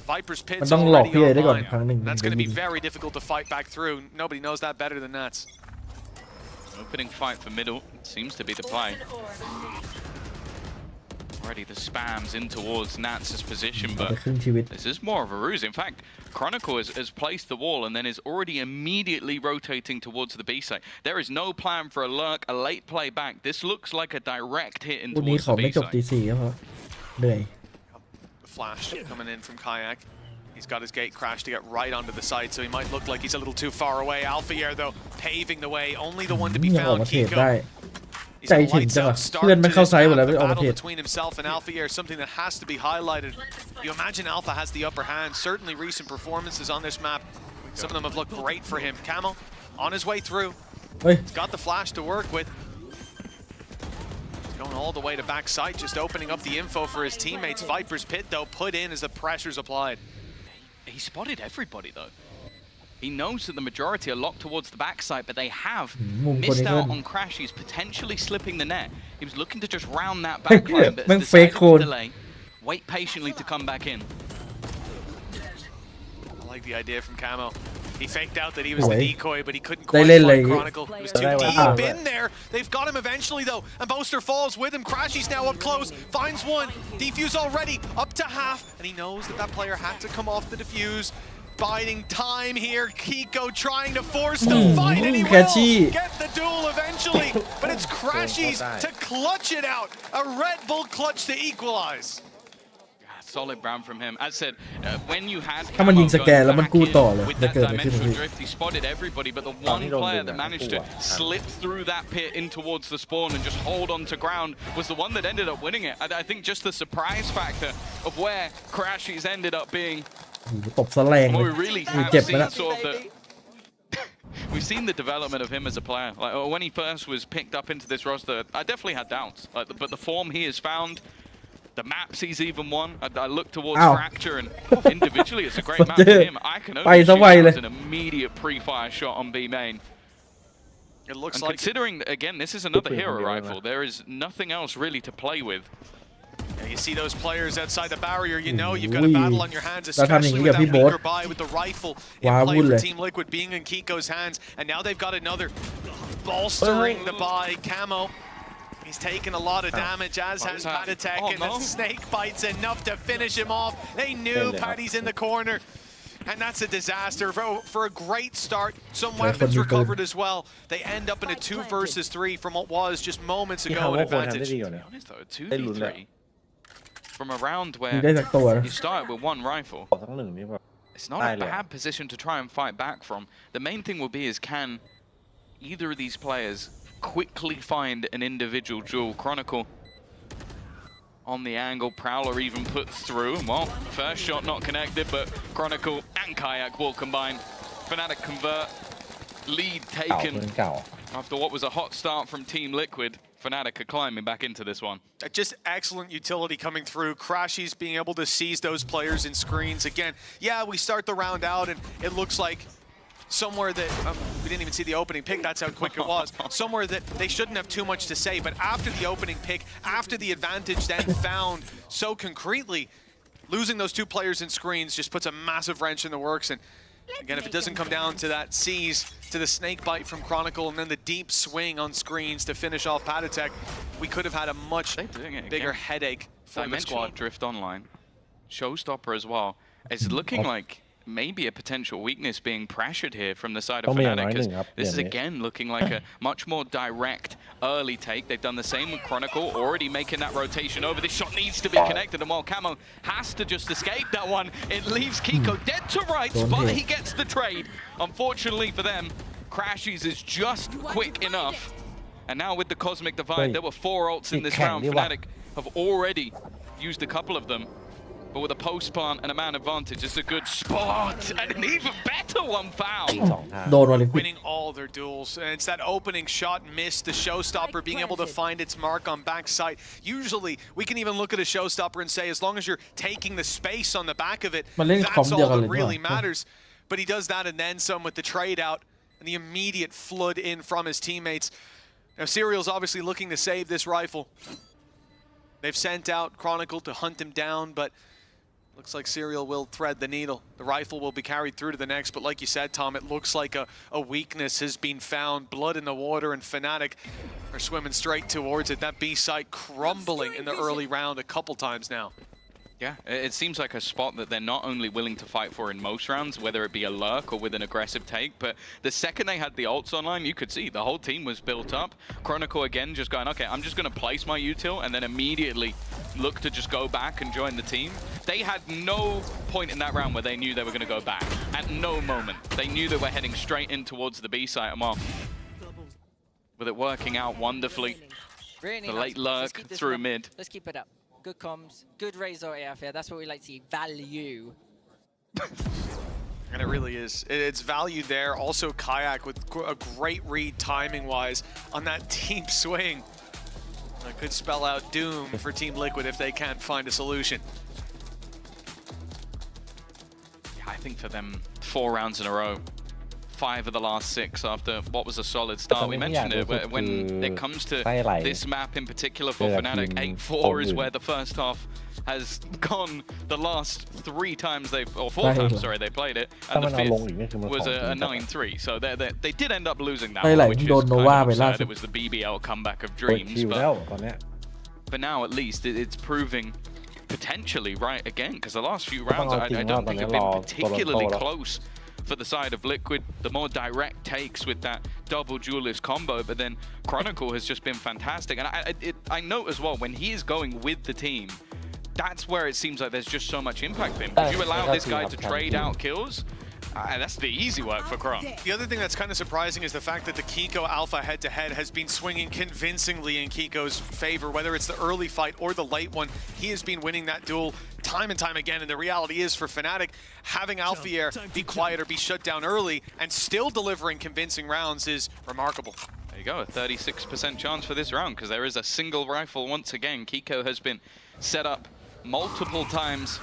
Speaker 11: Viper's Pit's already online. That's going to be very difficult to fight back through. Nobody knows that better than Nats.
Speaker 10: Opening fight for middle seems to be the play. Already the spams in towards Nats' position, but this is more of a ruse. In fact, Chronicle has placed the wall and then is already immediately rotating towards the B site. There is no plan for a lurk, a late play back. This looks like a direct hit in towards the B site.
Speaker 11: Flash coming in from Kayak. He's got his gate crash to get right onto the site, so he might look like he's a little too far away. Alpha here, though, paving the way. Only the one to be found, Kiko.
Speaker 1: ใจถึงจังเพื่อนไม่เข้าไซส์หมดแล้วไม่ออกมาเทรด
Speaker 11: between himself and Alpha here, something that has to be highlighted. You imagine Alpha has the upper hand. Certainly recent performances on this map, some of them have looked great for him. Camel on his way through. He's got the flash to work with. He's going all the way to backside, just opening up the info for his teammates. Viper's Pit, though, put in as the pressure's applied.
Speaker 10: He spotted everybody, though. He knows that the majority are locked towards the backside, but they have missed out on crashes, potentially slipping the net. He was looking to just round that backline, but decided to delay, wait patiently to come back in.
Speaker 11: I like the idea from Camo. He faked out that he was the decoy, but he couldn't quite find Chronicle. He was too deep in there. They've got him eventually, though, and Boaster falls with him. Crashy's now up close, finds one. Defuse already, up to half, and he knows that that player had to come off the defuse. Biding time here, Kiko trying to force the fight, and he will get the duel eventually, but it's Crashies to clutch it out. A Red Bull clutch to equalize.
Speaker 10: Solid round from him. As said, when you had
Speaker 1: ถ้ามันยิงสแกนแล้วมันกู้ต่อเลย
Speaker 10: with
Speaker 1: จะ
Speaker 10: that
Speaker 1: เกิดอะไรขึ้น
Speaker 10: dimensional drift, he spotted everybody, but the one player that managed to slip through that pit in towards the spawn and just hold on to ground was the one that ended up winning it. I think just the surprise factor of where Crashies ended up being.
Speaker 1: ตบซะแรงเลย
Speaker 10: We really have seen sort of the we've seen the development of him as a player. Like when he first was picked up into this roster, I definitely had doubts. Like, but the form he has found, the maps he's even won. I look towards Fracture, and individually it's a great map for him. I can only shoot as an immediate pre-fire shot on B main.
Speaker 11: It looks
Speaker 10: and
Speaker 11: like
Speaker 10: considering again, this is another hero rifle. There is nothing else really to play with.
Speaker 11: Yeah, you see those players outside the barrier, you know you've got a battle on your hands, especially with that weaker buy with the rifle in play for Team Liquid being in Kiko's hands. And now they've got another bolstering the buy. Camo, he's taken a lot of damage, as has Patatek, and the snake bites enough to finish him off. They knew Patty's in the corner. And that's a disaster for a great start. Some weapons recovered as well. They end up in a 2 versus 3 from what was just moments ago an advantage.
Speaker 10: To be honest though, 2v3 from a round where you started with 1 rifle. it's not a bad position to try and fight back from. The main thing will be is can either of these players quickly find an individual duel. Chronicle on the angle, Prowler even put through. Well, first shot not connected, but Chronicle and Kayak will combine. Fnatic convert, lead taken. After what was a hot start from Team Liquid, Fnatic are climbing back into this one.
Speaker 11: Just excellent utility coming through. Crashies being able to seize those players in screens. Again, yeah, we start the round out and it looks like somewhere that, we didn't even see the opening pick, that's how quick it was. Somewhere that they shouldn't have too much to say, but after the opening pick, after the advantage then found so concretely, losing those two players in screens just puts a massive wrench in the works. And again, if it doesn't come down to that seize, to the snake bite from Chronicle, and then the deep swing on screens to finish off Patatek, we could have had a much bigger headache for the squad.
Speaker 10: Drift online, Showstopper as well. It's looking like maybe a potential weakness being pressured here from the side of Fnatic, because this is again looking like a much more direct early take. They've done the same with Chronicle, already making that rotation over. This shot needs to be connected, and while Camo has to just escape that one, it leaves Kiko dead to rights, but he gets the trade. Unfortunately for them, Crashies is just quick enough. And now with the Cosmic Divide, there were 4 ults in this round. Fnatic have already used a couple of them. But with a post plant and a man advantage, it's a good spot, and an even better one foul.
Speaker 11: Winning all their duels, and it's that opening shot miss, the showstopper being able to find its mark on backside. Usually, we can even look at a showstopper and say, as long as you're taking the space on the back of it, that's all that really matters. But he does that and then some with the trade out, and the immediate flood in from his teammates. Now, Serial's obviously looking to save this rifle. They've sent out Chronicle to hunt him down, but looks like Serial will thread the needle. The rifle will be carried through to the next, but like you said, Tom, it looks like a weakness has been found. Blood in the water, and Fnatic are swimming straight towards it. That B site crumbling in the early round a couple times now.
Speaker 10: Yeah, it seems like a spot that they're not only willing to fight for in most rounds, whether it be a lurk or with an aggressive take, but the second they had the ults online, you could see the whole team was built up. Chronicle again just going, okay, I'm just going to place my util, and then immediately look to just go back and join the team. They had no point in that round where they knew they were going to go back. At no moment. They knew they were heading straight in towards the B site, and well, with it working out wonderfully, the late lurk through mid.
Speaker 13: Let's keep it up. Good comms, good Razor AF here. That's what we like to see. Value.
Speaker 11: And it really is. It's value there. Also, Kayak with a great read timing-wise on that deep swing. That could spell out doom for Team Liquid if they can't find a solution.
Speaker 10: Yeah, I think for them, 4 rounds in a row. 5 of the last 6 after what was a solid start. We mentioned it when it comes to this map in particular for Fnatic. 8-4 is where the first half has gone the last 3 times they've, or 4 times, sorry, they played it, and the 5th was a 9-3. So they did end up losing that one, which is kind of sad. It was the BBL comeback of dreams, but for now at least it's proving potentially right again, because the last few rounds I don't think have been particularly close for the side of Liquid. The more direct takes with that double duelist combo, but then Chronicle has just been fantastic. And I note as well, when he is going with the team, that's where it seems like there's just so much impact for him. Because you allow this guy to trade out kills, that's the easy work for Chron.
Speaker 11: The other thing that's kind of surprising is the fact that the Kiko Alpha head-to-head has been swinging convincingly in Kiko's favor, whether it's the early fight or the late one. He has been winning that duel time and time again, and the reality is for Fnatic, having Alphier be quiet or be shut down early and still delivering convincing rounds is remarkable.
Speaker 10: There you go, a 36% chance for this round, because there is a single rifle once again. Kiko has been set up multiple times.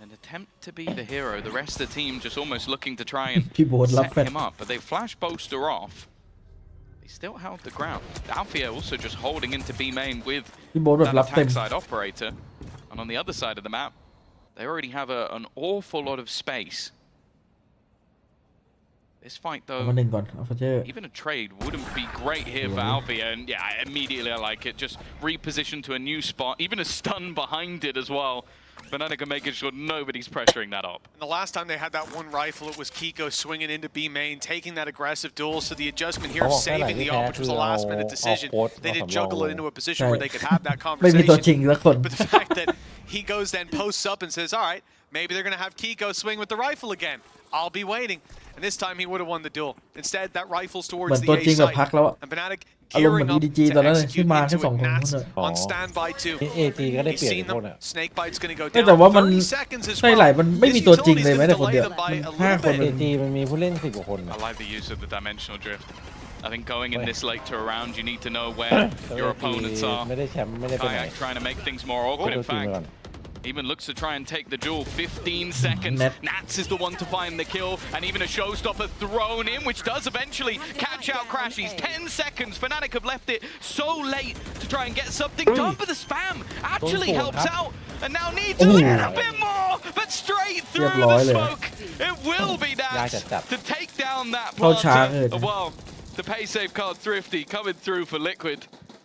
Speaker 10: An attempt to be the hero, the rest of the team just almost looking to try and set him up, but they flash Boaster off. They still held the ground. Alfia also just holding into B main with that attack side operator, and on the other side of the map, they already have an awful lot of space. This fight though, even a trade wouldn't be great here for Alfia, and yeah, immediately I like it. Just reposition to a new spot, even a stun behind it as well. Fnatic are making sure nobody's pressuring that up.
Speaker 11: And the last time they had that one rifle, it was Kiko swinging into B main, taking that aggressive duel. So the adjustment here of saving the op, which was a last-minute decision. They did juggle it into a position where they could have that conversation. But the fact that he goes then posts up and says, all right, maybe they're going to have Kiko swing with the rifle again. I'll be waiting. And this time he would have won the duel. Instead, that rifle's
Speaker 1: เหมือ
Speaker 11: towards
Speaker 1: น
Speaker 11: the
Speaker 1: ตัวจริ
Speaker 11: A
Speaker 1: งแบบ
Speaker 11: site.
Speaker 1: พักแล้วอะ
Speaker 11: And Fnatic
Speaker 1: อารมณ์เหมื
Speaker 11: gearing
Speaker 1: อน
Speaker 11: up
Speaker 1: EDG ต
Speaker 11: to
Speaker 1: อนนั้นที่
Speaker 11: execute
Speaker 1: มาแค่
Speaker 11: into
Speaker 1: 2
Speaker 11: it.
Speaker 1: คน
Speaker 11: Nats
Speaker 1: เท่านั้น
Speaker 11: on standby too.
Speaker 2: เอจีก็ได้
Speaker 11: He's
Speaker 2: เปลี่ยน
Speaker 11: seen
Speaker 2: คน
Speaker 11: them.
Speaker 2: อ่ะ
Speaker 11: Snakebite's going to go
Speaker 1: แต่ว่า
Speaker 11: down.
Speaker 1: มัน
Speaker 11: 30 seconds as
Speaker 1: ในหลาย
Speaker 11: well.
Speaker 1: มันไม่มี
Speaker 11: His
Speaker 1: ตัวจริง
Speaker 11: utility's
Speaker 1: เลยแม้
Speaker 11: gonna
Speaker 1: แต่คน
Speaker 11: delay
Speaker 1: เดียว
Speaker 11: them by a
Speaker 1: ห้า
Speaker 11: little
Speaker 1: คน
Speaker 2: เอ
Speaker 11: bit.
Speaker 2: จีมันมีผู้เล่น10 กว่าคน
Speaker 10: I like the use of the dimensional drift. I think going in this late to a round, you need to know where your opponents are.
Speaker 2: ไม่ได้แชมป์ไม่ได้ไปไหน
Speaker 10: Kayak trying to make things more awkward. In
Speaker 2: ตัวจริง
Speaker 10: fact,
Speaker 2: ก่อน
Speaker 10: even looks to try and take the duel. 15 seconds. Nats is the one to find the kill, and even a showstopper thrown in, which does eventually catch out Crashies. 10 seconds. Fnatic have left it so late to try and get something done, but the spam actually helps out, and now need to get a bit more, but straight through the smoke. It will be Nats to take down that planter. Well, the pay safe card Thrifty coming through for Liquid.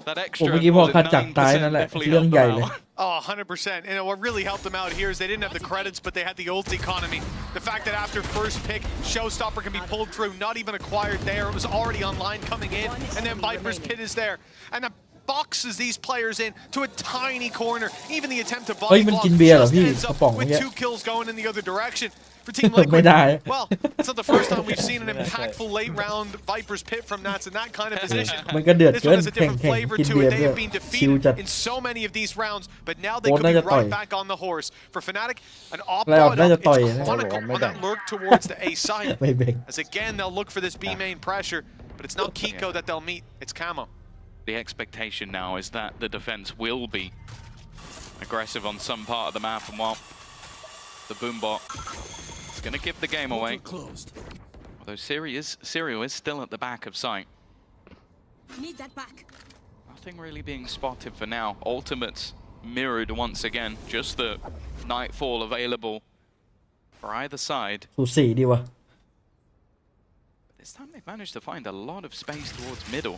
Speaker 10: That
Speaker 1: ผม
Speaker 10: extra
Speaker 1: เมื่อกี้พอคัดจากตาย
Speaker 10: 9%
Speaker 1: นั่นแหละ
Speaker 10: definitely
Speaker 1: เรื่อง
Speaker 10: helped
Speaker 1: ใหญ่
Speaker 10: them
Speaker 1: เลย
Speaker 10: out.
Speaker 11: Oh, 100%. And what really helped them out here is they didn't have the credits, but they had the ult economy. The fact that after first pick, Showstopper can be pulled through, not even acquired there. It was already online coming in, and then Viper's Pit is there. And that boxes these players in to a tiny corner. Even the attempt to body block just ends up with 2 kills going in the other direction. For Team Liquid, well, it's not the first time we've seen an impactful late round Viper's Pit from Nats in that kind of position.
Speaker 1: มันก็เดือด
Speaker 11: This
Speaker 1: เกิน
Speaker 11: one has a
Speaker 1: แข่ง
Speaker 11: different
Speaker 1: แข่ง
Speaker 11: flavor
Speaker 1: กิน
Speaker 11: to
Speaker 1: เบีย
Speaker 11: it.
Speaker 1: ร์
Speaker 11: They
Speaker 1: ด้วย
Speaker 11: have been
Speaker 1: ชิล
Speaker 11: defeated
Speaker 1: จัด
Speaker 11: in so many of these rounds, but now they
Speaker 1: โค้ช
Speaker 11: could
Speaker 1: น่า
Speaker 11: be
Speaker 1: จะต่อย
Speaker 11: right back on the horse. For Fnatic, an op
Speaker 1: ไลออดน่าจะต่อย
Speaker 11: it's Chronicle on that lurk towards the A site.
Speaker 1: ไม่เบ่ง
Speaker 11: As again, they'll look for this B main pressure, but it's not Kiko that they'll meet, it's Camo.
Speaker 10: The expectation now is that the defense will be aggressive on some part of the map, and while the Boombot is going to give the game away, although Serial is still at the back of sight.
Speaker 9: Need that back.
Speaker 10: Nothing really being spotted for now. Ultimates mirrored once again. Just the Nightfall available for either side.
Speaker 1: สูสีดีวะ
Speaker 10: But this time they've managed to find a lot of space towards middle.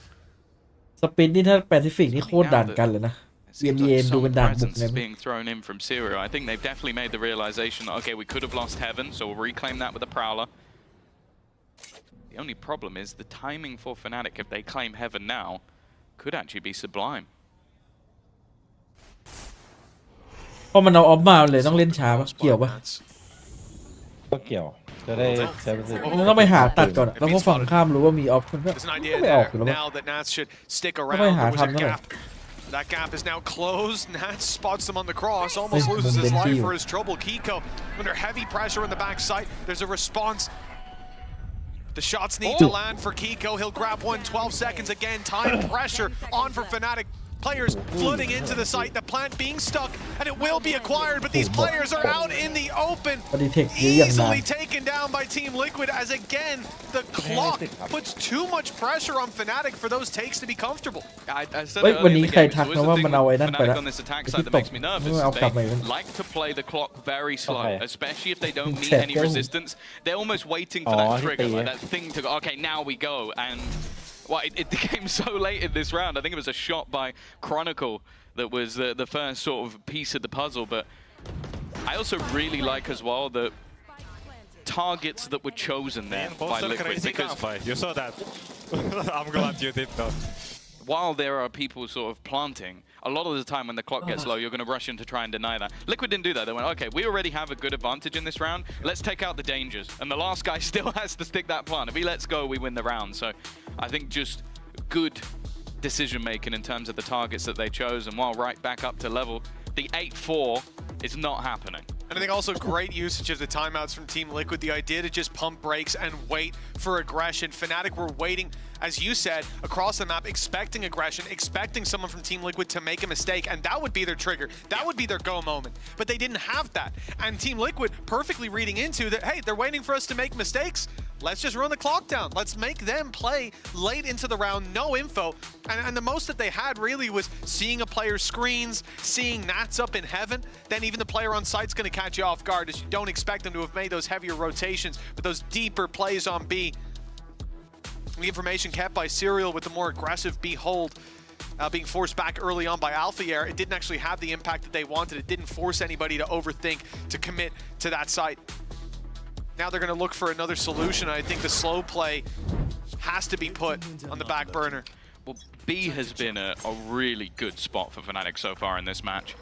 Speaker 1: สปินนี่ถ้าแปซิฟิกนี่โคตรด่านกันเลยนะ
Speaker 10: Seems
Speaker 1: VMEA
Speaker 10: like
Speaker 1: ดู
Speaker 10: some
Speaker 1: เป็นด่านบุก
Speaker 10: presence
Speaker 1: เลย
Speaker 10: is being thrown in from Serial. I think they've definitely made the realization that, okay, we could have lost Heaven, so we'll reclaim that with a Prowler. The only problem is the timing for Fnatic, if they claim Heaven now, could actually be sublime.
Speaker 1: เพราะมันเอาออฟมาเลยต้องเล่นช้าปะเกี่ยวปะ
Speaker 2: ก็เกี่ยว จะได้ใช้ประสิทธิภาพ
Speaker 1: มันต้องไปหาตัดก่อนแล้วพอฝั่งข้ามรู้ว่ามีออฟมันก็
Speaker 11: There's an idea
Speaker 1: ไม่ออกอยู่
Speaker 11: there
Speaker 1: แล้ว
Speaker 11: now that Nats should stick
Speaker 1: ก็
Speaker 11: around.
Speaker 1: ไปหา
Speaker 11: There was
Speaker 1: ทำ
Speaker 11: a
Speaker 1: นั่นแหละ
Speaker 11: gap. That gap is now closed. Nats spots them on the cross, almost
Speaker 1: Hey,
Speaker 11: loses his
Speaker 1: Benji.
Speaker 11: life for his trouble. Kiko under heavy pressure on the backside. There's a response. The shots need to land for Kiko. He'll grab one. 12 seconds again. Time pressure on for Fnatic. Players flooding into the site. The plant being stuck, and it will be acquired. But these players are out in the open,
Speaker 1: ปฏิเทคเยอะอย่างนาน
Speaker 11: easily taken down by Team Liquid. As again, the clock puts too much pressure on Fnatic for those takes to be comfortable.
Speaker 10: I said
Speaker 1: เฮ้ย
Speaker 10: it
Speaker 1: วัน
Speaker 10: earlier in
Speaker 1: นี้
Speaker 10: the
Speaker 1: ใคร
Speaker 10: game,
Speaker 1: ทัก
Speaker 10: it's
Speaker 1: นะ
Speaker 10: always
Speaker 1: ว่า
Speaker 10: the
Speaker 1: มัน
Speaker 10: thing
Speaker 1: เอา
Speaker 10: with
Speaker 1: ไอ้นั่นไป
Speaker 10: Fnatic
Speaker 1: แล้ว
Speaker 10: on this attack
Speaker 1: ที่
Speaker 10: side that
Speaker 1: ตก
Speaker 10: makes me nervous.
Speaker 1: เอากลับ
Speaker 10: They
Speaker 1: ไปกัน
Speaker 10: like to play the clock very slow,
Speaker 1: Okay.
Speaker 10: especially if they don't meet
Speaker 1: Okay,
Speaker 10: any
Speaker 1: go.
Speaker 10: resistance. They're almost waiting for
Speaker 2: Oh,
Speaker 10: that
Speaker 2: I
Speaker 10: trigger,
Speaker 2: see,
Speaker 10: like
Speaker 2: yeah.
Speaker 10: that thing to go, okay, now we go. And well, it became so late in this round. I think it was a shot by Chronicle that was the first sort of piece of the puzzle. But I also really like as well the targets that were chosen there by Liquid, because
Speaker 6: You saw that. I'm glad you did though.
Speaker 10: while there are people sort of planting, a lot of the time when the clock gets low, you're going to rush in to try and deny that. Liquid didn't do that. They went, okay, we already have a good advantage in this round. Let's take out the dangers. And the last guy still has to stick that plant. If he lets go, we win the round. So I think just good decision making in terms of the targets that they chose. And while right back up to level, the 8-4 is not happening.
Speaker 11: And I think also great usage of the timeouts from Team Liquid. The idea to just pump brakes and wait for aggression. Fnatic were waiting, as you said, across the map, expecting aggression, expecting someone from Team Liquid to make a mistake, and that would be their trigger. That would be their go moment. But they didn't have that. And Team Liquid perfectly reading into that, hey, they're waiting for us to make mistakes. Let's just run the clock down. Let's make them play late into the round, no info. And the most that they had really was seeing a player's screens, seeing Nats up in heaven. Then even the player on site's going to catch you off guard, as you don't expect them to have made those heavier rotations, but those deeper plays on B. The information kept by Serial with the more aggressive B hold. Being forced back early on by Alpha Air, it didn't actually have the impact that they wanted. It didn't force anybody to overthink, to commit to that site. Now they're going to look for another solution. I think the slow play has to be put on the back burner.
Speaker 10: Well, B has been a really good spot for Fnatic so far in this match.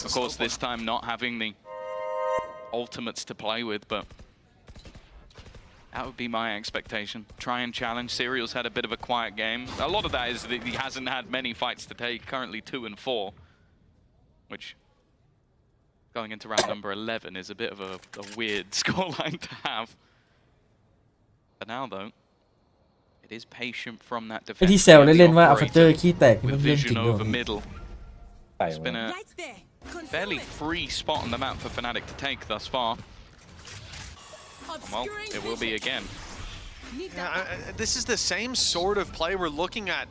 Speaker 10: Of course, this time not having the ultimates to play with, but that would be my expectation. Try and challenge. Serial's had a bit of a quiet game. A lot of that is that he hasn't had many fights to take, currently 2 and 4, which going into round number 11 is a bit of a weird scoreline to have. But now, though, it is patient from that
Speaker 1: ไอ้
Speaker 10: defense.
Speaker 1: ที่แซวเล่นๆว่าอัลฟัตเจอร์ขี้แตกนี่มัน
Speaker 10: With
Speaker 1: เรื่องจริ
Speaker 10: vision
Speaker 1: งเหรอ
Speaker 10: over middle.
Speaker 2: ใส่
Speaker 10: It's
Speaker 2: ไว้
Speaker 10: been a
Speaker 9: Right there. Confirm
Speaker 10: fairly
Speaker 9: it.
Speaker 10: free spot on the map for Fnatic to take thus far. Well,
Speaker 9: Obscuring
Speaker 10: it will be
Speaker 9: vision.
Speaker 10: again.
Speaker 9: Need that back.
Speaker 11: This is the same sort of play we're looking at.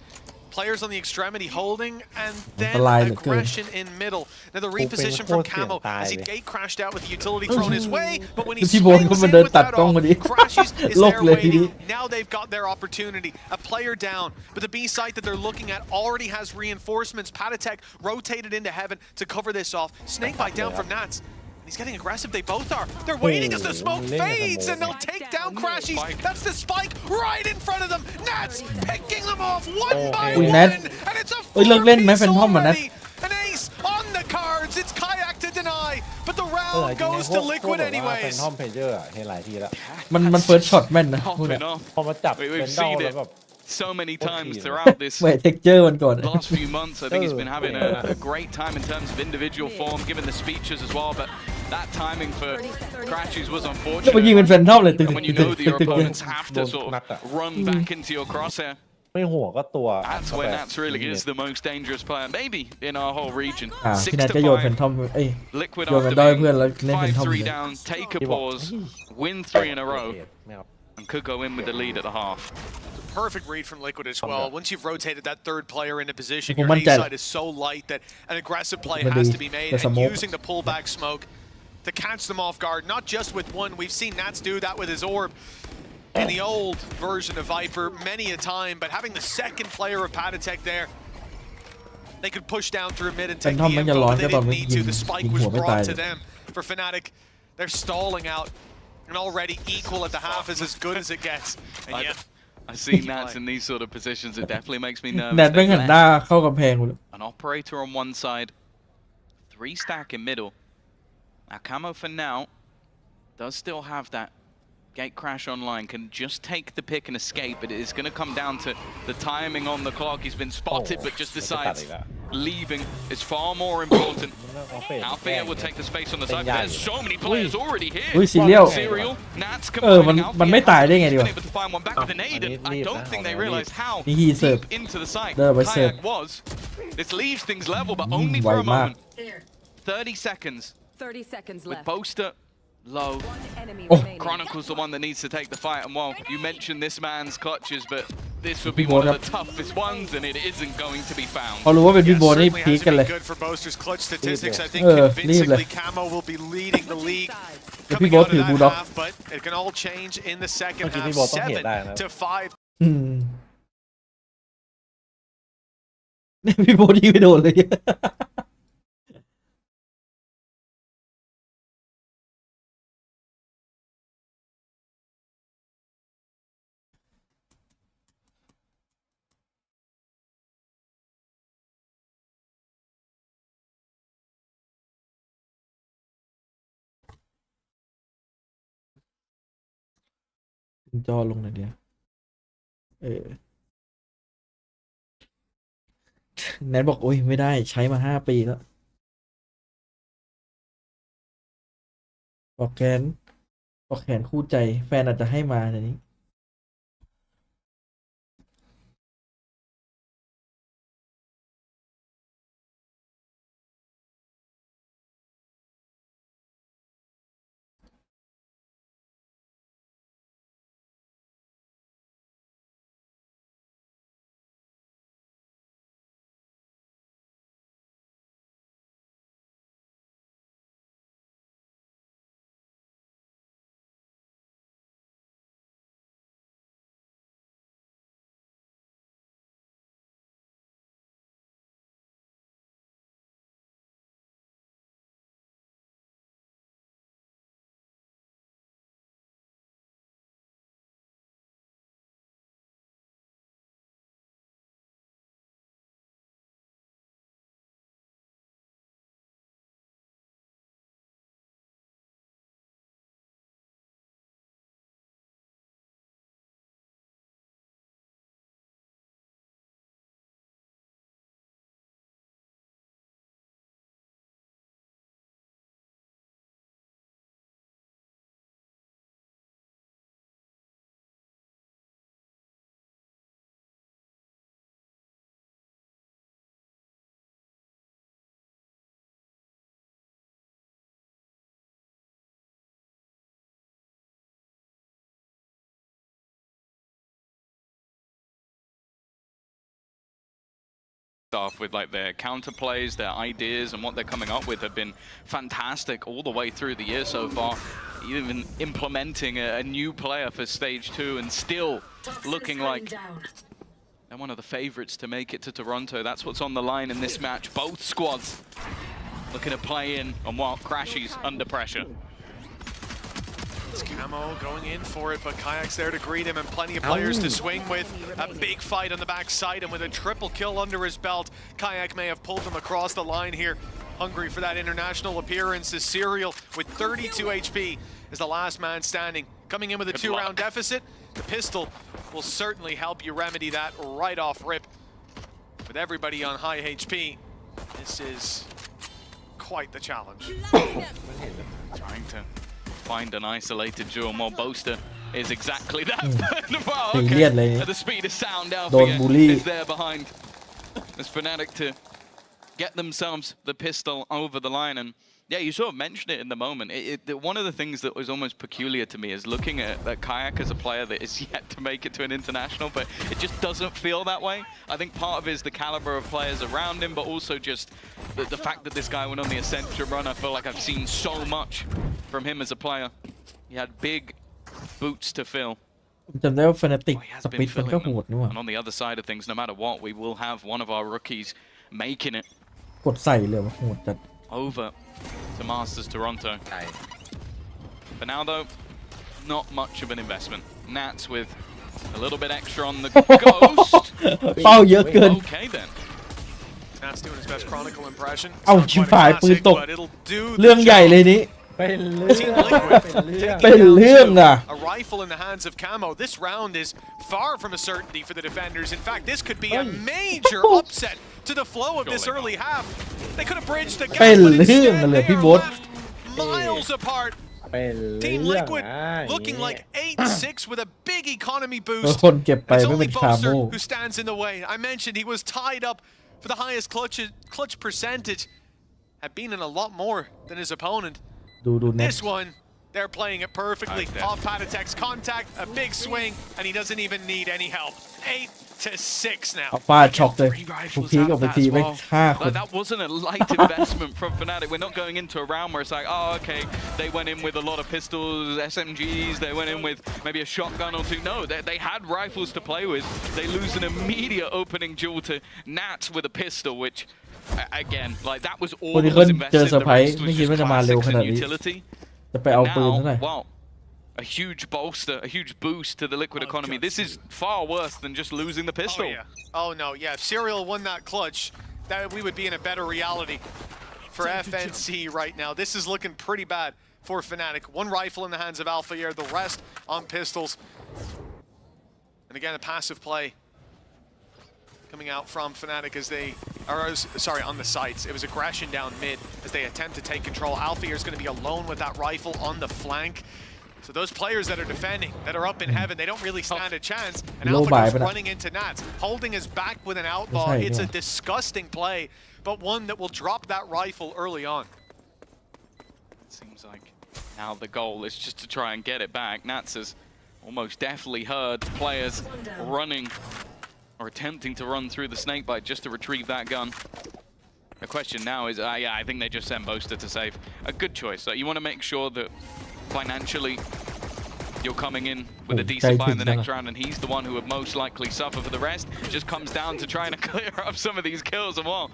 Speaker 11: Players on the extremity holding, and then
Speaker 1: อันตรายเหลือเกิน
Speaker 11: aggression in middle. Now the reposition from Camo as he gate crashed out with the utility thrown his way, but when he
Speaker 1: พี่โบ๊ท
Speaker 11: swings
Speaker 1: ก็มา
Speaker 11: in
Speaker 1: เดิน
Speaker 11: with
Speaker 1: ตัด
Speaker 11: that
Speaker 1: กล้อง
Speaker 11: off,
Speaker 1: พอดี
Speaker 11: Crashes is
Speaker 1: โลก
Speaker 11: there
Speaker 1: เลยทีนี้
Speaker 11: waiting. Now they've got their opportunity. A player down, but the B site that they're looking at already has reinforcements. Patatek rotated into heaven to cover this off. Snakebite down from Nats. He's getting aggressive, they both are. They're waiting as the smoke fades, and they'll take down Crashies. That's the spike right in front of them. Nats picking them off one by
Speaker 1: Ui,
Speaker 11: one,
Speaker 1: Nat.
Speaker 11: and it's a
Speaker 1: Ui, lượt lên mấy
Speaker 11: 4-piece
Speaker 1: Phantom mà Nat.
Speaker 11: already. An ace on the cards. It's Kayak to deny, but the round goes to Liquid
Speaker 2: เป็น
Speaker 11: anyways.
Speaker 2: ทอมเพเจอร์เห็นหลายทีแล้ว
Speaker 1: มันเฟิร์สช็อตแม่นนะพวกเนี้ย
Speaker 10: Popping off.
Speaker 2: พอมาจับ
Speaker 10: We've
Speaker 2: เป็น
Speaker 10: seen
Speaker 2: เด้าแล้ว
Speaker 10: it
Speaker 2: แบบ
Speaker 10: so many
Speaker 2: Okay,
Speaker 10: times
Speaker 2: yeah.
Speaker 10: throughout this
Speaker 1: เหมือนเท็กเจอร์วันก่อน
Speaker 10: last few months. I think he's been having a great time in terms of individual form, given the speeches as well. But that timing for Crashies was
Speaker 1: แล้วมันยิง
Speaker 10: unfortunate.
Speaker 1: เป็นแฟนทอมเลยตึก
Speaker 10: And when you know that your opponents have to sort
Speaker 2: Knocked
Speaker 10: of
Speaker 2: out.
Speaker 10: run back into your crosshair,
Speaker 2: ไม่หัวก็ตัว
Speaker 10: that's when Nats really is the most dangerous player, maybe in our whole region.
Speaker 1: พี่
Speaker 10: 6
Speaker 1: นัท
Speaker 10: to
Speaker 1: ก็โยนแฟน
Speaker 10: 5.
Speaker 1: ทอมเอ้ย
Speaker 10: Liquid
Speaker 1: โยนแฟ
Speaker 10: after
Speaker 1: นทอมให้
Speaker 10: being
Speaker 1: เพื่อนแล้วเล่นแฟนทอม
Speaker 10: 5-3
Speaker 1: เลย
Speaker 10: down, take a
Speaker 2: ที่บอก
Speaker 10: pause, win 3 in a row,
Speaker 2: ไม่เอา
Speaker 10: and could go in with the lead at the half.
Speaker 11: Perfect read from Liquid as well. Once you've rotated that third player into position,
Speaker 1: Kung
Speaker 11: your A
Speaker 1: mantel.
Speaker 11: side is so light that an aggressive play
Speaker 1: Madi,
Speaker 11: has to be made,
Speaker 1: there's a
Speaker 11: and
Speaker 1: smoke.
Speaker 11: using the pullback smoke to catch them off guard, not just with one. We've seen Nats do that with his orb in the old version of Viper many a time, but having the second player of Patatek there, they could push down through mid and take the
Speaker 1: Phantom มันจะ
Speaker 11: info,
Speaker 1: ร้อน
Speaker 11: but they
Speaker 1: ก็ตอน
Speaker 11: didn't
Speaker 1: มัน
Speaker 11: need
Speaker 1: ยิ
Speaker 11: to.
Speaker 1: ง
Speaker 11: The spike
Speaker 1: ยิง
Speaker 11: was
Speaker 1: หัวไม่ตาย
Speaker 11: brought to them. For Fnatic, they're stalling out, and already equal at the half is as good as it gets. And yeah,
Speaker 10: I see Nats in these sort of positions. It definitely makes me nervous.
Speaker 1: แนทแม่ง
Speaker 10: They've
Speaker 1: หันหน้า
Speaker 10: left
Speaker 1: เข้ากำแพงหมดเลย
Speaker 10: an operator on one side, 3 stack in middle. Now Camo for now does still have that gate crash online, can just take the pick and escape, but it is going to come down to the timing on the clock. He's been spotted, but just decides leaving is far more important. Althea will take the space on the side, but there's so many players already here.
Speaker 1: อุ้ยซีเรียล
Speaker 10: Serial, Nats
Speaker 1: มัน
Speaker 10: combining
Speaker 1: ไม่
Speaker 10: Althea
Speaker 1: ตายได้ไงดีวะ
Speaker 10: been able to find one back with the nade, and I don't think they realized how
Speaker 1: นี่ฮีเสิร์ฟ
Speaker 10: deep into the site
Speaker 1: เดินไปเสิร์ฟ
Speaker 10: Kayak was. This leaves things level, but only
Speaker 1: ไว
Speaker 10: for a
Speaker 1: มาก
Speaker 10: moment. 30 seconds
Speaker 9: 30 seconds
Speaker 10: with
Speaker 9: left.
Speaker 10: Boaster low.
Speaker 9: Enemy
Speaker 1: Oh.
Speaker 9: remaining.
Speaker 10: Chronicle's the one that needs to take the fight, and well, you mentioned this man's clutches, but this would be
Speaker 1: พี่โบ๊
Speaker 10: one
Speaker 1: ท
Speaker 10: of
Speaker 1: ครับ
Speaker 10: the toughest ones, and it isn't going to be found.
Speaker 1: พอรู้ว่าเป็นพี่
Speaker 11: yeah,
Speaker 1: โบทนี่
Speaker 11: certainly
Speaker 1: พีคกัน
Speaker 11: hasn't
Speaker 1: เลย
Speaker 11: been good for Boaster's clutch statistics. I think
Speaker 1: รีบเลย
Speaker 11: convincingly Camo will be leading the league.
Speaker 1: แล้วพี่
Speaker 11: Coming
Speaker 1: โบท
Speaker 11: out
Speaker 1: ถื
Speaker 11: of
Speaker 1: อบูล
Speaker 11: that
Speaker 1: ด็อก
Speaker 11: half, but it can all change in the second
Speaker 2: เมื่อกี้
Speaker 11: half.
Speaker 2: พี่โบทต้องเห็น
Speaker 11: 7
Speaker 2: ได้นะ
Speaker 11: to 5.
Speaker 1: อืม พี่โบทยิงไม่โดนเลย จอลงหน่อยเดียวแนทบอกโอ้ยไม่ได้ใช้มา5 ปีแล้วบอกแขนคู่ใจแฟนอาจจะให้มาเดี๋ยวนี้
Speaker 10: staff with like their counter plays, their ideas, and what they're coming up with have been fantastic all the way through the year so far. Even implementing a new player for stage 2 and still looking like they're one of the favorites to make it to Toronto. That's what's on the line in this match. Both squads looking to play in on while Crashy's under pressure.
Speaker 11: It's Camo going in for it, but Kayak's there to greet him and plenty of players to swing with. A big fight on the backside, and with a triple kill under his belt, Kayak may have pulled him across the line here. Hungry for that international appearance is Serial with 32 HP is the last man standing. Coming in with a 2-round deficit, the pistol will certainly help you remedy that right off rip. With everybody on high HP, this is quite the challenge.
Speaker 10: Trying to find an isolated jewel. More Boaster is exactly that. Wow,
Speaker 1: ตีเลียดเลย
Speaker 10: At the speed of sound,
Speaker 1: โดนบูลลี่
Speaker 10: Alfia is there behind this Fnatic to get themselves the pistol over the line. And yeah, you sort of mentioned it in the moment. One of the things that was almost peculiar to me is looking at Kayak as a player that is yet to make it to an international, but it just doesn't feel that way. I think part of it is the caliber of players around him, but also just the fact that this guy went on the Ascension run. I feel like I've seen so much from him as a player. He had big boots to fill.
Speaker 1: จำได้ว่า Fnatic สปิดมันก็โหดนี่หว่า
Speaker 10: And on the other side of things, no matter what, we will have one of our rookies making it
Speaker 1: กดใส่เลยว่าโหดจัด
Speaker 10: over to Masters Toronto. But now though, not much of an investment. Nats with a little bit extra on the ghost.
Speaker 1: เป้าเยอะเกิน
Speaker 10: Okay then.
Speaker 11: Nats doing his best Chronicle impression.
Speaker 1: เอ้า
Speaker 11: It's not
Speaker 1: ชิบ
Speaker 11: quite a
Speaker 1: หายปืน
Speaker 11: classic,
Speaker 1: ตก
Speaker 11: but it'll do the
Speaker 1: เรื่องใหญ่เลยนี้
Speaker 2: เป็นเรื่อง
Speaker 11: Team Liquid taking
Speaker 1: เป็น
Speaker 11: down
Speaker 1: เรื่อง
Speaker 11: two.
Speaker 1: อ่ะ
Speaker 11: A rifle in the hands of Camo. This round is far from a certainty for the defenders. In fact, this could be a major upset to the flow of this early half. They could have bridged the gap,
Speaker 1: เป็น
Speaker 11: but
Speaker 1: เรื่อง
Speaker 11: instead
Speaker 1: เลย
Speaker 11: they
Speaker 1: พี่
Speaker 11: are
Speaker 1: โบ๊ท
Speaker 11: left miles apart.
Speaker 2: เป็นเรื่
Speaker 11: Team
Speaker 2: อง
Speaker 11: Liquid
Speaker 2: อ่ะ
Speaker 11: looking like 8-6 with a big economy
Speaker 1: เออ
Speaker 11: boost.
Speaker 1: คนเก็บไป
Speaker 11: It's
Speaker 1: ไม่เป็
Speaker 11: only
Speaker 1: นคาโม
Speaker 11: Boaster who stands in the way. I mentioned he was tied up for the highest clutch percentage. Had been in a lot more than his opponent.
Speaker 1: ดูเน็ต
Speaker 11: This one, they're playing it perfectly. Off Patatek's contact, a big swing, and he doesn't even need any help. 8-6 now.
Speaker 1: เอาฟาดช็อกเลยทุกทีออกไปทีไป5 คน
Speaker 10: That wasn't a light investment from Fnatic. We're not going into a round where it's like, oh, okay, they went in with a lot of pistols, SMGs, they went in with maybe a shotgun or two. No, they had rifles to play with. They lose an immediate opening duel to Nats with a pistol, which, again, like that was all that was invested. The rest was just classics and utility.
Speaker 1: จะไปเอาปืน
Speaker 10: Now,
Speaker 1: เท่าไหร่
Speaker 10: wow, a huge bolster, a huge boost to the Liquid economy. This is far worse than just losing the pistol.
Speaker 11: Oh, yeah. Oh, no, yeah. If Serial won that clutch, that we would be in a better reality for FNC right now. This is looking pretty bad for Fnatic. One rifle in the hands of Alpha Air, the rest on pistols. And again, a passive play coming out from Fnatic as they, sorry, on the sides. It was aggression down mid as they attempt to take control. Alpha Air is going to be alone with that rifle on the flank. So those players that are defending, that are up in heaven, they don't really stand a chance. And Alpha goes running into Nats, holding his back with an outlaw. It's a disgusting play, but one that will drop that rifle early on.
Speaker 10: It seems like now the goal is just to try and get it back. Nats has almost definitely heard players running or attempting to run through the snakebite just to retrieve that gun. The question now is, yeah, I think they just sent Boaster to save. A good choice. You want to make sure that financially you're coming in with a decent buy in the next round, and he's the one who would most likely suffer for the rest. It just comes down to trying to clear up some of these kills, and well,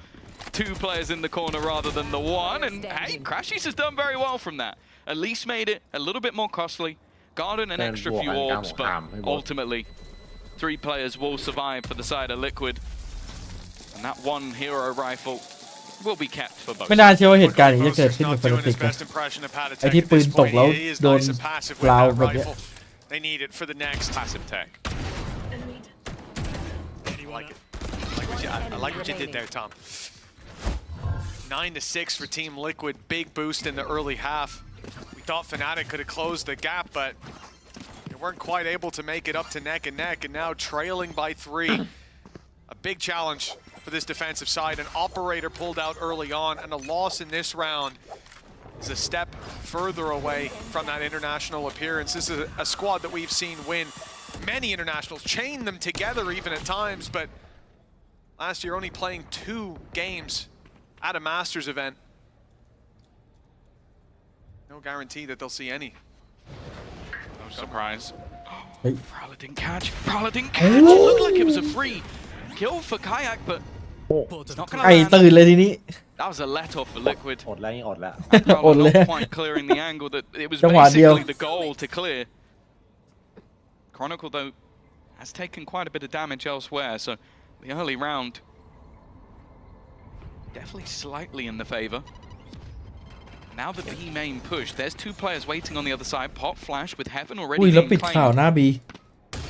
Speaker 10: 2 players in the corner rather than the one, and hey, Crashies has done very well from that. At least made it a little bit more costly, garnered an extra few orbs, but ultimately 3 players will survive for the side of Liquid, and that one hero rifle will be kept for both.
Speaker 1: ไม่น่าเชื่อว่าเหตุการณ์อย่างนี้จะเกิดขึ้นกับ Fnatic ไอ้ที่ปืนตกแล้วโดนกลาวแบบเนี้ย
Speaker 11: They need it for the next
Speaker 10: passive tech.
Speaker 11: I like what you did there, Tom. 9-6 for Team Liquid. Big boost in the early half. We thought Fnatic could have closed the gap, but they weren't quite able to make it up to neck and neck, and now trailing by 3. A big challenge for this defensive side. An operator pulled out early on, and a loss in this round is a step further away from that international appearance. This is a squad that we've seen win many internationals, chain them together even at times, but last year only playing 2 games at a Masters event. No guarantee that they'll see any.
Speaker 10: No surprise.
Speaker 1: Hey.
Speaker 10: Prowler didn't catch. Prowler didn't catch. It looked like it was a free kill for Kayak, but it's not gonna
Speaker 1: ไอ้
Speaker 10: land.
Speaker 1: ตื่นเลยทีนี้
Speaker 10: That was a let off for Liquid.
Speaker 2: อดแล้วยังอดแล้ว
Speaker 10: And Prowler
Speaker 1: Only.
Speaker 10: not quite clearing the angle that it was
Speaker 1: จังหวะเดียว
Speaker 10: basically the goal to clear. Chronicle though has taken quite a bit of damage elsewhere, so the early round definitely slightly in the favor. Now the B main push, there's 2 players waiting on the other side. Pop Flash with Heaven
Speaker 1: อุ้ย
Speaker 10: already
Speaker 1: แล้ว
Speaker 10: being
Speaker 1: ปิดข่าว
Speaker 10: claimed.
Speaker 1: หน้าบี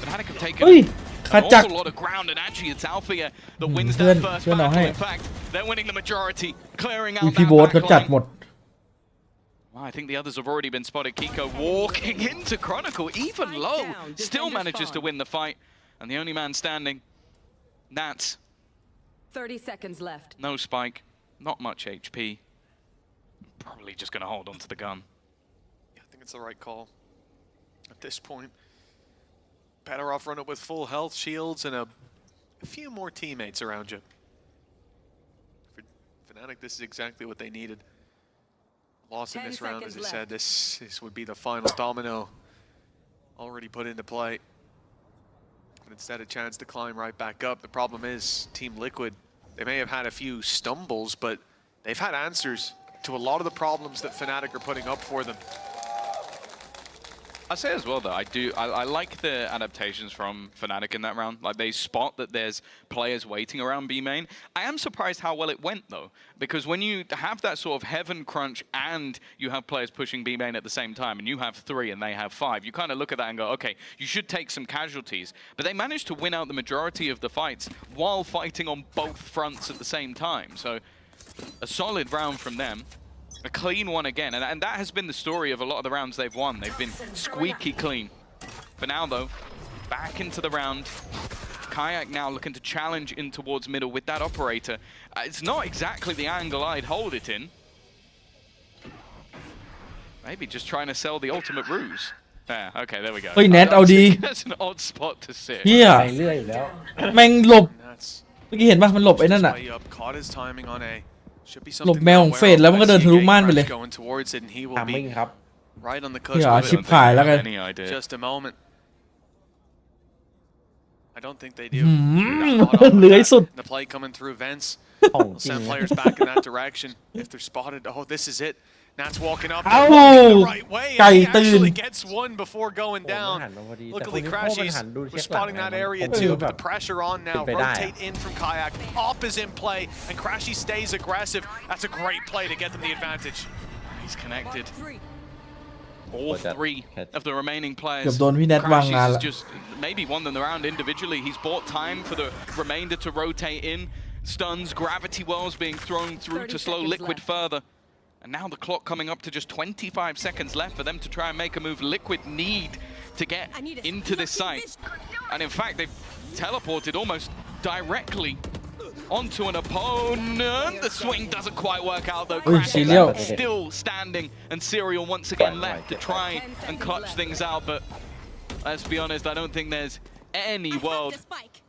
Speaker 10: Fnatic have taken
Speaker 1: เฮ้ย
Speaker 10: an
Speaker 1: ขัดจัก
Speaker 10: awful lot of ground, and actually it's Althea that wins
Speaker 1: เพื่อน
Speaker 10: that first
Speaker 1: เพื่อนเอาให้
Speaker 10: battle. In fact, they're winning the majority, clearing out
Speaker 1: พี่
Speaker 10: that
Speaker 1: โบ๊ทเขาจัด
Speaker 10: backline.
Speaker 1: หมด
Speaker 10: Well, I think the others have already been spotted. Kiko walking into Chronicle, even low, still manages to win the fight. And the only man standing, Nats.
Speaker 9: 30 seconds left.
Speaker 10: No spike, not much HP. Probably just going to hold on to the gun.
Speaker 11: I think it's the right call at this point. Better off run it with full health, shields, and a few more teammates around you. For Fnatic, this is exactly what they needed. Lost in this round, as I said, this would be the final domino already put into play. But instead a chance to climb right back up. The problem is Team Liquid, they may have had a few stumbles, but they've had answers to a lot of the problems that Fnatic are putting up for them.
Speaker 10: I say as well though, I like the adaptations from Fnatic in that round. Like they spot that there's players waiting around B main. I am surprised how well it went though, because when you have that sort of heaven crunch and you have players pushing B main at the same time, and you have 3 and they have 5, you kind of look at that and go, okay, you should take some casualties. But they managed to win out the majority of the fights while fighting on both fronts at the same time. So a solid round from them. A clean one again, and that has been the story of a lot of the rounds they've won. They've been squeaky clean. For now though, back into the round. Kayak now looking to challenge in towards middle with that operator. It's not exactly the angle I'd hold it in. Maybe just trying to sell the ultimate ruse. Yeah, okay, there we go.
Speaker 1: เฮ้ยแนทเอาดี
Speaker 10: That's an odd spot to sit.
Speaker 1: เฮีย
Speaker 2: ไปเรื่อยอยู่แล้ว
Speaker 1: แม่งหลบ
Speaker 11: And that's
Speaker 1: เมื่อกี้เห็นป่ะมันหลบไอ้นั่น
Speaker 11: his
Speaker 1: อ่ะ
Speaker 11: way up, caught his timing on A. Should be
Speaker 1: หลบ
Speaker 11: something
Speaker 1: แมวของเฟดแล้วมันก็เดินทะลุม่านไปเลย
Speaker 11: going towards it, and he will
Speaker 2: ทำมิ่ง
Speaker 11: be
Speaker 2: ครับ
Speaker 11: right on the
Speaker 1: เฮี
Speaker 11: cusp
Speaker 1: ย
Speaker 11: of
Speaker 1: ชิบ
Speaker 11: it.
Speaker 1: หายแล้วกัน
Speaker 10: Any idea?
Speaker 11: Just a moment. I don't think they do.
Speaker 1: เหลือสุด
Speaker 11: The play coming through vents.
Speaker 2: ของจริง
Speaker 11: Send players back in that direction if they're spotted. Oh, this is it. Nat's walking up.
Speaker 1: เอ้า
Speaker 11: The right way.
Speaker 1: ไก่
Speaker 11: And he
Speaker 1: ตื่น
Speaker 11: actually gets one before going
Speaker 2: โอ้มัน
Speaker 11: down.
Speaker 2: หันมาพอดีแต่คน
Speaker 11: Luckily,
Speaker 2: นี้เพราะมัน
Speaker 11: Crashies
Speaker 2: หันดูเช็
Speaker 11: was
Speaker 2: คหลัง
Speaker 11: spotting
Speaker 2: นะ
Speaker 11: that
Speaker 2: มัน
Speaker 11: area
Speaker 2: คง
Speaker 11: too,
Speaker 2: แบ
Speaker 11: but
Speaker 2: บ
Speaker 11: the pressure on now.
Speaker 2: เป็นไปได้
Speaker 11: Rotate in from Kayak. Op is in play, and Crashy stays aggressive. That's a great play to get them the advantage.
Speaker 10: He's connected.
Speaker 9: 3.
Speaker 10: All 3 of the remaining
Speaker 1: เกือบ
Speaker 10: players.
Speaker 1: โดนพี่แนทวางงาน
Speaker 10: Crashies
Speaker 1: ละ
Speaker 10: has just maybe won them the round individually. He's bought time for the remainder to rotate in. Stuns, gravity wells being thrown through
Speaker 9: 30
Speaker 10: to slow
Speaker 9: seconds
Speaker 10: Liquid
Speaker 9: left.
Speaker 10: further. And now the clock coming up to just 25 seconds left for them to try and make a move. Liquid need to get
Speaker 9: I need a
Speaker 10: into this site. And in fact, they've teleported almost directly onto an opponent. The swing doesn't quite work out though.
Speaker 1: Ui,
Speaker 10: Crashies
Speaker 1: Serial.
Speaker 10: still standing, and Serial once again left to try and clutch things out. But let's be honest, I don't think there's any world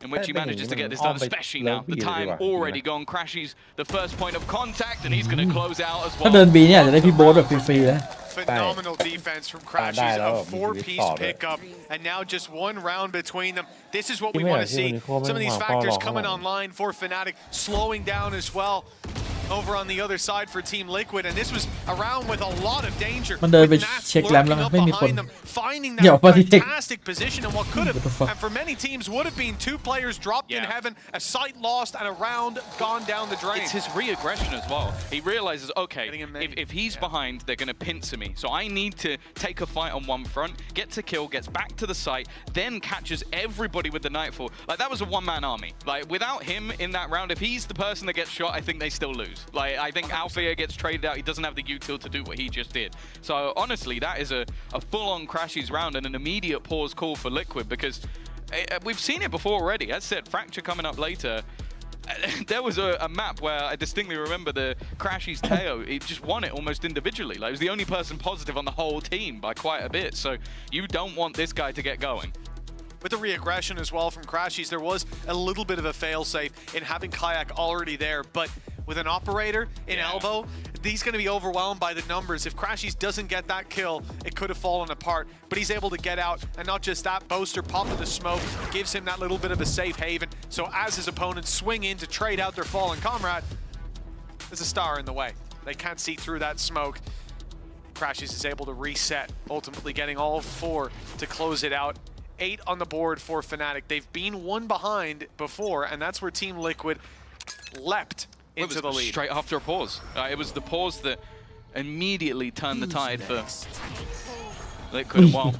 Speaker 10: in which he manages to get this done, especially now. The time already gone. Crashies the first point of contact, and he's going to close out as
Speaker 1: ถ้าเดิน
Speaker 10: well.
Speaker 1: B เนี่ยอาจจะได้พี่โบ๊ทแบบฟรีๆนะ
Speaker 11: Phenomenal defense from Crashies, a 4-piece pickup, and now just one round between them. This is what we want to see. Some of these factors coming online for Fnatic, slowing down as well. Over on the other side for Team Liquid, and this was a round with a lot of danger.
Speaker 1: มันเดินไป
Speaker 11: With Nats
Speaker 1: เช็คแรมแล้ว
Speaker 11: lurking
Speaker 1: ไม่
Speaker 11: up
Speaker 1: มีคน
Speaker 11: behind them, finding
Speaker 1: เดี๋ยว
Speaker 11: that
Speaker 1: พอที่เช็ค
Speaker 11: fantastic position and what could have,
Speaker 1: What the fuck?
Speaker 11: and for many teams would have been 2 players dropped in
Speaker 10: Yeah.
Speaker 11: heaven, a sight lost, and a round gone down the drain.
Speaker 10: It's his re-aggression as well. He realizes, okay,
Speaker 11: Getting him made.
Speaker 10: if he's behind, they're going to pincer me. So I need to take a fight on one front, get to kill, gets back to the site, then catches everybody with the Nightfall. Like, that was a one-man army. Like, without him in that round, if he's the person that gets shot, I think they still lose. Like, I think Althea gets traded out. He doesn't have the util to do what he just did. So, honestly, that is a full-on Crashies round and an immediate pause call for Liquid, because we've seen it before already. As said, Fracture coming up later. There was a map where I distinctly remember the Crashies Teo, he just won it almost individually. Like, he was the only person positive on the whole team by quite a bit. So you don't want this guy to get going.
Speaker 11: with the re-aggression as well from Crashies, there was a little bit of a fail-safe in having Kayak already there, but with an operator in elbow, he's going to be overwhelmed by the numbers. If Crashies doesn't get that kill, it could have fallen apart, but he's able to get out, and not just that, Boaster popping the smoke gives him that little bit of a safe haven, so as his opponents swing in to trade out their fallen comrade, there's a star in the way. They can't see through that smoke. Crashies is able to reset, ultimately getting all 4 to close it out. 8 on the board for Fnatic. They've been 1 behind before, and that's where Team Liquid leapt into the lead.
Speaker 10: Straight after a pause. It was the pause that immediately turned the tide for Liquid. Well,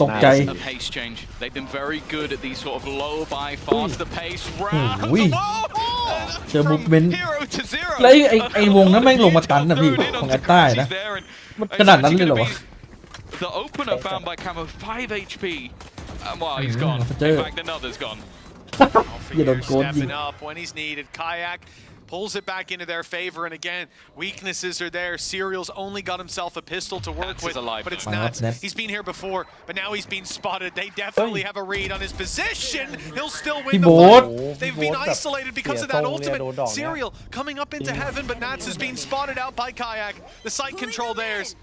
Speaker 1: ตกใจ
Speaker 10: a pace change. They've been very good at these sort of low by faster pace rounds.
Speaker 1: เจอมูฟเมนต์
Speaker 10: Hero to zero.
Speaker 1: แล้วไอ้วงนั้นแม่งลงมาตันนะพี่ของแอตต้านะมันขนาดนั้นเลยเหรอวะ
Speaker 10: The opener found by Camo 5 HP. Well, he's gone. In fact, another's gone.
Speaker 11: Stepping up when he's needed. Kayak pulls it back into their favor, and again, weaknesses are there. Serial's only got himself a pistol to work with, but it's Nats. He's been here before, but now he's been spotted. They definitely have a read on his position. He'll still win the fight. They've been isolated because of that ultimate. Serial coming up into heaven, but Nats has been spotted out by Kayak. The sight control theirs.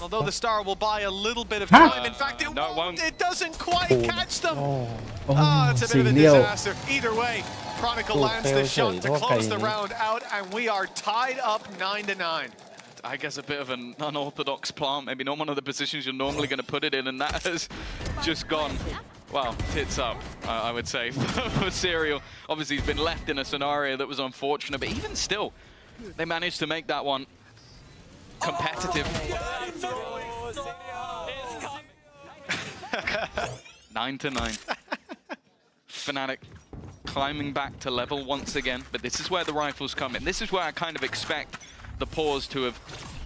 Speaker 11: Although the star will buy a little bit of time. In fact, it won't. It doesn't quite catch them. It's a bit of a disaster. Either way, Chronicle lands the shot to close the round out, and we are tied up 9-9.
Speaker 10: I guess a bit of an unorthodox plant, maybe not one of the positions you're normally going to put it in, and that has just gone, well, tits up, I would say, for Serial. Obviously, he's been left in a scenario that was unfortunate, but even still, they managed to make that one competitive. 9-9. Fnatic climbing back to level once again, but this is where the rifles come in. This is where I kind of expect the pause to have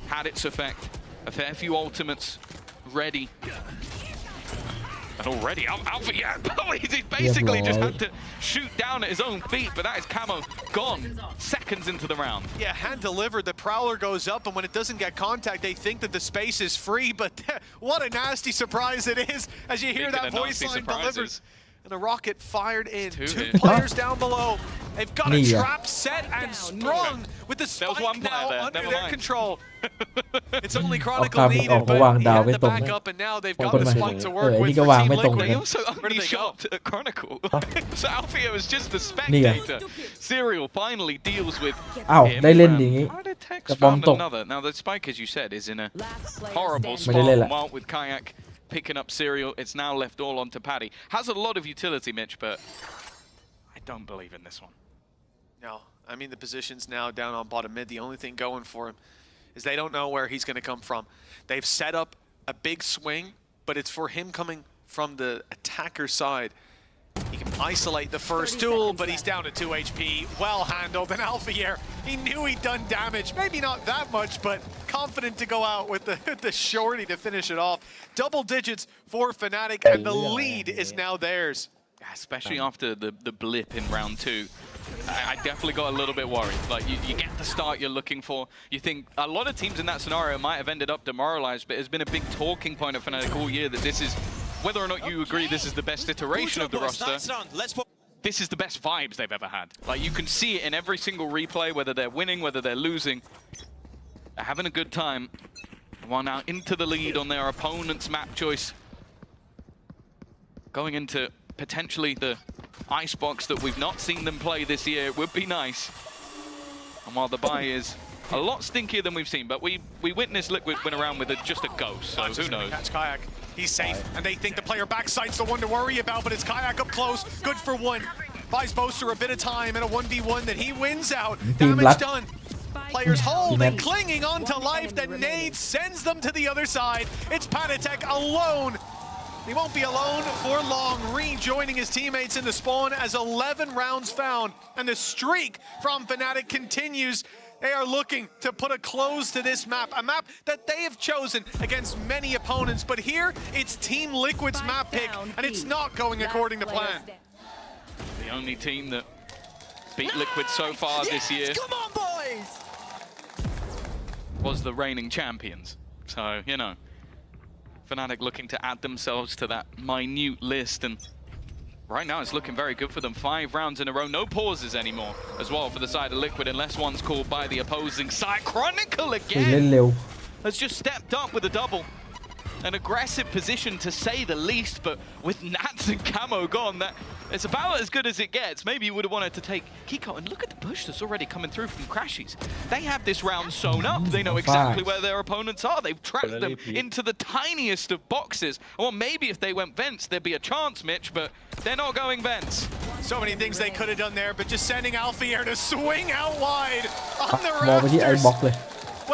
Speaker 10: had its effect. A fair few ultimates ready. And already, Alpha, yeah, he basically just had to shoot down at his own feet, but that is Camo gone seconds into the round.
Speaker 11: Yeah, hand delivered, the Prowler goes up, and when it doesn't get contact, they think that the space is free, but what a nasty surprise it is as you hear that voice line delivered. And a rocket fired in. 2 players down below. They've got a trap set and sprung with the spike now under their control. It's only Chronicle needed, but he had the backup, and now they've got the spike to work with for Team Liquid.
Speaker 10: He also only shot at Chronicle. So Alfio is just the spectator. Serial finally deals with him.
Speaker 1: ได้เล่นอย่างงี้
Speaker 10: Heretics found another. Now the spike, as you said, is in a horrible spot. While with Kayak picking up Serial, it's now left all onto Paddy. Has a lot of utility, Mitch, but I don't believe in this one.
Speaker 11: No, I mean the position's now down on bottom mid. The only thing going for him is they don't know where he's going to come from. They've set up a big swing, but it's for him coming from the attacker side. He can isolate the first duel, but he's down to 2 HP. Well handled, and Alphier, he knew he'd done damage. Maybe not that much, but confident to go out with the shorty to finish it off. Double digits for Fnatic, and the lead is now theirs.
Speaker 10: Especially after the blip in round 2. I definitely got a little bit worried. Like, you get the start you're looking for. You think a lot of teams in that scenario might have ended up demoralized, but it's been a big talking point of Fnatic all year that this is, whether or not you agree this is the best iteration of the roster, this is the best vibes they've ever had. Like, you can see it in every single replay, whether they're winning, whether they're losing. They're having a good time. While now into the lead on their opponent's map choice. Going into potentially the icebox that we've not seen them play this year. It would be nice. And while the buy is a lot stinkier than we've seen, but we witnessed Liquid win around with just a ghost, so who knows?
Speaker 11: Catch Kayak. He's safe, and they think the player backside's the one to worry about, but it's Kayak up close. Good for 1. Buys Boaster a bit of time and a 1v1 that he wins out. Damage done. Players holding, clinging onto life. The nade sends them to the other side. It's Panatek alone. He won't be alone for long, rejoining his teammates in the spawn as 11 rounds found, and the streak from Fnatic continues. They are looking to put a close to this map, a map that they have chosen against many opponents, but here it's Team Liquid's map pick, and it's not going according to plan.
Speaker 10: The only team that beat Liquid so far this year was the reigning champions, so, you know. Fnatic looking to add themselves to that minute list, and right now it's looking very good for them. 5 rounds in a row, no pauses anymore as well for the side of Liquid, unless one's called by the opposing side. Chronicle
Speaker 1: เล่น
Speaker 10: again
Speaker 1: เร็ว
Speaker 10: has just stepped up with a double. An aggressive position to say the least, but with Nats and Camo gone, that it's about as good as it gets. Maybe you would have wanted to take Kiko, and look at the push that's already coming through from Crashies. They have this round sewn up. They know exactly where their opponents are. They've tracked them into the tiniest of boxes. Well, maybe if they went vents, there'd be a chance, Mitch, but they're not going vents.
Speaker 11: So many things they could have done there, but just sending Alfier to swing out wide on the
Speaker 1: มองไปที่ไอ้
Speaker 11: rafters.
Speaker 1: บ็อกเลย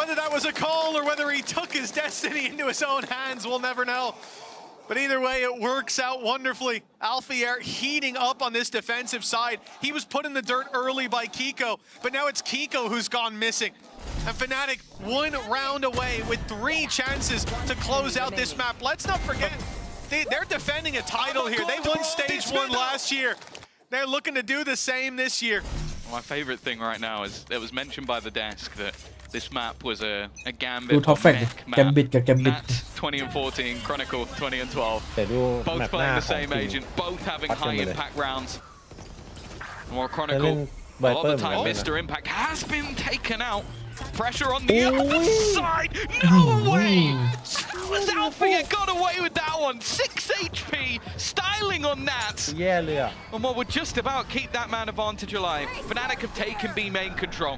Speaker 11: Whether that was a call or whether he took his destiny into his own hands, we'll never know. But either way, it works out wonderfully. Alfier heating up on this defensive side. He was put in the dirt early by Kiko, but now it's Kiko who's gone missing. And Fnatic 1 round away with 3 chances to close out this map. Let's not forget, they're defending a title here. They won stage 1 last year. They're looking to do the same this year.
Speaker 10: My favorite thing right now is it was mentioned by the desk that this map was a
Speaker 1: ดู
Speaker 10: Gambit
Speaker 1: ท็อป
Speaker 10: or
Speaker 1: แฟก
Speaker 10: Mech
Speaker 1: แกมบิด
Speaker 10: map.
Speaker 1: กับแกมบิด
Speaker 10: Nats 20 and 14, Chronicle 20 and 12.
Speaker 2: แต่ดูแม
Speaker 10: Both
Speaker 2: ปหน้า
Speaker 10: playing the
Speaker 2: ของ
Speaker 10: same
Speaker 2: จริง
Speaker 10: agent, both having
Speaker 2: วัดกัน
Speaker 10: high
Speaker 2: ไปเลย
Speaker 10: impact rounds. More
Speaker 2: จะเล่น
Speaker 10: Chronicle,
Speaker 2: ไว
Speaker 10: a
Speaker 2: เปอ
Speaker 10: lot
Speaker 2: ร์
Speaker 10: of
Speaker 2: เหมือน
Speaker 10: the
Speaker 2: กัน
Speaker 10: time
Speaker 2: นะ
Speaker 10: Mr. Impact has been taken out. Pressure on the other side. No way! How has Alfia got away with that one? 6 HP, styling on that.
Speaker 2: แย่เลยอ่ะ
Speaker 10: And what would just about keep that man advantage alive. Fnatic have taken B main control.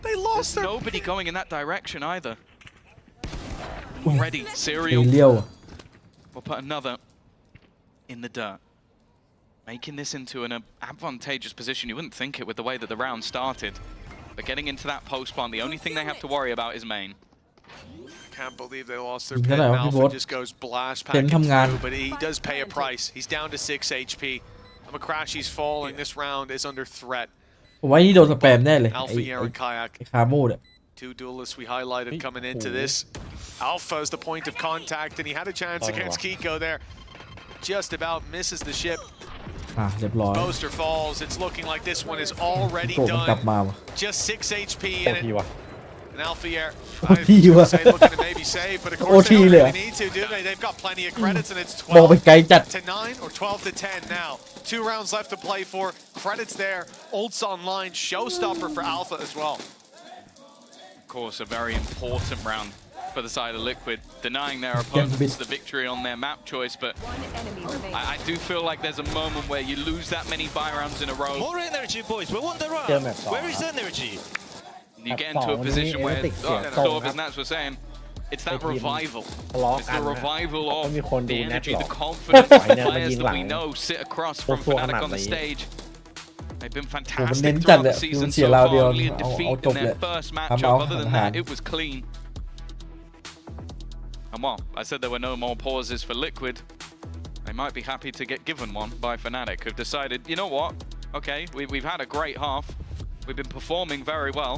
Speaker 11: They lost
Speaker 10: There's
Speaker 11: their...
Speaker 10: nobody going in that direction either.
Speaker 1: อุ้ย
Speaker 10: Ready,
Speaker 1: เอ
Speaker 10: Serial
Speaker 1: เลียว
Speaker 10: will put another in the dirt. Making this into an advantageous position. You wouldn't think it with the way that the round started. But getting into that post plant, the only thing they have to worry about is main.
Speaker 11: Can't believe they lost their
Speaker 1: ยิง
Speaker 11: pin.
Speaker 1: เท่าไหร่วะพี่โบ๊
Speaker 11: Alpha
Speaker 1: ท
Speaker 11: just goes blast
Speaker 1: เต็ม
Speaker 11: packing
Speaker 1: ทำงาน
Speaker 11: through, but he does pay a price. He's down to 6 HP. Crashy's falling. This round is under threat.
Speaker 1: ผมว่านี่โดนสแปมแน่เลยไอ้
Speaker 11: Alfier and Kayak.
Speaker 1: คาโม่เนี่ย
Speaker 11: Two duelists we highlighted coming into this. Alpha is the point of contact, and he had a chance against Kiko there. Just about misses the ship.
Speaker 1: อ่ะเรียบร้อย
Speaker 11: Poster falls. It's looking like this one is already
Speaker 1: โกมันกลับ
Speaker 11: done.
Speaker 1: มาว่ะ
Speaker 11: Just 6 HP
Speaker 2: โอ
Speaker 11: in
Speaker 2: ที
Speaker 11: it.
Speaker 2: ว่ะ
Speaker 11: And Alfier,
Speaker 1: OT
Speaker 11: I was gonna
Speaker 1: ว่ะ
Speaker 11: say looking to maybe save, but of course
Speaker 1: OT
Speaker 11: they don't
Speaker 1: เลยอะ
Speaker 11: really need to, do they? They've got plenty of credits, and it's
Speaker 1: มองไปไกลจัด
Speaker 11: 12 to 9 or 12 to 10 now. 2 rounds left to play for. Credits there. Ults online. Showstopper for Alpha as well.
Speaker 10: Of course, a very important round for the side of Liquid, denying their opponents the victory on their map choice, but I do feel like there's a moment where you lose that many buy rounds in a row.
Speaker 5: More energy, boys. We want the
Speaker 2: เจอ
Speaker 5: round.
Speaker 2: แมปสอง
Speaker 5: Where is energy?
Speaker 10: You get into a position where,
Speaker 2: Heretics
Speaker 10: sort of as Nats was saying, it's that revival.
Speaker 2: ทะเลาะ
Speaker 10: It's
Speaker 2: กัน
Speaker 10: the
Speaker 2: นะ
Speaker 10: revival
Speaker 2: ต้อง
Speaker 10: of
Speaker 2: มีคนดู
Speaker 10: the
Speaker 2: แนท
Speaker 10: energy,
Speaker 2: หรอ
Speaker 10: the confidence of the
Speaker 2: เนี่ยมัน
Speaker 10: players
Speaker 2: ยิงห
Speaker 10: that
Speaker 2: ลัง
Speaker 10: we know sit across from
Speaker 2: ตัวข
Speaker 10: Fnatic
Speaker 2: นาด
Speaker 10: on the
Speaker 2: นี้
Speaker 10: stage. They've been
Speaker 1: ผมมันเน้น
Speaker 10: fantastic
Speaker 1: จัด
Speaker 10: throughout
Speaker 1: เลย
Speaker 10: the
Speaker 1: คือ
Speaker 10: season
Speaker 1: เสีย
Speaker 10: so
Speaker 1: ราว
Speaker 10: far,
Speaker 1: เดียว
Speaker 10: only a
Speaker 1: เอา
Speaker 10: defeat
Speaker 1: จ
Speaker 10: in
Speaker 1: บเลย
Speaker 10: their first
Speaker 1: ทำ
Speaker 10: matchup.
Speaker 1: เอา
Speaker 10: Other than
Speaker 1: หาร
Speaker 10: that, it was clean. And well, I said there were no more pauses for Liquid. They might be happy to get given one by Fnatic, who've decided, you know what? Okay, we've had a great half. We've been performing very well.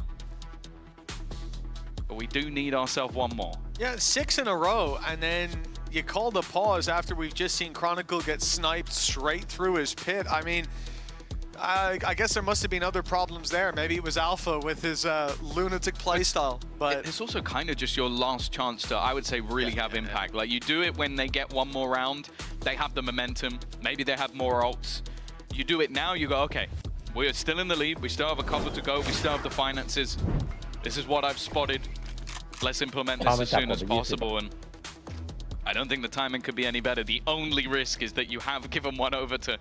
Speaker 10: But we do need ourselves one more.
Speaker 11: Yeah, 6 in a row, and then you call the pause after we've just seen Chronicle get sniped straight through his pit. I mean, I guess there must have been other problems there. Maybe it was Alpha with his lunatic playstyle. But
Speaker 10: it's also kind of just your last chance to, I would say, really have impact. Like, you do it when they get one more round, they have the momentum, maybe they have more ults. You do it now, you go, okay, we're still in the lead, we still have a couple to go, we still have the finances. This is what I've spotted. Let's implement this as soon as possible. And I don't think the timing could be any better. The only risk is that you have given one over to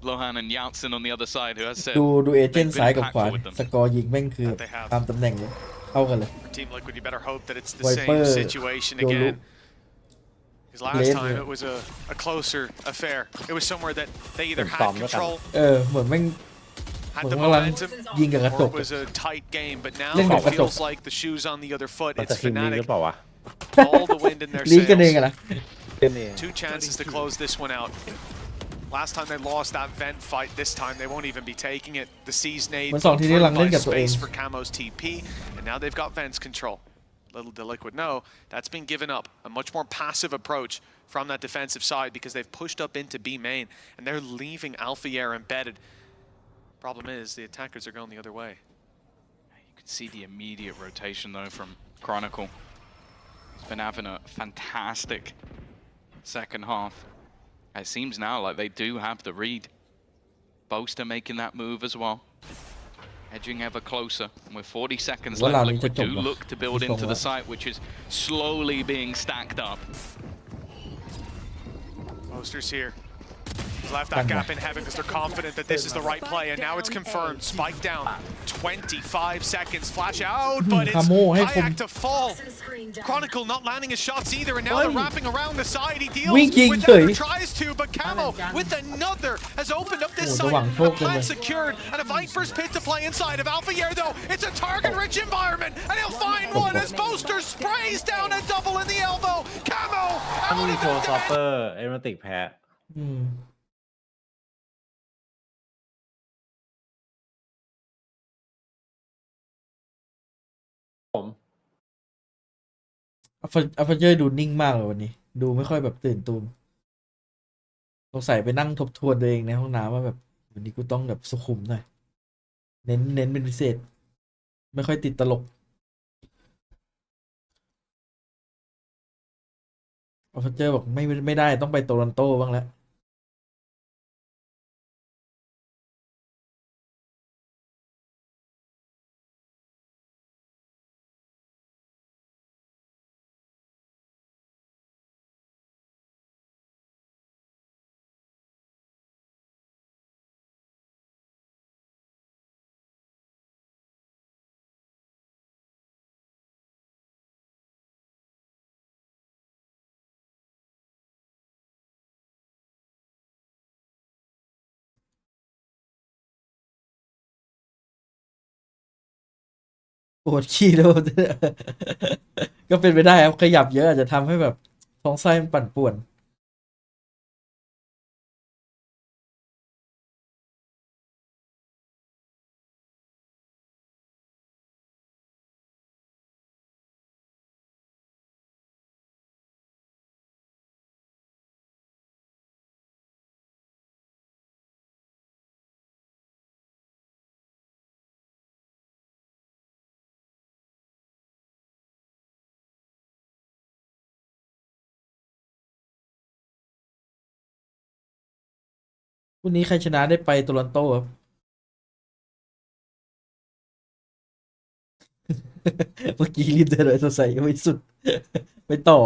Speaker 10: Lohan and Yatsen on the other side, who has said
Speaker 1: ดูเอเจน
Speaker 10: they've
Speaker 1: ต์ซ้าย
Speaker 10: been
Speaker 1: กับขวา
Speaker 10: impactful with them.
Speaker 1: สกอร์ยิงแม่งคือตามตำแหน่งเลยเท่ากันเลย
Speaker 11: Team Liquid, you better hope that it's the
Speaker 1: Viper,
Speaker 11: same situation again. Because last time it was a closer affair. It was somewhere that they either had control,
Speaker 1: เหมือนแม่ง
Speaker 11: had
Speaker 1: เหมือน
Speaker 11: the
Speaker 1: กำลัง
Speaker 11: momentum,
Speaker 1: ยิงกับกระจ
Speaker 11: or
Speaker 1: ก
Speaker 11: it was a tight game. But now
Speaker 1: เล่นกับ
Speaker 11: it
Speaker 1: กระจก
Speaker 11: feels like the shoe's on the other foot.
Speaker 2: มันจะ
Speaker 11: It's
Speaker 2: ทีมนี้หรือ
Speaker 11: Fnatic,
Speaker 2: เปล่าวะ
Speaker 11: all the wind in their
Speaker 1: ลีกกันเองอะ
Speaker 11: sails.
Speaker 1: นะ
Speaker 11: 2 chances to close this one out. Last time they lost that vent fight, this time they won't even be taking it. The C's nade
Speaker 1: มันสองทีนี้หลังเล่นกับตัวเอง
Speaker 11: space for Camo's TP, and now they've got vents control. Little did Liquid know, that's been given up. A much more passive approach from that defensive side because they've pushed up into B main, and they're leaving Alfier embedded. Problem is, the attackers are going the other way.
Speaker 10: You can see the immediate rotation, though, from Chronicle. He's been having a fantastic second half. It seems now like they do have the read. Boaster making that move as well. Edging ever closer. And with 40 seconds left, Liquid do look to build into the site, which is slowly being stacked up.
Speaker 11: Boaster's here. He's left that gap in heaven because they're confident that this is the right play, and now it's confirmed. Spike down, 25 seconds, flash out, but it's Kayak to fall. Chronicle not landing his shots either, and now they're wrapping around the side. He deals with that, or tries to, but Camo with another has opened up this side. A plant secured, and a Viper's pit to play inside of Alpha Year, though. It's a target-rich environment, and he'll find one as Boaster sprays down a double in the elbow. Camo out of the
Speaker 2: Heretics แพ้
Speaker 1: อัฟเจอร์ดูนิ่งมากเลยวันนี้ดูไม่ค่อยแบบตื่นตูมสงสัยไปนั่งทบทวนตัวเองในห้องน้ำว่าแบบวันนี้กูต้องแบบสุขุมหน่อยเน้นเป็นพิเศษไม่ค่อยติดตลกอัฟเจอร์บอกไม่ได้ต้องไปโตรอนโตบ้างแล้วปวดขี้แล้ว ก็เป็นไปได้ครับขยับเยอะอาจจะทำให้แบบท้องไส้มันปั่นป่วนวันนี้ใครชนะได้ไปโตรอนโตครับ เมื่อกี้รีบเดินเลยสงสัยยังไม่สุด ไปต่อ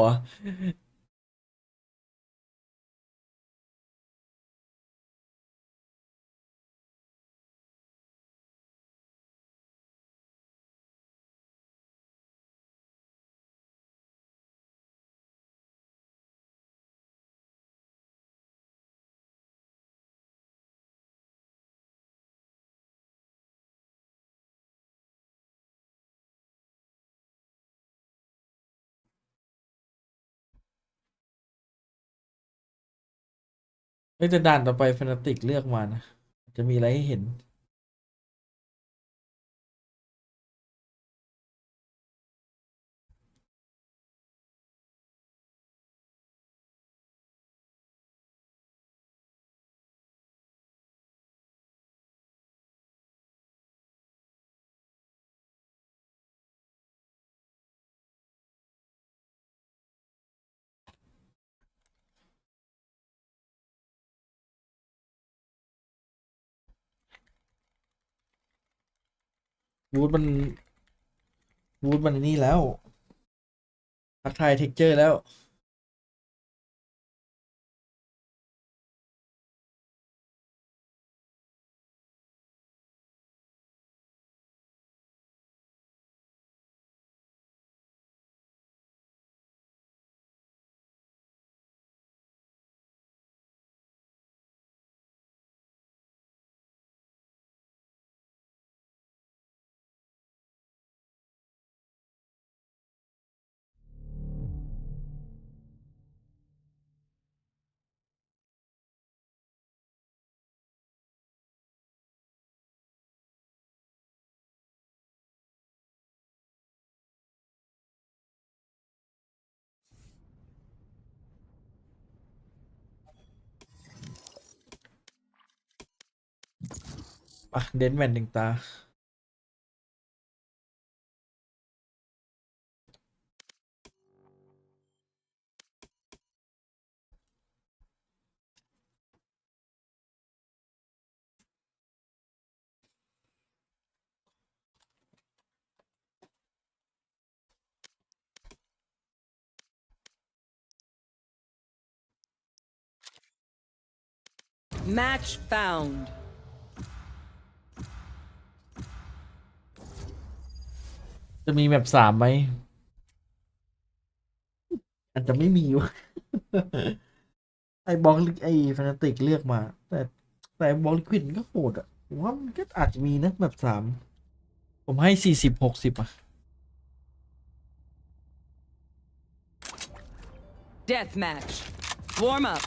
Speaker 1: ไม่จะด่านต่อไปฟนาติกเลือกมานะจะมีอะไรให้เห็นวูดมันนี่แล้วทักทายเท็กเจอร์แล้วอ่ะเดนแมนหนึ่งตา
Speaker 9: Match found.
Speaker 1: จะมีแมป3ไหมอาจจะไม่มีวะ ไอ้บล็อกไอ้ฟนาติกเลือกมา แต่บล็อกลิควิดก็โหดอ่ะผมว่ามันก็อาจจะมีนะแมป3ผมให้40-60อ่ะ
Speaker 9: Death match. Warm up.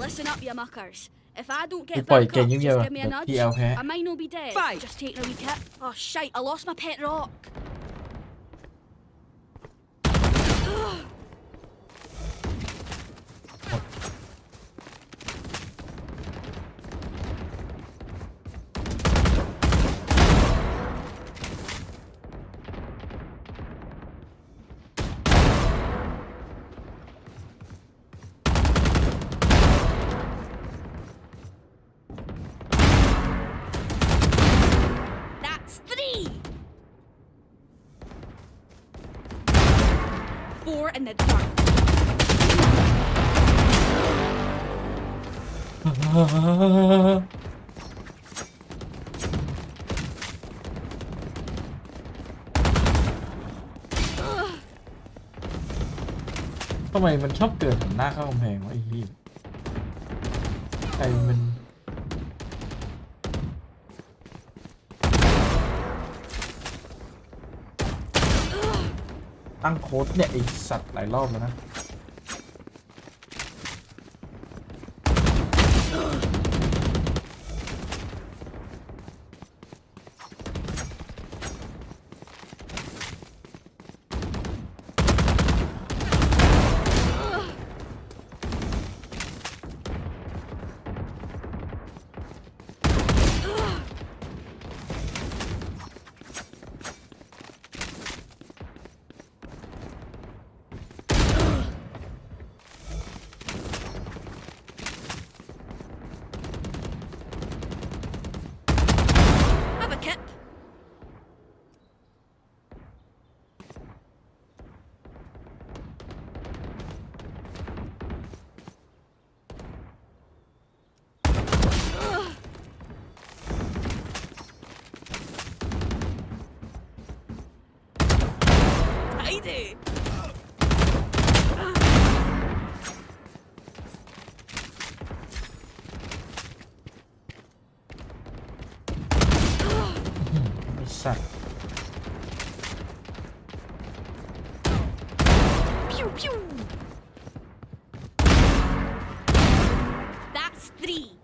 Speaker 14: Listen up, you muckers. If I don't get
Speaker 1: ปล่อย
Speaker 14: back
Speaker 1: เก่ง
Speaker 14: up,
Speaker 1: เงียบ
Speaker 14: just
Speaker 1: ๆ
Speaker 14: give me a
Speaker 1: แบบ
Speaker 14: nudge.
Speaker 1: PL แพ้
Speaker 14: I might not be dead.
Speaker 9: Fight.
Speaker 14: Just taking a wee kit. Oh shite! I lost my pet rock. 4 in the dark.
Speaker 1: ทำไมมันชอบเกิดหันหน้าเข้ากำแพงวะไอ้พี่ใครมันตั้งโค้ดเนี่ยไอสัตว์หลายรอบแล้วนะสัตว์
Speaker 14: Pew pew. That's 3.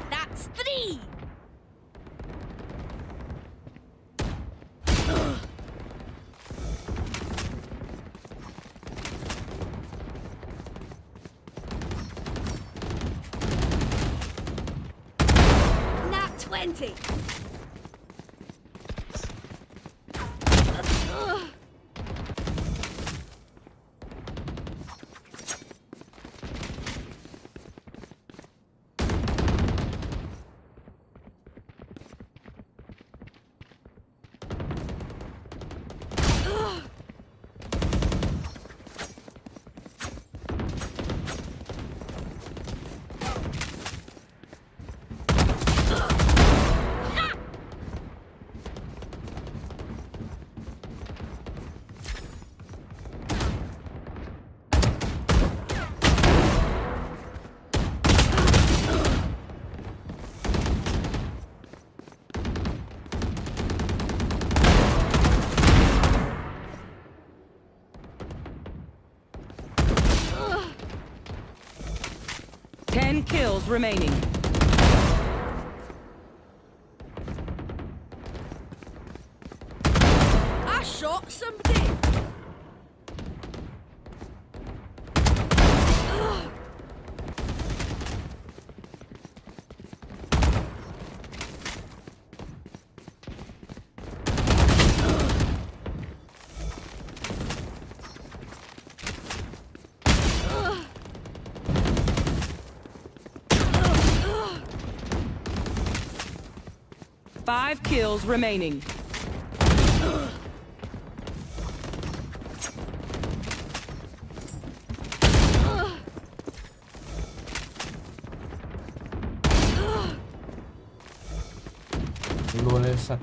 Speaker 14: That's 3. Nat 20.
Speaker 9: remaining.
Speaker 14: I shot somebody. Ugh.
Speaker 9: Five kills remaining.
Speaker 1: Lùa lên sạch.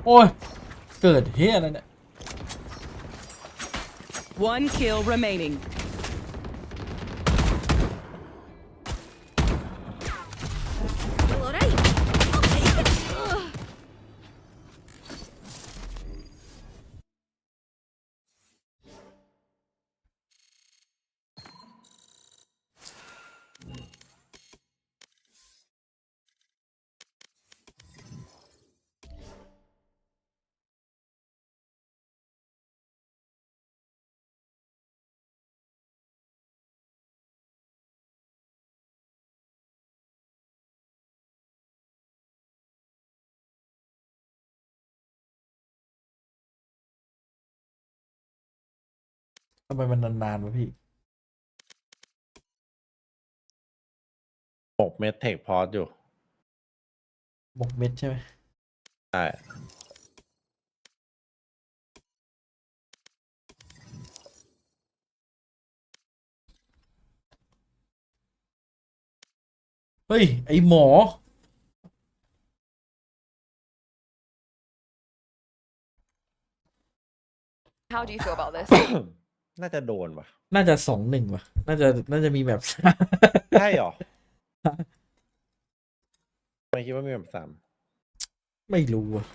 Speaker 1: Ôi, เกิดเฮียอะไรเนี่ย
Speaker 9: One kill remaining.
Speaker 14: Well, alright. I'll take it. Ugh.
Speaker 1: ทำไมมันนานๆวะพี่
Speaker 2: 6 เมตรเทคพอสอยู่
Speaker 1: บกเม็ดใช่ไหม
Speaker 2: ใช่
Speaker 1: เฮ้ย ไอหมอ
Speaker 7: How do you feel about this?
Speaker 2: น่าจะโดนว่ะ
Speaker 1: น่าจะ2-1 ว่ะ น่าจะมีแบบ
Speaker 2: ใช่หรอ ไม่คิดว่ามีแบบ
Speaker 1: ไม่รู้อ่ะ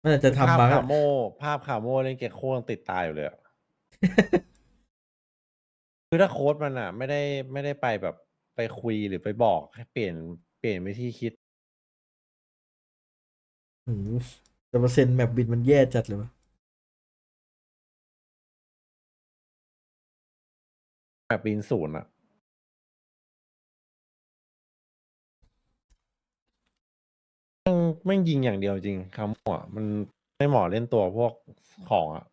Speaker 1: น่าจะ
Speaker 2: ภาพ
Speaker 1: ทำมา
Speaker 2: คาโม่เล่นเกคโคยังติดตาอยู่เลยอะ คือถ้าโค้ดมันอ่ะ ไม่ได้ไปแบบไปคุยหรือไปบอกให้เปลี่ยนวิธีคิด
Speaker 1: หืมแต่เปอร์เซ็นต์แมปบินมันแย่จัดเลยวะ
Speaker 2: แบบบินศูนย์อ่ะแม่งยิงอย่างเดียวจริงคำว่ามันไม่เหมาะเล่นตัวพวกของอ่ะ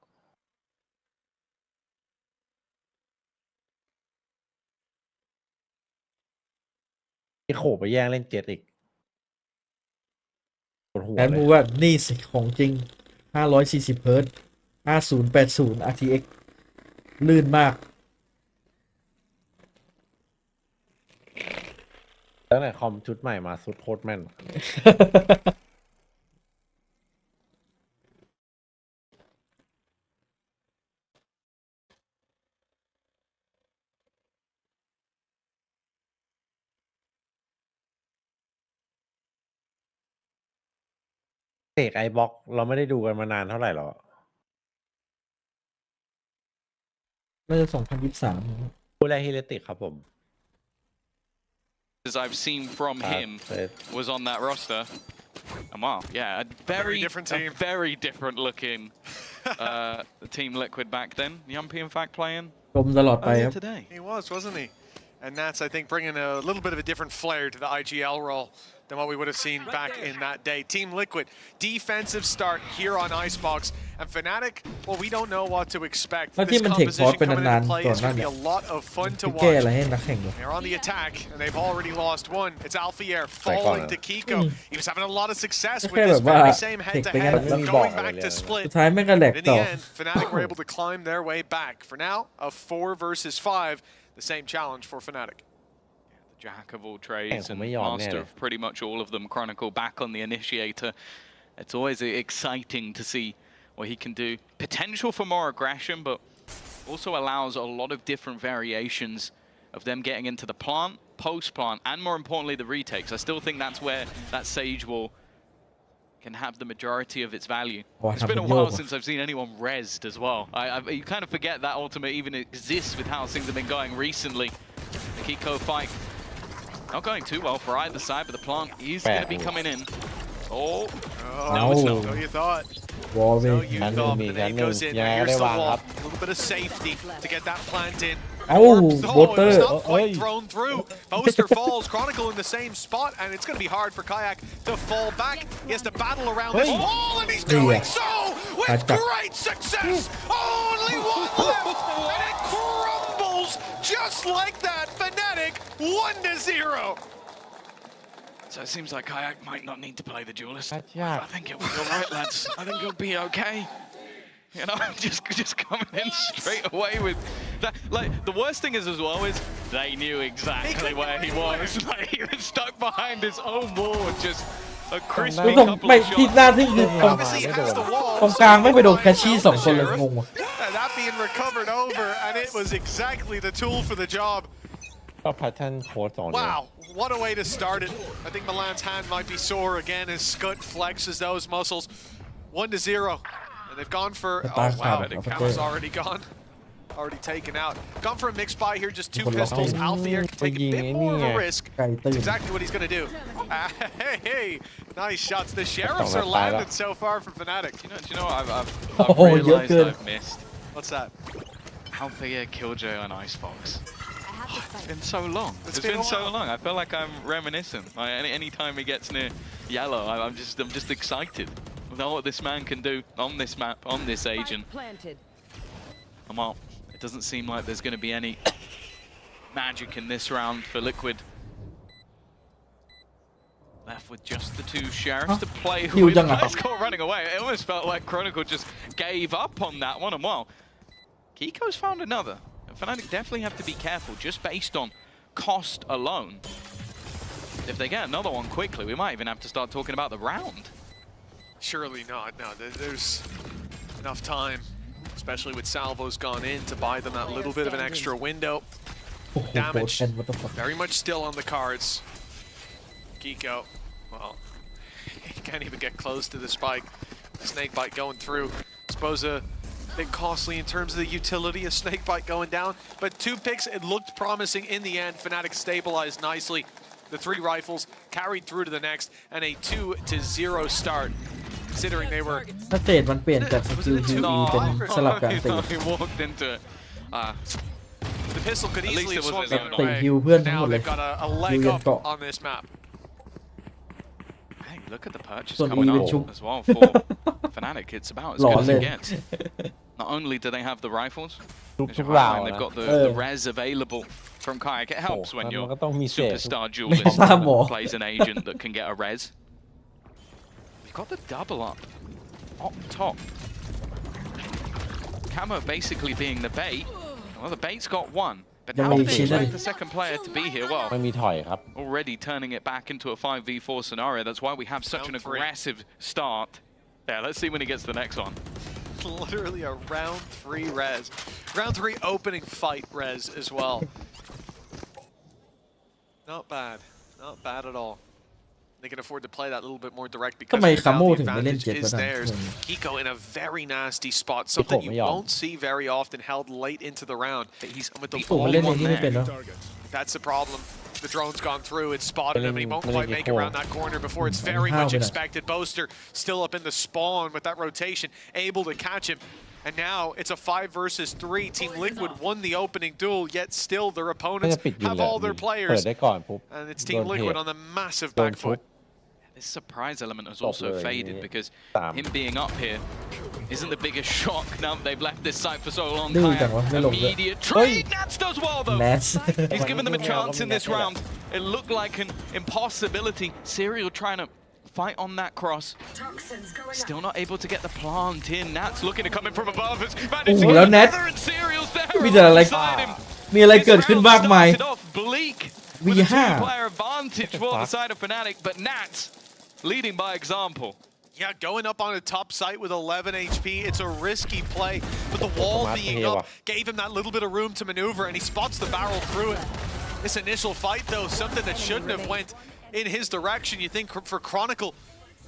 Speaker 2: ที่โขไปแย่งเล่นเจ็ตอีกปวดหัว
Speaker 1: แอด
Speaker 2: เล
Speaker 1: มู
Speaker 2: ย
Speaker 1: ว่านี่สิของจริง540เฮิร์ตซ์5080 RTX ลื่นมาก
Speaker 2: ตั้งแต่คอมชุดใหม่มาสุดโคตรแม่น เสกไอบ็อกเราไม่ได้ดูกันมานานเท่าไหร่หรอ
Speaker 1: น่าจะ2023
Speaker 2: ผู้แรกเฮเลติกครับผม
Speaker 10: As I've seen from him was on that roster. And wow, yeah, a very
Speaker 11: different team.
Speaker 10: very different looking Team Liquid back then. Yumpy, in fact, playing
Speaker 1: ชมตลอดไปครับ
Speaker 10: today.
Speaker 11: He was, wasn't he? And that's, I think, bringing a little bit of a different flair to the IGL role than what we would have seen back in that day. Team Liquid, defensive start here on Icebox. And Fnatic, well, we don't know what to expect.
Speaker 1: แล้วที่
Speaker 11: This
Speaker 1: มันเทคพอร์ต
Speaker 11: composition
Speaker 1: เป็น
Speaker 11: coming
Speaker 1: นาน
Speaker 11: into play
Speaker 1: ๆก่อน
Speaker 11: is
Speaker 1: หน้า
Speaker 11: going to be
Speaker 1: เนี่ย
Speaker 11: a lot of fun to
Speaker 1: ไปแก้อะไร
Speaker 11: watch.
Speaker 1: ให้นักแข่งวะ
Speaker 11: They're on the attack, and they've already lost one. It's Alfier falling to Kiko. He was having a lot of success with this very same head-to-head, going back to
Speaker 1: สุ
Speaker 11: split.
Speaker 1: ดท้ายแม่งก็แหลก
Speaker 11: In
Speaker 1: ต่อ
Speaker 11: the end, Fnatic were able to climb their way back. For now, a 4 versus 5, the same challenge for Fnatic.
Speaker 10: Jack of all trades and
Speaker 2: ไม่ยอมแน่
Speaker 10: master
Speaker 2: เลย
Speaker 10: of pretty much all of them. Chronicle back on the initiator. It's always exciting to see what he can do. Potential for more aggression, but also allows a lot of different variations of them getting into the plant, post-plant, and more importantly, the retakes. I still think that's where that Sage will can have the majority of its value.
Speaker 1: Oh,
Speaker 10: It's been a
Speaker 1: happened,
Speaker 10: while
Speaker 1: yo.
Speaker 10: since I've seen anyone rezzed as well. You kind of forget that ultimate even exists with how things have been going recently. The Kiko fight not going too well for either side, but the plant is going to be coming in. Oh, no, it's not.
Speaker 11: So you thought.
Speaker 1: วอลเว
Speaker 11: So
Speaker 1: ย์
Speaker 11: you
Speaker 2: งั้นหนึ่ง
Speaker 11: thought.
Speaker 2: มี
Speaker 11: And
Speaker 2: งั้น
Speaker 11: then
Speaker 2: ห
Speaker 11: it
Speaker 2: นึ่ง
Speaker 11: goes in.
Speaker 2: ยัง
Speaker 11: And
Speaker 2: ไง
Speaker 11: here's
Speaker 2: ได้
Speaker 11: the
Speaker 2: วางค
Speaker 11: wall.
Speaker 2: รับ
Speaker 11: A little bit of safety to get that plant in.
Speaker 1: เอ้า
Speaker 11: Oh,
Speaker 1: โบเตอ
Speaker 11: it
Speaker 1: ร์
Speaker 11: was not quite thrown through. Boaster falls. Chronicle in the same spot, and it's going to be hard for Kayak to fall back. He has to battle around this wall, and he's doing so with great success. Only one left, and it crumbles just like that. Fnatic 1-0.
Speaker 10: So it seems like Kayak might not need to play the duelist.
Speaker 2: ยาก
Speaker 10: I think it'll be all right, lads. I think it'll be okay. You know, just coming in straight away with that. Like, the worst thing is as well is they knew exactly where he was. Like, he was stuck behind his own wall with just a crispy
Speaker 1: ตรง
Speaker 10: couple
Speaker 1: ไม่
Speaker 10: of
Speaker 1: ที่
Speaker 10: shots.
Speaker 1: หน้าที่คือตรง
Speaker 11: Obviously, he has the wall.
Speaker 1: ตรงกลางไม่ไปโดนแคชชี่สองคนเลยงงว่ะ
Speaker 11: And that being recovered over, and it was exactly the tool for the job.
Speaker 2: ก็แพทเทิร์นโค้ดสองเนี่ย
Speaker 11: Wow, what a way to start it. I think Milan's hand might be sore again as Scut flexes those muscles. 1-0. And they've gone for... Oh, wow, Kama's already gone. Already taken out. Gone for a mixed buy here, just two pistols. Althea can take a bit more of a risk. That's exactly what he's going to do. Hey, nice shots. The sheriffs are landed so far from Fnatic.
Speaker 10: Do you know what I've
Speaker 1: Oh, you're
Speaker 10: realized
Speaker 1: good.
Speaker 10: I've missed?
Speaker 11: What's that?
Speaker 10: Althea, Killjoy, and Icebox. It's been so long.
Speaker 11: It's
Speaker 10: It's
Speaker 11: been
Speaker 10: been
Speaker 11: a
Speaker 10: so
Speaker 11: while.
Speaker 10: long. I feel like I'm reminiscent. Like, any time he gets near yellow, I'm just excited. I know what this man can do on this map, on this agent.
Speaker 9: Planted.
Speaker 10: Well, it doesn't seem like there's going to be any magic in this round for Liquid. Left with just the two sheriffs to play with. Nice call running away. It almost felt like Chronicle just gave up on that one. And well, Kiko's found another. And Fnatic definitely have to be careful just based on cost alone. If they get another one quickly, we might even have to start talking about the round.
Speaker 11: Surely not. No, there's enough time, especially with salvos gone in, to buy them that little bit of an extra window. Damage very much still on the cards. Kiko, well, he can't even get close to the spike. Snakebite going through. Suppose a bit costly in terms of the utility of Snakebite going down, but two picks, it looked promising in the end. Fnatic stabilized nicely. The three rifles carried through to the next, and a 2-0 start, considering they were...
Speaker 1: ถ้าเตจมันเปลี่ยนจากสกิล QE เป็นสลับการตี
Speaker 10: He walked into it.
Speaker 11: The pistol could
Speaker 10: At least
Speaker 11: easily
Speaker 10: it
Speaker 11: have
Speaker 10: was
Speaker 11: swung
Speaker 10: his
Speaker 11: the
Speaker 10: own.
Speaker 11: other way.
Speaker 1: ฮิวเพื่อนทั้งหม
Speaker 11: Now
Speaker 1: ดเลย
Speaker 11: they've got a leg up on this map.
Speaker 10: Hey, look at the purchase
Speaker 1: Son
Speaker 10: coming
Speaker 1: even
Speaker 10: up
Speaker 1: chup.
Speaker 10: as well for Fnatic. It's about as good as it
Speaker 1: Lol.
Speaker 10: gets. Not only do they have the rifles,
Speaker 2: ทุก
Speaker 10: as
Speaker 2: ทุ
Speaker 10: you
Speaker 2: กราว
Speaker 10: highlighted,
Speaker 2: นะ
Speaker 10: they've got the res available from Kayak. It helps when
Speaker 2: มัน
Speaker 10: you're
Speaker 2: ก็ต้องมีเศษ
Speaker 10: superstar duelist plays an agent that can get a res. We've got the double up top. Camo basically being the bait. Well, the bait's got one. But how did they expect the second player to be here? Well,
Speaker 2: ไม่มีถอยครับ
Speaker 10: already turning it back into a 5v4 scenario. That's why we have such an aggressive start. Yeah, let's see when he gets the next one.
Speaker 11: Literally a round 3 res. Round 3 opening fight res as well. Not bad. Not bad at all. They can afford to play that a little bit more direct because
Speaker 1: ทำไม
Speaker 11: now
Speaker 1: คาโม
Speaker 11: the
Speaker 1: ถึงไม่เล่น
Speaker 11: advantage
Speaker 1: เจ็ด
Speaker 11: is
Speaker 1: วะนั่น
Speaker 11: theirs. Kiko in a very nasty spot, something you won't see very often held late into the round. He's with the
Speaker 1: โอ้มันเล่นในที่ไม่เป็นเนาะ
Speaker 11: That's the problem. The drone's gone through, it's spotted him, and he won't quite make it around that corner before it's very much expected. Boaster still up in the spawn with that rotation, able to catch him. And now it's a 5 versus 3. Team Liquid won the opening duel, yet still their opponents have all their
Speaker 2: เปิด
Speaker 11: players.
Speaker 2: ได้ก่อนปุ๊บ
Speaker 11: And it's Team Liquid on the massive
Speaker 2: โดน
Speaker 11: back
Speaker 2: ฟุต
Speaker 11: foot.
Speaker 10: This surprise element has also
Speaker 2: Top
Speaker 10: faded
Speaker 2: lane.
Speaker 10: because
Speaker 2: Damn.
Speaker 10: him being up here isn't the biggest shock now that they've left this site for so long.
Speaker 1: ดื้อจังวะไม่ลงเลย
Speaker 10: Immediate trade. Nats does well though.
Speaker 1: Nats
Speaker 10: He's given them a chance in this round. It looked like an impossibility. Serial trying to fight on that cross. Still not able to get the plant in. Nats looking to come in from above. It's managed to
Speaker 1: แล้ว
Speaker 10: get
Speaker 1: Nat
Speaker 10: together and Serial's there
Speaker 1: มีแต่อะไร
Speaker 10: alongside him.
Speaker 1: มีอะไรเกิดขึ้นมากมาย
Speaker 10: Started off bleak with a
Speaker 1: V5
Speaker 10: two-player advantage for the side of Fnatic, but Nats leading by example.
Speaker 11: Yeah, going up on a top site with 11 HP, it's a risky play, but the wall being up gave him that little bit of room to maneuver, and he spots the barrel through it. This initial fight, though, something that shouldn't have went in his direction. You think for Chronicle,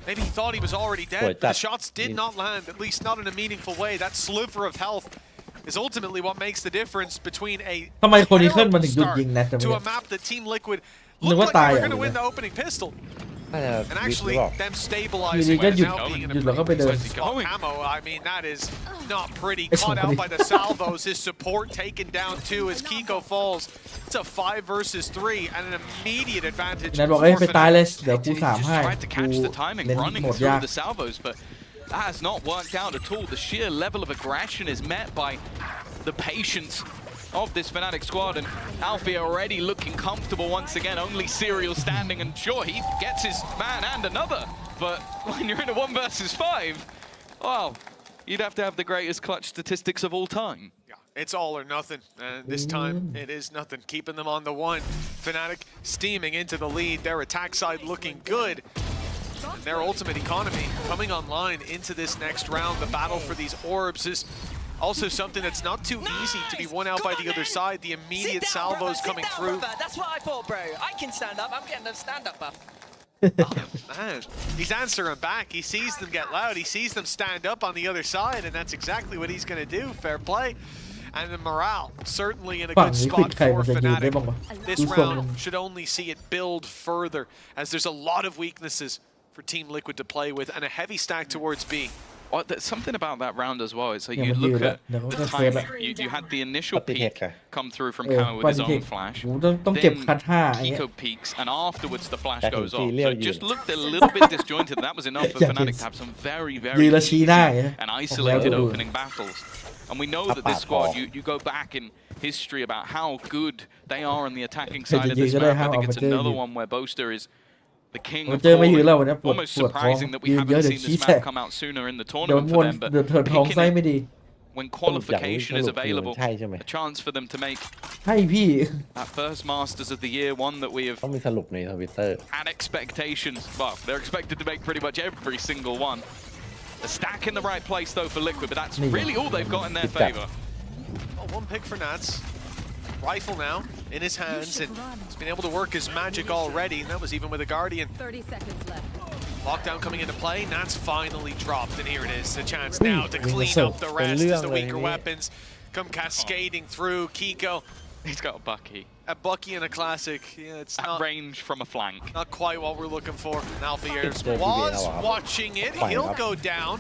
Speaker 11: Maybe he thought he was already dead, but the shots did not land, at least not in a meaningful way. That sliver of health is ultimately what makes the difference between a
Speaker 1: ทำไมคนนี้ขึ้นมาถึงหยุด
Speaker 11: start
Speaker 1: ยิงแนท
Speaker 11: to a map that Team Liquid
Speaker 1: นึก
Speaker 11: looked
Speaker 1: ว่า
Speaker 11: like
Speaker 1: ตาย
Speaker 11: they
Speaker 1: อ่ะ
Speaker 11: were going to win the opening pistol.
Speaker 2: น่าจะ
Speaker 11: And
Speaker 2: วิกหรือ
Speaker 11: actually,
Speaker 2: เปล่า
Speaker 11: them
Speaker 1: อยู่
Speaker 11: stabilizing
Speaker 1: ดีก็
Speaker 11: when
Speaker 1: หยุด
Speaker 11: it's now being
Speaker 1: หยุดแล้วก็ไปเดิน
Speaker 11: spot camo. I mean, that is not pretty. Caught out by the salvos. His support taken down too as Kiko falls. It's a 5 versus 3 and an immediate advantage.
Speaker 1: แนทบอกเอ้ยไปตายเลยเดี๋ยวกู
Speaker 4: He
Speaker 1: สาม
Speaker 4: just
Speaker 1: ให้
Speaker 4: tried to
Speaker 1: กู
Speaker 4: catch the timing
Speaker 1: เล่น
Speaker 4: running
Speaker 1: โหมด
Speaker 4: through
Speaker 1: ยาก
Speaker 4: the salvos, but that has not worked out at all. The sheer level of aggression is met by the patience of this Fnatic squad, and Alfie already looking comfortable once again. Only Serial standing, and sure, he gets his man and another, but when you're in a 1 versus 5, wow, you'd have to have the greatest clutch statistics of all time.
Speaker 11: It's all or nothing, and this time it is nothing. Keeping them on the 1. Fnatic steaming into the lead. Their attack side looking good. And their ultimate economy coming online into this next round. The battle for these orbs is also something that's not too easy to be won out by the other side. The immediate salvos coming through.
Speaker 13: That's what I thought, bro. I can stand up. I'm getting a stand-up buff.
Speaker 11: Man, he's answering back. He sees them get loud. He sees them stand up on the other side, and that's exactly what he's going to do. Fair play. And the morale certainly in a
Speaker 1: ฝั่ง
Speaker 11: good
Speaker 1: นี้ปิด
Speaker 11: spot
Speaker 1: ใคร
Speaker 11: for
Speaker 1: มันจะยืนได้
Speaker 11: Fnatic.
Speaker 1: บ้างวะ
Speaker 11: This
Speaker 1: ดูทรง
Speaker 11: round should only see it build further, as there's a lot of weaknesses for Team Liquid to play with, and a heavy stack towards B.
Speaker 4: Well, there's something about that round as well. So
Speaker 1: Yeah,
Speaker 4: you
Speaker 1: but
Speaker 4: look
Speaker 1: you-
Speaker 4: at
Speaker 1: no,
Speaker 4: the
Speaker 1: that's
Speaker 4: timing.
Speaker 1: fair.
Speaker 4: You had the initial
Speaker 2: Papi
Speaker 4: peak
Speaker 2: Heka.
Speaker 4: come through from
Speaker 1: เออ
Speaker 4: Kamo with
Speaker 1: วัน
Speaker 4: his
Speaker 1: เท
Speaker 4: own
Speaker 1: ค
Speaker 4: flash.
Speaker 1: กูต้องเก็บคัดห้าไอ้เงี้ย
Speaker 4: Kiko peaks, and afterwards the flash
Speaker 2: แต่ถึง
Speaker 4: goes
Speaker 2: ที่
Speaker 4: off.
Speaker 2: เลี้ยว
Speaker 4: So it
Speaker 2: ยืน
Speaker 4: just looked a little bit disjointed. That was enough for
Speaker 1: อยากเห็น
Speaker 4: Fnatic to have some very,
Speaker 1: ยื
Speaker 4: very
Speaker 1: นแล้วชี้หน้า
Speaker 4: easy
Speaker 1: ไง
Speaker 4: and
Speaker 1: ออกแล้ว
Speaker 4: isolated
Speaker 1: ดู
Speaker 4: opening battles. And we know that this squad, you go back in history about how good they are on the attacking side of this
Speaker 1: Jiji ก็ได้
Speaker 4: map. I
Speaker 1: ห้าม
Speaker 4: think
Speaker 1: เอา
Speaker 4: it's
Speaker 1: มาเจอ
Speaker 4: another
Speaker 1: อยู่
Speaker 4: one where Boaster is the king
Speaker 1: มา
Speaker 4: of
Speaker 1: เจอไม่ยืน
Speaker 4: calling.
Speaker 1: แล้ววันนี้ปวด
Speaker 4: Almost
Speaker 1: ปวดท้อง
Speaker 4: surprising that we
Speaker 1: ยืนเยอะ
Speaker 4: haven't
Speaker 1: เดี๋ยว
Speaker 4: seen
Speaker 1: ขี้
Speaker 4: this
Speaker 1: แตก
Speaker 4: map come out sooner in the
Speaker 1: เดี๋ยว
Speaker 4: tournament
Speaker 1: ม
Speaker 4: for
Speaker 1: วน
Speaker 4: them, but
Speaker 1: เดี๋ยวเธอท้อง
Speaker 4: picking
Speaker 1: ไส้
Speaker 4: it
Speaker 1: ไม่ดี
Speaker 4: when
Speaker 2: สรุปอยากรู้
Speaker 4: qualification
Speaker 2: ส
Speaker 4: is
Speaker 2: รุปอยู่
Speaker 4: available,
Speaker 2: ใช่ใช่ไหม
Speaker 4: a chance for them to make
Speaker 1: ให้พี่
Speaker 4: that first Masters of the Year, one that we have
Speaker 2: ต้องมีสรุปในทวิตเตอร์
Speaker 4: had expectations. Well, they're expected to make pretty much every single one. A stack in the right place though for Liquid, but that's really all they've got in their favor.
Speaker 11: Oh, 1 pick for Nats. Rifle now in his hands, and he's been able to work his magic already, and that was even with a Guardian.
Speaker 14: 30 seconds left.
Speaker 11: Lockdown coming into play. Nats finally dropped, and here it is. A chance now to
Speaker 1: Wing
Speaker 11: clean
Speaker 1: assault.
Speaker 11: up the rest as the weaker
Speaker 2: Really?
Speaker 11: weapons come cascading through. Kiko,
Speaker 4: He's got a Bucky.
Speaker 11: a Bucky and a classic. Yeah, it's
Speaker 4: At
Speaker 11: not,
Speaker 4: range from a flank.
Speaker 11: not quite what we're looking for. And Alfiers
Speaker 2: It's
Speaker 11: was
Speaker 2: BBL.
Speaker 11: watching it.
Speaker 2: Fine
Speaker 11: He'll
Speaker 2: enough.
Speaker 11: go down.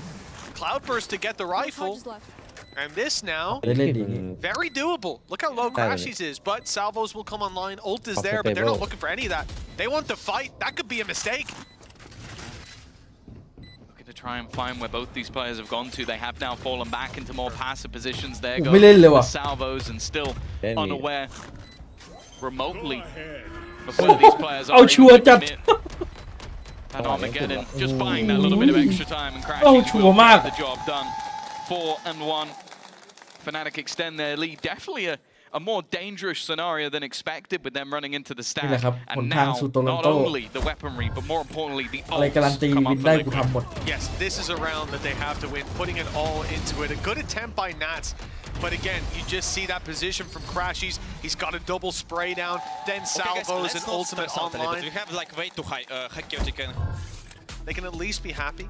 Speaker 11: Cloudburst to get the rifle.
Speaker 14: Charges left.
Speaker 11: And this now,
Speaker 1: ได้เล่นดีนี่
Speaker 11: very doable. Look how low Crashies is, but Salvos will come online. Ult is there, but they're not looking for any of that. They want the fight. That could be a mistake.
Speaker 4: Looking to try and find where both these players have gone to. They have now fallen back into more passive positions. There
Speaker 1: กู
Speaker 4: go
Speaker 1: ไม่เล่นเลย
Speaker 4: the
Speaker 1: ว่ะ
Speaker 4: salvos, and still
Speaker 2: Benji.
Speaker 4: unaware remotely of where these players are.
Speaker 1: เอาชัวร์
Speaker 4: able to
Speaker 1: จัด
Speaker 4: commit. And Armageddon just buying that little bit of extra time, and
Speaker 1: เอา
Speaker 4: Crashies
Speaker 1: ชัว
Speaker 4: will
Speaker 1: ร์มาก
Speaker 4: get the job done. 4-1. Fnatic extend their lead. Definitely a more dangerous scenario than expected with them running into the
Speaker 1: นี่แหละ
Speaker 4: stack.
Speaker 1: ครับหน
Speaker 4: And
Speaker 1: ทาง
Speaker 4: now,
Speaker 1: สู่โตลอน
Speaker 4: not
Speaker 1: โต
Speaker 4: only the weaponry, but more importantly, the
Speaker 1: อะไรการันตี
Speaker 4: ults come
Speaker 1: วิ
Speaker 4: up
Speaker 1: น
Speaker 4: for
Speaker 1: ได้กู
Speaker 4: Liquid.
Speaker 1: ทำหมด
Speaker 11: Yes, this is a round that they have to win, putting it all into it. A good attempt by Nats, but again, you just see that position from Crashies. He's got a double spray down, then Salvos and ultimate online.
Speaker 5: We have like way too high chaotic.
Speaker 11: They can at least be happy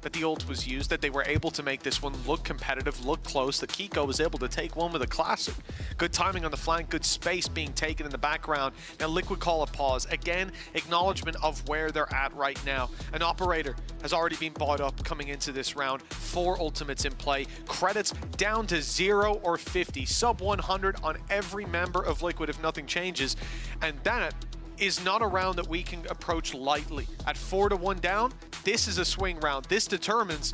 Speaker 11: that the ult was used, that they were able to make this one look competitive, look close, that Kiko was able to take one with a classic. Good timing on the flank, good space being taken in the background. Now Liquid call a pause. Again, acknowledgement of where they're at right now. An operator has already been bought up coming into this round. 4 ultimates in play. Credits down to 0 or 50. Sub 100 on every member of Liquid if nothing changes. And that is not a round that we can approach lightly. At 4-1 down, this is a swing round. This determines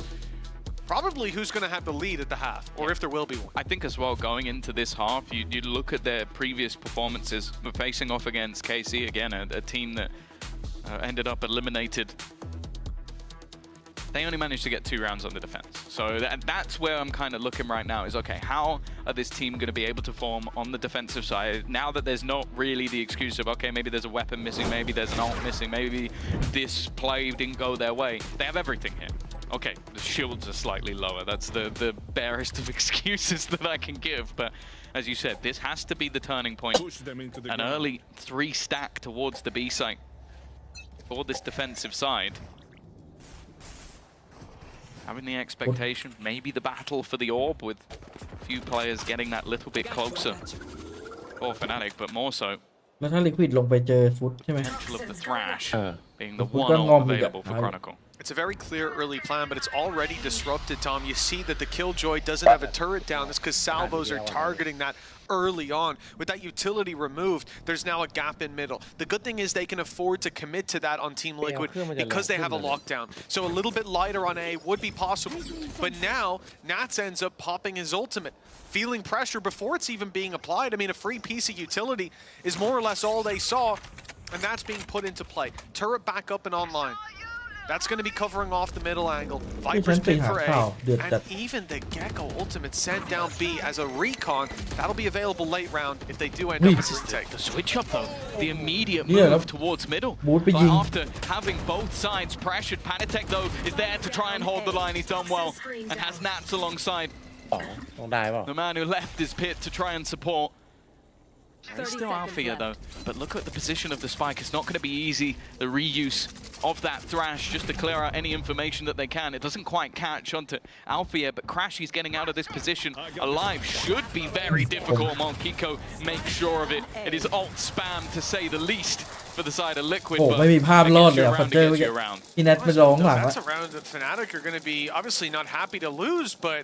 Speaker 11: probably who's going to have the lead at the half, or if there will be one.
Speaker 4: I think as well, going into this half, you look at their previous performances, facing off against KC again, a team that ended up eliminated. They only managed to get 2 rounds on the defense. So that's where I'm kind of looking right now is, okay, how are this team going to be able to form on the defensive side now that there's not really the excuse of, okay, maybe there's a weapon missing, maybe there's an ult missing, maybe this play didn't go their way. They have everything here. Okay, the shields are slightly lower. That's the barest of excuses that I can give. But as you said, this has to be the turning point. An early 3 stack towards the B site for this defensive side.
Speaker 10: having the expectation, maybe the battle for the orb with a few players getting that little bit closer for Fnatic, but more so
Speaker 1: แล้วถ้าลิควิดลงไปเจอฟุตใช่ไหม
Speaker 10: potential of the thrash being the
Speaker 1: ฟุต
Speaker 10: one
Speaker 1: ก็งอม
Speaker 10: ult
Speaker 1: อีกอะ
Speaker 10: available for Chronicle.
Speaker 11: It's a very clear early plan, but it's already disrupted, Tom. You see that the Killjoy doesn't have a turret down. That's because salvos are targeting that early on. With that utility removed, there's now a gap in middle. The good thing is they can afford to commit to that on Team Liquid because they have a lockdown. So a little bit lighter on A would be possible. But now, Nats ends up popping his ultimate, feeling pressure before it's even being applied. I mean, a free piece of utility is more or less all they saw, and that's being put into play. Turret back up and online. That's going to be covering off the middle angle. Viper's pick for A. And even the Gecko ultimate sent down B as a recon. That'll be available late round if they do end up with this take.
Speaker 10: The switch up though, the immediate move towards middle. But after having both sides pressured, Panitek though is there to try and hold the line. He's done well and has Nats alongside. The man who left his pit to try and support. He's still Althea though, but look at the position of the spike. It's not going to be easy, the reuse of that thrash just to clear out any information that they can. It doesn't quite catch onto Althea, but Crashy's getting out of this position alive should be very difficult. Kiko makes sure of it. It is alt spam to say the least for the side of Liquid.
Speaker 1: โอ้ไม่มีภาพรอดเลยอะพัตเตอร์พี่แนทไปร้องหลัง
Speaker 11: That's a round that Fnatic are going to be obviously not happy to lose, but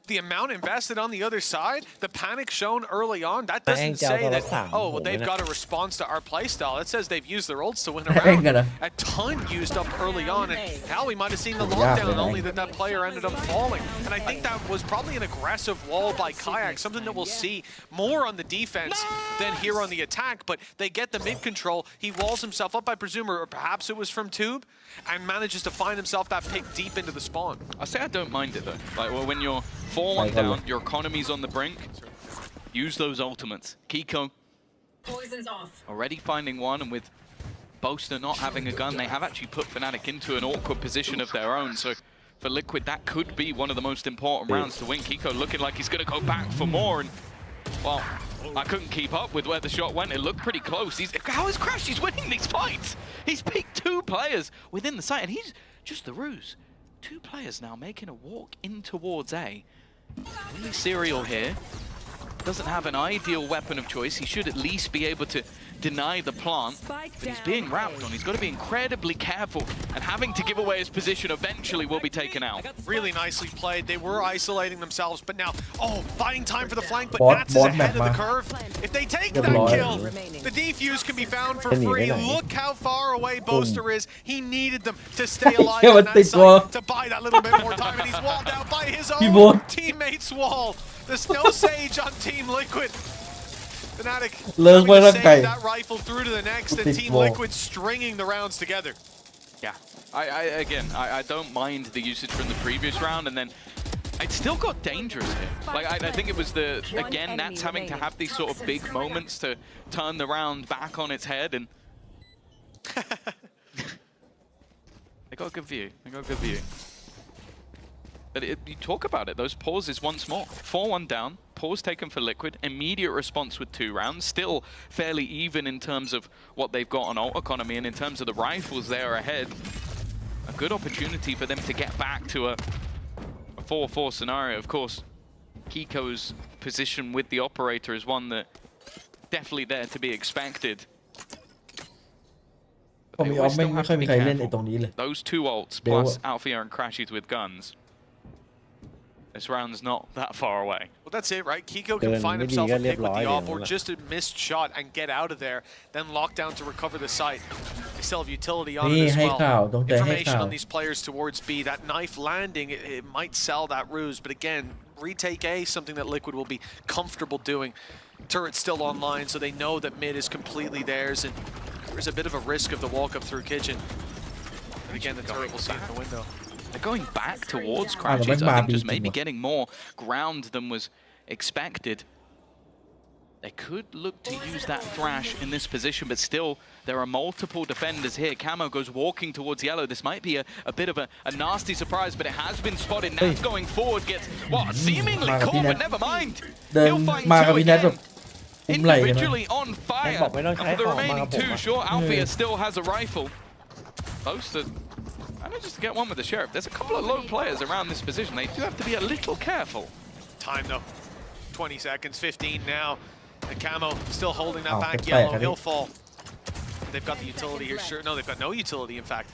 Speaker 11: the amount invested on the other side, the panic shown early on, that doesn't say that, oh, well, they've got a response to our playstyle. It says they've used their ults to win a round. A ton used up early on, and hell, we might have seen the lockdown, only that player ended up falling. And I think that was probably an aggressive wall by Kayak, something that we'll see more on the defense than here on the attack, but they get the mid control. He walls himself up, I presume, or perhaps it was from Tube, and manages to find himself that pick deep into the spawn.
Speaker 10: I say I don't mind it though. Like, well, when you're 4-1 down, your economy's on the brink. Use those ultimates. Kiko already finding one, and with Boaster not having a gun, they have actually put Fnatic into an awkward position of their own. So for Liquid, that could be one of the most important rounds to win. Kiko looking like he's going to go back for more, and well, I couldn't keep up with where the shot went. It looked pretty close. How is Crash? He's winning these fights. He's picked 2 players within the site, and he's just the ruse. 2 players now making a walk in towards A. Only Serial here doesn't have an ideal weapon of choice. He should at least be able to deny the plant, but he's being wrapped on. He's got to be incredibly careful, and having to give away his position eventually will be taken out.
Speaker 11: Really nicely played. They were isolating themselves, but now, buying time for the flank, but Nats is ahead of the curve. If they take that kill, the defuse can be found for free. Look how far away Boaster is. He needed them to stay alive on that side to buy that little bit more time, and he's walled out by his own teammate's wall. There's no Sage on Team Liquid. Fnatic having to save that rifle through to the next, and Team Liquid stringing the rounds together.
Speaker 10: Yeah, I don't mind the usage from the previous round, and then it still got dangerous here. Like I think it was again Nats having to have these sort of big moments to turn the round back on its head, and they got a good view. But you talk about it, those pauses once more. 4-1 down, pause taken for Liquid, immediate response with 2 rounds, still fairly even in terms of what they've got on ult economy, and in terms of the rifles they are ahead. A good opportunity for them to get back to a 4-4 scenario. Of course, Kiko's position with the operator is one that definitely there to be expected. But they always still have to be careful. Those 2 ults plus Althea and Crashies with guns. This round's not that far away.
Speaker 11: Well, that's it, right? Kiko can find himself a pick with the op or just a missed shot and get out of there, then lock down to recover the site. They still have utility on it as well. Information on these players towards B. That knife landing, it might sell that ruse, but again, retake A, something that Liquid will be comfortable doing. Turret's still online, so they know that mid is completely theirs, and there's a bit of a risk of the walk up through kitchen. And again, the turret will see in the window.
Speaker 10: They're going back towards Crashies, I think just maybe getting more ground than was expected. They could look to use that thrash in this position, but still, there are multiple defenders here. Camo goes walking towards yellow. This might be a bit of a nasty surprise, but it has been spotted. Nats going forward gets, seemingly caught, but never mind. He'll find 2 again. Individually on fire. And for the remaining 2, sure, Althea still has a rifle. Boaster Manages to get one with the Sheriff. There's a couple of low players around this position. They do have to be a little careful.
Speaker 11: Time though. 20 seconds, 15 now. And Camo still holding that
Speaker 1: Oh,
Speaker 11: back
Speaker 1: good
Speaker 11: yellow.
Speaker 1: play,
Speaker 11: He'll fall. They've got the utility here. Sure, no, they've got no utility, in fact.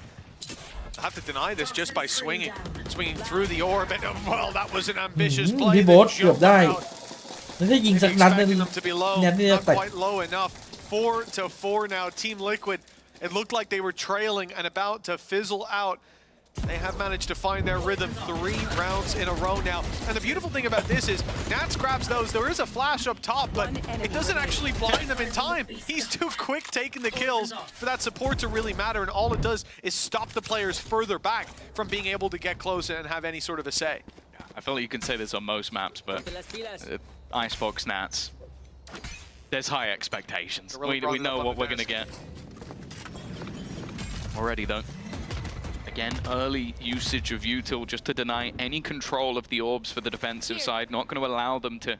Speaker 11: They'll have to deny this just by swinging. Swinging through the orb. And, well, that was an ambitious play.
Speaker 1: พี่โบ๊ทเกือบได้แล้วได้ยิงสักนัดนึง
Speaker 11: Expecting them to be low,
Speaker 1: นัดนี้จะ
Speaker 11: not
Speaker 1: แตก
Speaker 11: quite low enough. 4-4 now. Team Liquid. It looked like they were trailing and about to fizzle out. They have managed to find their rhythm 3 rounds in a row now. And the beautiful thing about this is, Nats grabs those. There is a flash up top, but it doesn't actually blind them in time. He's too quick taking the kills for that support to really matter. And all it does is stop the players further back from being able to get close and have any sort of a say.
Speaker 10: I feel like you can say this on most maps, but Icebox Nats, there's high expectations. We know what we're going to get. Already though. Again, early usage of util just to deny any control of the orbs for the defensive side. Not going to allow them to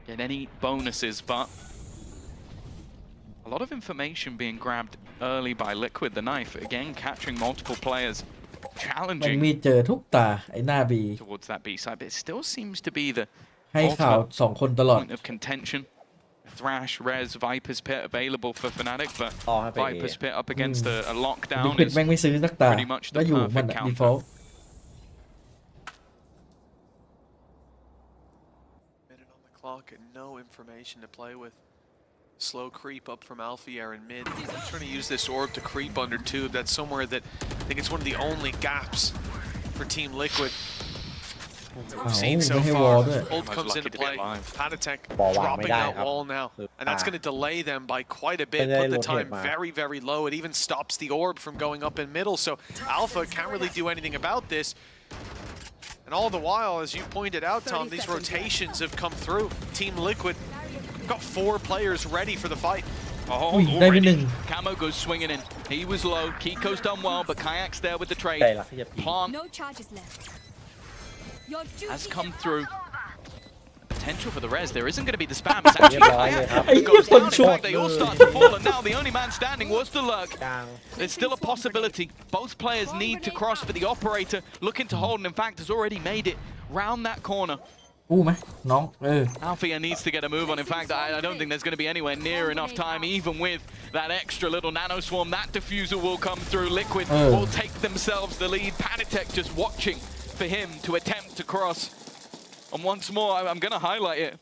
Speaker 10: get any bonuses, but a lot of information being grabbed early by Liquid, the knife. Again, catching multiple players,
Speaker 1: มัน
Speaker 10: challenging
Speaker 1: มีเจอทุกตาไอ้หน้าบี
Speaker 10: towards that B side, but it still seems to be the
Speaker 1: ให้ข่าว
Speaker 10: ultimate
Speaker 1: 2 คนตลอด
Speaker 10: point of contention. Thrash, Rez, Viper's Pit available for Fnatic, but Viper's Pit up against a lockdown
Speaker 1: ลิควิด
Speaker 10: is
Speaker 1: แม่งไม่ซื้อสักตา
Speaker 10: pretty much
Speaker 1: ก็
Speaker 10: the
Speaker 1: อยู่มัน
Speaker 10: perfect
Speaker 1: ดี
Speaker 10: counter.
Speaker 1: ฟอลต์
Speaker 11: Minute on the clock and no information to play with. Slow creep up from Alfier in mid. He's trying to use this orb to creep under tube. That's somewhere that I think it's one of the only gaps for Team Liquid. We've seen so far. Ult comes into play. Panatek dropping that wall now. And that's going to delay them by quite a bit. Put the time very, very low. It even stops the orb from going up in middle. So Alpha can't really do anything about this. And all the while, as you pointed out, Tom, these rotations have come through. Team Liquid got 4 players ready for the fight.
Speaker 10: Oh,
Speaker 1: Ui, đây bên
Speaker 10: already.
Speaker 1: đừng.
Speaker 10: Camo goes swinging in. He was low. Kiko's done well, but Kayak's there with the trade.
Speaker 2: ใจรักที่จะปี
Speaker 10: Plant
Speaker 14: No charges left. Your
Speaker 10: has
Speaker 14: duty
Speaker 10: come
Speaker 14: is
Speaker 10: through.
Speaker 14: over.
Speaker 10: Potential for the res. There isn't going to be the spam. It's actually
Speaker 2: Yeah,
Speaker 10: Kayak
Speaker 1: yeah.
Speaker 10: who goes down. In
Speaker 1: Short.
Speaker 10: fact, they all start to fall, and now the only man standing was the lurk.
Speaker 2: กลาง
Speaker 10: There's still a possibility. Both players need to cross, but the operator looking to hold, and in fact has already made it round that corner.
Speaker 1: กู้ไหมน้อง
Speaker 10: Alfia needs to get a move on. In fact, I don't think there's going to be anywhere near enough time, even with that extra little nano swarm. That diffuser will come through. Liquid will take themselves the lead. Panatek just watching for him to attempt to cross. And once more, I'm going to highlight it.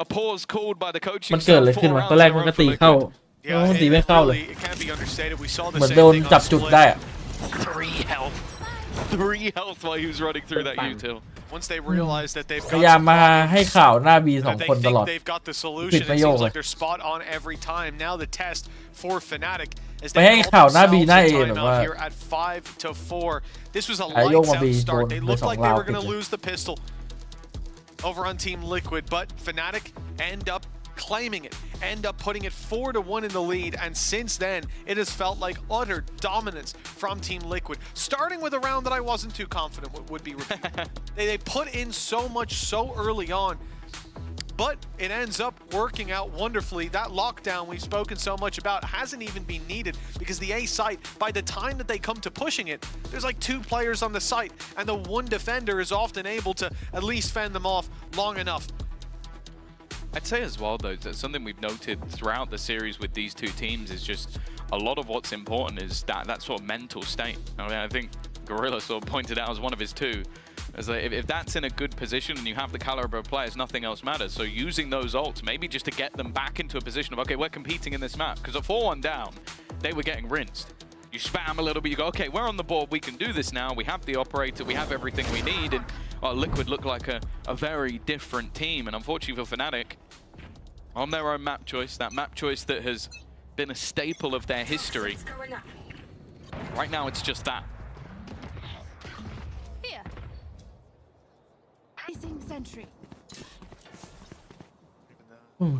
Speaker 10: A pause called by the coaching
Speaker 1: มันเกิดอะไร
Speaker 10: staff.
Speaker 1: ขึ้น
Speaker 10: 4
Speaker 1: วะ
Speaker 10: rounds
Speaker 1: ตอนแรก
Speaker 10: in a
Speaker 1: มัน
Speaker 10: row
Speaker 1: ก็
Speaker 10: for
Speaker 1: ตีเข้า
Speaker 10: Liquid.
Speaker 1: แล้วมันตีไม่เข้าเลย
Speaker 11: It can't be understated. We saw the
Speaker 1: เหมือน
Speaker 11: same
Speaker 1: โดน
Speaker 11: thing
Speaker 1: จับ
Speaker 11: on
Speaker 1: จุด
Speaker 11: split.
Speaker 1: ได้อะ
Speaker 10: 3 health. 3 health while he was running through that util.
Speaker 11: Once they realize that they've
Speaker 1: พ
Speaker 11: got
Speaker 1: ยายาม
Speaker 11: some
Speaker 1: มาให้ข่าวหน้าบี
Speaker 11: that
Speaker 1: 2
Speaker 11: they
Speaker 1: คนตลอด
Speaker 11: think they've got the solution. It seems like they're spot on every time. Now the test for Fnatic as
Speaker 1: ไป
Speaker 11: they
Speaker 1: ให้
Speaker 11: call
Speaker 1: ข่าวหน้าบี
Speaker 11: themselves
Speaker 1: หน้า
Speaker 11: a
Speaker 1: เอแบบว่า
Speaker 11: timeout here at 5-4. This was a
Speaker 1: โยก
Speaker 11: lights
Speaker 1: มาบี
Speaker 11: out
Speaker 1: โด
Speaker 11: start.
Speaker 1: น
Speaker 11: They
Speaker 1: ไป
Speaker 11: looked
Speaker 1: 2
Speaker 11: like
Speaker 1: ราว
Speaker 11: they were
Speaker 1: ติด
Speaker 11: going to
Speaker 1: เลย
Speaker 11: lose the pistol over on Team Liquid, but Fnatic end up claiming it, end up putting it 4-1 in the lead, and since then it has felt like utter dominance from Team Liquid, starting with a round that I wasn't too confident would be repeated. they put in so much so early on, but it ends up working out wonderfully. That lockdown we've spoken so much about hasn't even been needed because the A site, by the time that they come to pushing it, there's like 2 players on the site, and the 1 defender is often able to at least fend them off long enough.
Speaker 10: I'd say as well, though, that something we've noted throughout the series with these 2 teams is just a lot of what's important is that sort of mental state. I mean, I think Gorilla sort of pointed out as one of his 2. As if that's in a good position and you have the caliber of players, nothing else matters. So using those ults, maybe just to get them back into a position of, okay, we're competing in this map. Because at 4-1 down, they were getting rinsed. You spam a little bit, you go, okay, we're on the board, we can do this now. We have the operator, we have everything we need. And Liquid look like a very different team. And unfortunately for Fnatic, on their own map choice, that map choice that has been a staple of their history. Right now, it's just that.
Speaker 14: Here. Placing sentry.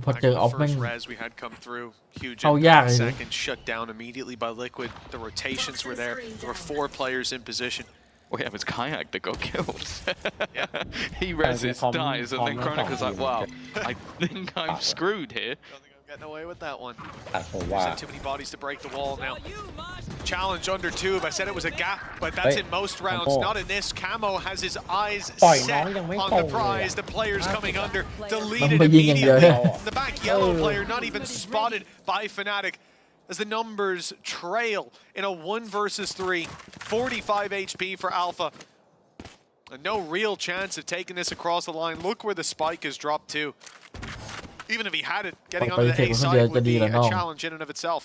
Speaker 1: พอเจอออฟแม่ง
Speaker 11: First res we had come through, huge
Speaker 1: เข้ายากเลย
Speaker 11: impact, second shut down immediately by Liquid. The rotations were there. There were 4 players in position.
Speaker 10: Well, yeah, it was Kayak that got killed. He reses, dies, and then Chronicle's like, wow, I think I'm screwed here.
Speaker 11: Getting away with that one.
Speaker 2: ตัดผมว่า
Speaker 11: There's too many bodies to break the wall now. Challenge under tube. I said it was a gap, but that's in most rounds. Not in this. Camo has his eyes set on the prize. The players coming under, deleted immediately. The back yellow player not even spotted by Fnatic as the numbers trail in a 1 versus 3. 45 HP for Alpha. And no real chance of taking this across the line. Look where the spike is dropped to. Even if he had it, getting onto the A side would be a challenge in and of itself.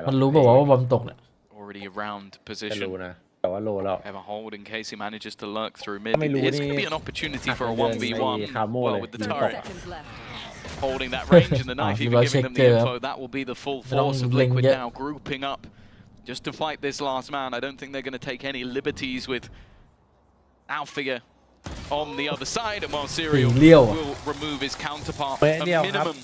Speaker 1: มันรู้บอกว่าบอมตกเนี่ย
Speaker 10: Already around
Speaker 2: จะ
Speaker 10: position.
Speaker 2: รู้นะแต่ว่าโลแล้ว
Speaker 10: Ever hold in case he manages to lurk through mid.
Speaker 2: ไม่รู้
Speaker 10: It's
Speaker 2: นี่
Speaker 10: going to be an opportunity for a
Speaker 2: เดิน
Speaker 10: 1v1
Speaker 2: ไปคาโม่เล
Speaker 10: well
Speaker 2: ย
Speaker 10: with the
Speaker 2: ยิงต
Speaker 10: turret.
Speaker 2: ก
Speaker 9: Seconds left.
Speaker 10: Holding that range and the knife,
Speaker 1: Ah,
Speaker 10: even
Speaker 1: you
Speaker 10: giving them
Speaker 1: check
Speaker 10: the
Speaker 1: there.
Speaker 10: info. That will be the full
Speaker 1: They don't
Speaker 10: force of
Speaker 1: blink
Speaker 10: Liquid
Speaker 1: yet.
Speaker 10: now grouping up just to fight this last man. I don't think they're going to take any liberties with Alfia on the other side, and while Serial will remove his counterpart, a minimum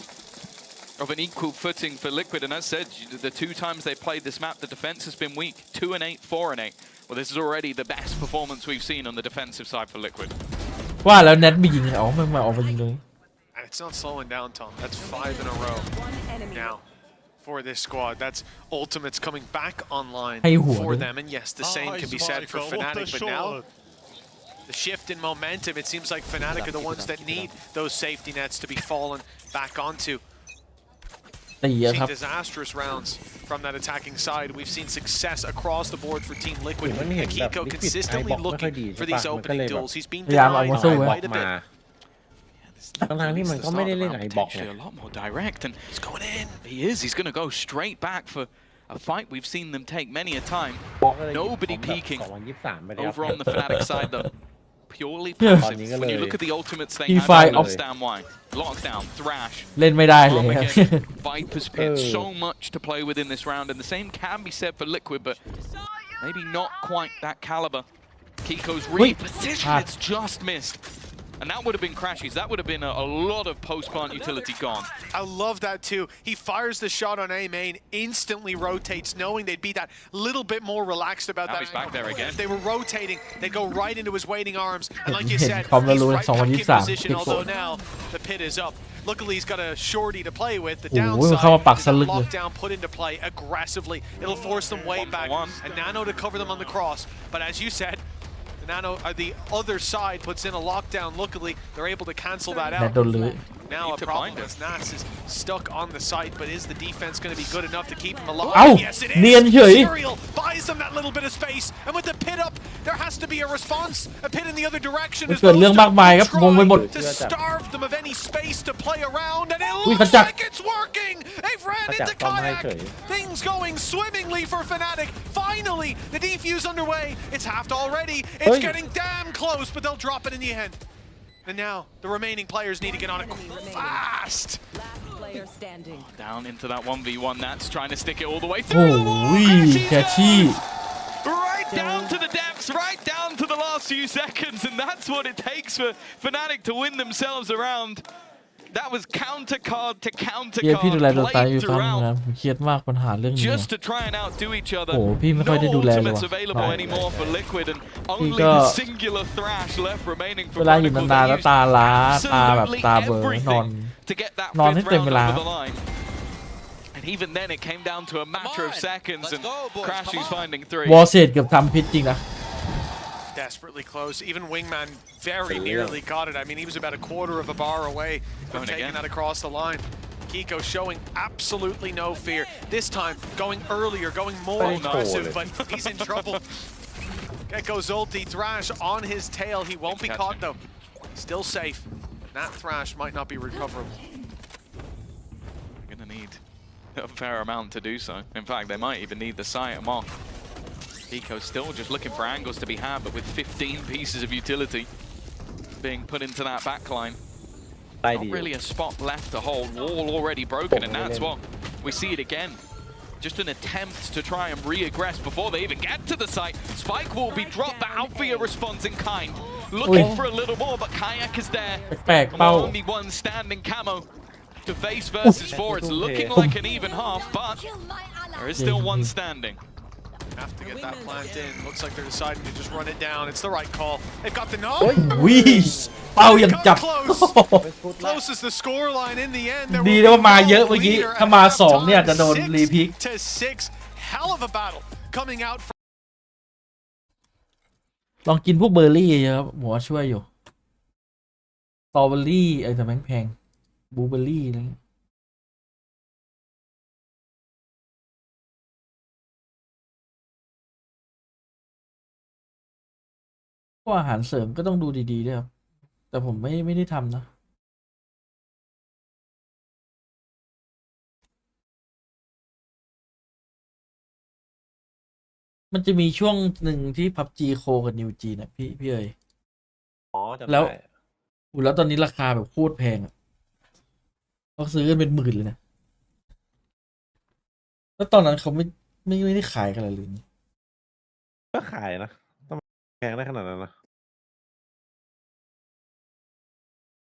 Speaker 10: of an equal footing for Liquid. And as said, the 2 times they played this map, the defense has been weak. 2-8, 4-8. Well, this is already the best performance we've seen on the defensive side for Liquid.
Speaker 1: ว่าแล้วเน็ตไม่ยิงอ๋อมันมาออกมายิงเลย
Speaker 11: And it's not slowing down, Tom. That's 5 in a row now for this squad. That's ultimates coming back online for them. And yes, the same can be said for Fnatic, but now the shift in momentum, it seems like Fnatic are the ones that need those safety nets to be fallen back onto.
Speaker 1: ตีอะ
Speaker 11: Seen
Speaker 1: ครับ
Speaker 11: disastrous rounds from that attacking side. We've seen success across the board for Team Liquid. And Kiko consistently looking for these opening duels. He's been denied quite a bit.
Speaker 2: ทั้งที่มันก็ไม่ได้เล่นไอ้บล็อก
Speaker 10: Potentially a lot more direct, and he's going in. He is. He's going to go straight back for a fight we've seen them take many a time. Nobody peeking over on the Fnatic side though. Purely passive. When you look at the ultimates they have, you understand why. Lockdown, Thrash,
Speaker 1: เล่นไม่ได้เลย
Speaker 10: Armageddon, Viper's Pit. So much to play with in this round, and the same can be said for Liquid, but maybe not quite that caliber. Kiko's reposition, it's just missed. And that would have been crashes. That would have been a lot of post-plant utility gone.
Speaker 11: I love that too. He fires the shot on A main, instantly rotates, knowing they'd be that little bit more relaxed about that.
Speaker 10: Now he's back there again.
Speaker 11: If they were rotating, they'd go right into his waiting arms. And like you said,
Speaker 1: Come
Speaker 11: he's
Speaker 1: on,
Speaker 11: right back in
Speaker 1: 2023
Speaker 11: position, although now the pit is up. Luckily, he's got a shorty to play with. The
Speaker 1: โอ้โห
Speaker 11: downside
Speaker 1: เข้ามาปัก
Speaker 11: is
Speaker 1: ส
Speaker 11: a
Speaker 1: ลึกเลย
Speaker 11: lockdown put into play aggressively. It'll force them way back. And Nano to cover them on the cross. But as you said, Nano, the other side puts in a lockdown. Luckily, they're able to cancel that out. Now a problem as Nats is stuck on the site, but is the defense going to be good enough to keep him alive? Yes, it is. Serial buys them that little bit of space, and with the pit up, there has to be a response. A pit in the other direction is
Speaker 1: เกิดเรื่องมากมายครับงงไปหมด
Speaker 11: to starve them of any space to play around, and it looks like it's working. They've ran into Kayak. Things going swimmingly for Fnatic. Finally, the defuse underway. It's halved already. It's getting damn close, but they'll drop it in the end. And now, the remaining players need to get on it fast.
Speaker 9: Down
Speaker 10: into that 1v1. That's trying to stick it all the way through. Right down to the depths, right down to the last few seconds. And that's what it takes for Fnatic to win themselves around. That was counter card to counter
Speaker 1: พี่ดูแล
Speaker 10: card
Speaker 1: ตัวตายอยู่
Speaker 10: played
Speaker 1: ตามงาน
Speaker 10: throughout.
Speaker 1: ผมเครียดมากปัญหาเรื่องนี้
Speaker 10: Just to try and outdo each other.
Speaker 1: โอ้พี่ไม่ค่อยได้ดูแล
Speaker 10: No
Speaker 1: เลย
Speaker 10: ultimates
Speaker 1: ว่ะ
Speaker 10: available anymore for Liquid, and only
Speaker 1: ก็
Speaker 10: the singular Thrash left remaining for
Speaker 1: เวลาอยู่
Speaker 10: Chronicle.
Speaker 1: นานๆแล้วตาล้าตาแบบตา
Speaker 10: Absolutely
Speaker 1: เบลอ
Speaker 10: everything
Speaker 1: นอน
Speaker 10: to get that
Speaker 1: นอนให้
Speaker 10: fifth
Speaker 1: เต็ม
Speaker 10: round
Speaker 1: เวลา
Speaker 10: over the line. And even then, it came down to a matter of seconds, and Crashy's finding 3.
Speaker 1: วอลเซตเกือบทำพิษจริงนะ
Speaker 11: Desperately close. Even Wingman very nearly got it. I mean, he was about a quarter of a bar away from taking that across the line. Kiko showing absolutely no fear. This time, going earlier, going more aggressive, but he's in trouble. Gekko's ulti, Thrash on his tail. He won't be caught, though. Still safe. That Thrash might not be recoverable.
Speaker 10: Going to need a fair amount to do so. In fact, they might even need the sight him off. Kiko still just looking for angles to be had, but with 15 pieces of utility being put into that backline. Not really a spot left to hold. Wall already broken, and that's what we see it again. Just an attempt to try and re-aggress before they even get to the site. Spike will be dropped, but Alfia responds in kind. Looking for a little more, but Kayak is there. Only one standing Camo to face versus 4. It's looking like an even half, but there is still one standing.
Speaker 11: Have to get that plant in. Looks like they're deciding to just run it down. It's the right call. They've got the no.
Speaker 1: เป้าอย่างจับ
Speaker 11: Closes the scoreline in the end.
Speaker 1: ดีนะว่ามาเยอะเมื่อกี้ถ้ามา2เนี่ยจะโดนรีพิก
Speaker 11: to 6. Hell of a battle coming out.
Speaker 1: ลองกินพวกเบอร์รี่เยอะครับหมอช่วยอยู่สตรอเบอร์รี่แต่แพงบลูเบอร์รี่อะไรเงี้ยพวกอาหารเสริมก็ต้องดูดีๆด้วยครับแต่ผมไม่ได้ทำนะมันจะมีช่วงหนึ่งที่พับจีโคกับนิวจีนะพี่เอ๋ย
Speaker 2: จำได้
Speaker 1: แล้วตอนนี้ราคาแบบโคตรแพงอ่ะเขาซื้อกันเป็นหมื่นเลยนะแล้วตอนนั้นเขาไม่ได้ขายกันเลย
Speaker 2: ก็ขายนะต้องแพงได้ขนาดนั้นนะ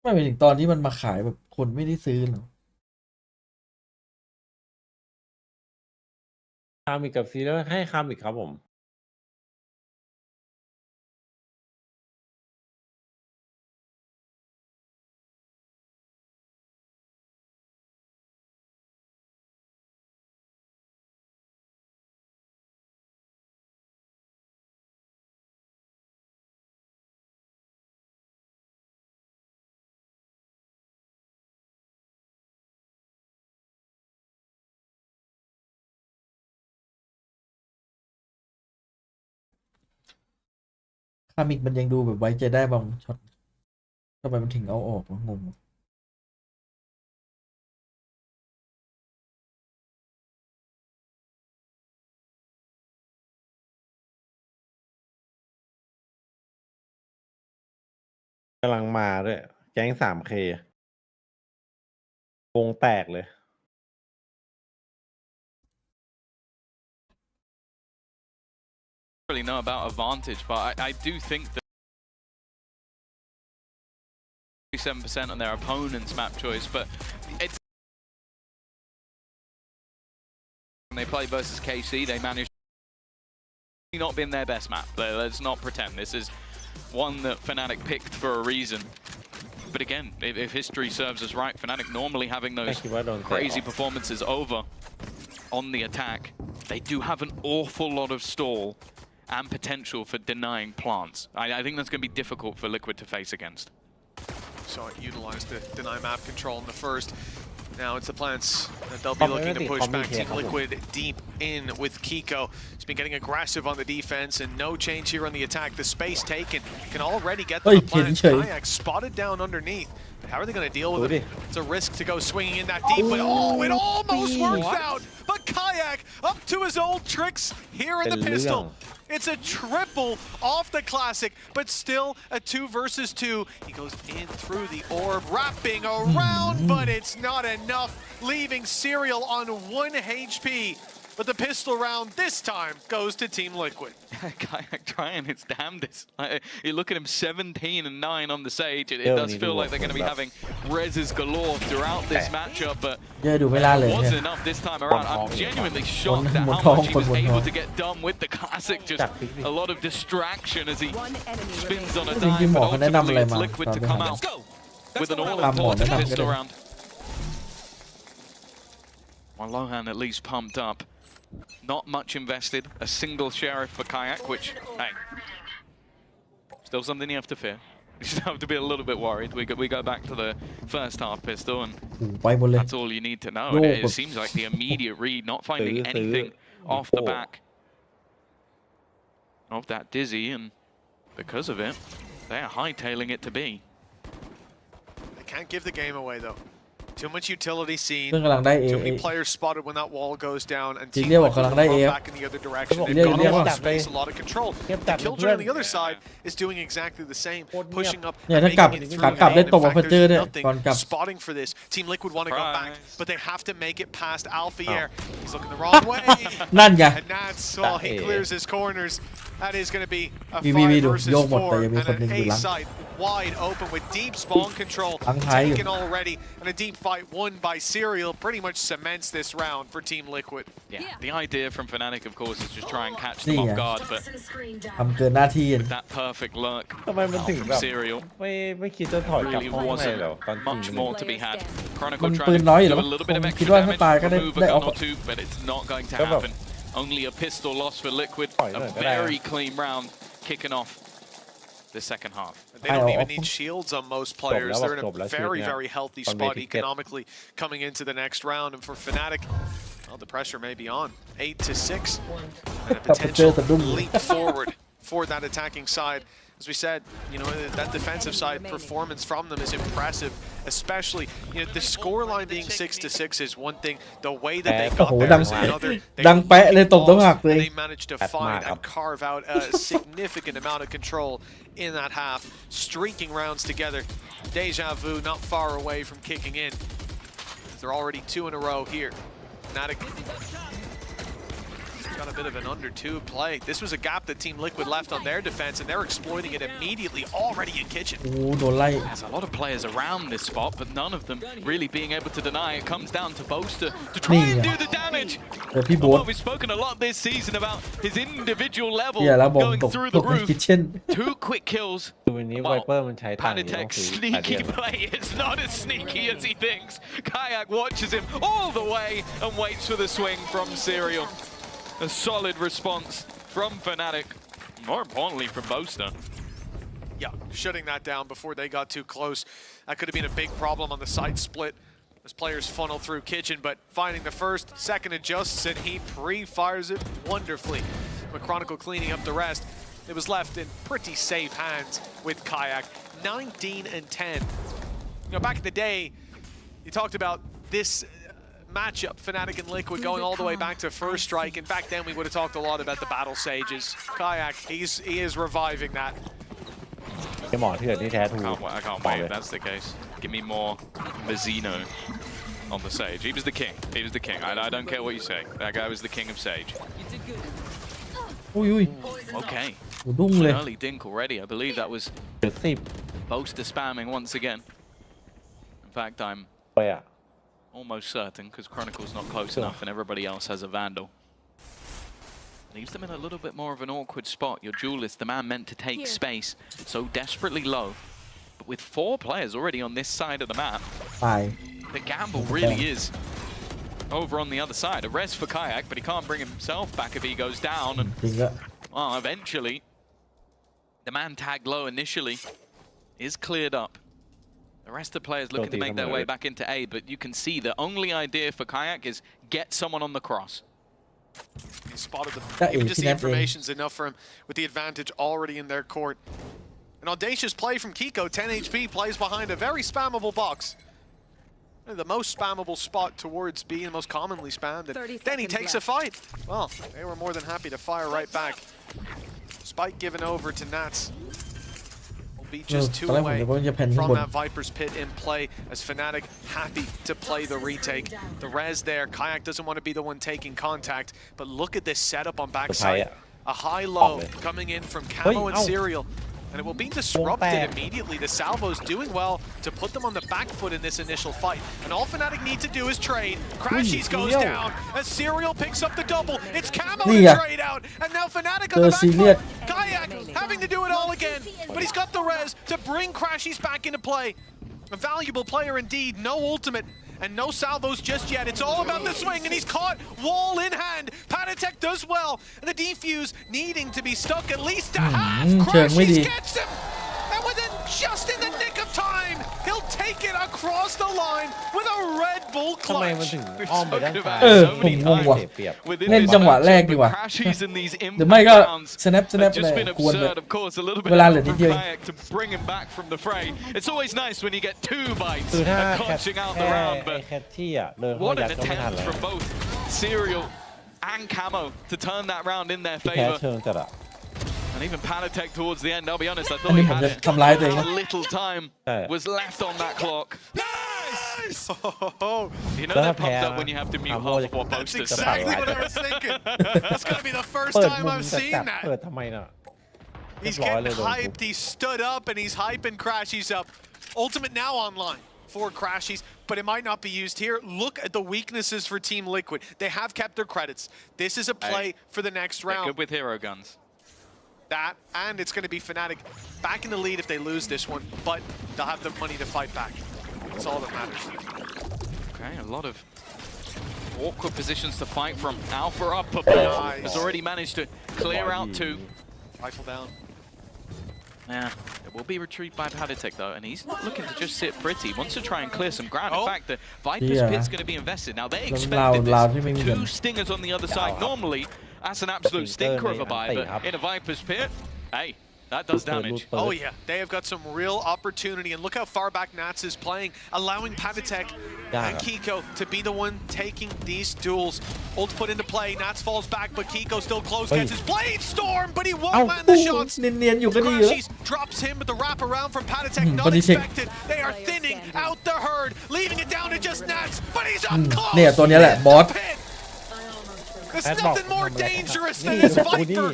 Speaker 1: ไม่ไปถึงตอนที่มันมาขายแบบคนไม่ได้ซื้อหรอ
Speaker 2: คามิกกับซีแล้วให้คามิกครับผม
Speaker 1: คามิกมันยังดูแบบไว้ใจได้บางช็อตทำไมมันถึงเอาออกวะงง
Speaker 2: กำลังมาด้วยแก๊ง 3K วงแตกเลย
Speaker 10: Really know about advantage, but I do think that 37% on their opponent's map choice, but it's when they play versus KC, they managed not been their best map. Let's not pretend this is one that Fnatic picked for a reason. But again, if history serves us right, Fnatic normally having those crazy performances over on the attack, they do have an awful lot of stall and potential for denying plants. I think that's going to be difficult for Liquid to face against.
Speaker 11: So it utilized the deny map control in the first. Now it's the plants that they'll be looking to push back Team Liquid deep in with Kiko. He's been getting aggressive on the defense and no change here on the attack. The space taken can already get the plant. Kayak spotted down underneath. How are they going to deal with it? It's a risk to go swinging in that deep, but oh, it almost works out. But Kayak up to his old tricks here in the pistol. It's a triple off the classic, but still a 2 versus 2. He goes in through the orb, wrapping around, but it's not enough, leaving Serial on 1 HP. But the pistol round this time goes to Team Liquid.
Speaker 10: Kayak trying its damnedest. You look at him 17 and 9 on the Sage. It does feel like they're going to be having reses galore throughout this matchup, but it wasn't enough this time around. I'm genuinely shocked at how much he was able to get done with the classic. Just a lot of distraction as he spins on a dime, but ultimately it's Liquid to come out with an all-important pistol round. Well, Lohan at least pumped up. Not much invested. A single sheriff for Kayak, which, hey, still something you have to fear. You should have to be a little bit worried. We go back to the first half pistol, and that's all you need to know. And it seems like the immediate read, not finding anything off the back of that Dizzy, and because of it, they are hightailing it to be.
Speaker 11: They can't give the game away, though. Too much utility seen.
Speaker 1: เพิ่งกำลังได้
Speaker 11: Too many players spotted when that wall goes down, and Team Liquid will run back in the other direction. They've got a lot of space, a lot of control. The Killjoy on the other side is doing exactly the same, pushing up, and making it through the lane. In fact, there's nothing spotting for this. Team Liquid want to go back, but they have to make it past Alphier. He's looking the wrong way.
Speaker 1: นั่นไง
Speaker 11: And that's while he clears his corners. That is going to be a
Speaker 1: วี
Speaker 11: 5
Speaker 1: ดู
Speaker 11: versus
Speaker 1: โยกหมดแต่
Speaker 11: 4
Speaker 1: ยังมี
Speaker 11: and
Speaker 1: คนหนึ่
Speaker 11: an
Speaker 1: งอยู่
Speaker 11: A
Speaker 1: หลัง
Speaker 11: side wide open with deep spawn control
Speaker 1: หลังท้ายอยู่
Speaker 11: taken already, and a deep fight won by Serial pretty much cements this round for Team Liquid.
Speaker 10: Yeah, the idea from Fnatic, of course, is just try and catch them
Speaker 1: นี่
Speaker 10: off
Speaker 1: ไง
Speaker 10: guard, but
Speaker 1: ทำเกินหน้าที่
Speaker 10: that perfect lurk
Speaker 2: ทำไมมันถึง
Speaker 10: from
Speaker 2: แบบ
Speaker 10: Serial
Speaker 2: ไม่คิดจะถอยกลับ
Speaker 10: really
Speaker 2: ห้องให้
Speaker 10: wasn't
Speaker 2: เหรอตอน
Speaker 10: much
Speaker 2: ยิง
Speaker 10: more to be had.
Speaker 1: มั
Speaker 10: Chronicle
Speaker 1: น
Speaker 10: trying
Speaker 1: ปืน
Speaker 10: to
Speaker 1: น้อยอยู่
Speaker 10: do
Speaker 1: แล้ว
Speaker 10: a little
Speaker 1: ผ
Speaker 10: bit
Speaker 1: ม
Speaker 10: of
Speaker 1: คิด
Speaker 10: extra
Speaker 1: ว่าถ้า
Speaker 10: damage,
Speaker 1: ตายก็ได้
Speaker 10: remove a
Speaker 1: ได้อ
Speaker 10: gun
Speaker 1: อก
Speaker 10: or two, but it's not going to
Speaker 2: ก็แบบ
Speaker 10: happen. Only a pistol loss for Liquid.
Speaker 2: Hỏi
Speaker 10: A
Speaker 2: rồi, cái này
Speaker 10: very clean round kicking off the second half.
Speaker 11: They don't even need shields on most players. They're in a very, very healthy spot economically coming into the next round. And for Fnatic, well, the pressure may be on. 8-6, and a potential leap forward for that attacking side. As we said, you know, that defensive side performance from them is impressive, especially, you know, the scoreline being 6-6 is one thing. The way that they got there is another. They managed to find and carve out a significant amount of control in that half, streaking rounds together. Deja vu not far away from kicking in. They're already 2 in a row here. Fnatic got a bit of an under 2 play. This was a gap that Team Liquid left on their defense, and they're exploiting it immediately, already in kitchen.
Speaker 1: โอ้โดนไล่
Speaker 10: There's a lot of players around this spot, but none of them really being able to deny. It comes down to Boaster to try and do the damage.
Speaker 1: เดี๋ยวพี่โบ๊ท
Speaker 10: Well, we've spoken a lot this season about his individual level
Speaker 1: เหี้ยแล้วบอม
Speaker 10: going
Speaker 1: ตก
Speaker 10: through
Speaker 1: ต
Speaker 10: the
Speaker 1: กใน
Speaker 10: roof.
Speaker 1: คิทเช่น
Speaker 10: 2 quick kills.
Speaker 2: คือวันนี้ไวเปอร์มันใช้ทางนี้ต้อง
Speaker 10: Panitek's
Speaker 2: ซื้อ
Speaker 10: sneaky play is not as sneaky as he thinks. Kayak watches him all the way and waits for the swing from Serial. A solid response from Fnatic. More importantly, from Boaster.
Speaker 11: Yeah, shutting that down before they got too close. That could have been a big problem on the side split as players funnel through kitchen, but finding the first, second adjusts, and he pre-fires it wonderfully. With Chronicle cleaning up the rest, it was left in pretty safe hands with Kayak. 19 and 10. You know, back in the day, you talked about this matchup, Fnatic and Liquid going all the way back to First Strike, and back then we would have talked a lot about the Battle Sages. Kayak, he is reviving that.
Speaker 2: ไอหมอเถื่อนที่แท้ถูก
Speaker 10: I can't wait if that's the case. Give me more Mazzino on the Sage. He was the king. He was the king. I don't care what you say. That guy was the king of Sage.
Speaker 1: อุ้ยอุ้ย
Speaker 10: Okay.
Speaker 1: โอ้ดุ้งเลย
Speaker 10: An early dink already. I believe that was
Speaker 2: 10
Speaker 10: Boaster spamming once again. In fact, I'm
Speaker 2: ไปอ่ะ
Speaker 10: almost certain because Chronicle's not close enough and everybody else has a Vandal. Leaves them in a little bit more of an awkward spot. Your duelist, the man meant to take space, so desperately low. But with 4 players already on this side of the map,
Speaker 1: ตาย
Speaker 10: the gamble really is over on the other side. A res for Kayak, but he can't bring himself back if he goes down. And
Speaker 1: จริงก็
Speaker 10: well, eventually, the man tagged low initially is cleared up. The rest of the players looking to make their way back into A, but you can see the only idea for Kayak is get someone on the cross.
Speaker 11: He spotted them. Even just the information's enough for him with the advantage already in their court. An audacious play from Kiko. 10 HP plays behind a very spammable box. The most spammable spot towards B and most commonly spammed. And then he takes a fight. Well, they were more than happy to fire right back. Spike given over to Nats. Be just 2 away from that Viper's Pit in play as Fnatic happy to play the retake. The res there, Kayak doesn't want to be the one taking contact, but look at this setup on backside. A high-low coming in from Camo and Serial, and it will be disrupted immediately. The salvo's doing well to put them on the back foot in this initial fight, and all Fnatic need to do is trade. Crashies goes down as Serial picks up the double. It's Camo to trade out, and now Fnatic on the back foot. Kayak having to do it all again, but he's got the res to bring Crashies back into play. A valuable player indeed, no ultimate and no salvos just yet. It's all about the swing, and he's caught wall in hand. Panitek does well, and the defuse needing to be stuck at least a half. Crashies gets him, and within just in the nick of time, he'll take it across the line with a Red Bull
Speaker 2: ทำไม
Speaker 11: clutch.
Speaker 2: มันถึงอ้อมไปด้านซ้าย
Speaker 1: ผมงงว่ะ
Speaker 2: เสียเปรียบ
Speaker 1: เล่นจังหวะแรกดีกว่า หรือไม่ก็ snap เลยควรเลยเวลาเหลือนิดเดียว
Speaker 10: to bring him back from the fray. It's always nice when you get 2 bites
Speaker 2: คือถ้า
Speaker 10: and
Speaker 2: แค่
Speaker 10: clutching out the round,
Speaker 2: ไอ้
Speaker 10: but
Speaker 2: แคทที่อ่ะเดินเข้า
Speaker 10: what
Speaker 2: ยัด
Speaker 10: an
Speaker 2: ก็ไม่ทัน
Speaker 10: attempt
Speaker 2: เลย
Speaker 10: from both Serial and Camo to turn that round in their
Speaker 2: แพ้
Speaker 10: favor.
Speaker 2: เชิงจัดอ่ะ
Speaker 10: And even Panitek towards the end, I'll be honest, I
Speaker 1: อัน
Speaker 10: thought
Speaker 1: นี้
Speaker 10: he
Speaker 1: ผม
Speaker 10: had
Speaker 1: จะ
Speaker 10: it.
Speaker 1: ทำร้ายตัวเอง
Speaker 10: A little time was left on that clock. Nice!
Speaker 11: Nice! Oh,
Speaker 10: You know they're pumped up when you have to mute half of what
Speaker 11: that's
Speaker 10: posters say.
Speaker 11: exactly what I was thinking. That's gonna be the first
Speaker 2: เปิด
Speaker 11: time
Speaker 2: มุม
Speaker 11: I've
Speaker 2: จะ
Speaker 11: seen
Speaker 2: จับ
Speaker 11: that.
Speaker 2: เปิดทำไมน่ะ
Speaker 11: He's
Speaker 2: เรียบร้อย
Speaker 11: getting
Speaker 2: เลยโดนทุบ
Speaker 11: hyped. He stood up and he's hyping Crashies up. Ultimate now online for Crashies, but it might not be used here. Look at the weaknesses for Team Liquid. They have kept their credits. This is a play for the next
Speaker 10: They're
Speaker 11: round.
Speaker 10: good with hero guns.
Speaker 11: That, and it's going to be Fnatic back in the lead if they lose this one, but they'll have the money to fight back. That's all that matters.
Speaker 10: Okay, a lot of awkward positions to fight from. Alpha up, but
Speaker 11: Nice.
Speaker 10: has already managed to clear out two.
Speaker 11: Rifle down.
Speaker 10: Yeah, it will be retrieved by Paditech though, and he's not looking to just sit pretty. He wants to try and clear some ground. In fact, the Viper's Pit's going to be invested. Now, they expected this. Two Stingers on the other side. Normally, that's an absolute stinker of a buy, but in a Viper's Pit, hey, that does damage.
Speaker 11: Oh yeah, they have got some real opportunity, and look how far back Nats is playing, allowing Paditech and Kiko to be the one taking these duels. Ult put into play, Nats falls back, but Kiko still close, gets his Blade Storm, but he won't land the shots.
Speaker 1: เนียนๆอยู่ก็ดีอยู่แล้ว
Speaker 11: Crashies drops him, but the wrap around from Paditech, not expected. They are thinning out the herd, leaving it down to just Nats, but he's up close.
Speaker 1: เนี่ยตัวเนี้ยแหละบอส
Speaker 11: There's nothing more dangerous than this Viper.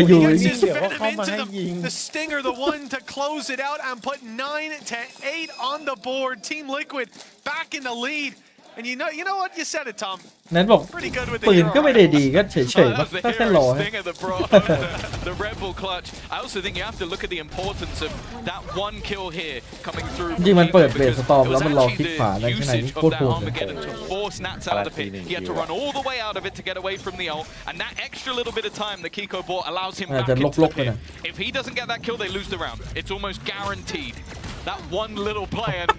Speaker 1: อยู่
Speaker 11: Gets
Speaker 1: นี่
Speaker 11: his venom into the Stinger, the one to close it out and put 9 to 8 on the board. Team Liquid back in the lead. And you know what? You said it, Tom.
Speaker 1: นั้นบอก
Speaker 11: Pretty good with the
Speaker 1: ปืน
Speaker 11: hero
Speaker 1: ก็ไม่ได้
Speaker 11: rifle.
Speaker 1: ดีก็เฉยๆ
Speaker 10: That's the
Speaker 1: ก็แค่
Speaker 10: hero
Speaker 1: รอ
Speaker 10: stinger that brought the Red Bull clutch. I also think you have to look at the importance of that one kill here coming through.
Speaker 1: จริงมันเปิดเบร
Speaker 10: because
Speaker 1: สตอม
Speaker 10: it
Speaker 1: แล้ว
Speaker 10: was
Speaker 1: มันรอ
Speaker 10: actually
Speaker 1: คลิกขวาแล้ว
Speaker 10: the
Speaker 1: ข้างในนี่
Speaker 10: usage
Speaker 1: โค
Speaker 10: of
Speaker 1: ตร
Speaker 10: that
Speaker 1: โหด
Speaker 10: Armageddon to force Nats out of the pit. He had to run all the way out of it to get away from the ult, and that extra little bit of time that Kiko bought allows him back into the pit. If he doesn't get that kill, they lose the round. It's almost guaranteed. That one little play, and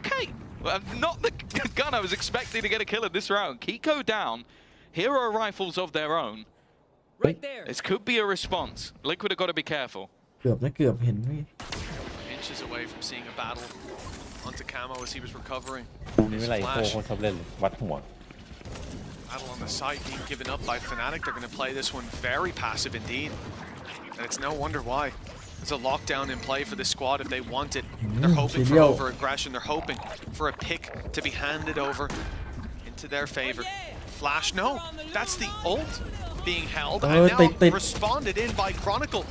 Speaker 10: okay. Not the gun I was expecting to get a kill in this round. Kiko down. Hero rifles of their own.
Speaker 9: Right there.
Speaker 10: This could be a response. Liquid have got to be careful.
Speaker 1: เกือบนะเกือบเห็นไหม
Speaker 11: Inches away from seeing a battle onto Camo as he was recovering.
Speaker 2: ตรงนี้ไม่ไรโคคนชอบเล่นเลยวัดหัว
Speaker 11: Battle on the side being given up by Fnatic. They're going to play this one very passive indeed. And it's no wonder why. There's a lockdown in play for this squad if they want it. They're hoping for over-aggression. They're hoping for a pick to be handed over into their favor. Flash, no. That's the ult being held. And now responded in by Chronicle,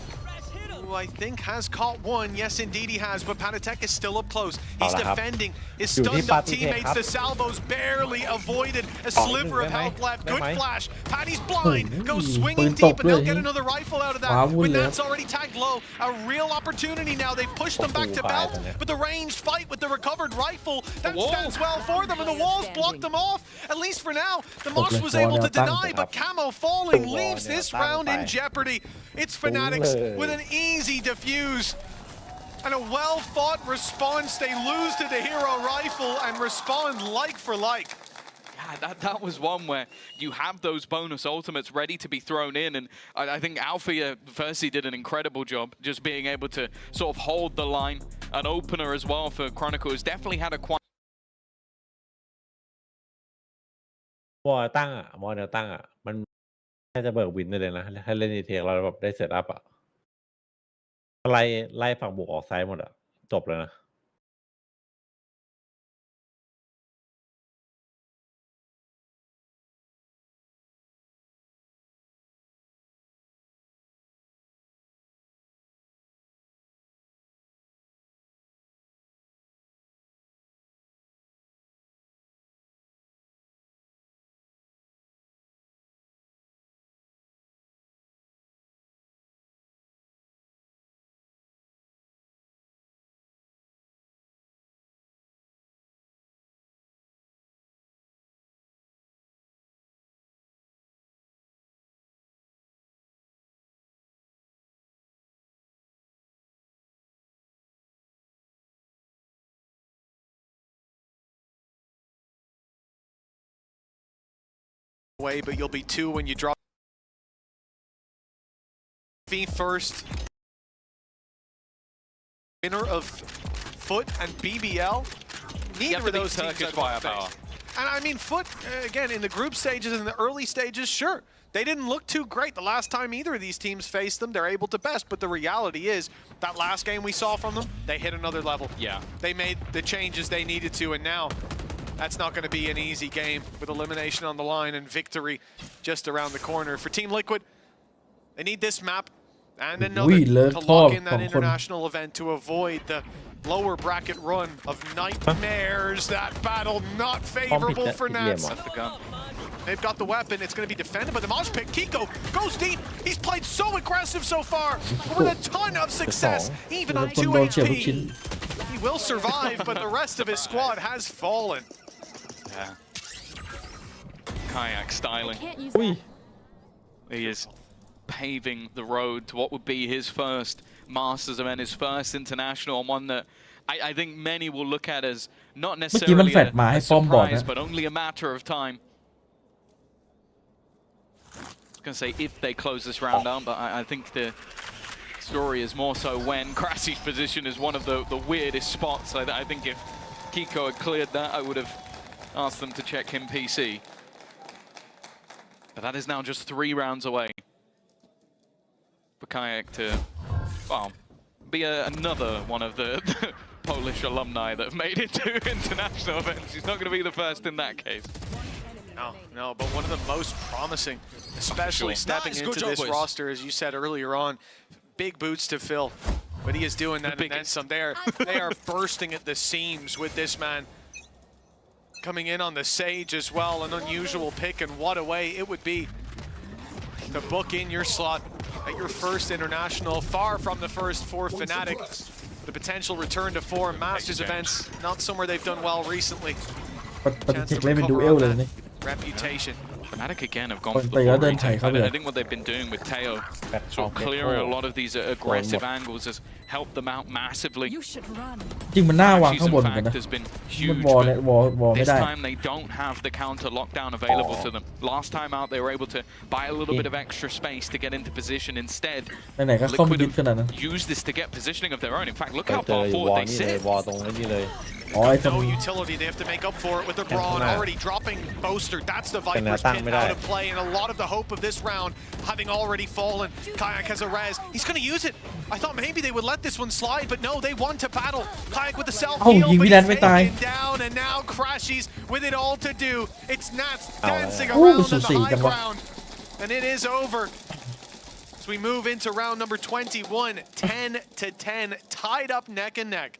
Speaker 11: who I think has caught one. Yes, indeed he has, but Paditech is still up close. He's defending his stunned up teammates. The salvos barely avoided. A sliver of health left. Good flash. Paddy's blind. Goes swinging deep, and they'll get another rifle out of that. But that's already tagged low. A real opportunity now. They've pushed them back to belt, but the ranged fight with the recovered rifle, that stands well for them, and the walls blocked them off. At least for now, the Moss was able to deny, but Camo falling leaves this round in jeopardy. It's Fanatics with an easy defuse. And a well-fought response. They lose to the hero rifle and respond like for like.
Speaker 10: Yeah, that was one where you have those bonus ultimates ready to be thrown in, and I think Alpha firstly did an incredible job just being able to sort of hold the line. An opener as well for Chronicle has definitely had a quite
Speaker 2: วอลตั้งอ่ะวอลแนวตั้งอ่ะมันน่าจะเบิกวินได้เลยนะถ้าเล่นดีเทคเราแบบได้เซตอัพอ่ะไล่ฝั่งบุกออกซ้ายหมดอ่ะจบเลยนะ
Speaker 11: Way, but you'll be 2 when you drop V first. Winner of Foot and BBL. Neither of those teams had firepower. And I mean, Foot again in the group stages and the early stages, sure, they didn't look too great the last time either of these teams faced them. They're able to best, but the reality is that last game we saw from them, they hit another level.
Speaker 10: Yeah.
Speaker 11: They made the changes they needed to, and now that's not going to be an easy game with elimination on the line and victory just around the corner. For Team Liquid, they need this map and another to lock in that international event to avoid the lower bracket run of nightmares. That battle not favorable for Nats. They've got the weapon. It's going to be defended by the Mosh Pit. Kiko goes deep. He's played so aggressive so far with a ton of success, even on 2 HP. He will survive, but the rest of his squad has fallen.
Speaker 10: Yeah. Kayak styling. He is paving the road to what would be his first Masters event, his first international, and one that I think many will look at as not necessarily a surprise, but only a matter of time. I was going to say if they close this round down, but I think the story is more so when Crassie's position is one of the weirdest spots. I think if Kiko had cleared that, I would have asked them to check him PC. But that is now just 3 rounds away for Kayak to, well, be another one of the Polish alumni that have made it to international events. He's not going to be the first in that case.
Speaker 11: No, but one of the most promising, especially stepping into this roster, as you said earlier on. Big boots to fill, but he is doing that and then some. They are bursting at the seams with this man. Coming in on the Sage as well, an unusual pick, and what a way it would be to book in your slot at your first international, far from the first for Fnatic. The potential return to 4 Masters events, not somewhere they've done well recently. Chance to recover on that reputation.
Speaker 10: Fnatic again have gone for the full retake. I think what they've been doing with Teo, sort of clearing a lot of these aggressive angles, has helped them out massively.
Speaker 1: จริงมันน่าวางข้างบนกันนะ
Speaker 10: has been
Speaker 1: มัน
Speaker 10: huge,
Speaker 1: วอลเนี่ยวอลไม่
Speaker 10: this
Speaker 1: ได้
Speaker 10: time they don't have the counter lockdown available to them. Last time out they were able to buy a little bit of extra space to get into position. Instead,
Speaker 1: ไหนๆก็เข้ามายึดขนาดนั้น
Speaker 10: use this to get positioning of their own. In fact, look how far forward they sit.
Speaker 11: No utility, they have to make up for it with their Brawn already dropping Boaster. That's the Viper's pin out of play, and a lot of the hope of this round having already fallen. Kayak has a res. He's going to use it. I thought maybe they would let this one slide, but no, they want to battle. Kayak with the self-heal, but he's taken down, and now Crashies with it all to do. It's Nats dancing around on the high ground, and it is over. As we move into round number 21, 10-10, tied up neck and neck.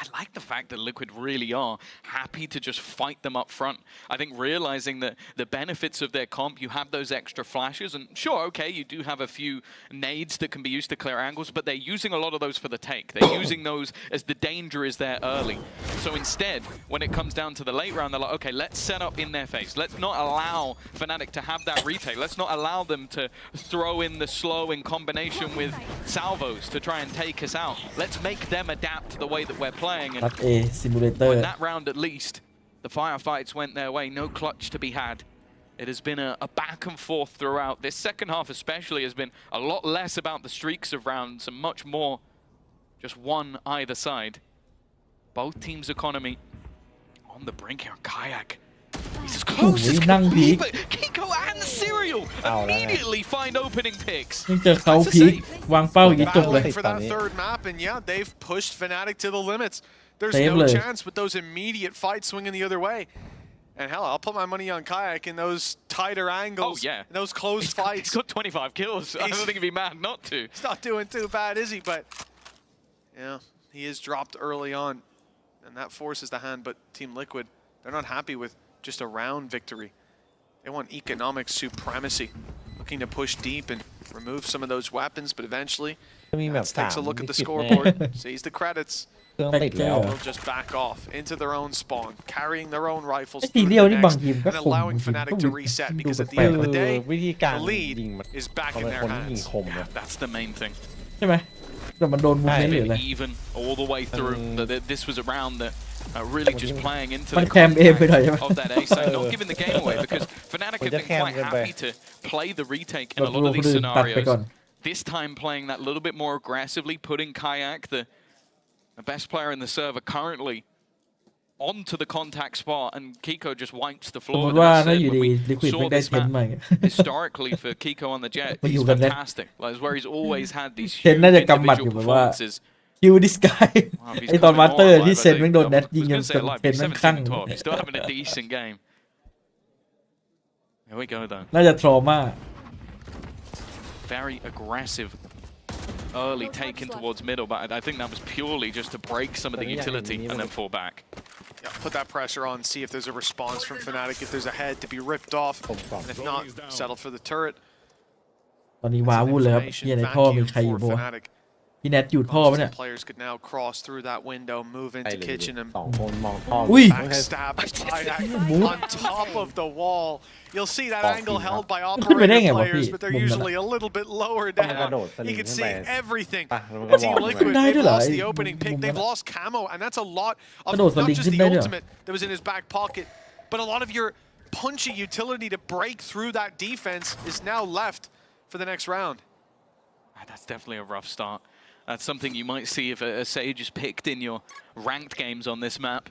Speaker 10: I like the fact that Liquid really are happy to just fight them up front. I think realizing that the benefits of their comp, you have those extra flashes, and sure, okay, you do have a few nades that can be used to clear angles, but they're using a lot of those for the take. They're using those as the danger is there early. So instead, when it comes down to the late round, they're like, okay, let's set up in their face. Let's not allow Fnatic to have that retake. Let's not allow them to throw in the slow in combination with salvos to try and take us out. Let's make them adapt to the way that we're playing, and in that round at least, the firefights went their way. No clutch to be had. It has been a back and forth throughout. This second half especially has been a lot less about the streaks of rounds and much more just one either side. Both teams' economy on the brink here. Kayak, he's as close as can be, but Kiko and Serial immediately find opening picks.
Speaker 1: ยังเจอเขาพีกวางเป้าอย่างจบเลย
Speaker 11: Battling for that third map, and yeah, they've pushed Fnatic to the limits. There's no chance with those immediate fights swinging the other way. And hell, I'll put my money on Kayak in those tighter angles.
Speaker 10: Oh, yeah.
Speaker 11: In those close fights.
Speaker 10: He's got 25 kills. I don't think he'd be mad not to.
Speaker 11: He's not doing too bad, is he? But, yeah, he is dropped early on. And that forces the hand. But Team Liquid, they're not happy with just a round victory. They want economic supremacy. Looking to push deep and remove some of those weapons. But eventually, takes a look at the scoreboard, sees the credits. They'll just back off into their own spawn, carrying their own rifles through the next, and allowing Fnatic to reset, because at the end of the day, the lead is back in their hands.
Speaker 10: Yeah, that's the main thing.
Speaker 1: ใช่ไหมแต่มันโดนมูเมนต์หรืออะไร
Speaker 10: Even all the way through. This was a round that really just playing into the of that ace side, not giving the game away, because Fnatic have been quite happy to play the retake in a lot of these scenarios. This time playing that little bit more aggressively, putting Kayak, the best player in the server currently, onto the contact spot, and Kiko just wipes the
Speaker 1: สม
Speaker 10: floor.
Speaker 1: ม
Speaker 10: And
Speaker 1: ติว่า
Speaker 10: that's
Speaker 1: ถ้า
Speaker 10: it.
Speaker 1: อยู่
Speaker 10: When
Speaker 1: ดี
Speaker 10: we
Speaker 1: ลิควิด
Speaker 10: saw
Speaker 1: ไม่ได้
Speaker 10: this
Speaker 1: เทน
Speaker 10: map
Speaker 1: ใหม่
Speaker 10: historically for Kiko on the Jet,
Speaker 1: มาอยู่
Speaker 10: he's
Speaker 1: กันเน็ต
Speaker 10: fantastic. Like where he's always had these
Speaker 1: เทน
Speaker 10: huge
Speaker 1: น่าจะกำหมัดอ
Speaker 10: individual
Speaker 1: ยู่แบบว่า
Speaker 10: performances.
Speaker 1: kill this guy
Speaker 10: Wow, he's
Speaker 1: ไอตอน
Speaker 10: coming
Speaker 1: มาสเตอ
Speaker 10: more
Speaker 1: ร์
Speaker 10: alive.
Speaker 1: ที่
Speaker 10: I
Speaker 1: เซน
Speaker 10: think.
Speaker 1: แม่งโดน
Speaker 10: I
Speaker 1: แนท
Speaker 10: was
Speaker 1: ยิงจน
Speaker 10: gonna say alive.
Speaker 1: เทน
Speaker 10: He's
Speaker 1: แม่ง
Speaker 10: 17
Speaker 1: ข้าง
Speaker 10: and 12. He's still having a decent game. Here we go though.
Speaker 1: น่าจะทรมา
Speaker 10: Very aggressive early taken towards middle, but I think that was purely just to break some of the utility and then fall back.
Speaker 11: Yeah, put that pressure on, see if there's a response from Fnatic, if there's a head to be ripped off, and if not, settle for the turret.
Speaker 1: ตอนนี้ว้าวุ่นเลยครับเฮียในท่อมีใครอยู่
Speaker 11: for
Speaker 1: บ้าง
Speaker 11: Fnatic.
Speaker 1: พี่แนทอยู่ท่อปะเนี่ย
Speaker 11: Most players could now cross through that window, move into kitchen, and
Speaker 2: สองคนมองท่อ
Speaker 1: อุ้ย
Speaker 11: backstab on top of the wall. You'll see that
Speaker 2: Boss
Speaker 11: angle
Speaker 2: team,
Speaker 11: held by
Speaker 1: ขึ้นไปได้ไง
Speaker 11: operator
Speaker 1: วะ
Speaker 11: players,
Speaker 1: พี่
Speaker 11: but they're
Speaker 1: มุมนั้น
Speaker 11: usually a little bit lower
Speaker 2: ต้องกระ
Speaker 11: down.
Speaker 2: โดดสลิ
Speaker 11: You
Speaker 2: ง
Speaker 11: can
Speaker 2: ขึ้น
Speaker 11: see
Speaker 2: ไป
Speaker 11: everything.
Speaker 2: ป่ะแล้วมันก็
Speaker 11: Team
Speaker 2: วอล์ก
Speaker 11: Liquid,
Speaker 1: ได้ด้วย
Speaker 11: they've
Speaker 1: เหรอ
Speaker 11: lost
Speaker 1: ไอ้
Speaker 11: the opening pick,
Speaker 1: มุมนั้น
Speaker 11: they've
Speaker 1: อะ
Speaker 11: lost camo, and that's a lot of
Speaker 1: กระโดดส
Speaker 11: not
Speaker 1: ลิง
Speaker 11: just
Speaker 1: ขึ้น
Speaker 11: the
Speaker 1: ได้ด้วยเหรอ
Speaker 11: ultimate that was in his back pocket, but a lot of your punchy utility to break through that defense is now left for the next round.
Speaker 10: That's definitely a rough start. That's something you might see if a Sage is picked in your ranked games on this map.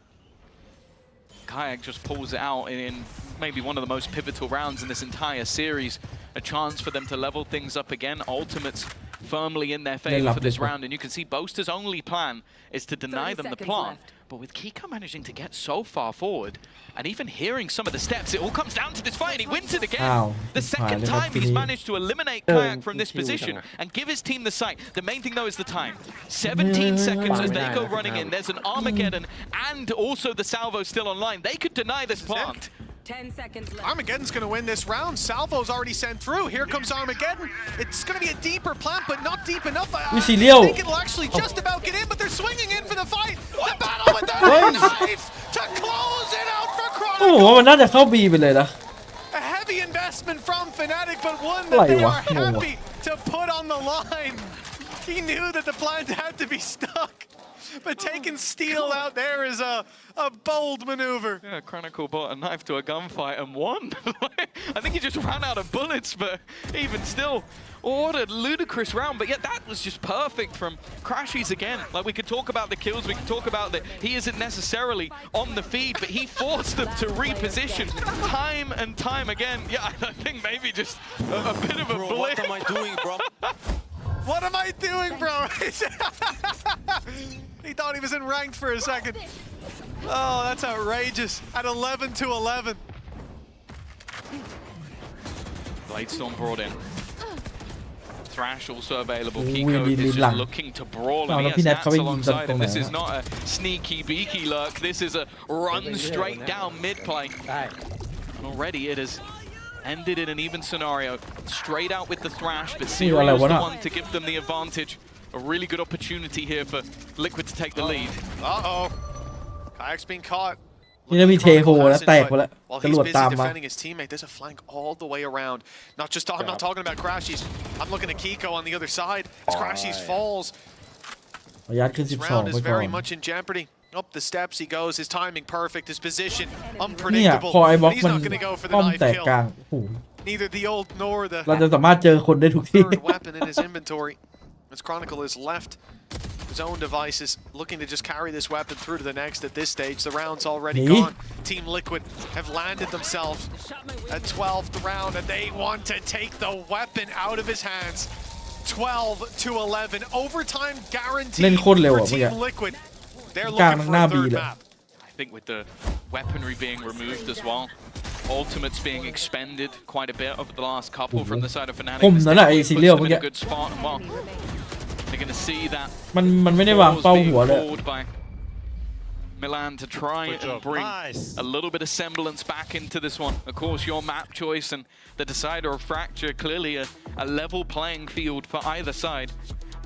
Speaker 10: Kayak just pulls it out in maybe one of the most pivotal rounds in this entire series. A chance for them to level things up again. Ultimates firmly in their favor for this round. And you can see Boaster's only plan is to deny them the plant. But with Kiko managing to get so far forward, and even hearing some of the steps, it all comes down to this fight. He wins it again. The second time he's managed to eliminate Kayak from this position and give his team the sight. The main thing though is the time. 17 seconds as they go running in. There's an Armageddon and also the salvo still online. They could deny this plant.
Speaker 9: 10 seconds left.
Speaker 11: Armageddon's going to win this round. Salvo's already sent through. Here comes Armageddon. It's going to be a deeper plant, but not deep enough. I think it'll actually just about get in, but they're swinging in for the fight. The battle with the knife to close it out for
Speaker 1: โอ้โห
Speaker 11: Chronicle.
Speaker 1: มันน่าจะเข้าบีไปเลยนะ
Speaker 11: A heavy investment from Fnatic, but one that they are happy to put on the line. He knew that the plant had to be stuck. But taking steel out there is a bold maneuver.
Speaker 10: Yeah, Chronicle brought a knife to a gunfight and won. I think he just ran out of bullets, but even still, what a ludicrous round. But yet that was just perfect from Crashies again. Like we could talk about the kills, we could talk about that he isn't necessarily on the feed, but he forced them to reposition time and time again. Yeah, I think maybe just a bit of a blip.
Speaker 5: What am I doing, bro?
Speaker 11: What am I doing, bro? He thought he was in ranked for a second. Oh, that's outrageous. At 11 to 11.
Speaker 10: Blade Storm brought in. Thrash also available. Kiko is just looking to brawl, and he has Nats alongside him. This is not a sneaky beaky lurk. This is a run straight down mid play. And already it has ended in an even scenario. Straight out with the Thrash, but Serial was the one to give them the advantage. A really good opportunity here for Liquid to take the lead.
Speaker 11: Uh-oh. Kayak's been caught.
Speaker 1: นี่จะมีเทโฮแล้วแตกหมดแล้ว
Speaker 11: While
Speaker 1: จ
Speaker 11: he's
Speaker 1: รวด
Speaker 11: busy
Speaker 1: ตามมา
Speaker 11: defending his teammate, there's a flank all the way around. I'm not talking about Crashies. I'm looking at Kiko on the other side. As Crashies falls,
Speaker 1: ขออนุญาตขึ้น
Speaker 11: this
Speaker 1: 12
Speaker 11: round
Speaker 1: ไป
Speaker 11: is
Speaker 1: ก่อ
Speaker 11: very
Speaker 1: น
Speaker 11: much in jeopardy. Up the steps he goes. His timing perfect. His position
Speaker 1: เนี่ย
Speaker 11: unpredictable.
Speaker 1: พอไอ้บล็อก
Speaker 11: He's
Speaker 1: มัน
Speaker 11: not going to go for the
Speaker 1: ป้อม
Speaker 11: knife
Speaker 1: แตก
Speaker 11: kill.
Speaker 1: กลางโอ้โห
Speaker 11: Neither the old nor the
Speaker 1: เราจะสามารถเจอคนได้ทุกที่
Speaker 11: third weapon in his inventory. As Chronicle is left his own devices, looking to just carry this weapon through to the next at this stage. The round's already gone. Team Liquid have landed themselves at 12th round, and they want to take the weapon out of his hands. 12 to 11. Overtime guaranteed
Speaker 1: เล่นโคตรเร็ว
Speaker 11: for
Speaker 1: อ่ะเมื่อกี้
Speaker 11: Team Liquid. They're
Speaker 1: กลาง
Speaker 11: looking
Speaker 1: หน้า
Speaker 11: for a
Speaker 1: บี
Speaker 11: third
Speaker 1: เลย
Speaker 11: map.
Speaker 10: I think with the weaponry being removed as well, ultimates being expended quite a bit over the last couple from the side of Fnatic.
Speaker 1: ผมนั่นแหละไอ้ซีเรียล
Speaker 10: Puts
Speaker 1: เมื่อ
Speaker 10: them
Speaker 1: กี้
Speaker 10: in a good spot, and well, they're going to see that
Speaker 1: มันไม่ได้วางเป้า
Speaker 10: being
Speaker 1: หัวเลย
Speaker 10: called by Milan to try and bring a little bit of semblance back into this one. Of course, your map choice and the decider of Fracture, clearly a level playing field for either side.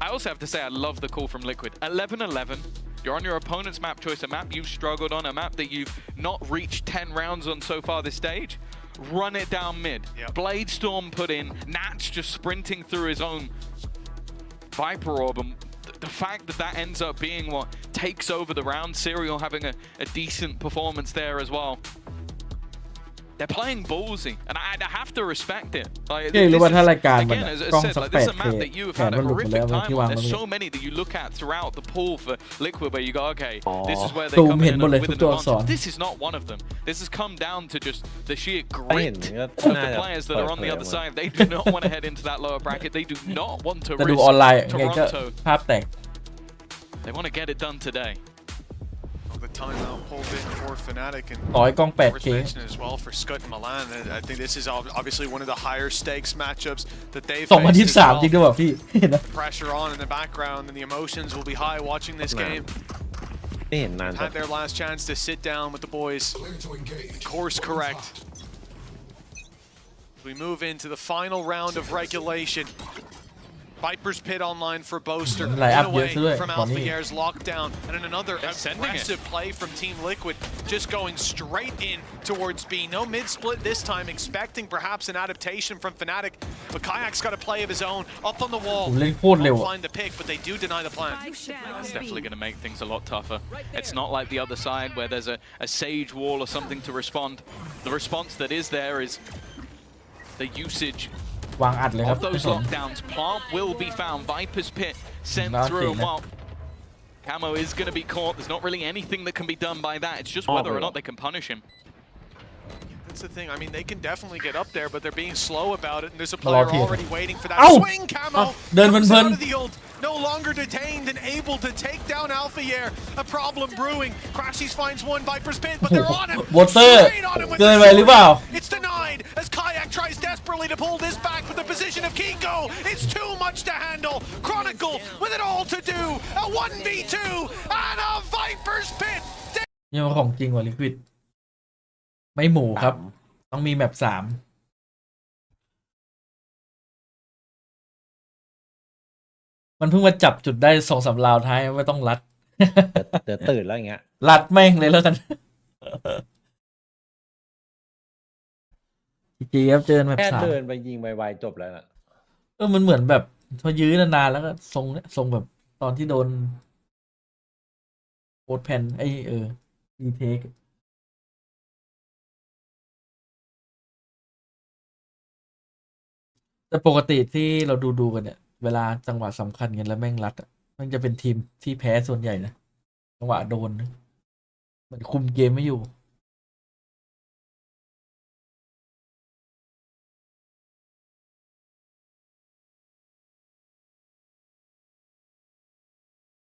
Speaker 10: I also have to say I love the call from Liquid. 11-11. You're on your opponent's map choice, a map you've struggled on, a map that you've not reached 10 rounds on so far this stage. Run it down mid. Blade Storm put in. Nats just sprinting through his own Viper Orb. And the fact that that ends up being what takes over the round, Serial having a decent performance there as well. they're playing ballsy, and I have to respect it. Like,
Speaker 1: เฮ้ยรู้ว่าถ้ารายการมัน
Speaker 10: again,
Speaker 1: อะ
Speaker 10: as
Speaker 1: กล้อง
Speaker 10: said,
Speaker 1: สัก
Speaker 10: like this is a
Speaker 1: 8K
Speaker 10: map that you have
Speaker 1: แผน
Speaker 10: had a
Speaker 1: มันหลุดหมด
Speaker 10: horrific
Speaker 1: แล้ว
Speaker 10: time
Speaker 1: ที่วาง
Speaker 10: on.
Speaker 1: มัน
Speaker 10: There's
Speaker 1: ไม่
Speaker 10: so many that you look at throughout the pool for Liquid where you go, okay, this is where they
Speaker 1: Zoom
Speaker 10: come
Speaker 1: เห็น
Speaker 10: in
Speaker 1: หมดเลย
Speaker 10: with
Speaker 1: ทุ
Speaker 10: an
Speaker 1: กตัวอักษร
Speaker 10: advantage. This is not one of them. This has come down to just the sheer
Speaker 2: ไม่เห็น
Speaker 10: grit
Speaker 2: ก็
Speaker 10: of
Speaker 2: น่า
Speaker 10: the
Speaker 2: จะ
Speaker 10: players that
Speaker 2: เปิด
Speaker 10: are on
Speaker 2: เผ
Speaker 10: the
Speaker 2: ย
Speaker 10: other
Speaker 2: มา
Speaker 10: side. They do not want to head into that lower bracket. They do not want to
Speaker 1: แต่ดู
Speaker 10: risk
Speaker 1: ออนไลน์ไงก็
Speaker 10: Toronto.
Speaker 1: ภาพแตก
Speaker 10: They want to get it done today.
Speaker 11: The timeout pulled in for Fnatic and
Speaker 1: ต่อให้กล้อง
Speaker 11: worth8K mentioning as well for Scott and Milan. I think this is obviously one of the higher stakes matchups that they've faced as
Speaker 1: 2023 จริงด้วย
Speaker 11: well.
Speaker 1: ป่ะพี่เห็นนะ
Speaker 11: Pressure on in the background and the emotions will be high watching this game.
Speaker 2: ไม่เห็นนาน
Speaker 11: Had their last chance to sit down with the boys. Course correct. We move into the final round of regulation. Viper's pit online for Boaster. Away from Alpha Air's lockdown. And then another aggressive play from Team Liquid. Just going straight in towards B. No mid-split this time, expecting perhaps an adaptation from Fnatic. But Kayak's got a play of his own. Up on the wall. Won't find the pick, but they do deny the plan.
Speaker 10: That's definitely going to make things a lot tougher. It's not like the other side where there's a sage wall or something to respond. The response that is there is the usage
Speaker 1: วางอัดเลยครับ
Speaker 10: of those lockdowns. Plant will be found. Viper's pit sent through. Well, Camo is going to be caught. There's not really anything that can be done by that. It's just whether or not they can punish him.
Speaker 11: That's the thing. I mean, they can definitely get up there, but they're being slow about it. And there's a player already waiting for that swing. Camo comes out of the ult. No longer detained and able to take down Alpha Air. A problem brewing. Crashies finds one. Viper's pit, but they're on him. Straight on him with the It's denied as Kayak tries desperately to pull this back with the position of Kiko. It's too much to handle. Chronicle with it all to do. A 1v2 and a Viper's pit.
Speaker 1: นี่มันของจริงว่ะลิควิดไม่หมูครับ ต้องมีแมป3มันเพิ่งมาจับจุดได้2-3 ราวท้ายไม่ต้องรัด
Speaker 2: เดี๋ยวตื่นแล้วอย่างเงี้ย
Speaker 1: รัดแม่งเลยแล้วกัน จีครับเจอแมป
Speaker 2: แค่
Speaker 1: 3
Speaker 2: เดินไปยิงไวๆจบแล้วน่ะ
Speaker 1: มันเหมือนแบบพอยื้อนานๆแล้วก็ทรงเนี่ยทรงแบบตอนที่โดนโคดแผ่นรีเทคแต่ปกติที่เราดูกันเนี่ยเวลาจังหวะสำคัญกันแล้วแม่งรัดอ่ะมันจะเป็นทีมที่แพ้ส่วนใหญ่นะจังหวะโดนนะเหมือนคุมเกมไม่อยู่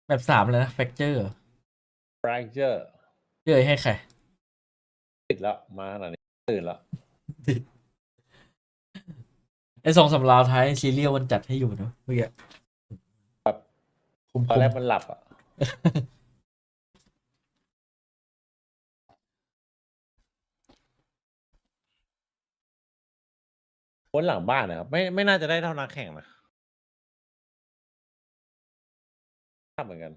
Speaker 1: แบบ3เลยนะแฟกเจอร์
Speaker 2: fracture
Speaker 1: เจอให้ใคร
Speaker 2: ติดแล้วมาขนาดนี้ตื่นแล้ว
Speaker 1: ไอ้2-3 ราวท้ายซีเรียลมันจัดให้อยู่เนอะเมื่อกี้แบบ
Speaker 2: ตอนแรกมันหลับอ่ะ คนหลังบ้านนะครับไม่น่าจะได้เท่านักแข่งนะเหมือนกัน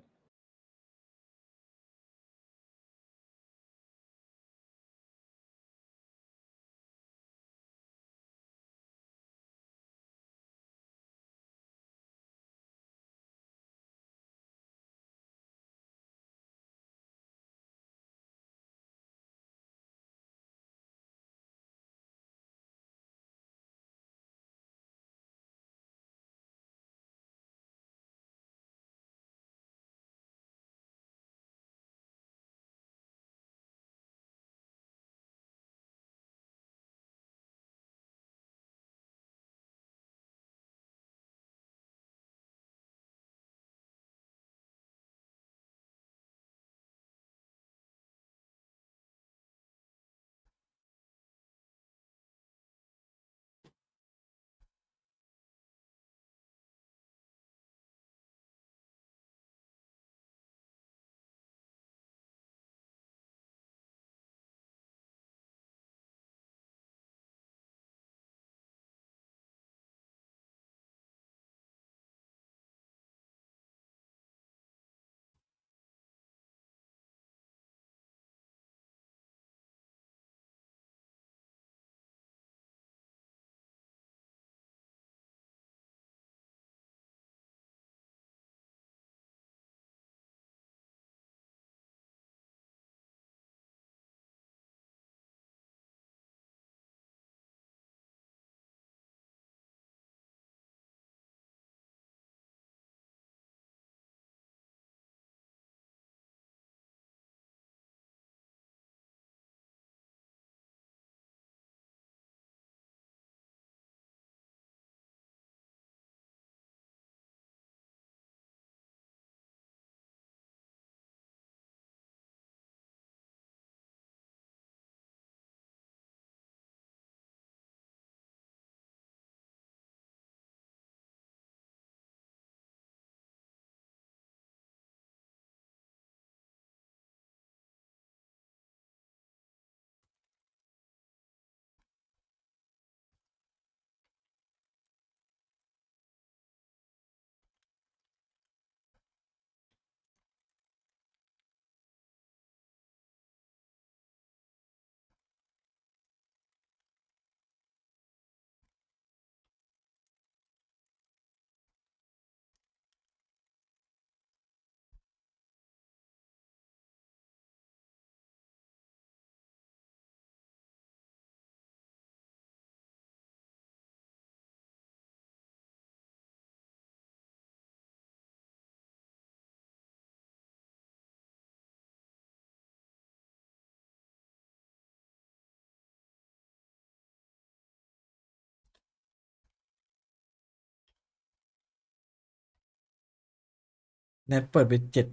Speaker 1: แนทเปิดไป7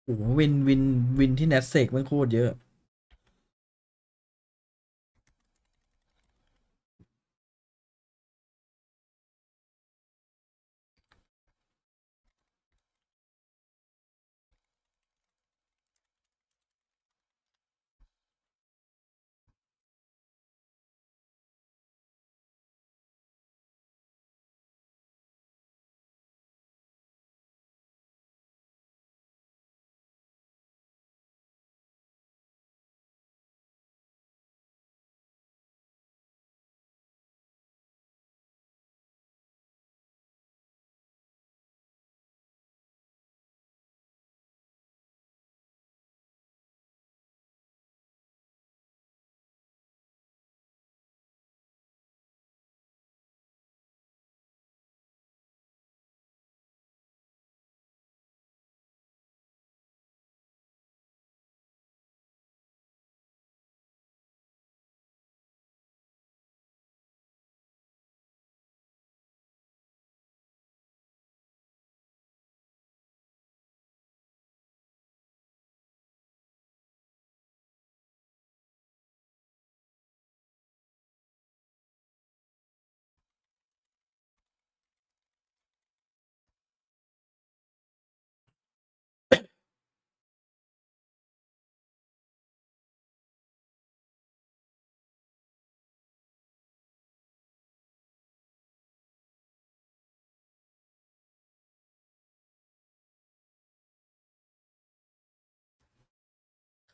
Speaker 1: โอ้โหวินที่แนทเสกมันโคตรเยอะ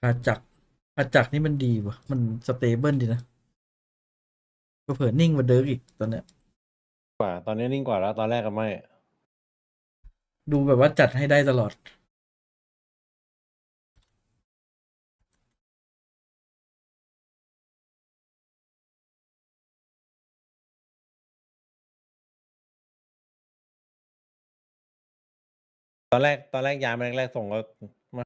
Speaker 1: ขาจักนี่มันดีว่ะมันสเตเบิลดีนะเผื่อนิ่งกว่าเดิร์กอีกตอนเนี้ย
Speaker 2: กว่าตอนนี้นิ่งกว่าแล้วตอนแรกก็ไม่
Speaker 1: ดูแบบว่าจัดให้ได้ตลอด
Speaker 2: ตอนแรกย้ายมาแรกๆส่งก็มา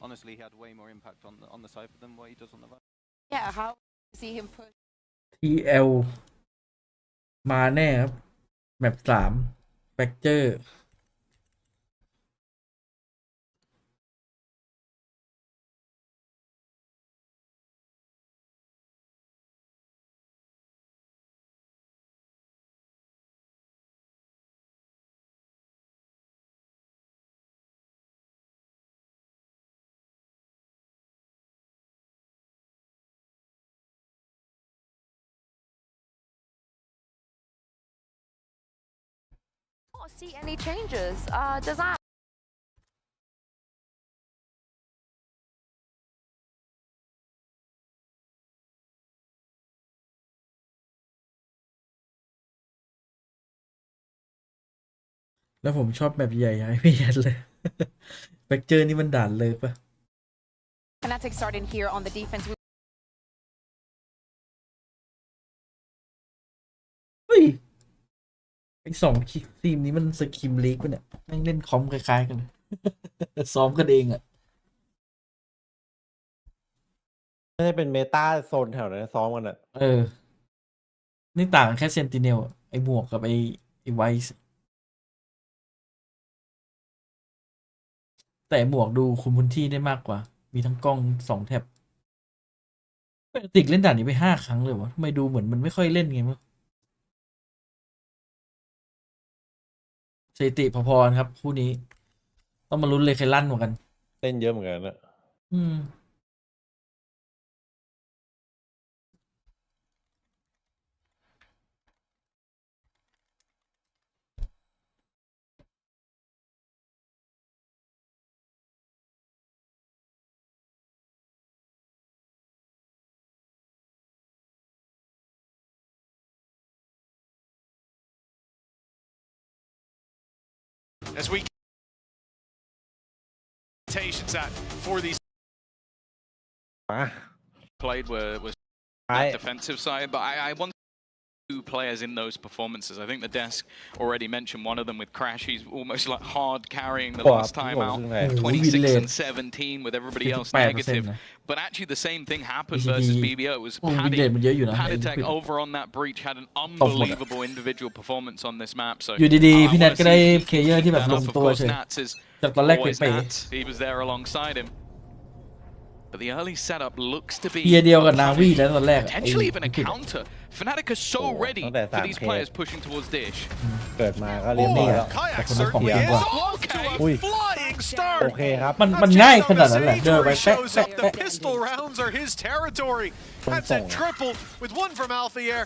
Speaker 4: Honestly, he had way more impact on the cypher than what he does on the back.
Speaker 14: Yeah, how see him push.
Speaker 1: TL มาแน่ครับแมป3แฟกเจอร์
Speaker 7: Not see any changes. Does that
Speaker 1: แล้วผมชอบแบบใหญ่ๆไม่ยันเลย แบคเจอร์นี่มันด่านเลยปะ
Speaker 9: Fnatic started here on the defense.
Speaker 1: เฮ้ยไอ้2ทีมนี้มันสกิมลีกปะเนี่ยแม่งเล่นคอมคล้ายๆกันเลย ซ้อมกันเองอ่ะ
Speaker 2: ไม่ได้เป็นเมตาโซนแถวนั้นซ้อมกันอะ
Speaker 1: นี่ต่างกันแค่เซนติเนลไอ้หมวกกับไอ้ไวส์แต่หมวกดูคุมพื้นที่ได้มากกว่า มีทั้งกล้อง2 แท็บปกติเล่นด่านนี้ไป5 ครั้งเลยวะทำไมดูเหมือนมันไม่ค่อยเล่นไงมั้งสถิติพอๆกันครับคู่นี้ ต้องมาลุ้นเลยใครลั่นกว่ากัน
Speaker 2: เล่นเยอะเหมือนกันนะ
Speaker 11: As we at for these
Speaker 10: Played was that defensive side, but I want 2 players in those performances. I think the desk already mentioned one of them with Crash. He's almost like hard carrying the last time out. 26 and 17 with everybody else negative. But actually the same thing happened versus BBL. It was Paddy over on that breach had an unbelievable individual performance on this map. So
Speaker 1: อยู่ดีๆพี่แนทก็ได้เพลเยอร์ที่แบบลงตัวเฉย จากตอนแรกเป๋
Speaker 10: he was there alongside him. But the early setup looks to be
Speaker 1: เพียเดียวกับนาวีแล้วตอนแรก
Speaker 10: potentially even a counter. Fnatic are so ready for these players pushing towards Dish.
Speaker 2: เกิดมาก็เรียบร้อยแล้ว
Speaker 11: Kayak certainly is off to a flying start.
Speaker 2: โอเคครับ
Speaker 1: มันง่ายขนาดนั้นแหละเดินไป
Speaker 11: Victory shows up. The pistol rounds are his territory. That's a triple with 1 from Alphier.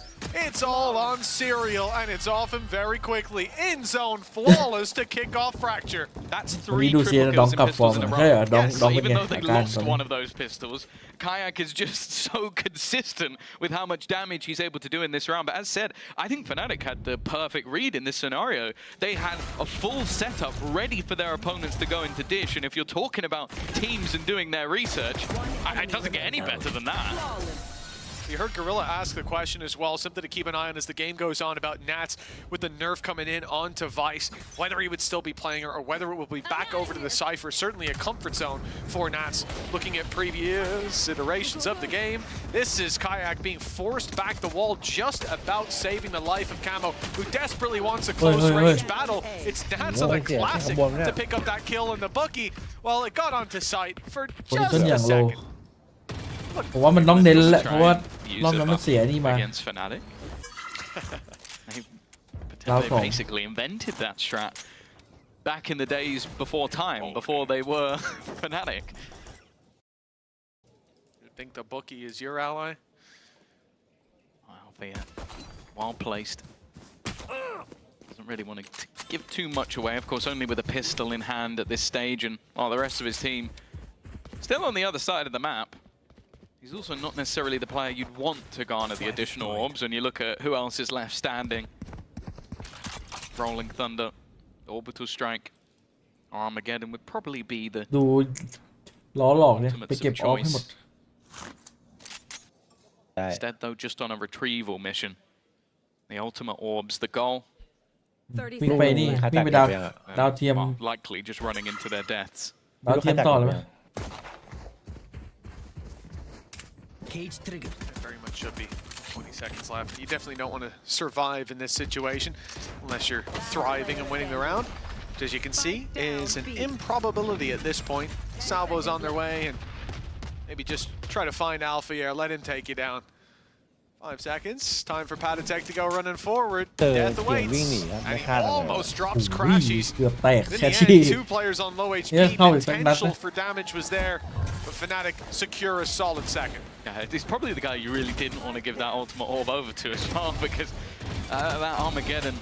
Speaker 11: It's all on Serial and it's off him very quickly. In zone, flawless to kick off Fracture.
Speaker 10: That's 3 triple kills and pistols in a row. Yes, even though they lost one of those pistols, Kayak is just so consistent with how much damage he's able to do in this round. But as said, I think Fnatic had the perfect read in this scenario. They had a full setup ready for their opponents to go into Dish. And if you're talking about teams and doing their research, it doesn't get any better than that.
Speaker 11: You heard Gorilla ask the question as well, something to keep an eye on as the game goes on about Nats with the nerf coming in onto Vice, whether he would still be playing or whether it will be back over to the Cypher. Certainly a comfort zone for Nats. Looking at previous iterations of the game, this is Kayak being forced back the wall, just about saving the life of Camo, who desperately wants a close range battle. It's Nats on the classic to pick up that kill in the bookie. Well, it got onto sight for just a second.
Speaker 1: ผมว่ามันต้องเน้นแหละเพราะว่ารอบนั้นมันเสียนี่มา
Speaker 10: against Fnatic. They basically invented that strat back in the days before time, before they were Fnatic.
Speaker 11: You think the bookie is your ally?
Speaker 10: Well, well placed. Doesn't really want to give too much away. Of course, only with a pistol in hand at this stage, and while the rest of his team still on the other side of the map. He's also not necessarily the player you'd want to garner the additional orbs when you look at who else is left standing. Rolling Thunder, Orbital Strike, or Armageddon would probably be the
Speaker 1: ดูล้อหลอกเนี่ยไปเก็บออฟให้หมด
Speaker 10: Instead, though, just on a retrieval mission. The ultimate orbs, the goal.
Speaker 1: วิ่งไปนี่วิ่งไปดาวเทียม
Speaker 10: Likely just running into their deaths.
Speaker 1: ดาวเทียมต่อเลยไหม
Speaker 11: Cage trigger. Very much should be. 20 seconds left. You definitely don't want to survive in this situation unless you're thriving and winning the round. Which, as you can see, is an improbability at this point. Salvo's on their way, and maybe just try to find Alphier, let him take you down. 5 seconds. Time for Patatech to go running forward. Death awaits. And he almost drops Crashies. In the end, 2 players on low HP. Potential for damage was there, but Fnatic secure a solid second.
Speaker 10: Yeah, he's probably the guy you really didn't want to give that ultimate orb over to as well, because that Armageddon,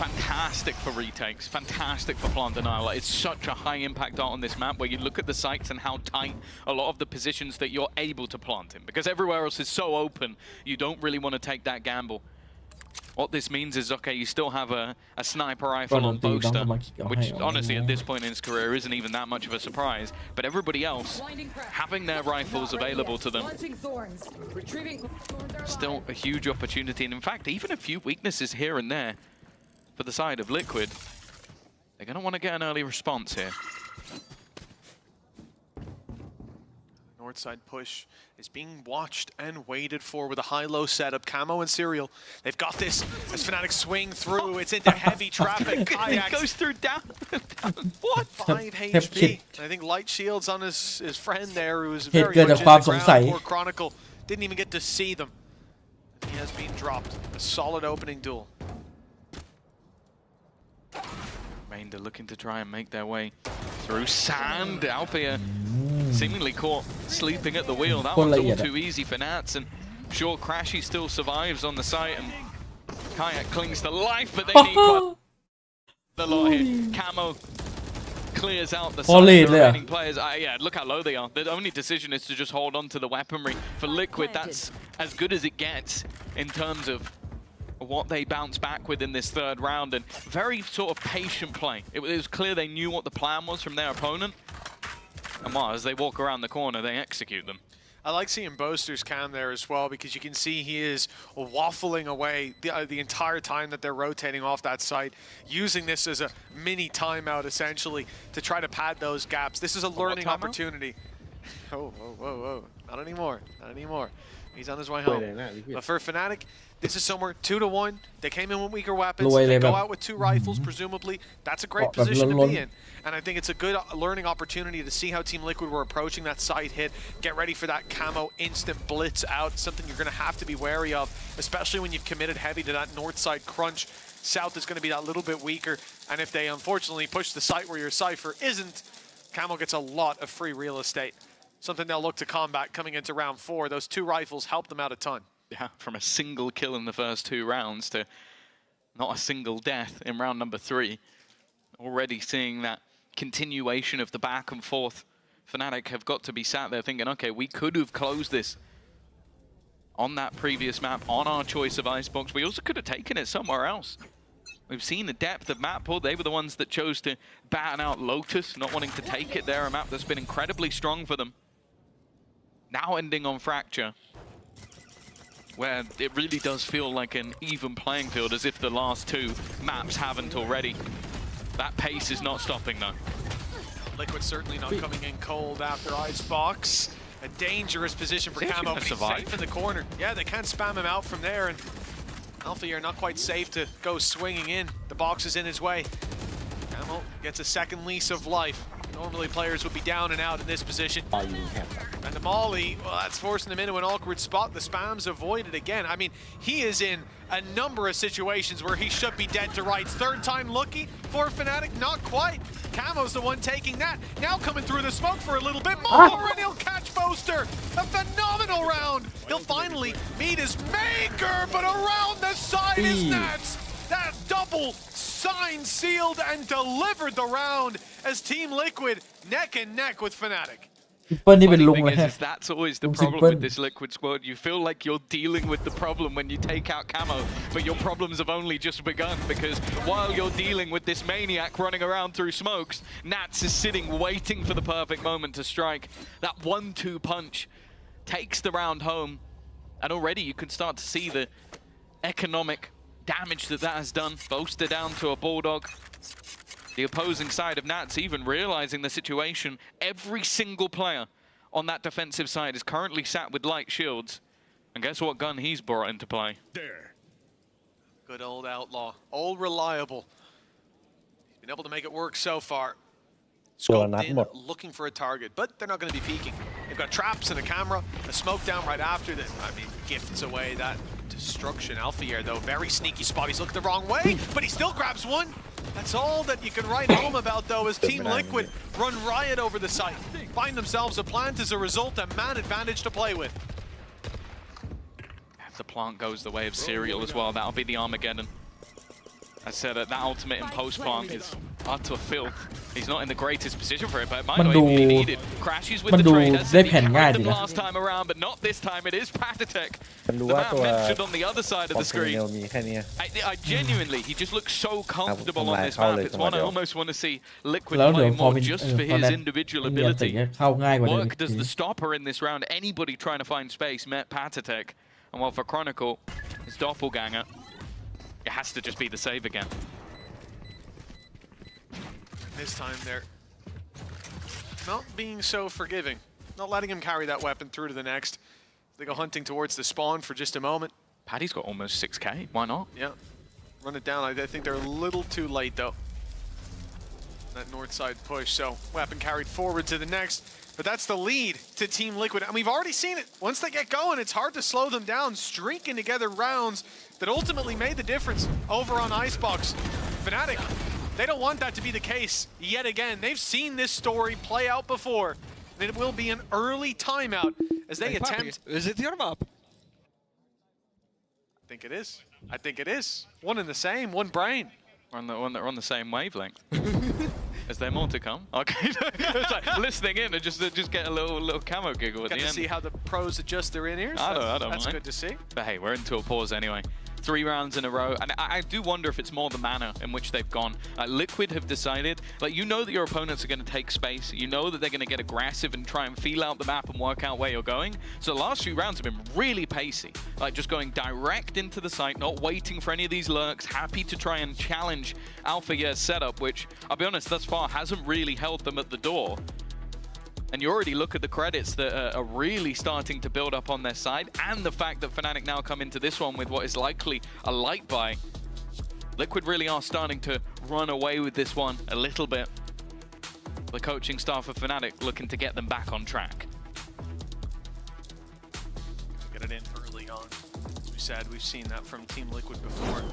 Speaker 10: fantastic for retakes, fantastic for plant denial. Like, it's such a high impact art on this map where you look at the sites and how tight a lot of the positions that you're able to plant in, because everywhere else is so open, you don't really want to take that gamble. What this means is, okay, you still have a sniper rifle on Boaster, which honestly at this point in his career isn't even that much of a surprise, but everybody else having their rifles available to them, still a huge opportunity, and in fact, even a few weaknesses here and there for the side of Liquid. They're going to want to get an early response here.
Speaker 11: North side push is being watched and waited for with a high-low setup. Camo and Serial, they've got this as Fnatic swing through. It's into heavy traffic.
Speaker 10: It goes through down.
Speaker 11: What? 5 HP. I think Light Shield's on his friend there, who was very much in the ground. Poor Chronicle didn't even get to see them. He has been dropped. A solid opening duel.
Speaker 10: Remainder looking to try and make their way through sand. Althea seemingly caught sleeping at the wheel. That one's all too easy for Nats, and sure, Crashy still survives on the site, and Kayak clings to life, but they need quite a lot here. Camo clears out the side of the remaining players. Yeah, look how low they are. The only decision is to just hold on to the weaponry. For Liquid, that's as good as it gets in terms of what they bounce back with in this third round, and very sort of patient play. It was clear they knew what the plan was from their opponent, and well, as they walk around the corner, they execute them.
Speaker 11: I like seeing Boaster's cam there as well, because you can see he is waffling away the entire time that they're rotating off that site, using this as a mini timeout essentially to try to pad those gaps. This is a learning opportunity. Oh, whoa, whoa, whoa. Not anymore. Not anymore. He's on his way home. But for Fnatic, this is somewhere 2-1. They came in with weaker weapons. They go out with 2 rifles, presumably. That's a great position to be in. And I think it's a good learning opportunity to see how Team Liquid were approaching that side hit. Get ready for that camo instant blitz out. Something you're going to have to be wary of, especially when you've committed heavy to that north side crunch. South is going to be that little bit weaker. And if they unfortunately push the site where your Cypher isn't, camo gets a lot of free real estate. Something they'll look to combat coming into round 4. Those 2 rifles help them out a ton.
Speaker 10: Yeah, from a single kill in the first 2 rounds to not a single death in round number 3. Already seeing that continuation of the back and forth. Fnatic have got to be sat there thinking, okay, we could have closed this on that previous map, on our choice of Icebox. We also could have taken it somewhere else. We've seen the depth of map pull. They were the ones that chose to batten out Lotus, not wanting to take it there, a map that's been incredibly strong for them. Now ending on Fracture, where it really does feel like an even playing field, as if the last 2 maps haven't already. That pace is not stopping though.
Speaker 11: Liquid certainly not coming in cold after Icebox. A dangerous position for Camo. He's safe in the corner. Yeah, they can't spam him out from there, and Alpha are not quite safe to go swinging in. The box is in his way. Camo gets a second lease of life. Normally players would be down and out in this position. And the Molly, well, that's forcing him into an awkward spot. The spam's avoided again. I mean, he is in a number of situations where he should be dead to rights. Third time lucky for Fnatic, not quite. Camo's the one taking that. Now coming through the smoke for a little bit more, and he'll catch Boaster. A phenomenal round. He'll finally meet his maker, but around the side is Nats. That double signed, sealed, and delivered the round as Team Liquid neck and neck with Fnatic.
Speaker 10: Funny thing is, that's always the problem with this Liquid squad. You feel like you're dealing with the problem when you take out Camo, but your problems have only just begun, because while you're dealing with this maniac running around through smokes, Nats is sitting waiting for the perfect moment to strike. That 1-2 punch takes the round home, and already you can start to see the economic damage that has done. Boaster down to a Bulldog. The opposing side of Nats even realizing the situation. Every single player on that defensive side is currently sat with light shields. And guess what gun he's brought into play?
Speaker 11: There. Good old Outlaw. Old reliable. He's been able to make it work so far. Scoped in, looking for a target, but they're not going to be peeking. They've got traps and a camera, a smoke down right after that. I mean, gifts away that destruction. Alpha though, very sneaky spot. He's looking the wrong way, but he still grabs one. That's all that you can write home about, though, as Team Liquid run riot over the site. Find themselves a plant as a result, a man advantage to play with.
Speaker 10: If the plant goes the way of Serial as well, that'll be the Armageddon. I said that ultimate in post plant is utter filth. He's not in the greatest position for it, but it might
Speaker 1: มัน
Speaker 10: not
Speaker 1: ดู
Speaker 10: even be needed. Crashes with
Speaker 1: มัน
Speaker 10: the
Speaker 1: ดู
Speaker 10: traders.
Speaker 1: ได้
Speaker 10: He
Speaker 1: แผ่นง่าย
Speaker 10: carried
Speaker 1: ดี
Speaker 10: them
Speaker 1: นะ
Speaker 10: last time around, but not this time. It is Patatech.
Speaker 2: มันรู้
Speaker 10: The
Speaker 2: ว่า
Speaker 10: man
Speaker 2: ตัว
Speaker 10: mentioned on the other side of
Speaker 2: คอ
Speaker 10: the
Speaker 2: มเพล
Speaker 10: screen.
Speaker 2: เนลมีแค่นี้
Speaker 10: I genuinely, he just looks so comfortable on this
Speaker 2: เข้า
Speaker 10: map.
Speaker 2: เลย
Speaker 10: It's
Speaker 2: จังหวะ
Speaker 10: one I
Speaker 2: เดียว
Speaker 10: almost want to see Liquid
Speaker 1: แล้วเดี๋ยว
Speaker 10: play
Speaker 1: พอ
Speaker 10: more
Speaker 1: เป็น
Speaker 10: just
Speaker 1: ต
Speaker 10: for
Speaker 1: อน
Speaker 10: his
Speaker 1: แรก
Speaker 10: individual
Speaker 1: เรียนแต่
Speaker 10: ability.
Speaker 1: เงี้ยเข้าง่ายกว่าเดิม
Speaker 10: Work does the stopper in this round. Anybody trying to find space met Patatech. And while for Chronicle, his doppelganger, it has to just be the save again.
Speaker 11: This time they're not being so forgiving, not letting him carry that weapon through to the next. They go hunting towards the spawn for just a moment.
Speaker 10: Paddy's got almost 6k. Why not?
Speaker 11: Yeah, run it down. I think they're a little too late though. That north side push, so weapon carried forward to the next. But that's the lead to Team Liquid, and we've already seen it. Once they get going, it's hard to slow them down, streaking together rounds that ultimately made the difference over on Icebox. Fnatic, they don't want that to be the case yet again. They've seen this story play out before, and it will be an early timeout as they attempt.
Speaker 5: Is it your map?
Speaker 11: I think it is. I think it is. One in the same, one brain.
Speaker 10: We're on the same wavelength. Is there more to come? Okay, it's like listening in and just get a little camo giggle at
Speaker 11: Got
Speaker 10: the
Speaker 11: to
Speaker 10: end.
Speaker 11: see how the pros adjust their in-ears.
Speaker 10: I don't
Speaker 11: That's
Speaker 10: mind.
Speaker 11: good to see.
Speaker 10: But hey, we're into a pause anyway. 3 rounds in a row, and I do wonder if it's more the manner in which they've gone. Liquid have decided, like, you know that your opponents are going to take space. You know that they're going to get aggressive and try and feel out the map and work out where you're going. So the last few rounds have been really pacey, like just going direct into the site, not waiting for any of these lurks, happy to try and challenge Alpha Year's setup, which, I'll be honest, thus far hasn't really held them at the door. And you already look at the credits that are really starting to build up on their side, and the fact that Fnatic now come into this one with what is likely a light buy. Liquid really are starting to run away with this one a little bit. The coaching staff of Fnatic looking to get them back on track.
Speaker 11: Get it in early on. As we said, we've seen that from Team Liquid before.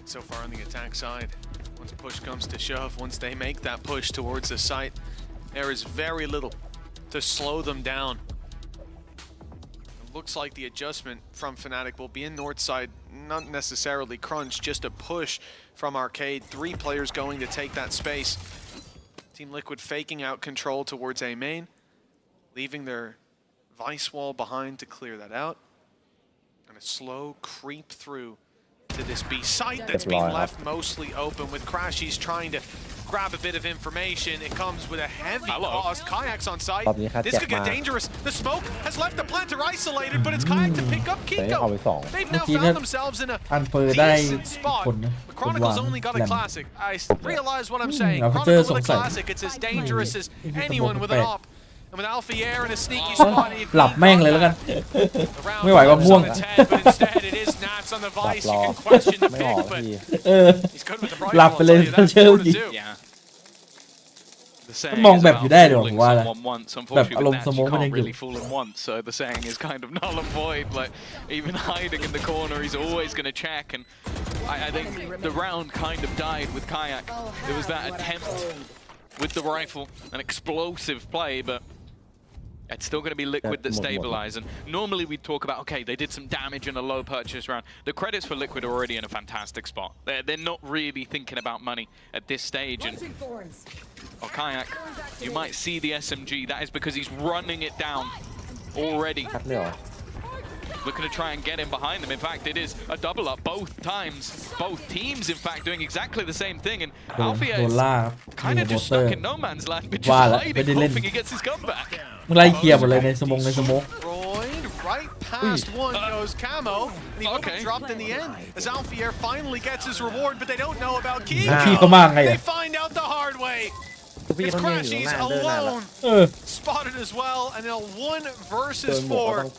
Speaker 11: So far on the attack side, once push comes to shove, once they make that push towards the site, there is very little to slow them down. It looks like the adjustment from Fnatic will be in north side, not necessarily crunch, just a push from Arcade. 3 players going to take that space. Team Liquid faking out control towards A main, leaving their Vice wall behind to clear that out. And a slow creep through to this B site that's being left mostly open with Crashies trying to grab a bit of information. It comes with a heavy cost. Kayak's on site. This could get dangerous. The smoke has left the planter isolated, but it's Kayak to pick up Kiko. They've now found themselves in a decent spot. But Chronicle's only got a classic. I realize what I'm saying. Chronicle with a classic, it's as dangerous as anyone with an op. And with Alpha Air and a sneaky spot,
Speaker 1: หลับแม่งเลยแล้วกัน ไม่ไหวว่าม่วง
Speaker 11: but instead it is Nats on the Vice. You can question the pick, but he's good with the rifle.
Speaker 1: หลับไปเลยเชื่อจริง
Speaker 10: The saying
Speaker 1: มอง
Speaker 10: is
Speaker 1: แบบอ
Speaker 10: about
Speaker 1: ยู่ได้เดี๋ยวผม
Speaker 10: fooling
Speaker 1: ว่านะ
Speaker 10: someone once.
Speaker 1: แบบอา
Speaker 10: Unfortunately,
Speaker 1: ร
Speaker 10: with
Speaker 1: มณ์
Speaker 10: Nats,
Speaker 1: สมอง
Speaker 10: you
Speaker 1: มันยั
Speaker 10: can't
Speaker 1: งอยู่
Speaker 10: really fool him once. So the saying is kind of null and void. Like even hiding in the corner, he's always going to check. And I think the round kind of died with Kayak. There was that attempt with the rifle, an explosive play, but it's still going to be Liquid that stabilize. And normally we talk about, okay, they did some damage in a low purchase round. The credits for Liquid are already in a fantastic spot. They're not really thinking about money at this stage. And Kayak, you might see the SMG. That is because he's running it down already. Looking to try and get him behind them. In fact, it is a double up both times. Both teams, in fact, doing exactly the same thing. And Alfia is kind of just stuck in no man's land, but just hiding, hoping he gets his comeback.
Speaker 1: มึงไล่เคลียร์หมดเลยในสมอง
Speaker 11: Right past one goes Camo, and he would have dropped in the end as Alfier finally gets his reward, but they don't know about Kiko. They find out the hard way. It's Crashies alone, spotted as well, and a 1 versus 4.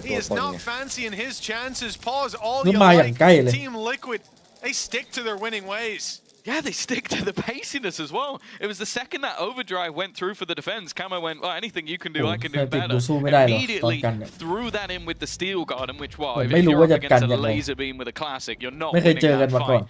Speaker 11: He is not fancying his chances. Pause all you like. Team Liquid, they stick to their winning ways.
Speaker 10: Yeah, they stick to the paciness as well. It was the second that overdrive went through for the defense. Camo went, well, anything you can do, I can do better. Immediately threw that in with the steel guard, in which, well, if you're up against a laser beam with a classic, you're not winning that fight.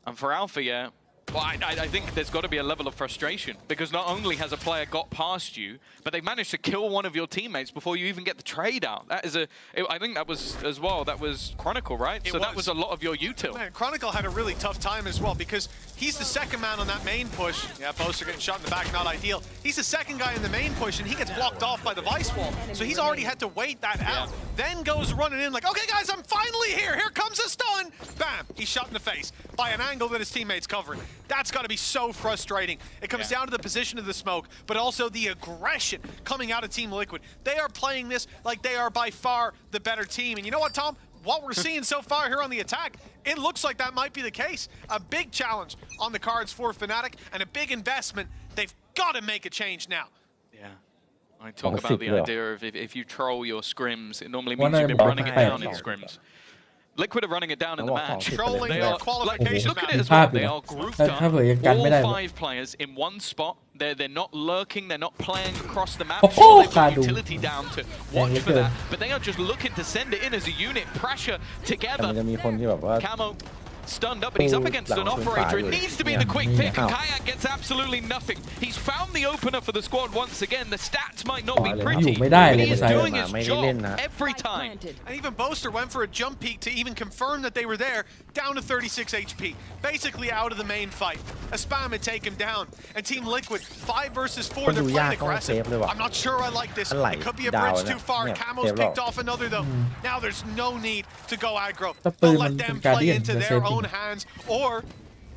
Speaker 10: And for Alpha, yeah, Well, I think there's got to be a level of frustration because not only has a player got past you, but they've managed to kill one of your teammates before you even get the trade out. That is I think that was as well. That was Chronicle, right? So that was a lot of your util.
Speaker 11: Man, Chronicle had a really tough time as well because he's the second man on that main push. Yeah, Boaster getting shot in the back, not ideal. He's the second guy in the main push, and he gets blocked off by the Vice Wall. So he's already had to wait that out. Then goes running in like, okay, guys, I'm finally here. Here comes a stun. Bam! He's shot in the face by an angle that his teammate's covering. That's got to be so frustrating. It comes down to the position of the smoke, but also the aggression coming out of Team Liquid. They are playing this like they are by far the better team. And you know what, Tom? What we're seeing so far here on the attack, it looks like that might be the case. A big challenge on the cards for Fnatic and a big investment. They've got to make a change now.
Speaker 10: Yeah. I talk about the idea of if you troll your scrims, it normally means you've been running it down in scrims. Liquid are running it down in the match.
Speaker 11: Trolling
Speaker 10: They
Speaker 11: their
Speaker 10: are,
Speaker 11: qualification
Speaker 10: look at
Speaker 11: map.
Speaker 10: it as well. They are grouped up, all 5 players in one spot. They're not lurking. They're not playing across the map. Sure, they've got utility down to watch for that, but they are just looking to send it in as a unit. Pressure together. Camo stunned up, and he's up against an operator. It needs to be the quick pick, and Kayak gets absolutely nothing. He's found the opener for the squad once again. The stats might not be pretty, but he is doing his job every time.
Speaker 11: And even Boaster went for a jump peek to even confirm that they were there, down to 36 HP. Basically out of the main fight. A spam had taken him down. And Team Liquid, 5 versus 4, they're playing aggressive. I'm not sure I like this. It could be a bridge too far. Camo's picked off another though. Now there's no need to go aggro. They'll let them play into their own hands, or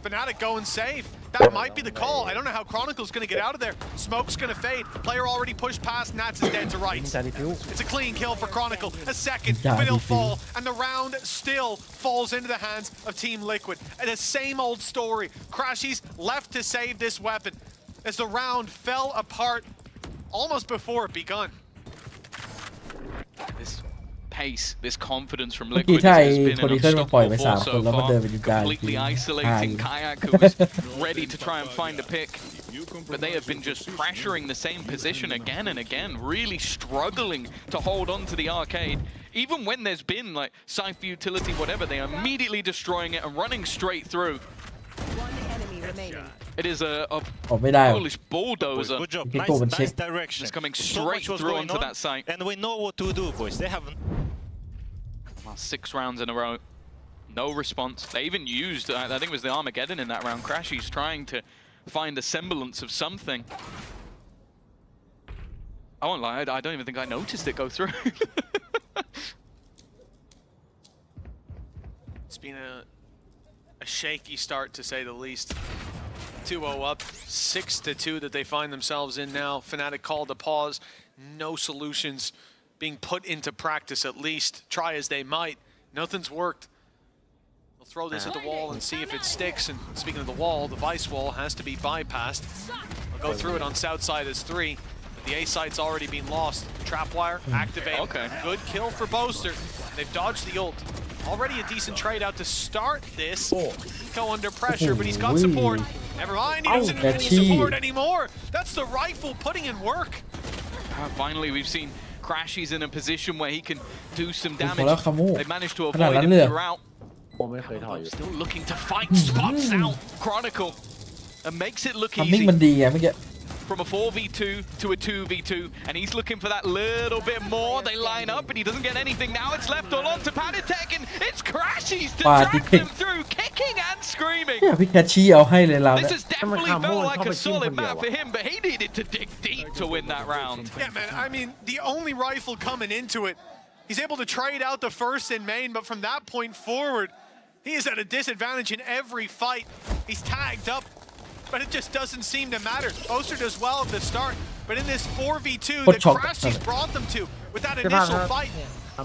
Speaker 11: Fnatic go and save. That might be the call. I don't know how Chronicle's going to get out of there. Smoke's going to fade. Player already pushed past. Nats is dead to rights. It's a clean kill for Chronicle. A second, but he'll fall. And the round still falls into the hands of Team Liquid. And the same old story. Crashies left to save this weapon as the round fell apart almost before it begun.
Speaker 10: Pace, this confidence from Liquid has been an unstoppable force so far.
Speaker 1: คนที่
Speaker 10: Completely isolating Kayak, who was ready to try and find a pick. But they have been just pressuring the same position again and again, really struggling to hold on to the arcade. Even when there's been like Cypher utility, whatever, they are immediately destroying it and running straight through. It is a Polish bulldozer.
Speaker 6: Good job. Nice direction.
Speaker 10: It's coming straight through onto that site.
Speaker 6: And we know what to do, boys. They haven't.
Speaker 10: 6 rounds in a row. No response. They even used, I think it was the Armageddon in that round. Crashy's trying to find a semblance of something. I won't lie, I don't even think I noticed it go through.
Speaker 11: It's been a shaky start, to say the least. 2-0 up, 6-2 that they find themselves in now. Fnatic called a pause. No solutions being put into practice, at least. Try as they might. Nothing's worked. They'll throw this at the wall and see if it sticks. And speaking of the wall, the Vice wall has to be bypassed. They'll go through it on south side as 3. But the A site's already been lost. Trapwire, activate.
Speaker 10: Okay.
Speaker 11: Good kill for Boaster. They've dodged the ult. Already a decent trade out to start this. Go under pressure, but he's got support. Never mind, he doesn't need any support anymore. That's the rifle putting in work.
Speaker 10: Finally, we've seen Crashy's in a position where he can do some damage. They managed to avoid him throughout. Still looking to fight, spots out Chronicle and makes it look easy. From a 4v2 to a 2v2, and he's looking for that little bit more. They line up, but he doesn't get anything. Now it's left all on to Panitek, and it's Crashies to drag them through, kicking and screaming. This has definitely felt like a solid map for him, but he needed to dig deep to win that round.
Speaker 11: Yeah, man, I mean, the only rifle coming into it, he's able to trade out the first in main, but from that point forward, he is at a disadvantage in every fight. He's tagged up, but it just doesn't seem to matter. Boaster does well at the start, but in this 4v2 that Crashies brought them to, with that initial fight,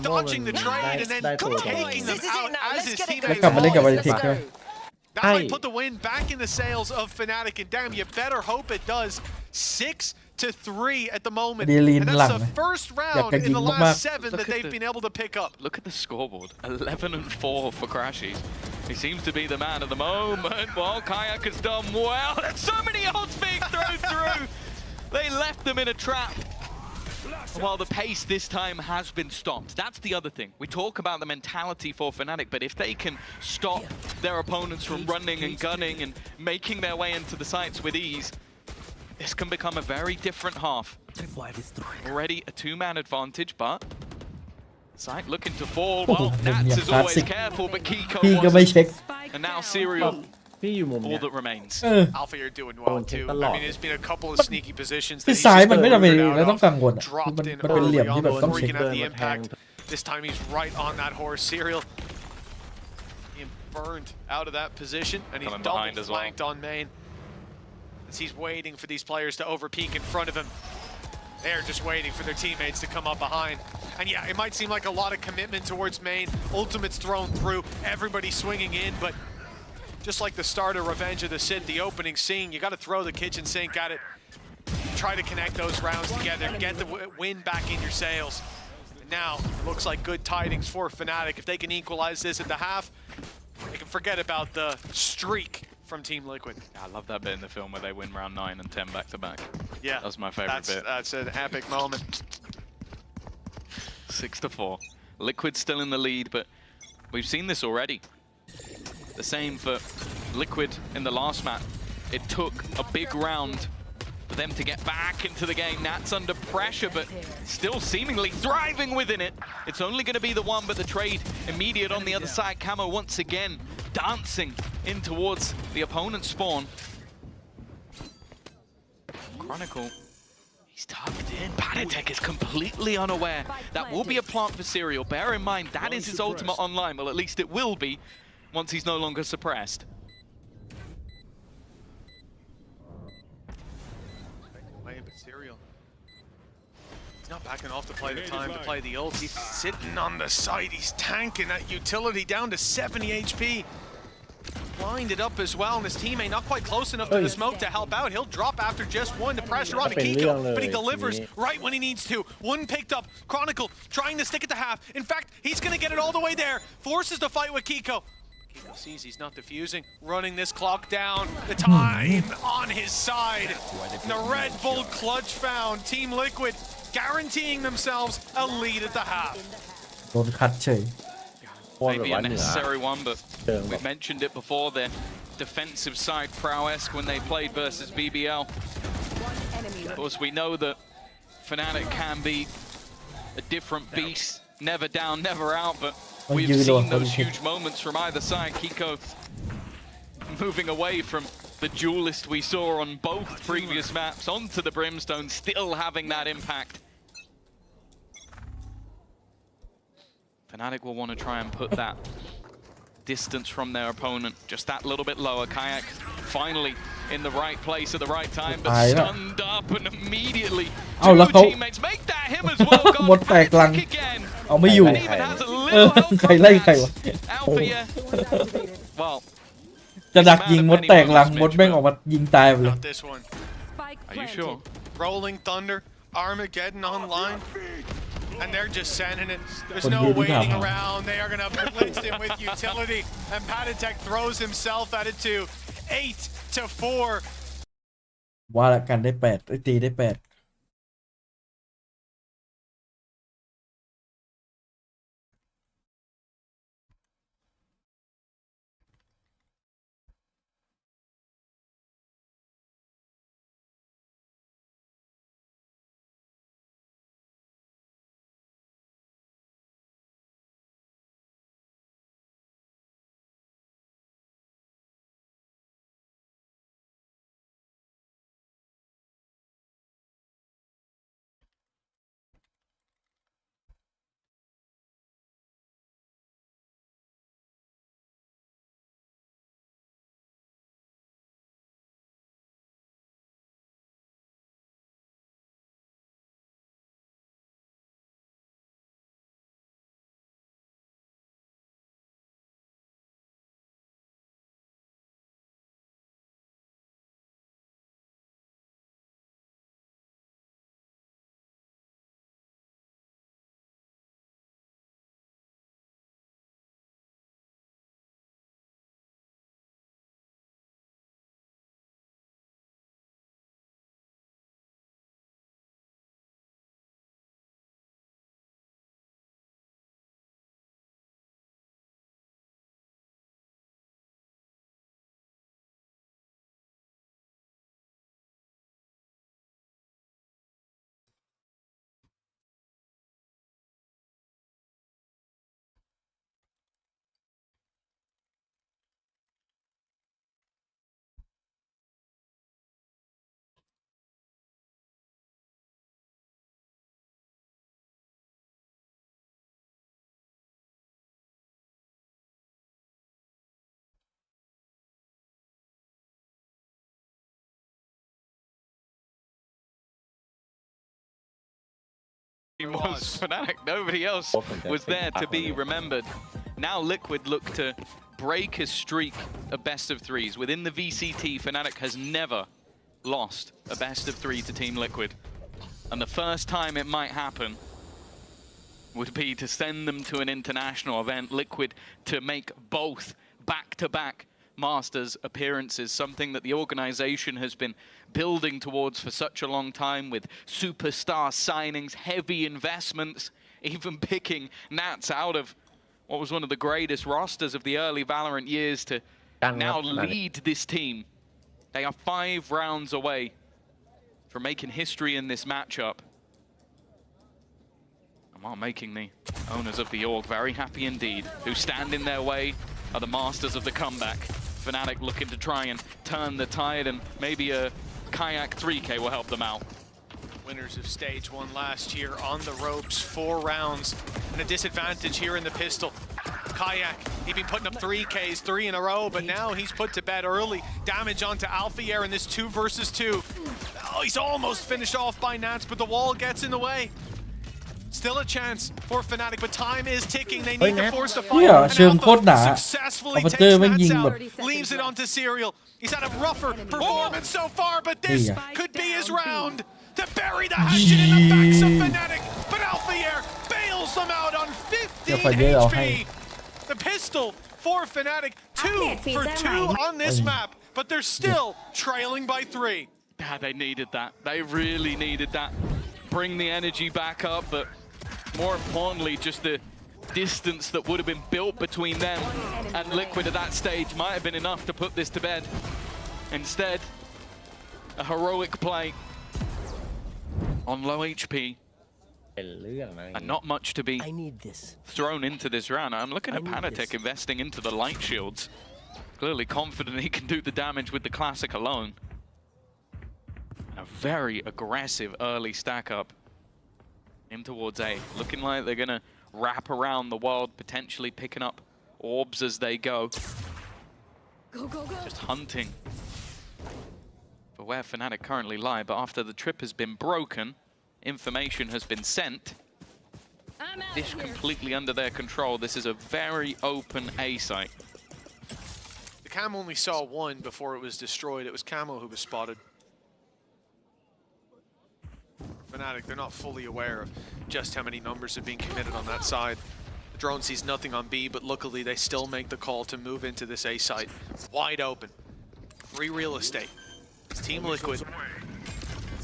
Speaker 11: dodging the trade and then taking them out as his teammates. That might put the win back in the sails of Fnatic, and damn, you better hope it does. 6-3 at the moment, and that's the first round in the last 7 that they've been able to pick up.
Speaker 10: Look at the scoreboard, 11-4 for Crashies. He seems to be the man at the moment. Well, Kayak has done well. There's so many ults being thrown through. They left them in a trap. Well, the pace this time has been stopped. That's the other thing. We talk about the mentality for Fnatic, but if they can stop their opponents from running and gunning and making their way into the sites with ease, this can become a very different half. Already a two-man advantage, but Site looking to fall. Well, Nats is always careful, but Kiko
Speaker 1: พี่ก็ไม่เช็ค
Speaker 10: and now Serial,
Speaker 2: พี่อยู่มุม
Speaker 10: all
Speaker 2: เนี่ย
Speaker 10: that remains.
Speaker 11: Alpha, you're doing well too. I mean, there's been a couple of sneaky positions
Speaker 1: คือ
Speaker 11: that he's
Speaker 1: ซ้าย
Speaker 11: just
Speaker 1: มันไม่จำเป็น
Speaker 11: figured out
Speaker 1: แล้วต้อง
Speaker 11: of.
Speaker 1: กังวลอ่ะคือ
Speaker 11: Dropped
Speaker 1: มัน
Speaker 11: in
Speaker 1: มันเป็นเหลี่ยม
Speaker 11: early
Speaker 1: ที่
Speaker 11: on
Speaker 1: แบบต้อง
Speaker 11: before
Speaker 1: เช็
Speaker 11: he
Speaker 1: ค
Speaker 11: can have the impact. This time he's right on that horse. Serial being burned out of that position, and he's
Speaker 10: Coming behind
Speaker 11: double
Speaker 10: as well.
Speaker 11: flanked on main as he's waiting for these players to overpeak in front of him. They're just waiting for their teammates to come up behind. And yeah, it might seem like a lot of commitment towards main. Ultimate's thrown through, everybody swinging in, but just like the start of Revenge of the Sith, the opening scene, you got to throw the kitchen sink at it. Try to connect those rounds together, get the wind back in your sails. And now, looks like good tidings for Fnatic. If they can equalize this at the half, they can forget about the streak from Team Liquid.
Speaker 10: I love that bit in the film where they win round 9 and 10 back to back.
Speaker 11: Yeah,
Speaker 10: That's my favorite bit.
Speaker 11: That's an epic moment.
Speaker 10: 6-4. Liquid still in the lead, but we've seen this already. The same for Liquid in the last map. It took a big round for them to get back into the game. Nats under pressure, but still seemingly thriving within it. It's only going to be the one, but the trade immediate on the other side. Camo once again dancing in towards the opponent's spawn. Chronicle, he's tucked in. Panatek is completely unaware. That will be a plant for Serial. Bear in mind, that is his ultimate online. Well, at least it will be once he's no longer suppressed.
Speaker 11: Wait, but Serial, he's not backing off to play the time to play the ult. He's sitting on the side. He's tanking that utility down to 70 HP. Blinded up as well, and his teammate not quite close enough to the smoke to help out. He'll drop after just one. The pressure on Kiko, but he delivers right when he needs to. One picked up. Chronicle trying to stick at the half. In fact, he's going to get it all the way there. Forces the fight with Kiko. Kiko sees he's not defusing. Running this clock down. The time on his side. And the Red Bull clutch found. Team Liquid guaranteeing themselves a lead at the half.
Speaker 1: โดนคัดเฉย
Speaker 10: Maybe a necessary one, but we've mentioned it before, their defensive side prowess when they played versus BBL. Of course, we know that Fnatic can be a different beast, never down, never out, but we've seen those huge moments from either side. Kiko moving away from the duelist we saw on both previous maps onto the Brimstone, still having that impact. Fnatic will want to try and put that distance from their opponent just that little bit lower. Kayak finally in the right place at the right time, but stunned up and immediately two teammates make that him as well.
Speaker 1: หมดแตกลัง
Speaker 10: again.
Speaker 1: เอาไม่อยู่
Speaker 10: And even has a little help
Speaker 1: ใครไล่ใครวะ
Speaker 10: Althea. Well,
Speaker 1: จะดักยิงมดแตกลังมดแม่งออกมายิงตายไปเลย
Speaker 11: Not this one.
Speaker 10: Are you sure?
Speaker 11: Rolling Thunder, Armageddon online. And they're just sending it. There's no
Speaker 1: คนเดียวที่
Speaker 11: waiting
Speaker 1: ทำ
Speaker 11: around. They are going to blitz him with utility. And Panatek throws himself at it too. 8-4.
Speaker 1: ว่าละกันได้8ตีได้8
Speaker 10: team was Fnatic. Nobody else was there to be remembered. Now Liquid look to break a streak of best of threes. Within the VCT, Fnatic has never lost a best of three to Team Liquid. And the first time it might happen would be to send them to an international event, Liquid to make both back-to-back Masters appearances, something that the organization has been building towards for such a long time with superstar signings, heavy investments, even picking Nats out of what was one of the greatest rosters of the early Valorant years to now lead this team. They are 5 rounds away from making history in this matchup. And while making the owners of the org very happy indeed, who stand in their way are the masters of the comeback. Fnatic looking to try and turn the tide, and maybe a Kayak 3K will help them out.
Speaker 11: Winners of stage 1 last year on the ropes, 4 rounds, and a disadvantage here in the pistol. Kayak, he'd been putting up 3Ks, 3 in a row, but now he's put to bed early. Damage onto Alphier in this 2 versus 2. Oh, he's almost finished off by Nats, but the wall gets in the way. Still a chance for Fnatic, but time is ticking. They need to force the fight.
Speaker 1: เนี่ยเชิงโคตรหนา
Speaker 11: Successfully
Speaker 1: อัปเตอร์
Speaker 11: takes
Speaker 1: ไม่ยิง
Speaker 11: Nats
Speaker 1: แบบ
Speaker 11: out, leaves it onto Serial. He's had a rougher performance so far, but this could be his round to bury the hatchet in the backs of Fnatic. But Alphier bails them out on 15 HP. The pistol for Fnatic, 2 for 2 on this map, but they're still trailing by 3.
Speaker 10: Yeah, they needed that. They really needed that. Bring the energy back up, but more importantly, just the distance that would have been built between them and Liquid at that stage might have been enough to put this to bed. Instead, a heroic play on low HP. And not much to be thrown into this round. I'm looking at Panatech investing into the light shields. Clearly confident he can do the damage with the classic alone. And a very aggressive early stack up in towards A. Looking like they're going to wrap around the world, potentially picking up orbs as they go. Just hunting for where Fnatic currently lie. But after the trip has been broken, information has been sent. This completely under their control. This is a very open A site.
Speaker 11: The Cam only saw 1 before it was destroyed. It was Camo who was spotted. Fnatic, they're not fully aware of just how many numbers are being committed on that side. The drone sees nothing on B, but luckily they still make the call to move into this A site. Wide open. Free real estate. It's Team Liquid.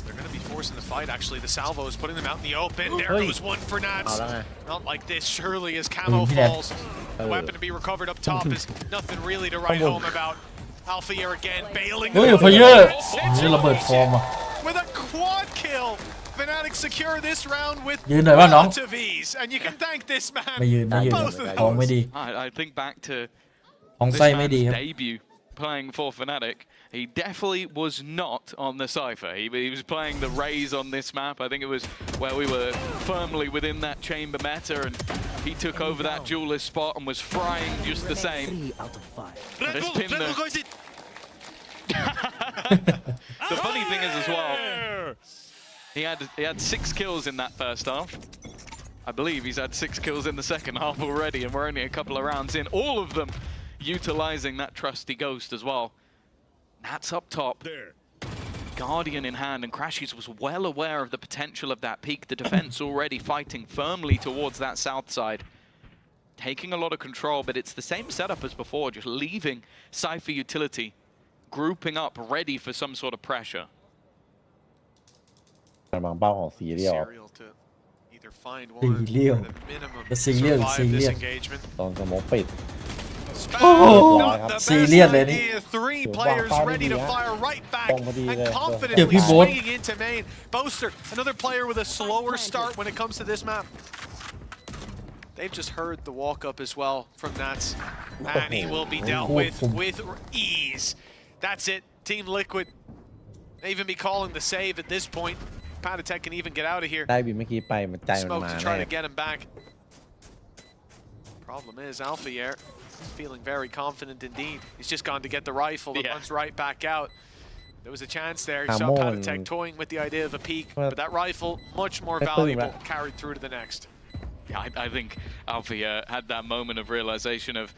Speaker 11: They're going to be forcing the fight, actually. The salvo is putting them out in the open. There goes one for Nats. Not like this, surely, as Camo falls. The weapon to be recovered up top is nothing really to write home about. Alphier again, bailing. With a quad kill. Fnatic secure this round with lots of ease, and you can thank this man. Both of those.
Speaker 10: I think back to
Speaker 1: ของ
Speaker 10: this
Speaker 1: ไส้ไม่ดี
Speaker 10: man's
Speaker 1: ครับ
Speaker 10: debut playing for Fnatic. He definitely was not on the Cypher. He was playing the Raze on this map. I think it was where we were firmly within that chamber meta, and he took over that duelist spot and was frying just the same. The funny thing is as well, he had 6 kills in that first half. I believe he's had 6 kills in the second half already, and we're only a couple of rounds in. All of them utilizing that trusty ghost as well. Nats up top. Guardian in hand, and Crashies was well aware of the potential of that peak. The defense already fighting firmly towards that south side. Taking a lot of control, but it's the same setup as before, just leaving Cypher utility, grouping up, ready for some sort of pressure.
Speaker 2: กำลังเป้าของซีเรียล
Speaker 11: To either find
Speaker 1: ซี
Speaker 11: one
Speaker 1: เรียล
Speaker 11: or the minimum
Speaker 1: ซีเรียล
Speaker 11: survive
Speaker 1: ซีเรี
Speaker 11: this
Speaker 1: ยล
Speaker 11: engagement.
Speaker 2: ตอนสมองปิด
Speaker 11: Not the best idea. 3 players ready to fire right back and confidently swinging into main. Boaster, another player with a slower start when it comes to this map. They've just heard the walk up as well from Nats, and he will be dealt with ease. That's it, Team Liquid. They even be calling the save at this point. Panatech can even get out of here.
Speaker 2: ได้บินเมื่อกี้ไปมันใจมัน
Speaker 11: Smoke
Speaker 2: มา
Speaker 11: to
Speaker 2: แน่
Speaker 11: try to get him back. Problem is, Alphier feeling very confident indeed. He's just gone to get the rifle. It runs right back out. There was a chance there. You saw Patatech toying with the idea of a peek, but that rifle, much more valuable, carried through to the next.
Speaker 10: Yeah, I think Alfie had that moment of realization of,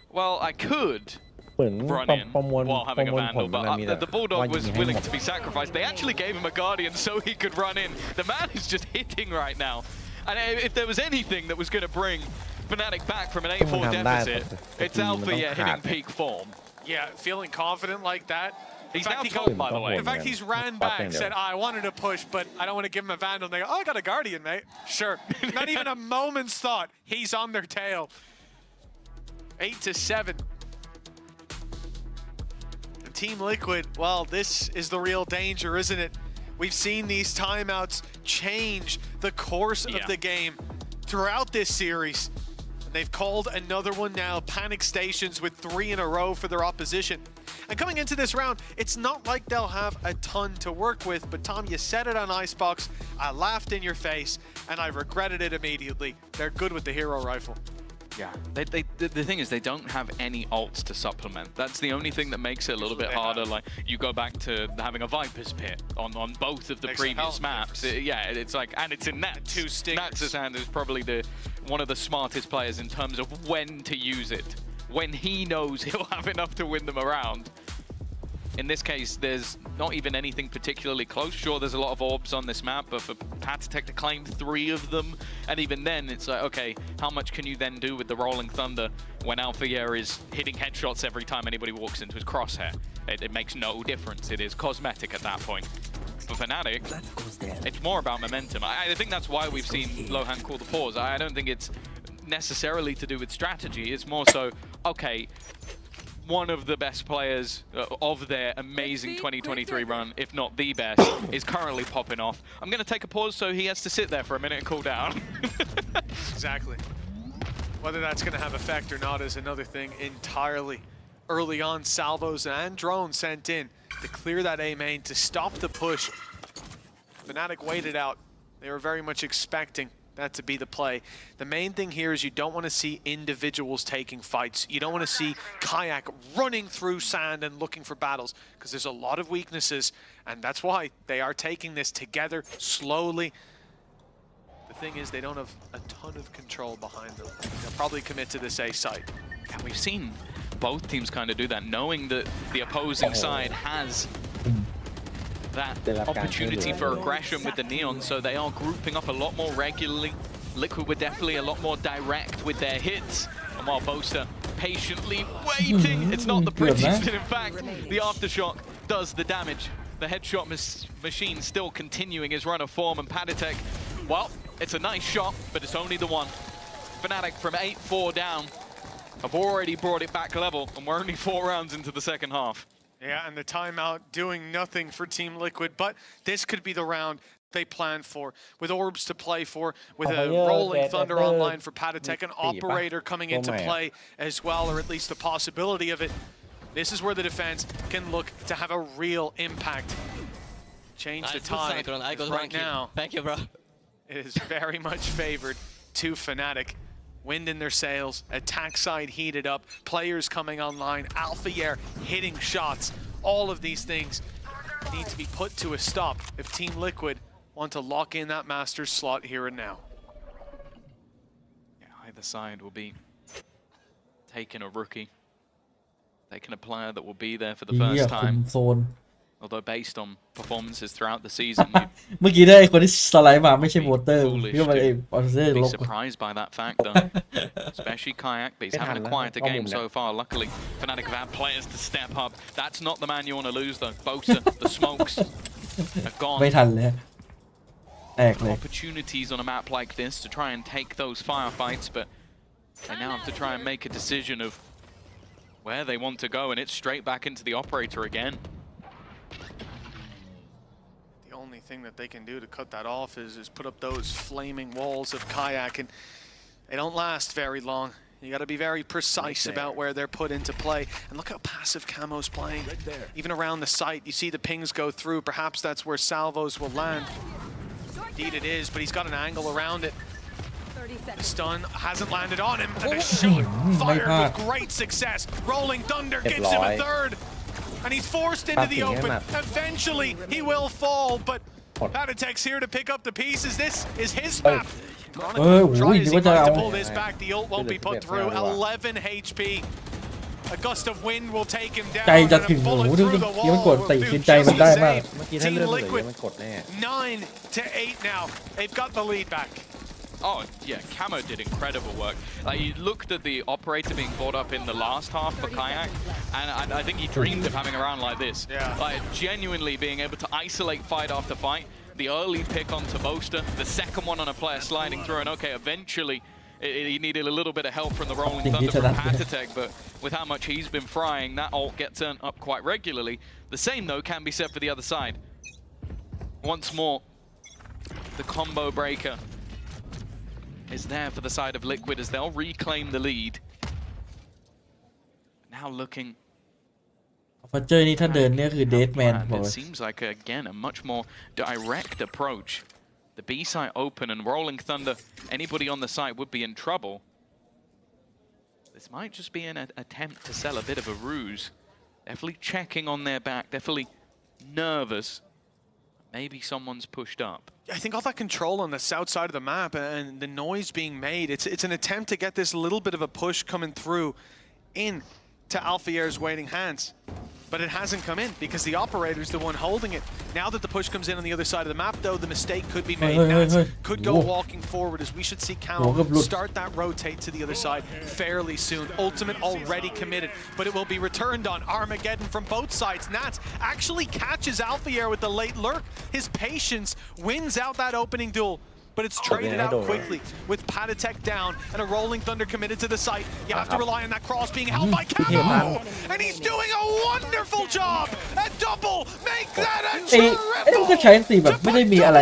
Speaker 10: well, I could run in while having a Vandal, but the Bulldog was willing to be sacrificed. They actually gave him a Guardian so he could run in. The man is just hitting right now. And if there was anything that was going to bring Fnatic back from an 8-4 deficit, it's Alfie hitting peak form.
Speaker 11: Yeah, feeling confident like that.
Speaker 10: He's now top, by the way.
Speaker 11: In fact, he's ran back, said, I wanted to push, but I don't want to give him a Vandal. And they go, oh, I got a Guardian, mate. Sure. Not even a moment's thought. He's on their tail. 8-7. Team Liquid, well, this is the real danger, isn't it? We've seen these timeouts change the course of the game throughout this series. And they've called another one now, Panic Stations, with 3 in a row for their opposition. And coming into this round, it's not like they'll have a ton to work with, but Tom, you said it on Icebox, I laughed in your face, and I regretted it immediately. They're good with the hero rifle.
Speaker 10: Yeah, the thing is they don't have any ults to supplement. That's the only thing that makes it a little bit harder. Like, you go back to having a Viper's Pit on both of the previous maps. Yeah, it's like, and it's in Nats.
Speaker 11: 2 stingers.
Speaker 10: Nats' hand is probably one of the smartest players in terms of when to use it. When he knows he'll have enough to win them around. In this case, there's not even anything particularly close. Sure, there's a lot of orbs on this map, but for Patatech to claim 3 of them, and even then, it's like, okay, how much can you then do with the Rolling Thunder when Alphayer is hitting headshots every time anybody walks into his crosshair? It makes no difference. It is cosmetic at that point. For Fnatic, it's more about momentum. I think that's why we've seen Lohan call the pause. I don't think it's necessarily to do with strategy. It's more so, okay, one of the best players of their amazing 2023 run, if not the best, is currently popping off. I'm going to take a pause so he has to sit there for a minute and cool down.
Speaker 11: Exactly. Whether that's going to have effect or not is another thing entirely. Early on, salvos and drones sent in to clear that A main, to stop the push. Fnatic waited out. They were very much expecting that to be the play. The main thing here is you don't want to see individuals taking fights. You don't want to see Kayak running through sand and looking for battles, because there's a lot of weaknesses, and that's why they are taking this together slowly. The thing is, they don't have a ton of control behind them. They'll probably commit to this A site.
Speaker 10: And we've seen both teams kind of do that, knowing that the opposing side has that opportunity for aggression with the Neon, so they are grouping up a lot more regularly. Liquid were definitely a lot more direct with their hits, and while Boaster patiently waiting, it's not the prettiest, and in fact, the Aftershock does the damage. The headshot machine still continuing his run of form, and Patatech, well, it's a nice shot, but it's only the one. Fnatic from 8-4 down have already brought it back level, and we're only 4 rounds into the second half.
Speaker 11: Yeah, and the timeout doing nothing for Team Liquid, but this could be the round they planned for, with orbs to play for, with a Rolling Thunder online for Patatech, an Operator coming into play as well, or at least the possibility of it. This is where the defense can look to have a real impact. Change the tide. Right now,
Speaker 13: thank you, bro.
Speaker 11: It is very much favored to Fnatic. Wind in their sails, attack side heated up, players coming online, Alphayer hitting shots. All of these things need to be put to a stop if Team Liquid want to lock in that Masters slot here and now.
Speaker 10: Yeah, either side will be taking a rookie, taking a player that will be there for the first time. Although based on performances throughout the season,
Speaker 1: เมื่อกี้ได้คนที่สไลด์มาไม่ใช่โวเตอร์พี่ว่ามัน
Speaker 10: be surprised by that fact though. Especially Kayak, but he's having a quieter game so far. Luckily, Fnatic have had players to step up. That's not the man you want to lose though. Bosa, the smokes are gone.
Speaker 1: ไม่ทันเลยแตกเลย
Speaker 10: Opportunities on a map like this to try and take those firefights, but they now have to try and make a decision of where they want to go, and it's straight back into the Operator again.
Speaker 11: The only thing that they can do to cut that off is put up those flaming walls of Kayak, and they don't last very long. You got to be very precise about where they're put into play. And look how passive Camo's playing. Even around the site, you see the pings go through. Perhaps that's where salvos will land. Indeed it is, but he's got an angle around it. The stun hasn't landed on him, and a shot fired with great success. Rolling Thunder gives him a third. and he's forced into the open. Eventually, he will fall, but Patatek's here to pick up the pieces. This is his map. Try as he tries to pull this back. The ult won't be put through. 11 HP. A gust of wind will take him down.
Speaker 1: ใจจะถึงหูดูดิยังกดตีคือใจมันได้มาก
Speaker 11: Team Liquid 9 to 8 now. They've got the lead back.
Speaker 10: Oh, yeah, Camo did incredible work. He looked at the operator being brought up in the last half for Kayak, and I think he dreamed of having a round like this.
Speaker 11: Yeah.
Speaker 10: Like, genuinely being able to isolate fight after fight. The early pick onto Boaster, the second one on a player sliding through, and okay, eventually he needed a little bit of help from the Rolling Thunder from Patatek, but with how much he's been frying, that ult gets turned up quite regularly. The same, though, can be said for the other side. Once more, the combo breaker is there for the side of Liquid as they'll reclaim the lead. Now looking.
Speaker 1: ฟอร์เจอร์นี่ถ้าเดินเนี่ยคือเดดแมน
Speaker 10: It seems like again a much more direct approach. The B side open and Rolling Thunder. Anybody on the site would be in trouble. This might just be an attempt to sell a bit of a ruse. Definitely checking on their back. Definitely nervous. Maybe someone's pushed up.
Speaker 11: I think all that control on the south side of the map and the noise being made, it's an attempt to get this little bit of a push coming through in to Alfiair's waiting hands. But it hasn't come in because the operator's the one holding it. Now that the push comes in on the other side of the map, though, the mistake could be made. Nats could go walking forward as we should see Camo start that rotate to the other side fairly soon. Ultimate already committed, but it will be returned on. Armageddon from both sides. Nats actually catches Alfiair with the late lurk. His patience wins out that opening duel. But it's traded out quickly with Patatek down and a Rolling Thunder committed to the site. You have to rely on that cross being held by Camo, and he's doing a wonderful job. A double, make that a triple.
Speaker 1: ก็ใช้ตีแบบไม่ได้มีอะไร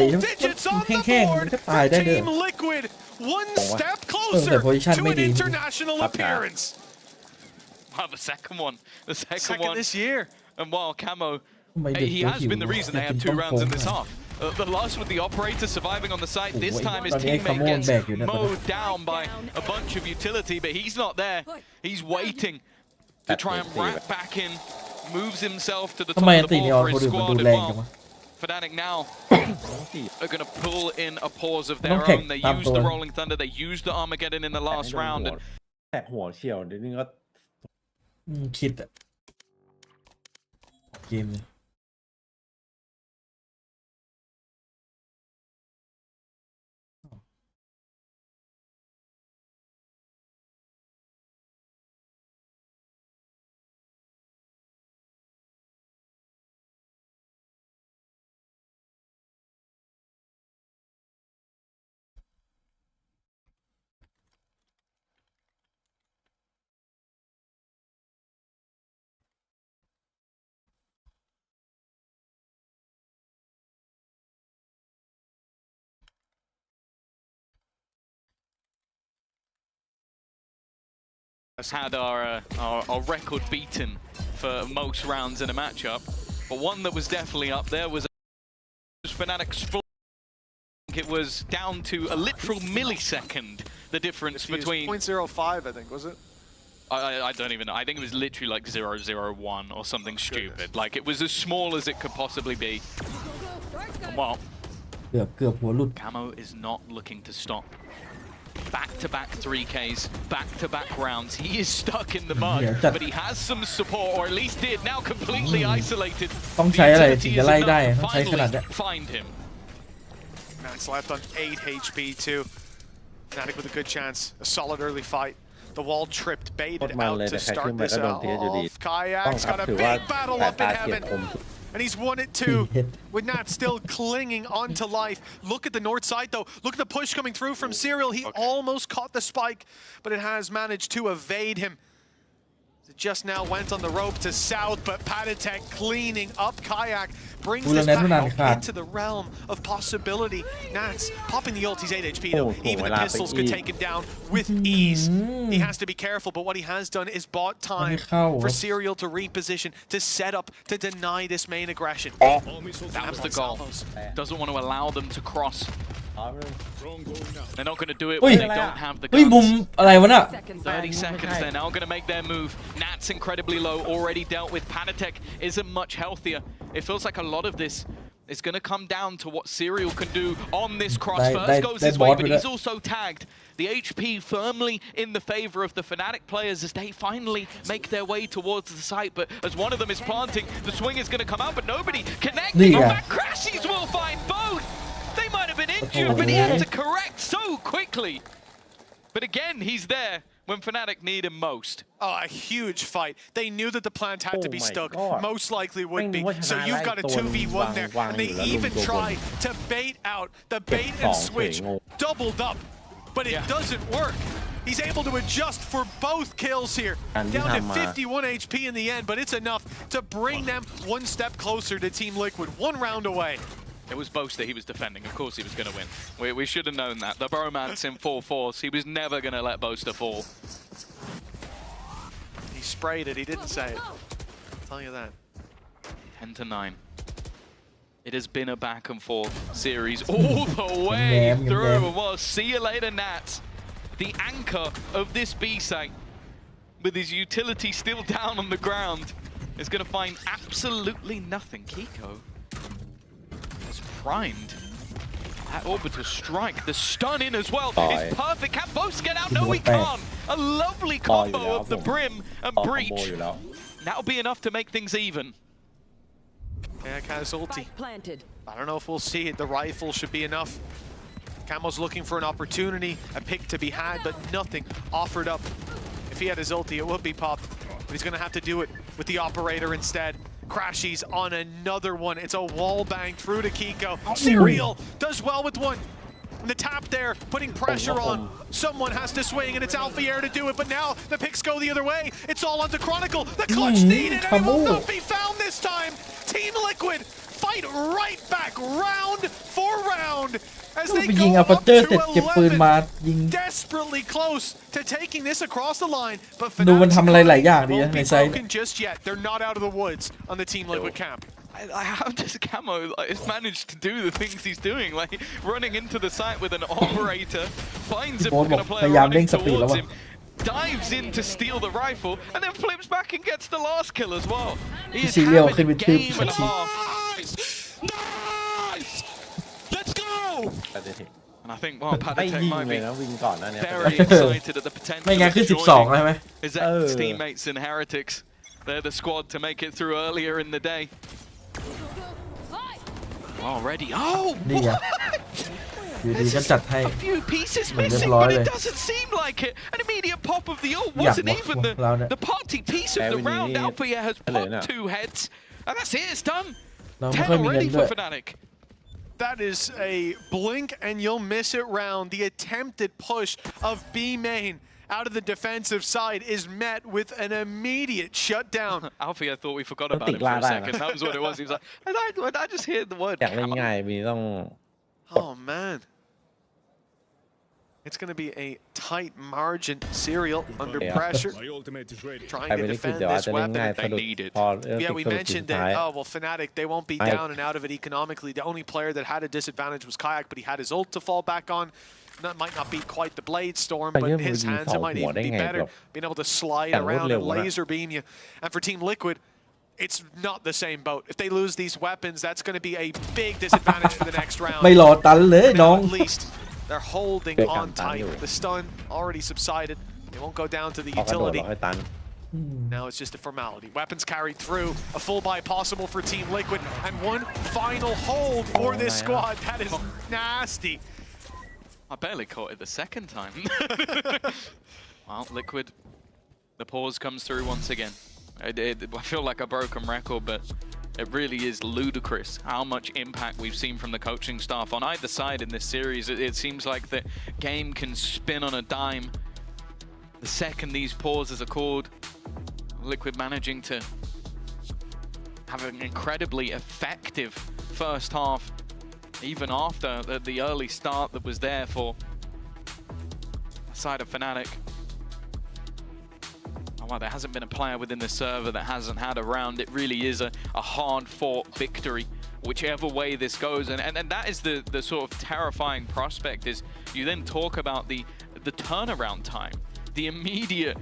Speaker 1: แห้งๆมันก็ตายได้เลย
Speaker 11: Team Liquid, one step closer to an international appearance.
Speaker 10: Wow, the second one
Speaker 11: Second this year.
Speaker 10: And while Camo, he has been the reason they had 2 rounds in this half. The last with the operator surviving on the site. This time his teammate gets mowed down by a bunch of utility, but he's not there. He's waiting to try and wrap back in, moves himself to the top of the ball for his squad. And while Fnatic now are going to pull in a pause of their own. They used the Rolling Thunder, they used the Armageddon in the last round.
Speaker 2: แตกหัวเฉียวเดี๋ยวนี้ก็
Speaker 1: คิดอะเกมเลย
Speaker 10: had our record beaten for most rounds in a matchup, but one that was definitely up there was Fnatic Split. It was down to a literal millisecond, the difference between
Speaker 11: 0.05, I think, was it?
Speaker 10: I don't even know. I think it was literally like 0.001 or something stupid. Like, it was as small as it could possibly be. And well,
Speaker 1: เกือบหัวหลุด
Speaker 10: Camo is not looking to stop. Back-to-back 3Ks, back-to-back rounds. He is stuck in the mud, but he has some support, or at least did. Now completely isolated.
Speaker 1: ต้องใช้อะไรถึงจะไล่ได้ต้องใช้ขนาดนี้
Speaker 10: Find him.
Speaker 11: Nats left on 8 HP too. Fnatic with a good chance. A solid early fight. The wall tripped, baited out to start this off. Kayak's got a big battle up in heaven. And he's won it too, with Nat still clinging onto life. Look at the north side though. Look at the push coming through from Serial. He almost caught the spike, but it has managed to evade him. It just now went on the rope to south, but Patatek cleaning up Kayak brings this back into the realm of possibility. Nats popping the ult, he's 8 HP though. Even the pistols could take him down with ease. He has to be careful, but what he has done is bought time for Serial to reposition, to set up, to deny this main aggression.
Speaker 10: That was the goal. Doesn't want to allow them to cross They're not going to do it
Speaker 1: อุ้ย
Speaker 10: when they don't have the
Speaker 1: เฮ้ยมุม
Speaker 10: guns.
Speaker 1: อะไรวะน่ะ
Speaker 10: 30 seconds, they're now going to make their move. Nat's incredibly low, already dealt with. Panatek isn't much healthier. It feels like a lot of this is going to come down to what Serial can do on this cross. First goes his way, but he's also tagged. The HP firmly in the favor of the Fnatic players as they finally make their way towards the site. But as one of them is planting, the swing is going to come out, but nobody connecting. In fact, Crashies will find both. They might have been injured, but he had to correct so quickly. But again, he's there when Fnatic need him most.
Speaker 11: Oh, a huge fight. They knew that the plant had to be stuck. Most likely would be. So you've got a 2v1 there. And they even tried to bait out the bait and switch. Doubled up. But it doesn't work. He's able to adjust for both kills here. Down to 51 HP in the end, but it's enough to bring them one step closer to Team Liquid. One round away.
Speaker 10: It was Boast that he was defending. Of course he was going to win. We should have known that. The bromance in full force. He was never going to let Boaster fall.
Speaker 11: He sprayed it. He didn't say it. I'll tell you that.
Speaker 10: 10-9. It has been a back and forth series all the way through. Well, see you later, Nats. The anchor of this B site, with his utility still down on the ground, is going to find absolutely nothing. Kiko has primed that orbital strike. The stun in as well is perfect. Can Boast get out? No, he can't. A lovely combo of the Brim and Breach. That'll be enough to make things even.
Speaker 11: Yeah, Kaz ulti. I don't know if we'll see it. The rifle should be enough. Camo's looking for an opportunity, a pick to be had, but nothing offered up. If he had his ulti, it would be popped. But he's going to have to do it with the operator instead. Crashies on another one. It's a wall bang through to Kiko. Serial does well with one. And the tap there, putting pressure on. Someone has to swing, and it's Alphier to do it. But now the picks go the other way. It's all onto Chronicle. The clutch needed, and it will not be found this time. Team Liquid fight right back, round for round, as they go up to 11. Desperately close to taking this across the line, but Fnatic won't be broken just yet. They're not out of the woods on the Team Liquid camp.
Speaker 10: How does Camo manage to do the things he's doing? Like running into the site with an operator, finds a player running towards him, dives in to steal the rifle, and then flips back and gets the last kill as well. He is having a game and a half.
Speaker 6: Nice! Let's go!
Speaker 10: And I think, well, Panatek might be very excited at the potential of joining his ex-teammates in Heretics. They're the squad to make it through earlier in the day. Already. Oh, what? A few pieces missing, but it doesn't seem like it. An immediate pop of the ult wasn't even the party piece of the round. Alpha has popped 2 heads, and that's it. It's done. 10 already for Fnatic.
Speaker 11: That is a blink and you'll miss it round. The attempted push of B main out of the defensive side is met with an immediate shutdown.
Speaker 10: Alfie, I thought we forgot about him for a second. That was what it was. He was like, I just hear the word.
Speaker 11: Oh, man. It's going to be a tight margin. Serial under pressure. Trying to defend this weapon.
Speaker 10: They need it.
Speaker 11: Yeah, we mentioned that, oh, well, Fnatic, they won't be down and out of it economically. The only player that had a disadvantage was Kayak, but he had his ult to fall back on. That might not be quite the Blade Storm, but in his hands it might even be better. Being able to slide around and laser beam you. And for Team Liquid, it's not the same boat. If they lose these weapons, that's going to be a big disadvantage for the next round. Now, at least they're holding on tight. The stun already subsided. They won't go down to the utility. Now it's just a formality. Weapons carried through. A full buy possible for Team Liquid. And one final hold for this squad. That is nasty.
Speaker 10: I barely caught it the second time. Well, Liquid, the pause comes through once again. I feel like a broken record, but it really is ludicrous how much impact we've seen from the coaching staff on either side in this series. It seems like the game can spin on a dime. The second these pauses are called, Liquid managing to have an incredibly effective first half, even after the early start that was there for the side of Fnatic. Oh, well, there hasn't been a player within the server that hasn't had a round. It really is a hard-fought victory whichever way this goes. And that is the sort of terrifying prospect is you then talk about the turnaround time, the immediate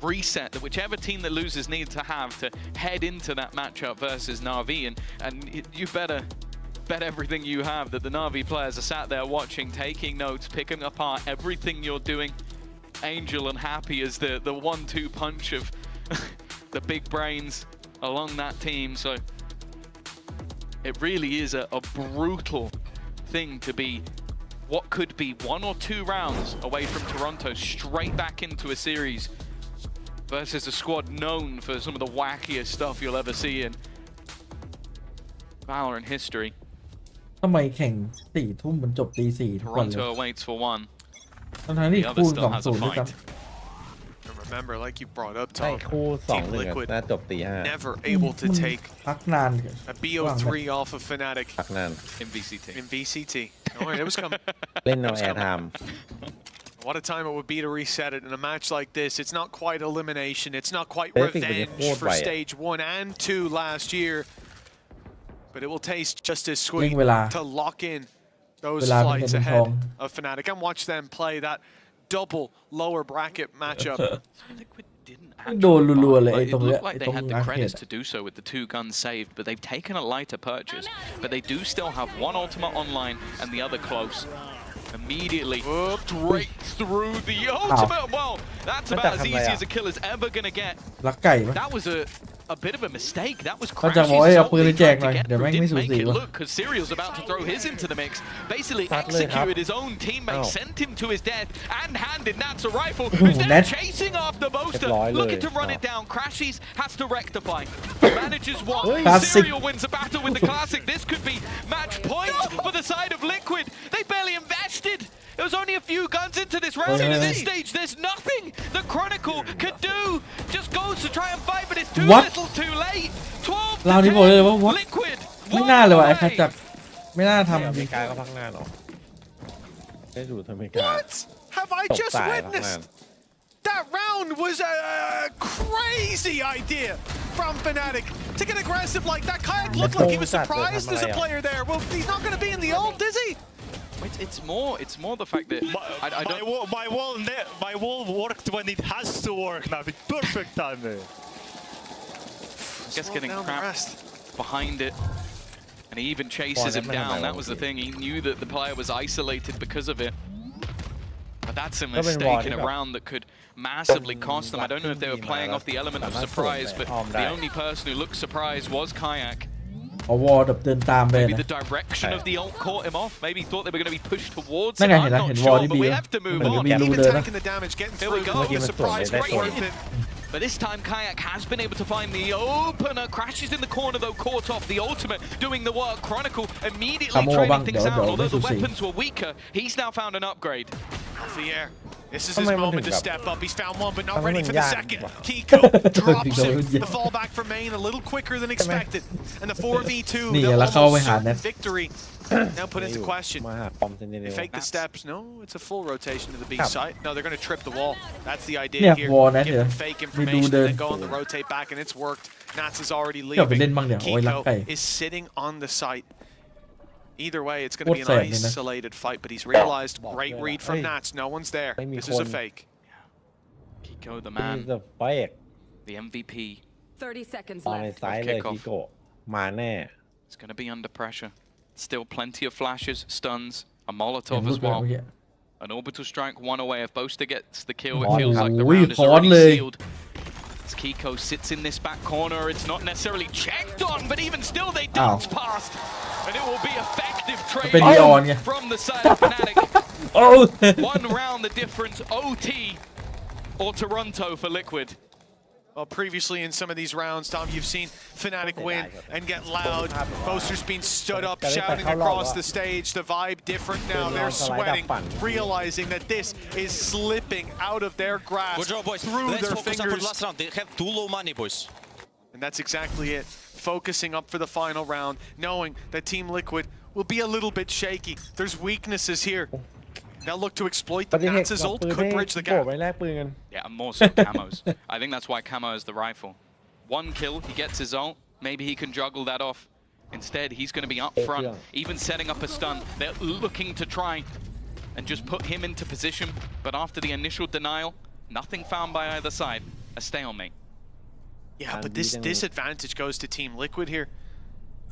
Speaker 10: reset that whichever team that loses need to have to head into that matchup versus Na'Vi, and you better bet everything you have that the Na'Vi players are sat there watching, taking notes, picking apart everything you're doing. Angel and Happy as the 1-2 punch of the big brains along that team. So it really is a brutal thing to be what could be 1 or 2 rounds away from Toronto straight back into a series versus a squad known for some of the wackiest stuff you'll ever see in Valorant history.
Speaker 1: ทำไมแข่ง4 ทุ่มมันจบตี 4ทุกวันเลย
Speaker 10: Toronto waits for one.
Speaker 1: ทั้งที่คูณ2-0ด้วยซ้ำ
Speaker 11: Remember, like you brought up,
Speaker 2: ใช่
Speaker 11: Tom,
Speaker 2: คู่
Speaker 11: Team
Speaker 2: 2-1
Speaker 11: Liquid
Speaker 2: น่าจบตี 5
Speaker 11: never able to take
Speaker 1: พักนาน
Speaker 11: a BO3 off of Fnatic
Speaker 2: พักนาน
Speaker 10: in VCT.
Speaker 11: in VCT. Don't worry, it was coming.
Speaker 2: เล่น no air time
Speaker 11: What a time it would be to reset it in a match like this. It's not quite elimination. It's not quite
Speaker 2: Heretics
Speaker 11: revenge for stage 1 and 2 last year. But it will taste just as sweet to lock in those flights ahead of Fnatic and watch them play that double lower bracket matchup.
Speaker 10: Liquid didn't
Speaker 1: โดนรัวๆเลยไอ้
Speaker 10: it
Speaker 1: ตรงเนี้ย
Speaker 10: looked
Speaker 1: ไอ้
Speaker 10: like
Speaker 1: ต
Speaker 10: they
Speaker 1: รง
Speaker 10: had
Speaker 1: อา
Speaker 10: the
Speaker 1: ร์เค
Speaker 10: credits
Speaker 1: ด
Speaker 10: to do so with the 2 guns saved, but they've taken a lighter purchase. But they do still have one ultimate online and the other close. Immediately straight through the ultimate. Well, that's about as easy as a kill is ever gonna get.
Speaker 1: ลักไก่ปะ
Speaker 10: That was a bit of a mistake. That was
Speaker 1: เขาจะบอก
Speaker 10: Crash's
Speaker 1: เอา
Speaker 10: ult
Speaker 1: ปืนไป
Speaker 10: they
Speaker 1: แจก
Speaker 10: tried
Speaker 1: หน่อย
Speaker 10: to get
Speaker 1: เดี๋ยว
Speaker 10: through.
Speaker 1: แม่งไม่
Speaker 10: Didn't
Speaker 1: สู
Speaker 10: make
Speaker 1: สี
Speaker 10: it
Speaker 1: วะ
Speaker 10: look because Serial's about to throw his into the mix. Basically executed his own teammate, sent him to his death, and handed Nats a rifle. Who's then chasing after Boaster, looking to run it down. Crashies has to rectify. Manages one. Serial wins a battle with the Classic. This could be match point for the side of Liquid. They barely invested. There was only a few guns into this round, and at this stage, there's nothing that Chronicle could do. Just goes to try and fight, but it's too little, too late. 12
Speaker 1: เรานี่บอกเลยว่า
Speaker 10: Liquid.
Speaker 1: ไม่น่าเลยว่ะไอ้คัดจักไม่น่าทำ
Speaker 2: อเมริกาก็พักนานหรอได้ดูอเมริกา
Speaker 11: What have I just witnessed? That round was a crazy idea from Fnatic to get aggressive like that. Kayak looked like he was surprised as a player there. Well, he's not going to be in the ult, is he?
Speaker 10: It's more the fact that I don't.
Speaker 6: My wall worked when it has to work now with perfect timing.
Speaker 10: Just getting trapped behind it, and he even chases him down. That was the thing. He knew that the player was isolated because of it. But that's a mistake in a round that could massively cost them. I don't know if they were playing off the element of surprise, but the only person who looked surprised was Kayak.
Speaker 1: เอาวอลแบบเดินตามไป
Speaker 10: Maybe
Speaker 1: นะ
Speaker 10: the direction of the ult caught him off. Maybe he thought they were going to be pushed towards
Speaker 1: นั่น
Speaker 10: him.
Speaker 1: ไงเห็น
Speaker 10: I'm
Speaker 1: แล้ว
Speaker 10: not
Speaker 1: เห็นวอล
Speaker 10: sure,
Speaker 1: ที่
Speaker 10: but
Speaker 1: บี
Speaker 10: we
Speaker 1: นะ
Speaker 10: have to
Speaker 1: เห
Speaker 10: move
Speaker 1: มือน
Speaker 10: on.
Speaker 1: มีรู
Speaker 11: Even
Speaker 1: เดินนะ
Speaker 11: tanking the damage, getting
Speaker 10: Here we
Speaker 11: through
Speaker 10: go.
Speaker 11: the surprise right worth it.
Speaker 10: But this time Kayak has been able to find the opener. Crashes in the corner though, caught off. The ultimate doing the work. Chronicle immediately trading things out. Although the weapons were weaker, he's now found an upgrade.
Speaker 11: Off the air. This is his moment to step up. He's found one, but not ready for the second. Kiko drops him. The fallback from main a little quicker than expected. And the 4v2, the almost certain victory, now put into question. They fake the steps. No, it's a full rotation to the B site. No, they're going to trip the wall. That's the idea here. Give them fake information, then go on the rotate back, and it's worked. Nats is already leaving. Kiko is sitting on the site. Either way, it's going to be an isolated fight, but he's realized great read from Nats. No one's there. This is a fake.
Speaker 10: Kiko, the man, the MVP.
Speaker 7: 30 seconds
Speaker 2: ตอนใน
Speaker 7: left.
Speaker 2: ซ้ายเลยคิโกะมาแน่
Speaker 10: It's going to be under pressure. Still plenty of flashes, stuns, a Molotov as well. An orbital strike one away. If Boaster gets the kill, it feels like the round is already sealed. As Kiko sits in this back corner, it's not necessarily checked on, but even still they dance past. And it will be effective trade from the side of Fnatic. One round the difference, OT or Toronto for Liquid.
Speaker 11: Well, previously in some of these rounds, Tom, you've seen Fnatic win and get loud. Boaster's been stood up, shouting across the stage. The vibe different now. They're sweating, realizing that this is slipping out of their grasp.
Speaker 5: Good job, boys.
Speaker 11: Through
Speaker 5: Let's
Speaker 11: their
Speaker 5: focus
Speaker 11: fingers.
Speaker 5: on the last round. They have too low money, boys.
Speaker 11: And that's exactly it. Focusing up for the final round, knowing that Team Liquid will be a little bit shaky. There's weaknesses here. Now look to exploit the Nats' ult, could bridge the gap.
Speaker 10: Yeah, and more so camos. I think that's why Camo is the rifle. One kill, he gets his ult. Maybe he can juggle that off Instead, he's going to be up front, even setting up a stun. They're looking to try and just put him into position. But after the initial denial, nothing found by either side. A stalemate.
Speaker 11: Yeah, but this disadvantage goes to Team Liquid here.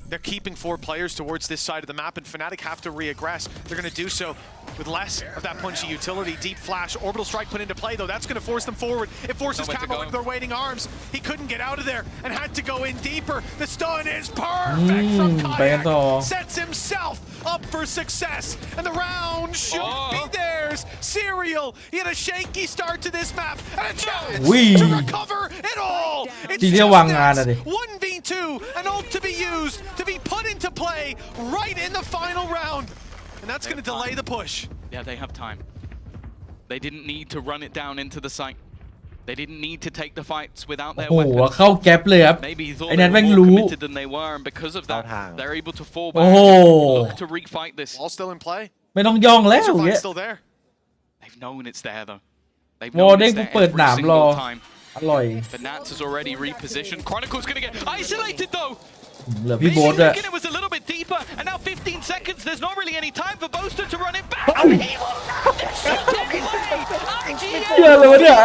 Speaker 11: They're keeping 4 players towards this side of the map, and Fnatic have to re-aggress. They're going to do so with less of that punchy utility. Deep flash, orbital strike put into play, though. That's going to force them forward. It forces Camo into their waiting arms. He couldn't get out of there and had to go in deeper. The stun is perfect from Kayak. Sets himself up for success, and the round should be theirs. Serial, he had a shaky start to this map, and a chance to recover it all. It's just this 1v2, an ult to be used, to be put into play right in the final round. And that's going to delay the push.
Speaker 10: Yeah, they have time. They didn't need to run it down into the site. They didn't need to take the fights without their weapons.
Speaker 1: เข้าแก๊ปเลยครับ
Speaker 10: Maybe he thought
Speaker 1: ไอ้
Speaker 10: they
Speaker 1: นั้น
Speaker 10: were
Speaker 1: แม่ง
Speaker 10: more
Speaker 1: รู้
Speaker 10: committed than they were, and because of that, they're able to fall back. Look to refight this.
Speaker 11: Wall still in play.
Speaker 1: ไม่ต้องย่องแล้ว
Speaker 11: Laser still there.
Speaker 10: They've known it's there though. They've
Speaker 1: วอล
Speaker 10: known
Speaker 1: เด้ง
Speaker 10: it's
Speaker 1: กู
Speaker 10: there
Speaker 1: เปิด
Speaker 10: every
Speaker 1: หนามรอ
Speaker 10: single time.
Speaker 1: อร่อย
Speaker 10: But Nats has already repositioned. Chronicle's gonna get isolated though.
Speaker 1: เหลือพี่โบ๊ทด้วย
Speaker 10: It was a little bit deeper, and now 15 seconds. There's not really any time for Boaster to run it back.
Speaker 1: เชื่อเลยวะเนี่ย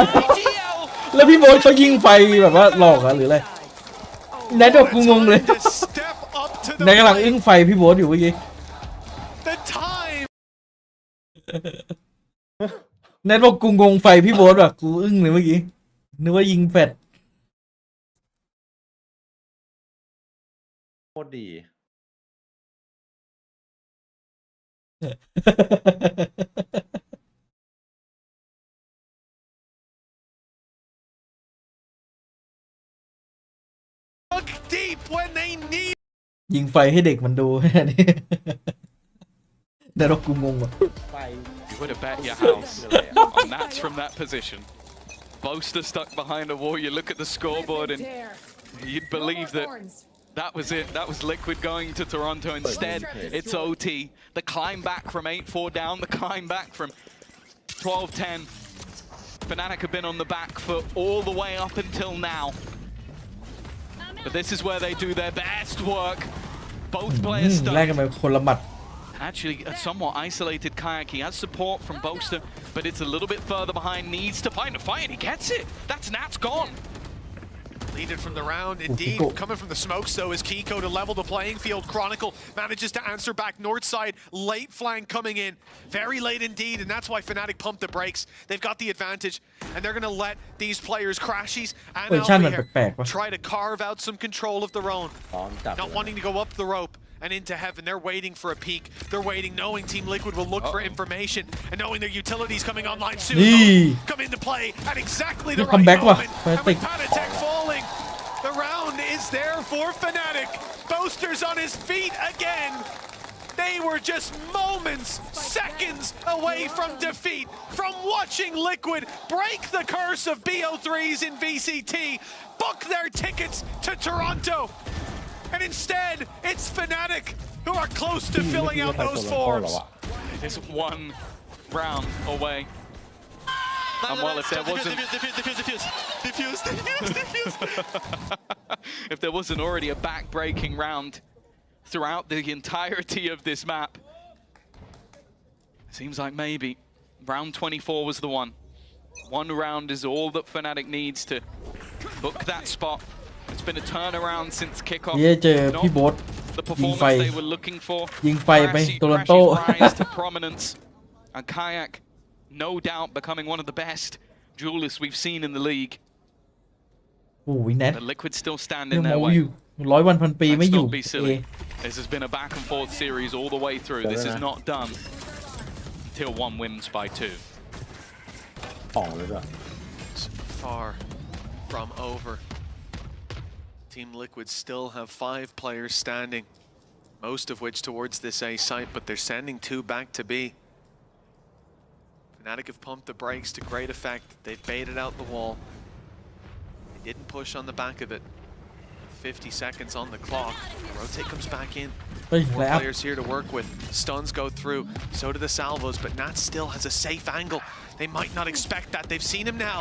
Speaker 1: แล้วพี่โบ๊ทเขายิงไฟแบบว่าหลอกอะหรืออะไรแนทบอกกูงงเลยแนทกำลังอึ้งไฟพี่โบ๊ทอยู่เมื่อกี้แนทบอกกูงงไฟพี่โบ๊ทแบบกูอึ้งเลยเมื่อกี้นึกว่ายิงแฟด
Speaker 2: โคตรดี
Speaker 11: Look deep when they need.
Speaker 1: ยิงไฟให้เด็กมันดูนี่แนทบอกกูงงว่ะ
Speaker 10: You would have bet your house on Nats from that position. Boaster stuck behind a wall. You look at the scoreboard and you'd believe that that was it. That was Liquid going to Toronto. Instead, it's OT. The climb back from 8-4 down. The climb back from 12-10. Fnatic have been on the back foot all the way up until now. But this is where they do their best work. Both players
Speaker 1: แลกกันไปคนละหมัด
Speaker 10: Actually, a somewhat isolated Kayak. He has support from Boaster, but it's a little bit further behind. Needs to find a fight, and he gets it. That's Nat's gone.
Speaker 11: Leaded from the round, indeed. Coming from the smokes, though, is Kiko to level the playing field. Chronicle manages to answer back north side. Late flank coming in. Very late indeed, and that's why Fnatic pumped the brakes. They've got the advantage, and they're going to let these players, Crashies and Alpha, try to carve out some control of their own. Not wanting to go up the rope and into heaven. They're waiting for a peek. They're waiting, knowing Team Liquid will look for information, and knowing their utilities coming online soon. Come into play at exactly the right moment. And with Panatech falling, the round is there for Fnatic. Boaster's on his feet again. They were just moments, seconds away from defeat, from watching Liquid break the curse of BO3s in VCT, book their tickets to Toronto. And instead, it's Fnatic who are close to filling out those forms.
Speaker 10: It's one round away. And well, if there wasn't... if there wasn't already a back-breaking round throughout the entirety of this map, seems like maybe round 24 was the one. One round is all that Fnatic needs to book that spot. It's been a turnaround since kickoff.
Speaker 1: เจอพี่โบ๊ท
Speaker 10: The performance they were looking for.
Speaker 1: ยิงไฟไปโตลอนโต
Speaker 10: rise to prominence. And Kayak, no doubt, becoming one of the best duelists we've seen in the league.
Speaker 1: โอ้ยแนท
Speaker 10: The Liquid still stand in their way.
Speaker 1: 100 วันพันปีไม่อยู่
Speaker 10: Let's not be silly. This has been a back and forth series all the way through. This is not done until one wins by 2.
Speaker 11: Far from over. Team Liquid still have 5 players standing, most of which towards this A site, but they're sending 2 back to B. Fnatic have pumped the brakes to great effect. They've baited out the wall. They didn't push on the back of it. 50 seconds on the clock. Rotate comes back in.
Speaker 1: เฮ้ย
Speaker 11: More
Speaker 1: แล้ว
Speaker 11: players here to work with. Stuns go through. So do the salvos, but Nat still has a safe angle. They might not expect that. They've seen him now.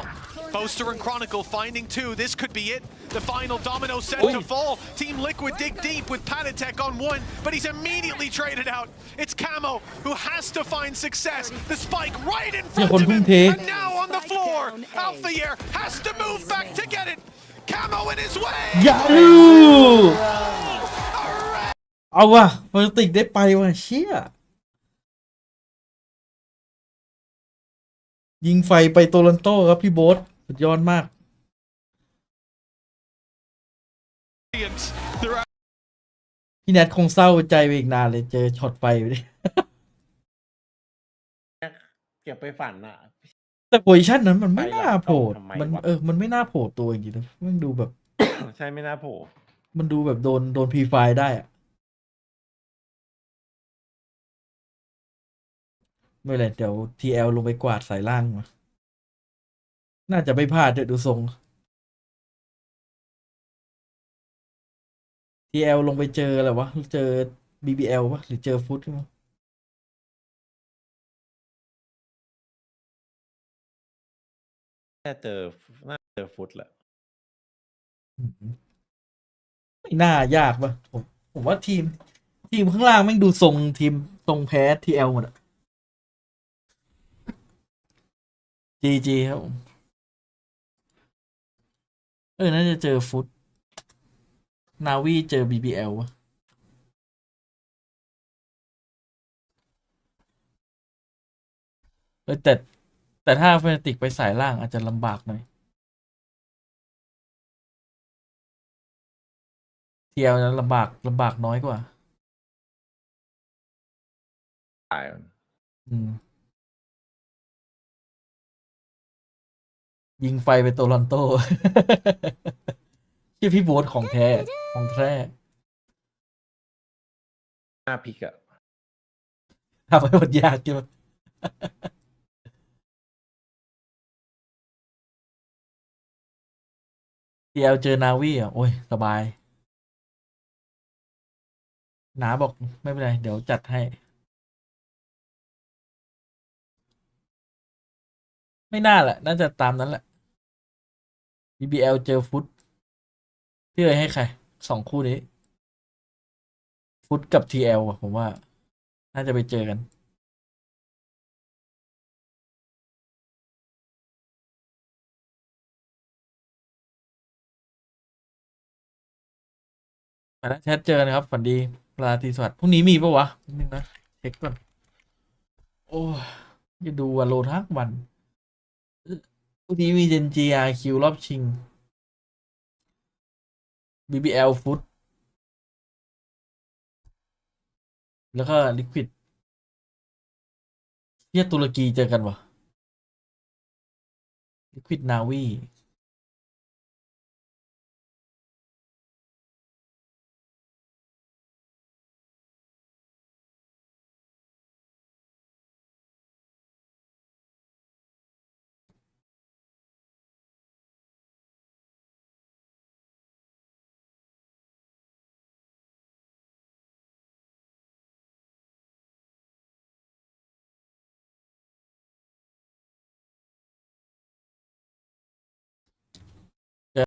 Speaker 11: Boaster and Chronicle finding two. This could be it. The final domino set to fall. Team Liquid dig deep with Panatek on one, but he's immediately traded out. It's Camo who has to find success. The spike right in front of him. And now on the floor. Alphayear has to move back to get it. Camo in his way.
Speaker 1: ยาลูเอาว่ะเฟอร์ติกได้ไปว่ะเชี่ยยิงไฟไปโตลันโต้ครับพี่โบ๊ทสุดยอดมากพี่แนทคงเศร้าใจไปอีกนานเลยเจอช็อตไฟไปดิ
Speaker 2: เก็บไปฝันอ่ะ
Speaker 1: แต่โพซิชันนั้นมันไม่น่าโผล่
Speaker 2: ทำไม
Speaker 1: มัน
Speaker 2: วะ
Speaker 1: มันไม่น่าโผล่ตัวจริงๆนะมันดูแบบ
Speaker 2: ใช่ไม่น่าโผล่
Speaker 1: มันดูแบบโดนพรีไฟได้อะไม่เลยเดี๋ยว TL ลงไปกวาดสายล่างมาน่าจะไม่พลาดเดี๋ยวดูทรง TL ลงไปเจออะไรวะเจอ BBL ปะหรือเจอฟุตมั้ง
Speaker 2: น่าเจอฟุตแหละ
Speaker 1: ไม่น่ายากปะผมว่าทีมข้างล่างแม่งดูทรงทีมทรงแพ้ TL หมดอะ GG ครับผมน่าจะเจอฟุตนาวีเจอ BBL วะแต่ถ้าเฟนติกไปสายล่างอาจจะลำบากหน่อย TL นั้นลำบากน้อยกว่า
Speaker 2: ตาย
Speaker 1: ยิงไฟไปโตลอนโต ชื่อพี่โบ๊ทของแท้
Speaker 2: หน้าพิกอะ
Speaker 1: ทำให้มันยากใช่ไหม TL เจอนาวีอ่ะโอ้ยสบายนาบอกไม่เป็นไรเดี๋ยวจัดให้ไม่น่าแหละน่าจะตามนั้นแหละ BBL เจอฟุตพี่เลยให้ใคร2 คู่นี้ฟุตกับ TL อ่ะผมว่าน่าจะไปเจอกันไปแล้วแชทเจอนะครับฝันดีราตรีสวัสดิ์พรุ่งนี้มีปะวะนิดนึงนะเช็คก่อนโอ้ยจะดูวันโลทั้งวันพรุ่งนี้มี Genji RQ รอบชิง BBL ฟุตแล้วก็ Liquid ตุรกีเจอกันวะ Liquid Navi